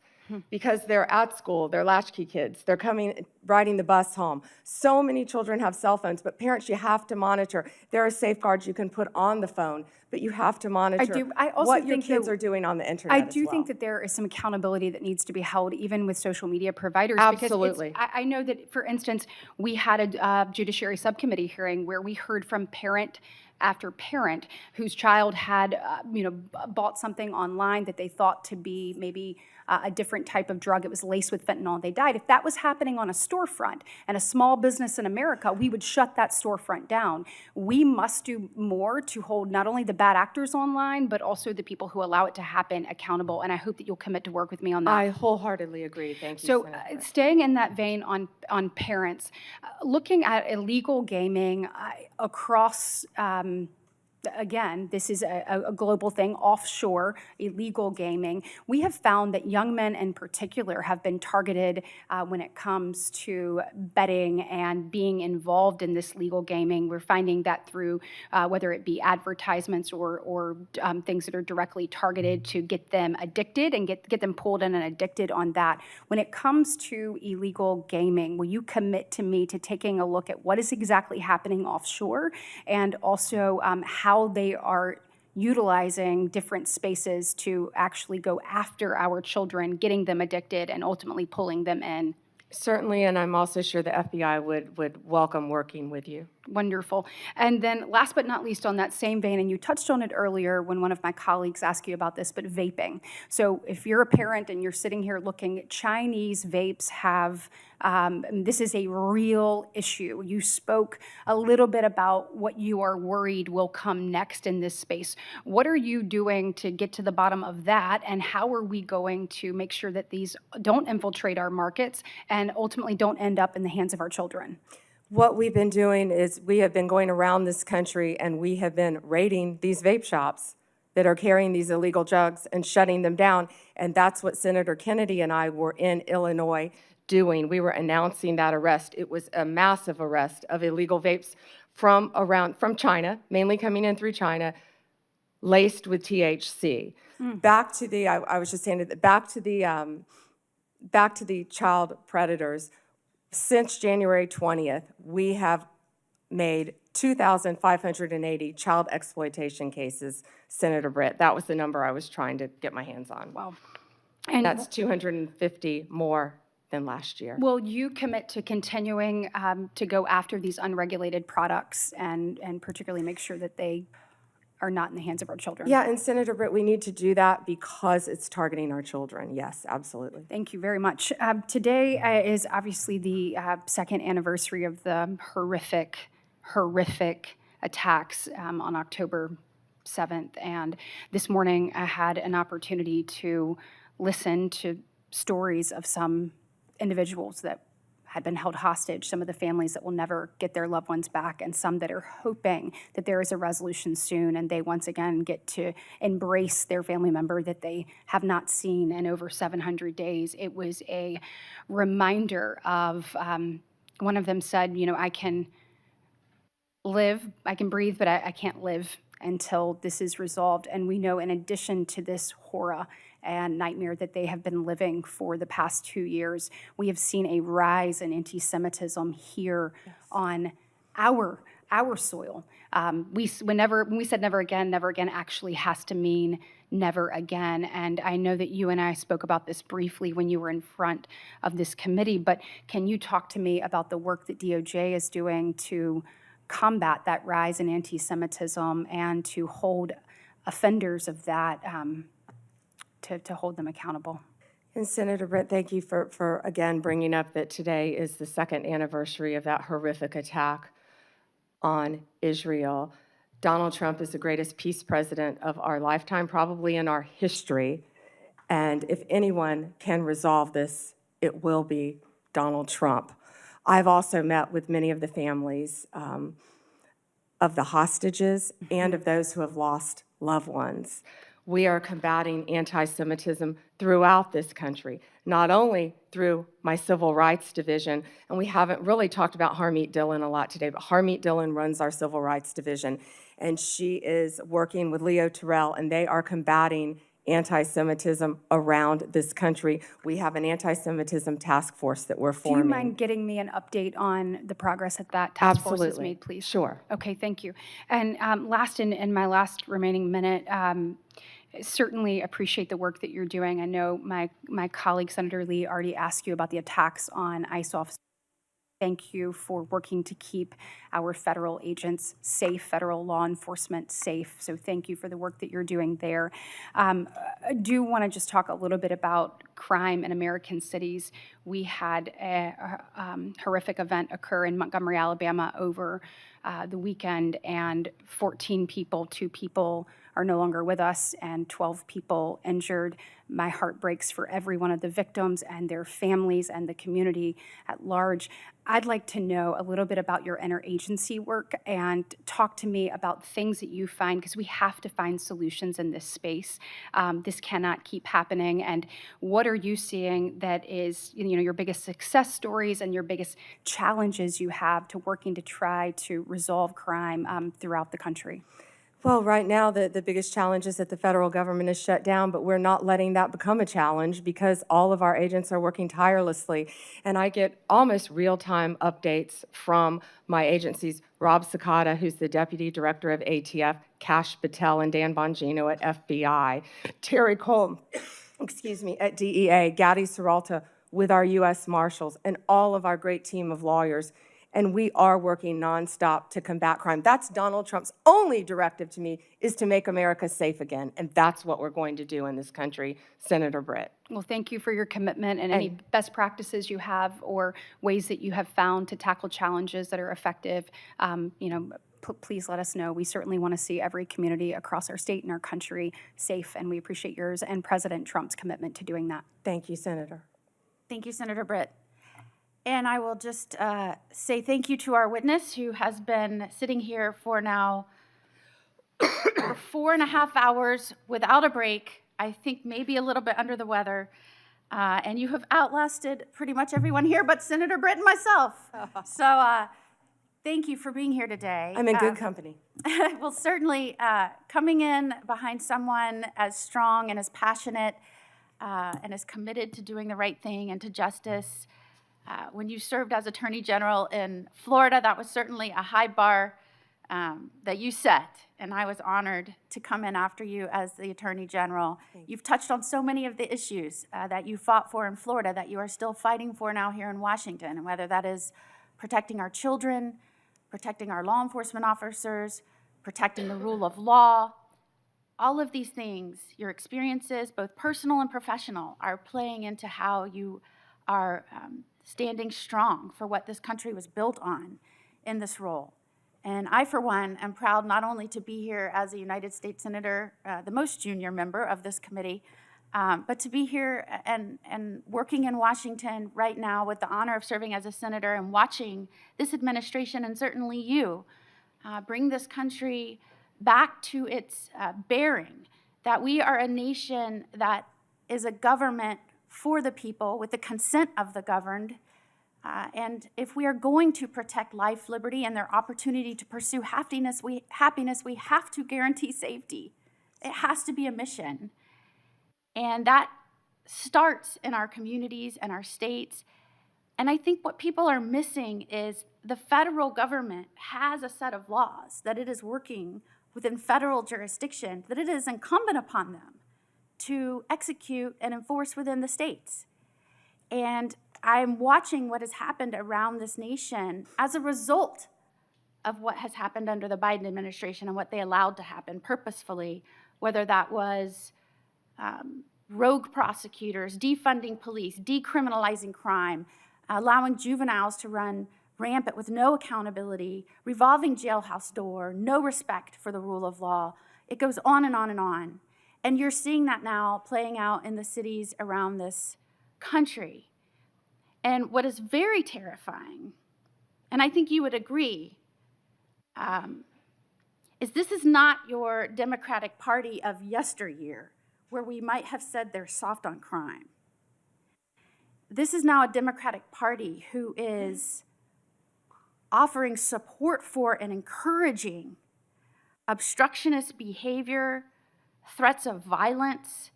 Because they're at school, they're latchkey kids, they're riding the bus home. So many children have cell phones, but parents, you have to monitor. There are safeguards you can put on the phone, but you have to monitor what your kids are doing on the internet I as do well. think that there is some accountability that needs to be held even with social media providers. Absolutely. Because I know that, for instance, we had a Judiciary subcommittee hearing where we heard from parent after parent whose child had, bought something online that they thought to be maybe a different type of drug. It was laced with fentanyl and they died. If that was happening on a storefront and a small business in America, we would shut that storefront down. We must do more to hold not only the bad actors online, but also the people who allow it to happen accountable. And I hope that you'll commit to work with me on that. I wholeheartedly agree. Thank you, So Senator. staying in that vein on parents, looking at illegal gaming across, again, this is a global thing, offshore illegal gaming. We have found that young men in particular have been targeted when it comes to betting and being involved in this legal gaming. We're finding that through whether it be advertisements or things that are directly targeted to get them addicted and get them pulled in and addicted on that. When it comes to illegal gaming, will you commit to me to taking a look at what is exactly happening offshore and also how they are utilizing different spaces to actually go after our children, getting them addicted, and ultimately pulling them in? Certainly, and I'm also sure the FBI would welcome working with you. Wonderful. And then last but not least on that same vein, and you touched on it earlier when one of my colleagues asked you about this, but vaping. So if you're a parent and you're sitting here looking, Chinese vapes have, this is a real issue. You spoke a little bit about what you are worried will come next in this space. What are you doing to get to the bottom of that, and how are we going to make sure that these don't infiltrate our markets and ultimately don't end up in the hands of our children? What we've been doing is we have been going around this country and we have been raiding these vape shops that are carrying these illegal drugs and shutting them down. And that's what Senator Kennedy and I were in Illinois doing. We were announcing that arrest. It was a massive arrest of illegal vapes from China, mainly coming in through China, laced with THC. Back to the, I was just saying, back to the child predators. Since January 20th, we have made 2,580 child exploitation cases, Senator Britt. That was the number I was trying to get my hands on. Wow. And that's 250 more than last year. Will you commit to continuing to go after these unregulated products and particularly make sure that they are not in the hands of our children? Yeah, and Senator Britt, we need to do that because it's targeting our children. Yes, absolutely. Thank you very much. Today is obviously the second anniversary of the horrific attacks on October 7th. And this morning I had an opportunity to listen to stories of some individuals that had been held hostage, some of the families that will never get their loved ones back, and some that are hoping that there is a resolution soon and they once again get to embrace their family member that they have not seen in over 700 days. It was a reminder of, one of them said, I can live, I can breathe, but I can't live until this is resolved. And we know in addition to this horror and nightmare that they have been living for the past 2 years, we have seen a rise in anti-Semitism here on our soil. When we said never again actually has to mean never again. And I know that you and I spoke about this briefly when you were in front of this committee, but can you talk to me about the work that DOJ is doing to combat that rise in anti-Semitism and to hold offenders of that, to hold them accountable? And Senator Britt, thank you for again bringing up that today is the 2nd anniversary of that horrific attack on Israel. Donald Trump is the greatest peace president of our lifetime, probably in our history. And if anyone can resolve this, it will be Donald Trump. I've also met with many of the families of the hostages and of those who have lost loved ones. We are combating anti-Semitism throughout this country, not only through my Civil Rights Division, and we haven't really talked about Harmeet Dillon a lot today, but Harmeet Dillon runs our Civil Rights Division, and she is working with Leo Terrell, and they are combating anti-Semitism around this country. We have an anti-Semitism task force that we're forming. Do you mind getting me an update on the progress that task force has made, please? Sure. Okay, thank you. And last, in my last remaining minute, certainly appreciate the work that you're doing. I know my colleague, Senator Lee, already asked you about the attacks on ICE officers. Thank you for working to keep our federal agents safe, federal law enforcement safe. So thank you for the work that you're doing there. I do want to just talk a little bit about crime in American cities. We had a horrific event occur in Montgomery, Alabama over the weekend, and 14 people, 2 people are no longer with us, and 12 people injured. My heart breaks for every one of the victims and their families and the community at large. I'd like to know a little bit about your interagency work and talk to me about things that you find, because we have to find solutions in this space. This cannot keep happening. And what are you seeing that is, your biggest success stories and your biggest challenges you have to working to try to resolve crime throughout the country? Well, right now, the biggest challenge is that the federal government is shut down, but we're not letting that become a challenge because all of our agents are working tirelessly. And I get almost real-time updates from my agencies, Rob Sakata, who's the Deputy Director of ATF, Kash Patel and Dan Bongino at FBI, Terry Cole, at DEA, Gadi Serralta with our U.S. Marshals, and all of our great team of lawyers. And we are working nonstop to combat crime. That's Donald Trump's only directive to me, is to make America safe again. And that's what we're going to do in this country, Senator Britt. Well, thank you for your commitment and any best practices you have or ways that you have found to tackle challenges that are effective. Please let us know. We certainly want to see every community across our state and our country safe, and we appreciate yours and President Trump's commitment to doing that. Thank you, Senator. Thank you, Senator Britt. And I will just say thank you to our witness who has been sitting here for now for 4.5 hours without a break. I think maybe a little bit under the weather. And you have outlasted pretty much everyone here but Senator Britt and myself. So thank you for being here today. I'm in good company. Well, certainly coming in behind someone as strong and as passionate and as committed to doing the right thing and to justice. When you served as Attorney General in Florida, that was certainly a high bar that you set, and I was honored to come in after you as the Attorney General. You've touched on so many of the issues that you fought for in Florida that you are still fighting for now here in Washington, and whether that is protecting our children, protecting our law enforcement officers, protecting the rule of law. All of these things, your experiences, both personal and professional, are playing into how you are standing strong for what this country was built on in this role. And I, for one, am proud not only to be here as a United States Senator, the most junior member of this committee, but to be here and working in Washington right now with the honor of serving as a senator and watching this administration and certainly you bring this country back to its bearing, that we are a nation that is a government for the people with the consent of the governed, And if we are going to protect life, liberty, and their opportunity to pursue happiness, we have to guarantee safety. It has to be a mission. And that starts in our communities and our states. And I think what people are missing is the federal government has a set of laws that it is working within federal jurisdiction, that it is incumbent upon them to execute and enforce within the states. And I'm watching what has happened around this nation as a result of what has happened under the Biden administration and what they allowed to happen purposefully, whether that was rogue prosecutors, defunding police, decriminalizing crime, allowing juveniles to run rampant with no accountability, revolving jailhouse door, no respect for the rule of law. It goes on and on and on. And you're seeing that now playing out in the cities around this country. And what is very terrifying, and I think you would agree, is this is not your Democratic Party of yesteryear, where we might have said they're soft on crime. This is now a Democratic Party who is offering support for and encouraging obstructionist behavior, threats of violence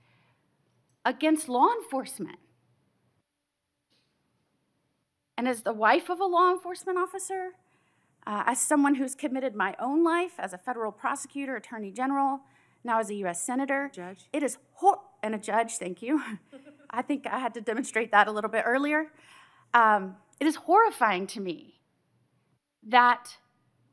against law enforcement. And as the wife of a law enforcement officer, as someone who's committed my own life as a federal prosecutor, attorney general, now as a U.S. senator, it is and a judge, thank you. I think I had to demonstrate that a little bit earlier. It is horrifying to me that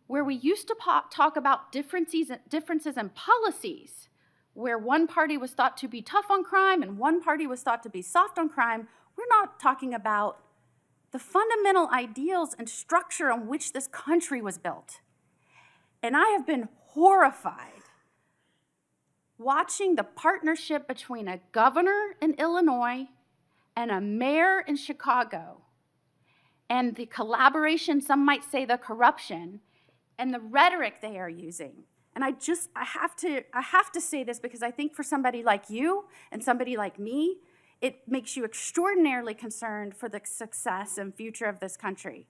where we used to talk about differences in policies, where one party was thought to be tough on crime and one party was thought to be soft on crime, we're not talking about the fundamental ideals and structure on which this country was built. And I have been horrified watching the partnership between a governor in Illinois and a mayor in Chicago, and the collaboration, some might say the corruption, and the rhetoric they are using. And I have to say this because I think for somebody like you and somebody like me, it makes you extraordinarily concerned for the success and future of this country.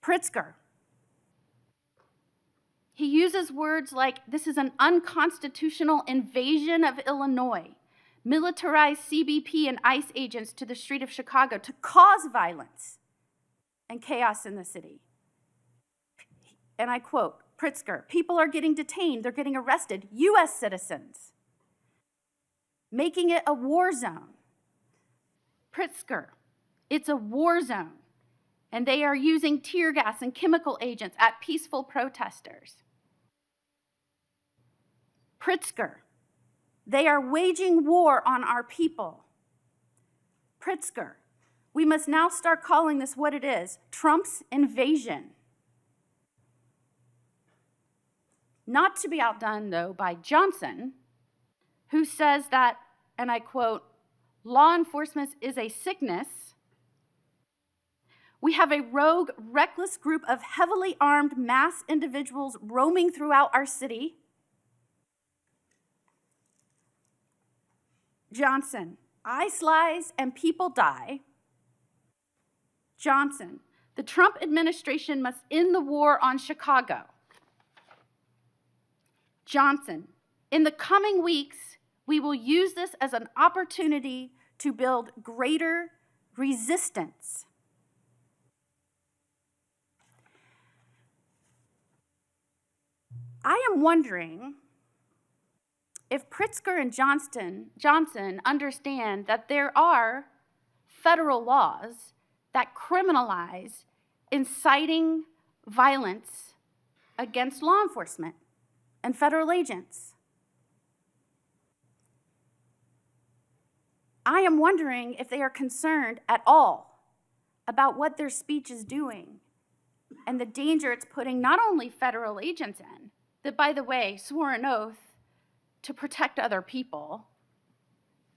Pritzker. He uses words like, this is an unconstitutional invasion of Illinois, militarized CBP and ICE agents to the street of Chicago to cause violence and chaos in the city. And I quote, Pritzker, people are getting detained, they're getting arrested, US citizens, making it a war zone. Pritzker, it's a war zone, and they are using tear gas and chemical agents at peaceful protesters. Pritzker, they are waging war on our people. Pritzker, we must now start calling this what it is, Trump's invasion. Not to be outdone, though, by Johnson, who says that, and I quote, law enforcement is a sickness. We have a rogue, reckless group of heavily armed mass individuals roaming throughout our city. Johnson, ICE lies and people die. Johnson, the Trump administration must end the war on Chicago. Johnson, in the coming weeks, we will use this as an opportunity to build greater resistance. I am wondering if Pritzker and Johnson understand that there are federal laws that criminalize inciting violence against law enforcement and federal agents. I am wondering if they are concerned at all about what their speech is doing and the danger it's putting not only federal agents in, that, by the way, swore an oath to protect other people,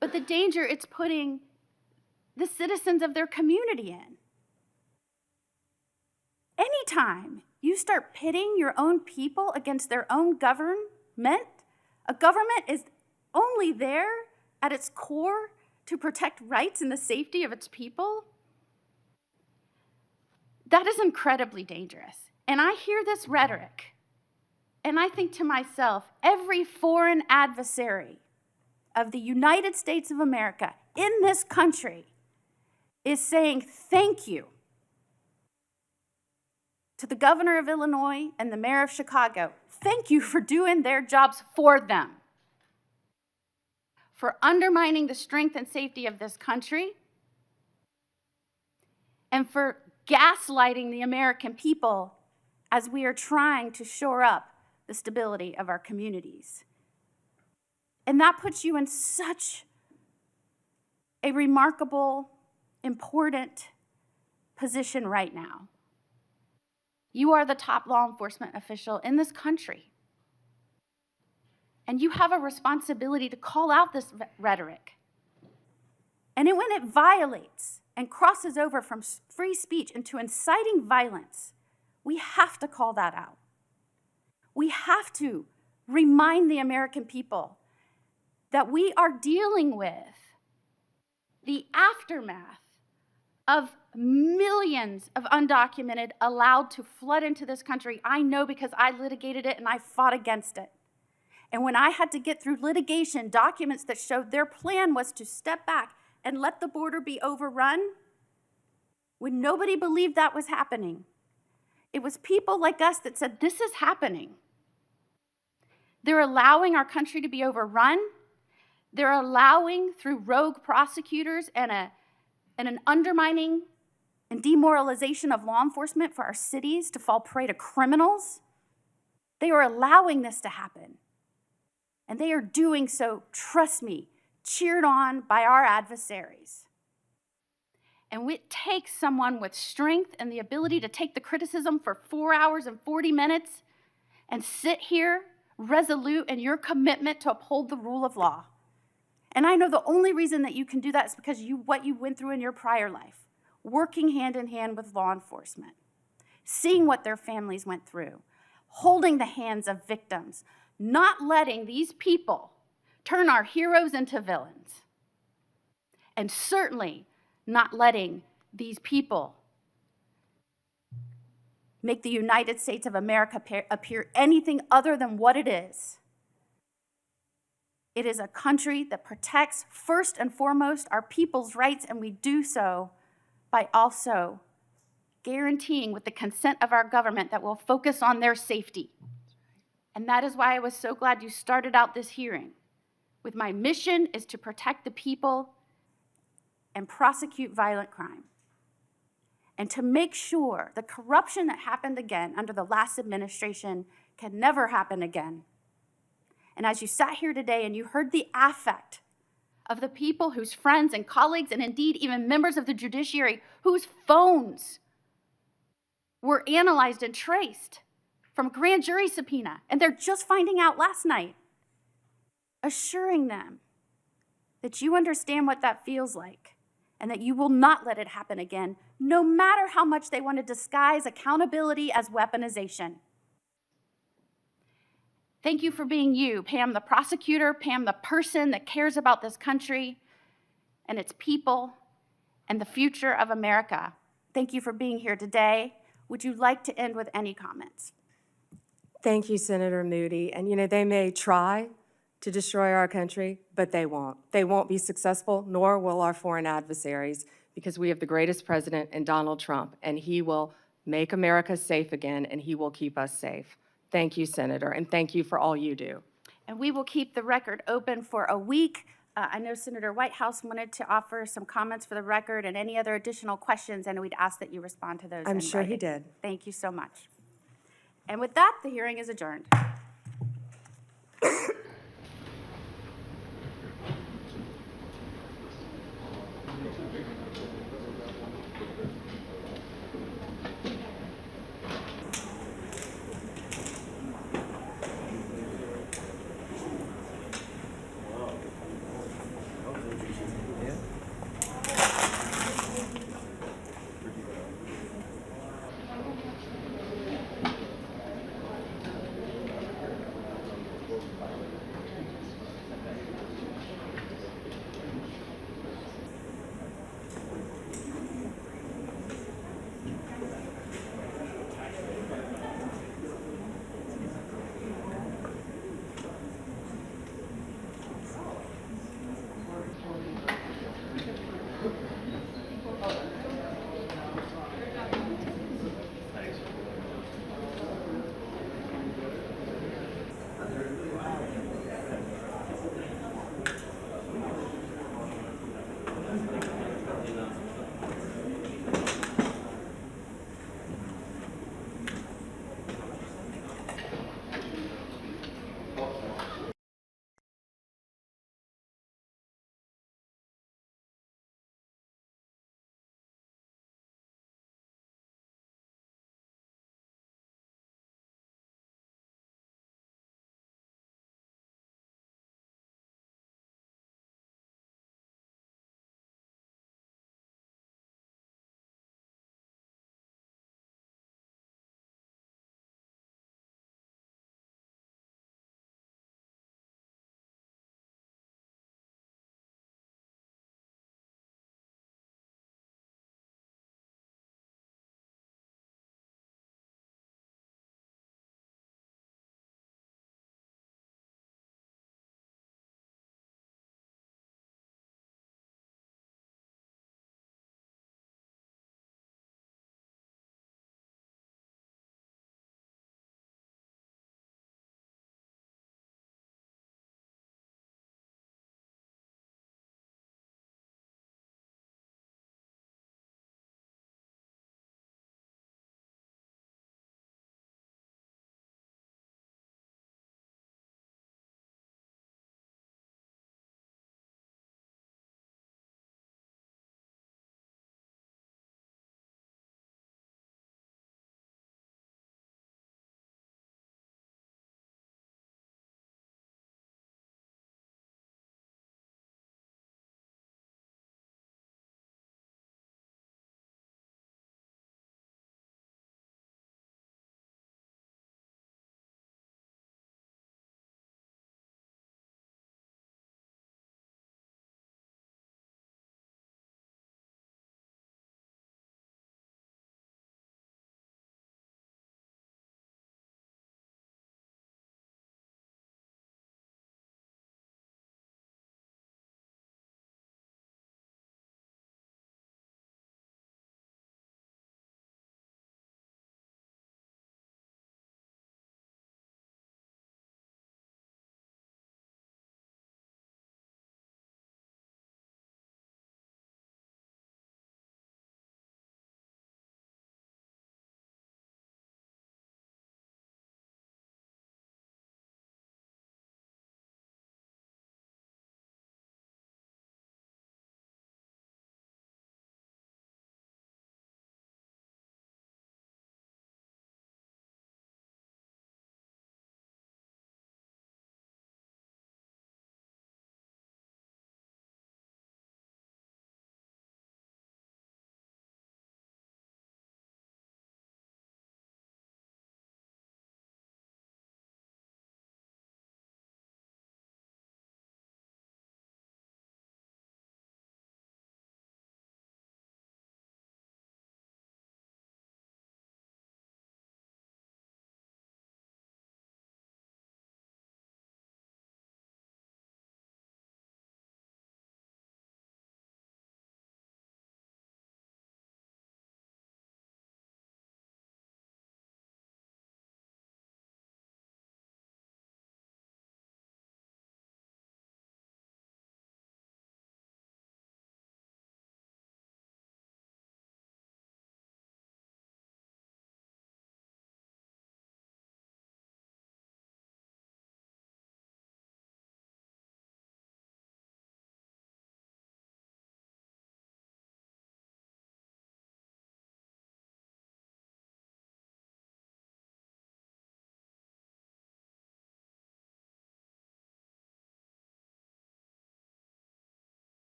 but the danger it's putting the citizens of their community in. Anytime you start pitting your own people against their own government, a government is only there at its core to protect rights and the safety of its people. That is incredibly dangerous. And I hear this rhetoric, and I think to myself, every foreign adversary of the United States of America in this country is saying thank you to the governor of Illinois and the mayor of Chicago. Thank you for doing their jobs for them, for undermining the strength and safety of this country, and for gaslighting the American people as we are trying to shore up the stability of our communities. And that puts you in such a remarkable, important position right now. You are the top law enforcement official in this country. And you have a responsibility to call out this rhetoric. And when it violates and crosses over from free speech into inciting violence, we have to call that out. We have to remind the American people that we are dealing with the aftermath of millions of undocumented allowed to flood into this country. I know because I litigated it and I fought against it. And when I had to get through litigation documents that showed their plan was to step back and let the border be overrun, when nobody believed that was happening, it was people like us that said, this is happening. They're allowing our country to be overrun. They're allowing, through rogue prosecutors and an undermining and demoralization of law enforcement, for our cities to fall prey to criminals. They are allowing this to happen. And they are doing so, trust me, cheered on by our adversaries. And it takes someone with strength and the ability to take the criticism for 4 hours and 40 minutes and sit here resolute in your commitment to uphold the rule of law. And I know the only reason that you can do that is because what you went through in your prior life, working hand in hand with law enforcement, seeing what their families went through, holding the hands of victims, not letting these people turn our heroes into villains, and certainly not letting these people make the United States of America appear anything other than what it is. It is a country that protects, first and foremost, our people's rights, and we do so by also guaranteeing, with the consent of our government, that we'll focus on their safety. And that is why I was so glad you started out this hearing with my mission is to protect the people and prosecute violent crime, and to make sure the corruption that happened again under the last administration can never happen again. And as you sat here today and you heard the affect of the people whose friends and colleagues, and indeed even members of the judiciary, whose phones were analyzed and traced from a grand jury subpoena, and they're just finding out last night, assuring them that you understand what that feels like and that you will not let it happen again, no matter how much they want to disguise accountability as weaponization. Thank you for being you, Pam the prosecutor, Pam the person that cares about this country and its people and the future of America. Thank you for being here today. Would you like to end with any comments? Thank you, Senator Moody. And you know, they may try to destroy our country, but they won't. They won't be successful, nor will our foreign adversaries, because we have the greatest president in Donald Trump, and he will make America safe again, and he will keep us safe. Thank you, Senator, and thank you for all you do. And we will keep the record open for a week. I know Senator Whitehouse wanted to offer some comments for the record and any other additional questions, and we'd ask that you respond to those. I'm sure he did. Thank you so much. And with that, the hearing is adjourned.